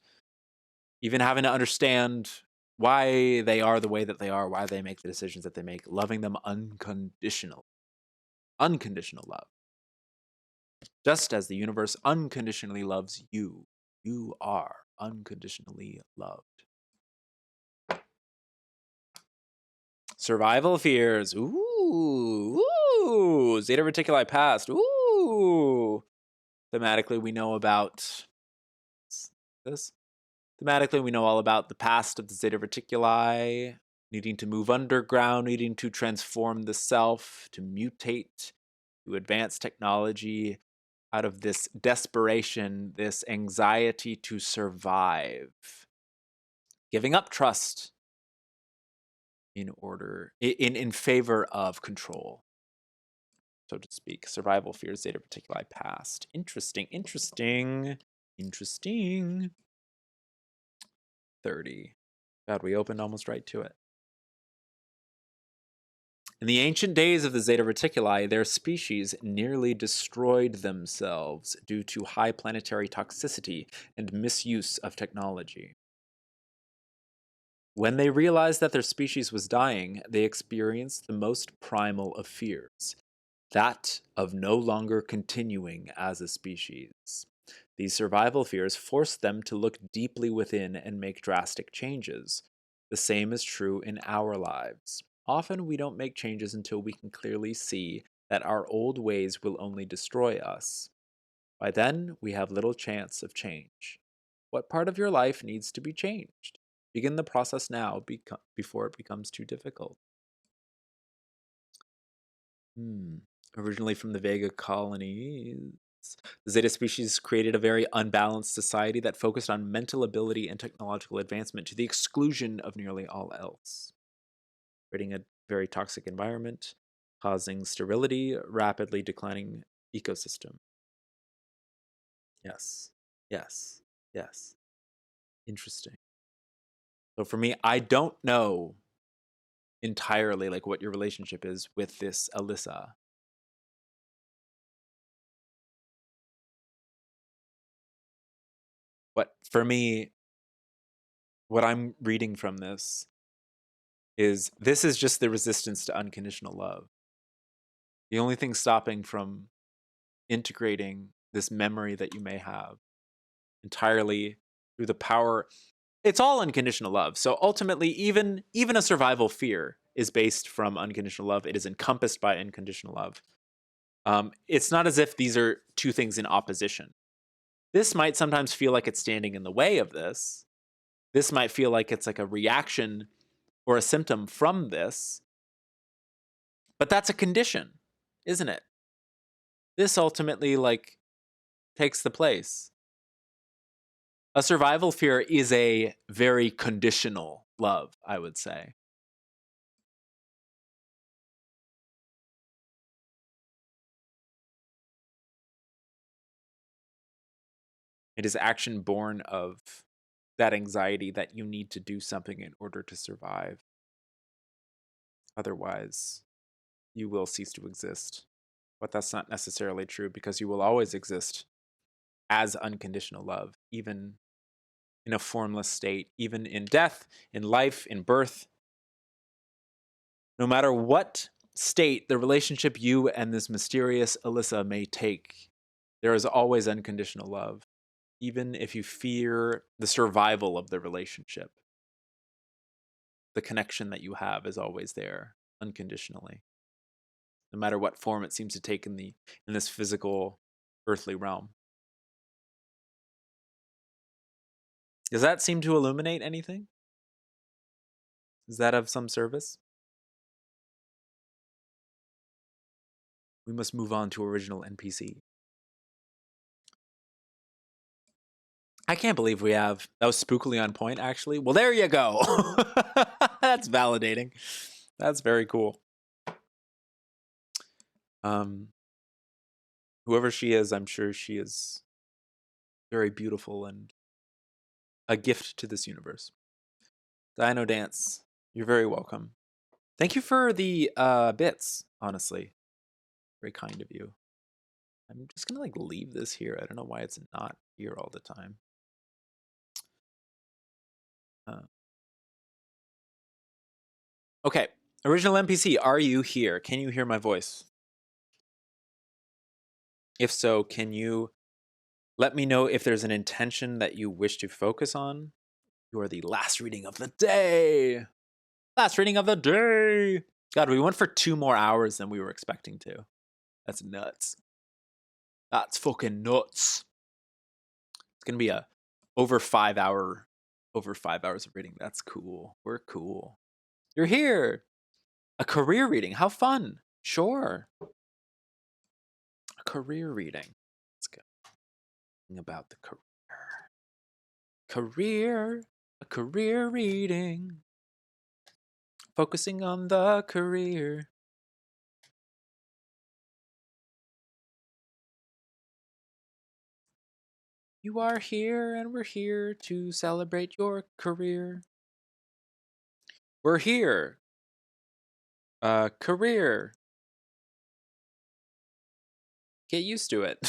even having to understand why they are the way that they are, why they make the decisions that they make. Loving them unconditional. Unconditional love. Just as the universe unconditionally loves you, you are unconditionally loved. Survival fears. Ooh. Zeta Reticuli past. Ooh. Thematically, we know about this. Thematically, we know all about the past of the Zeta Reticuli, needing to move underground, needing to transform the self, to mutate, to advance technology out of this desperation, this anxiety to survive. Giving up trust in favor of control, so to speak. Survival fears, Zeta Reticuli past. Interesting. 30. God, we opened almost right to it. In the ancient days of the Zeta Reticuli, their species nearly destroyed themselves due to high planetary toxicity and misuse of technology. When they realized that their species was dying, they experienced the most primal of fears, that of no longer continuing as a species. These survival fears forced them to look deeply within and make drastic changes. The same is true in our lives. Often we don't make changes until we can clearly see that our old ways will only destroy us. By then, we have little chance of change. What part of your life needs to be changed? Begin the process now before it becomes too difficult. Originally from the Vega colonies, the Zeta species created a very unbalanced society that focused on mental ability and technological advancement to the exclusion of nearly all else, creating a very toxic environment, causing sterility, rapidly declining ecosystem. Yes. Interesting. So for me, I don't know entirely like what your relationship is with this Alyssa. But for me, what I'm reading from this is just the resistance to unconditional love. The only thing stopping from integrating this memory that you may have entirely through the power. It's all unconditional love. So ultimately, even a survival fear is based from unconditional love. It is encompassed by unconditional love. It's not as if these are two things in opposition. This might sometimes feel like it's standing in the way of this. This might feel like it's like a reaction or a symptom from this. But that's a condition. isn't it? This ultimately, like, takes the place. A survival fear is a very conditional love, I would say. It is action born of that anxiety that you need to do something in order to survive. Otherwise, you will cease to exist. But that's not necessarily true, because you will always exist as unconditional love, even in a formless state, even in death, in life, in birth. No matter what state the relationship you and this mysterious Alyssa may take, there is always unconditional love, even if you fear the survival of the relationship. The connection that you have is always there, unconditionally, no matter what form it seems to take in this physical, earthly realm. Does that seem to illuminate anything? Is that of some service? We must move on to original NPC. I can't believe we have... That was spookily on point, actually. Well, there you go. That's validating. That's very cool. Whoever she is, I'm sure she is very beautiful and a gift to this universe. Dino Dance, you're very welcome. Thank you for the bits, honestly. Very kind of you. I'm just gonna like leave this here. I don't know why it's not here all the time. Okay, original NPC, are you here? Can you hear my voice? If so, can you let me know if there's an intention that you wish to focus on? You are the last reading of the day. Last reading of the day. God, we went for 2 more hours than we were expecting to. That's nuts. That's fucking nuts. It's gonna be a over 5 hours of reading. That's cool. We're cool. You're here. A career reading. How fun. Sure. A career reading. Let's go. About the career. A career reading. Focusing on the career. You are here, and we're here to celebrate your career. We're here. Career. Get used to it.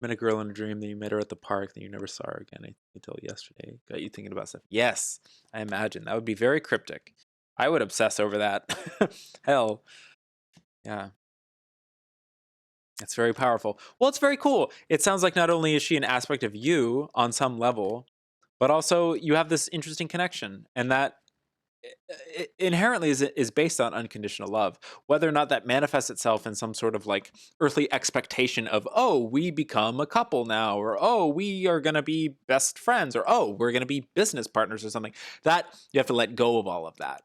Met a girl in a dream, then you met her at the park, then you never saw her again until yesterday. Got you thinking about stuff. Yes, I imagine. That would be very cryptic. I would obsess over that. Hell. Yeah. It's very powerful. Well, it's very cool. It sounds like not only is she an aspect of you on some level, but also you have this interesting connection, and that inherently is based on unconditional love. Whether or not that manifests itself in some sort of like earthly expectation of, oh, we become a couple now, or oh, we are going to be best friends, or oh, we're going to be business partners or something, that you have to let go of all of that.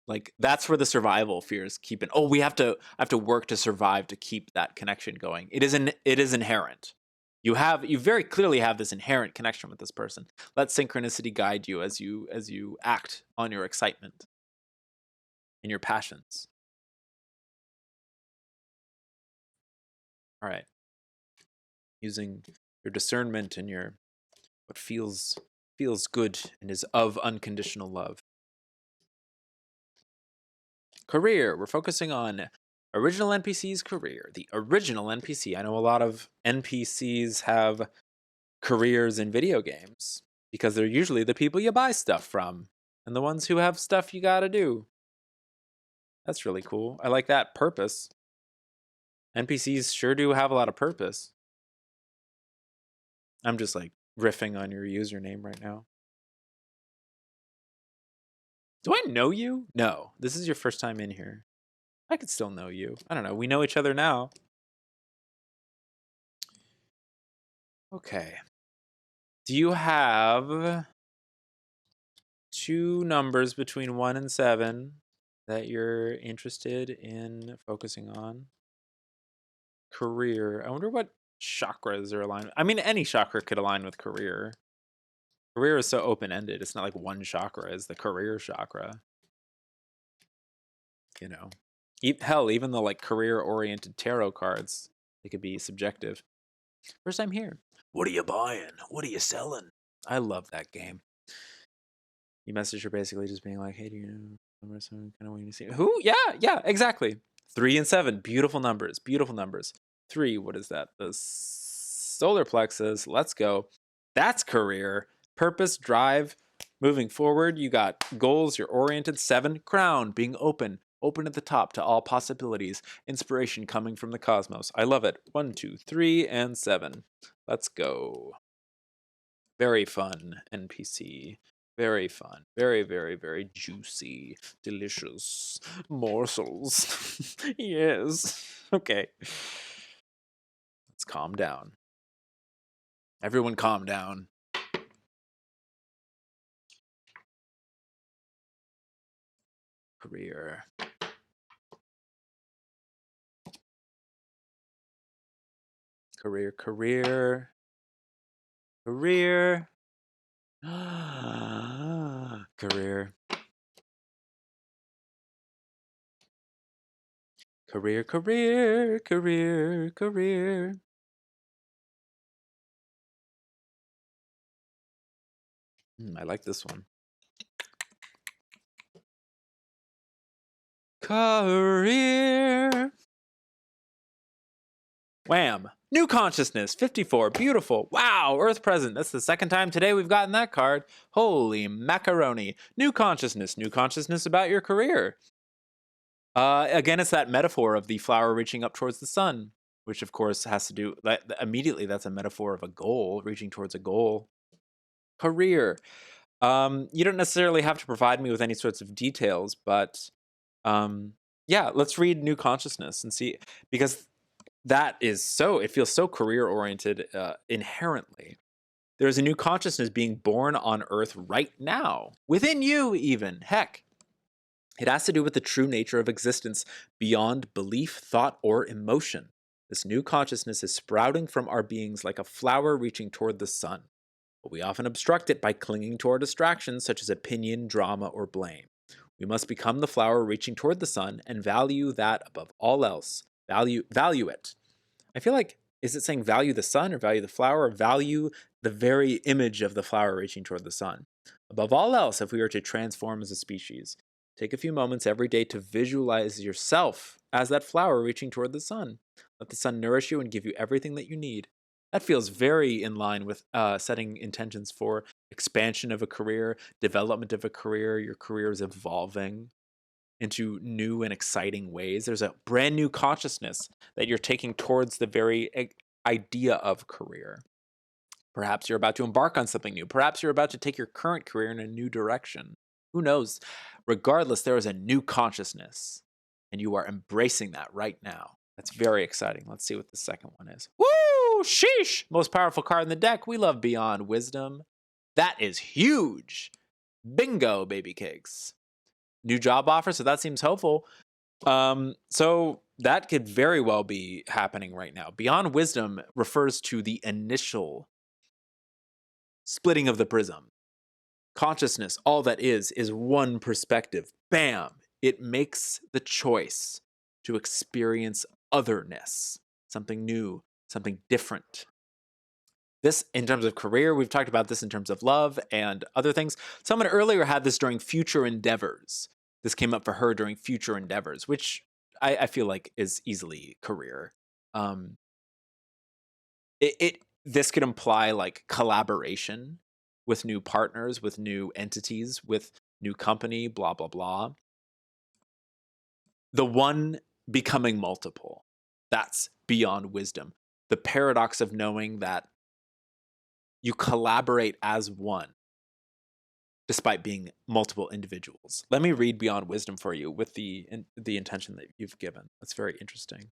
Like, that's where the survival fears keep it. Oh, we have to work to survive to keep that connection going. It is inherent. You very clearly have this inherent connection with this person. Let synchronicity guide you as you act on your excitement and your passions. All right. Using your discernment and your what feels good and is of unconditional love. Career. We're focusing on original NPC's career. The original NPC. I know a lot of NPCs have careers in video games because they're usually the people you buy stuff from and the ones who have stuff you gotta do. That's really cool. I like that. Purpose. NPCs sure do have a lot of purpose. I'm just like riffing on your username right now. Do I know you? No. This is your first time in here. I could still know you. I don't know. We know each other now. Okay. Do you have 2 numbers between 1 and 7 that you're interested in focusing on? Career. I wonder what chakras are aligned. I mean, any chakra could align with career. Career is so open-ended. It's not like one chakra is the career chakra. You know, hell, even the like career-oriented tarot cards, they could be subjective. First time here. What are you buying? What are you selling? I love that game. You message her basically just being like, hey, do you know someone kind of want to see? Who? Yeah, exactly. 3 and 7, beautiful numbers, beautiful numbers. 3, what is that? The solar plexus. Let's go. That's career, purpose, drive, moving forward. You got goals, you're oriented. 7, crown, being open at the top to all possibilities. Inspiration coming from the cosmos. I love it. 1, 2, 3, and 7. Let's go. Very fun NPC. Very fun. Very, very, very juicy. Delicious morsels. Yes. Okay. Let's calm down. Everyone calm down. Career. Career. Career. Career. Career. Career, career, career, career. I like this one. Career. Wham. New consciousness, 54. Beautiful. Wow, Earth present. That's the second time today we've gotten that card. Holy macaroni. New consciousness about your career. Again, it's that metaphor of the flower reaching up towards the sun, which of course has to do, immediately that's a metaphor of a goal, reaching towards a goal. Career. You don't necessarily have to provide me with any sorts of details, but yeah, let's read new consciousness and see, because that is so, it feels so career oriented inherently. There's a new consciousness being born on Earth right now, within you even. Heck, it has to do with the true nature of existence beyond belief, thought, or emotion. This new consciousness is sprouting from our beings like a flower reaching toward the sun. But we often obstruct it by clinging to our distractions such as opinion, drama, or blame. We must become the flower reaching toward the sun and value that above all else. Value it. I feel like, is it saying value the sun or value the flower, or value the very image of the flower reaching toward the sun? Above all else, if we are to transform as a species, take a few moments every day to visualize yourself as that flower reaching toward the sun. Let the sun nourish you and give you everything that you need. That feels very in line with setting intentions for expansion of a career, development of a career. Your career is evolving into new and exciting ways. There's a brand new consciousness that you're taking towards the very idea of career. Perhaps you're about to embark on something new. Perhaps you're about to take your current career in a new direction. Who knows? Regardless, there is a new consciousness, and you are embracing that right now. That's very exciting. Let's see what the second one is. Woo! Sheesh! Most powerful card in the deck. We love Beyond Wisdom. That is huge. Bingo, baby cakes. New job offer, so that seems hopeful. So that could very well be happening right now. Beyond Wisdom refers to the initial splitting of the prism. Consciousness, all that is one perspective. Bam! It makes the choice to experience otherness, something new, something different. This, in terms of career, we've talked about this in terms of love and other things. Someone earlier had this during future endeavors. This came up for her during future endeavors, which I feel like is easily career. This could imply like collaboration with new partners, with new entities, with new company, blah, blah, blah. The one becoming multiple. That's beyond wisdom. The paradox of knowing that you collaborate as one, despite being multiple individuals. Let me read Beyond Wisdom for you with the intention that you've given. That's very interesting.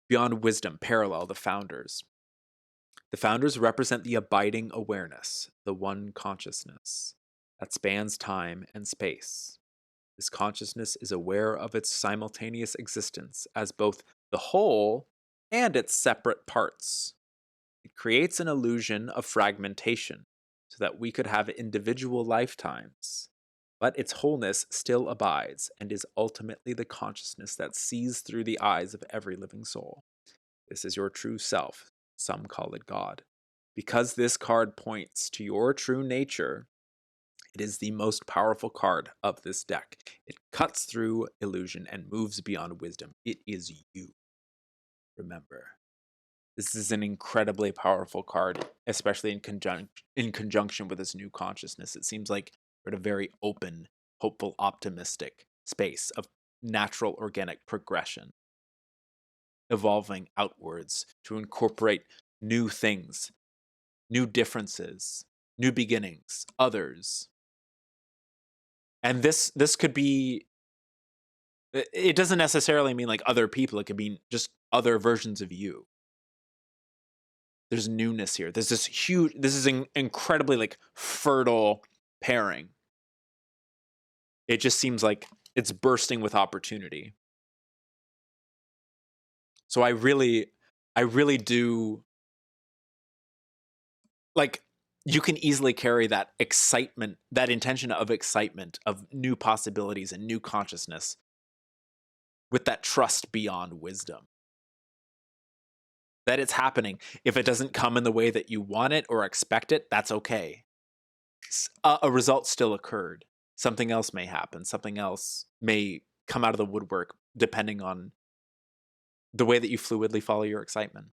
Beyond Wisdom, parallel, the founders. The founders represent the abiding awareness, the one consciousness that spans time and space. This consciousness is aware of its simultaneous existence as both the whole and its separate parts. It creates an illusion of fragmentation so that we could have individual lifetimes. But its wholeness still abides and is ultimately the consciousness that sees through the eyes of every living soul. This is your true self. Some call it God. Because this card points to your true nature, it is the most powerful card of this deck. It cuts through illusion and moves beyond wisdom. It is you. Remember, this is an incredibly powerful card, especially in conjunction with this new consciousness. It seems like we're at a very open, hopeful, optimistic space of natural organic progression, evolving outwards to incorporate new things, new differences, new beginnings, others. And this could be, it doesn't necessarily mean like other people, it could mean just other versions of you. There's newness here. There's this is an incredibly like fertile pairing. It just seems like it's bursting with opportunity. So I really do, like, you can easily carry that excitement, that intention of excitement, of new possibilities and new consciousness with that trust beyond wisdom. That it's happening. If it doesn't come in the way that you want it or expect it, that's okay. A result still occurred. Something else may happen. Something else may come out of the woodwork, depending on the way that you fluidly follow your excitement.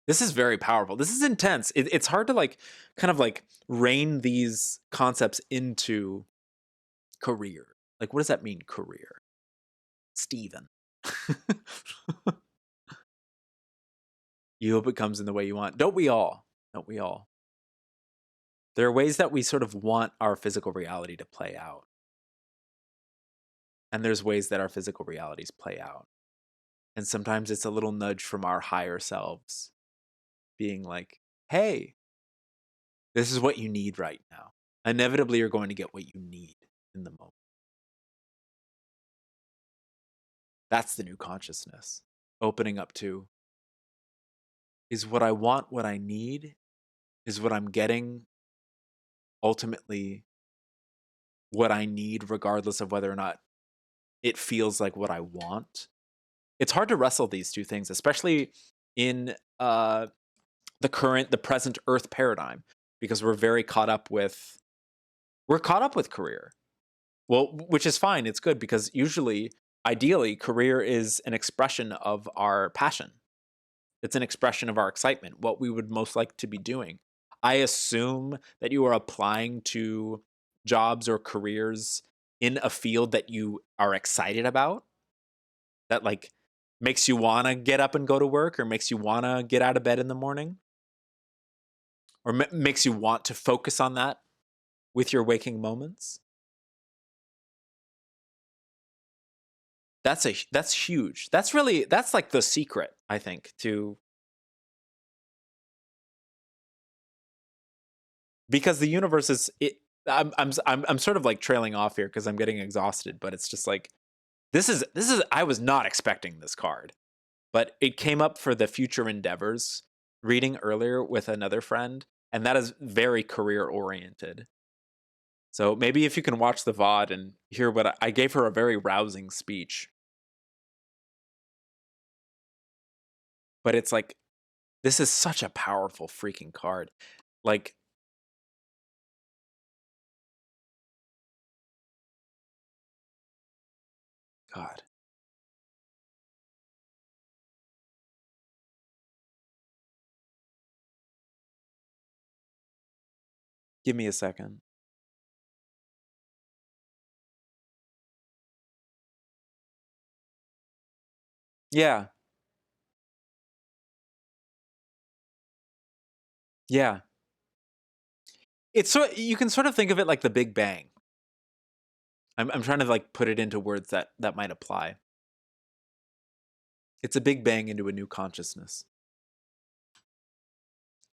This is very powerful. This is intense. It's hard to like kind of like rein these concepts into career. Like, what does that mean, career? Steven. You hope it comes in the way you want. Don't we all? Don't we all? There are ways that we sort of want our physical reality to play out. And there's ways that our physical realities play out. And sometimes it's a little nudge from our higher selves being like, hey, this is what you need right now. Inevitably, you're going to get what you need in the moment. That's the new consciousness. Opening up to, is what I want what I need? Is what I'm getting ultimately what I need, regardless of whether or not it feels like what I want? It's hard to wrestle these two things, especially in the present Earth paradigm, because we're very caught up with career. Well, which is fine. It's good because usually, ideally, career is an expression of our passion. It's an expression of our excitement, what we would most like to be doing. I assume that you are applying to jobs or careers in a field that you are excited about, that like makes you want to get up and go to work, or makes you want to get out of bed in the morning, or makes you want to focus on that with your waking moments. That's huge. That's like the secret, I think, to, because the universe is it. I'm sort of like trailing off here because I'm getting exhausted, but it's just like this is I was not expecting this card, but it came up for the future endeavors reading earlier with another friend, and that is very career oriented. So maybe if you can watch the VOD and hear what I gave her, a very rousing speech. But it's like, this is such a powerful freaking card. Like, God. Give me a second. Yeah. Yeah. It's you can sort of think of it like the Big Bang. I'm trying to like put it into words that might apply. It's a big bang into a new consciousness.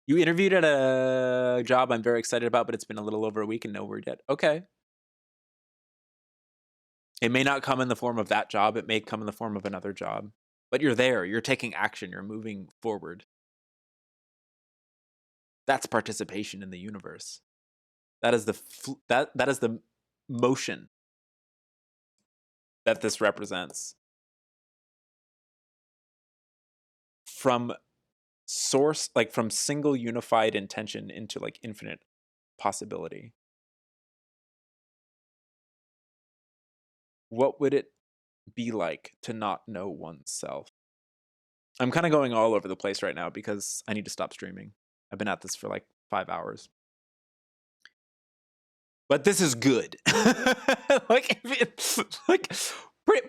You interviewed at a job I'm very excited about, but it's been a little over a week and no word yet. Okay. It may not come in the form of that job. It may come in the form of another job. But you're there. You're taking action. You're moving forward. That's participation in the universe. That is that is the motion that this represents. From source, like from single unified intention into like infinite possibility. What would it be like to not know oneself? I'm kind of going all over the place right now because I need to stop streaming. I've been at this for like 5 hours. But this is good. Like,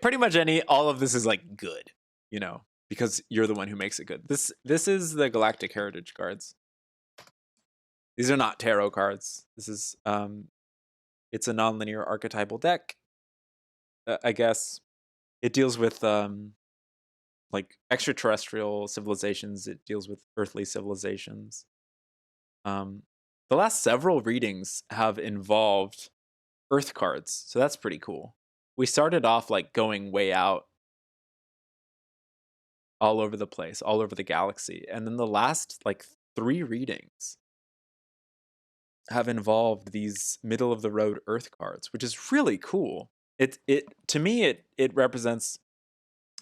pretty much all of this is like good, you know, because you're the one who makes it good. This is the Galactic Heritage cards. These are not tarot cards. This is it's a nonlinear archetypal deck. I guess it deals with like extraterrestrial civilizations. It deals with earthly civilizations. The last several readings have involved Earth cards, so that's pretty cool. We started off like going way out all over the place, all over the galaxy, and then the last like 3 readings have involved these middle of the road Earth cards, which is really cool. It to me it represents,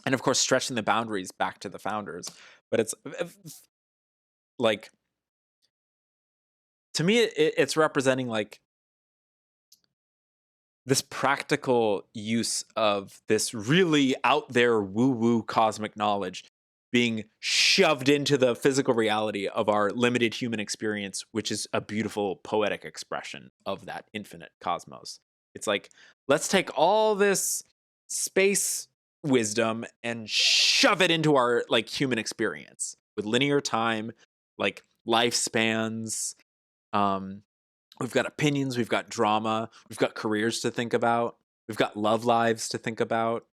and of course stretching the boundaries back to the founders, but it's like, to me it's representing like this practical use of this really out there woo-woo cosmic knowledge being shoved into the physical reality of our limited human experience, which is a beautiful poetic expression of that infinite cosmos. It's like, let's take all this space wisdom and shove it into our like human experience with linear time, like lifespans. We've got opinions, we've got drama, we've got careers to think about, we've got love lives to think about.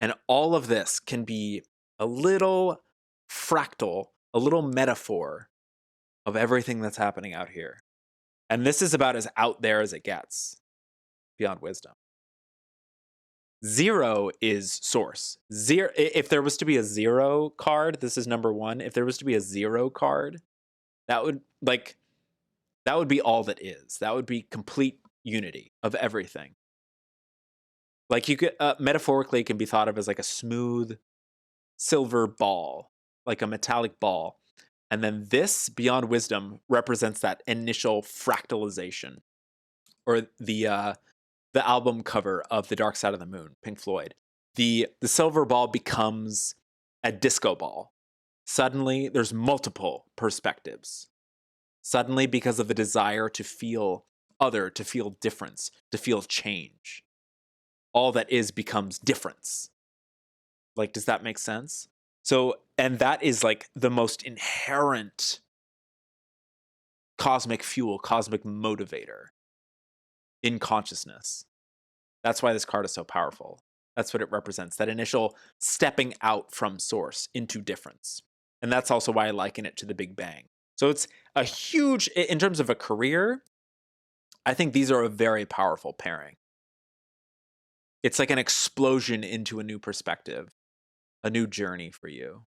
And all of this can be a little fractal, a little metaphor of everything that's happening out here. And this is about as out there as it gets, beyond wisdom. 0 is source. 0, if there was to be a 0 card, this is number 1. If there was to be a 0 card, that would be all that is. That would be complete unity of everything. Like, you could metaphorically, it can be thought of as like a smooth silver ball, like a metallic ball. And then this, beyond wisdom, represents that initial fractalization, or the album cover of The Dark Side of the Moon, Pink Floyd. The silver ball becomes a disco ball. Suddenly, there's multiple perspectives. Suddenly, because of the desire to feel other, to feel difference, to feel change, all that is becomes difference. Like, does that make sense? So, and that is like the most inherent cosmic fuel, cosmic motivator in consciousness. That's why this card is so powerful. That's what it represents, that initial stepping out from source into difference. And that's also why I liken it to the Big Bang. So it's a huge, in terms of a career, I think these are a very powerful pairing. It's like an explosion into a new perspective, a new journey for you.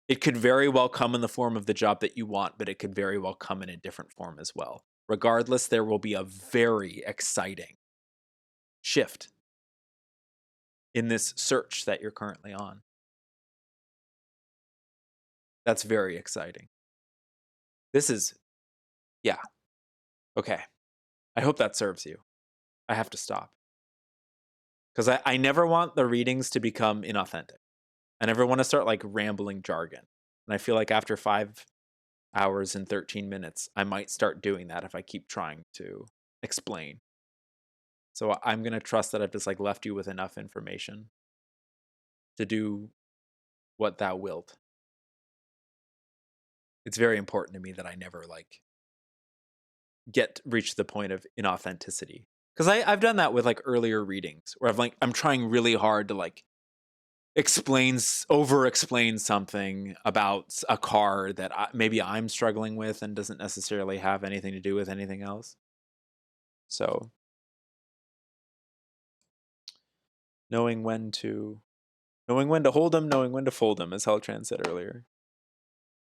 It could very well come in the form of the job that you want, but it could very well come in a different form as well. Regardless, there will be a very exciting shift in this search that you're currently on. That's very exciting. This is, yeah. Okay. I hope that serves you. I have to stop. Because I never want the readings to become inauthentic. I never want to start like rambling jargon. And I feel like after 5 hours and 13 minutes, I might start doing that if I keep trying to explain. So I'm going to trust that I've just like left you with enough information to do what thou wilt. It's very important to me that I never like reach the point of inauthenticity. Because I've done that with like earlier readings where I'm trying really hard to like over explain something about a card that maybe I'm struggling with and doesn't necessarily have anything to do with anything else. So Knowing when to hold them, knowing when to fold them, as Heltran said earlier.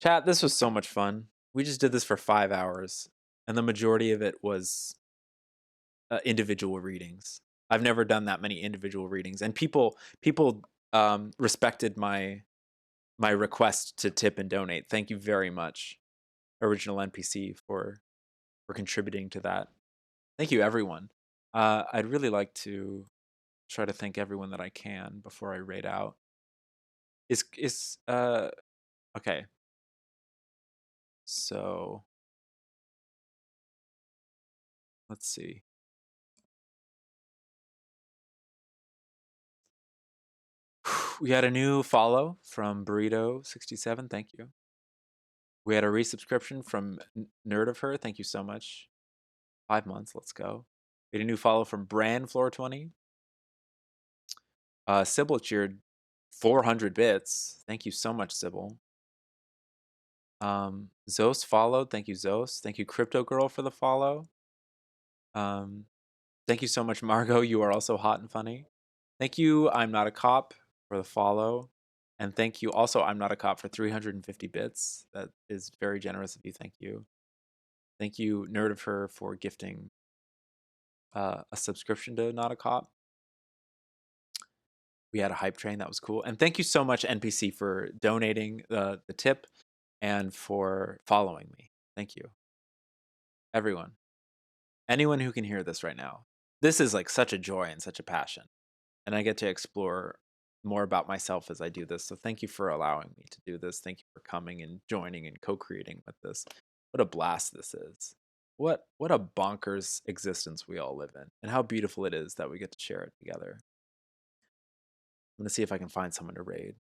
Chat, this was so much fun. We just did this for 5 hours, and the majority of it was individual readings. I've never done that many individual readings, and people respected my request to tip and donate. Thank you very much, Original NPC, for contributing to that. Thank you, everyone. I'd really like to try to thank everyone that I can before I raid out. Okay. So let's see. We had a new follow from Burrito67. Thank you. We had a resubscription from Nerd of Her. Thank you so much. 5 months. Let's go. We had a new follow from Brand Floor 20. Sybil cheered 400 bits. Thank you so much, Sybil. Zos followed. Thank you, Zos. Thank you, Crypto Girl, for the follow. Thank you so much, Margot. You are also hot and funny. Thank you, I'm Not a Cop, for the follow. And thank you also, I'm Not a Cop, for 350 bits. That is very generous of you. Thank you. Thank you, Nerd of Her, for gifting a subscription to Not a Cop. We had a hype train. That was cool. And thank you so much, NPC, for donating the tip and for following me. Thank you. Everyone. Anyone who can hear this right now. This is like such a joy and such a passion. And I get to explore more about myself as I do this. So thank you for allowing me to do this. Thank you for coming and joining and co-creating with this. What a blast this is. What a bonkers existence we all live in. And how beautiful it is that we get to share it together. I'm going to see if I can find someone to raid.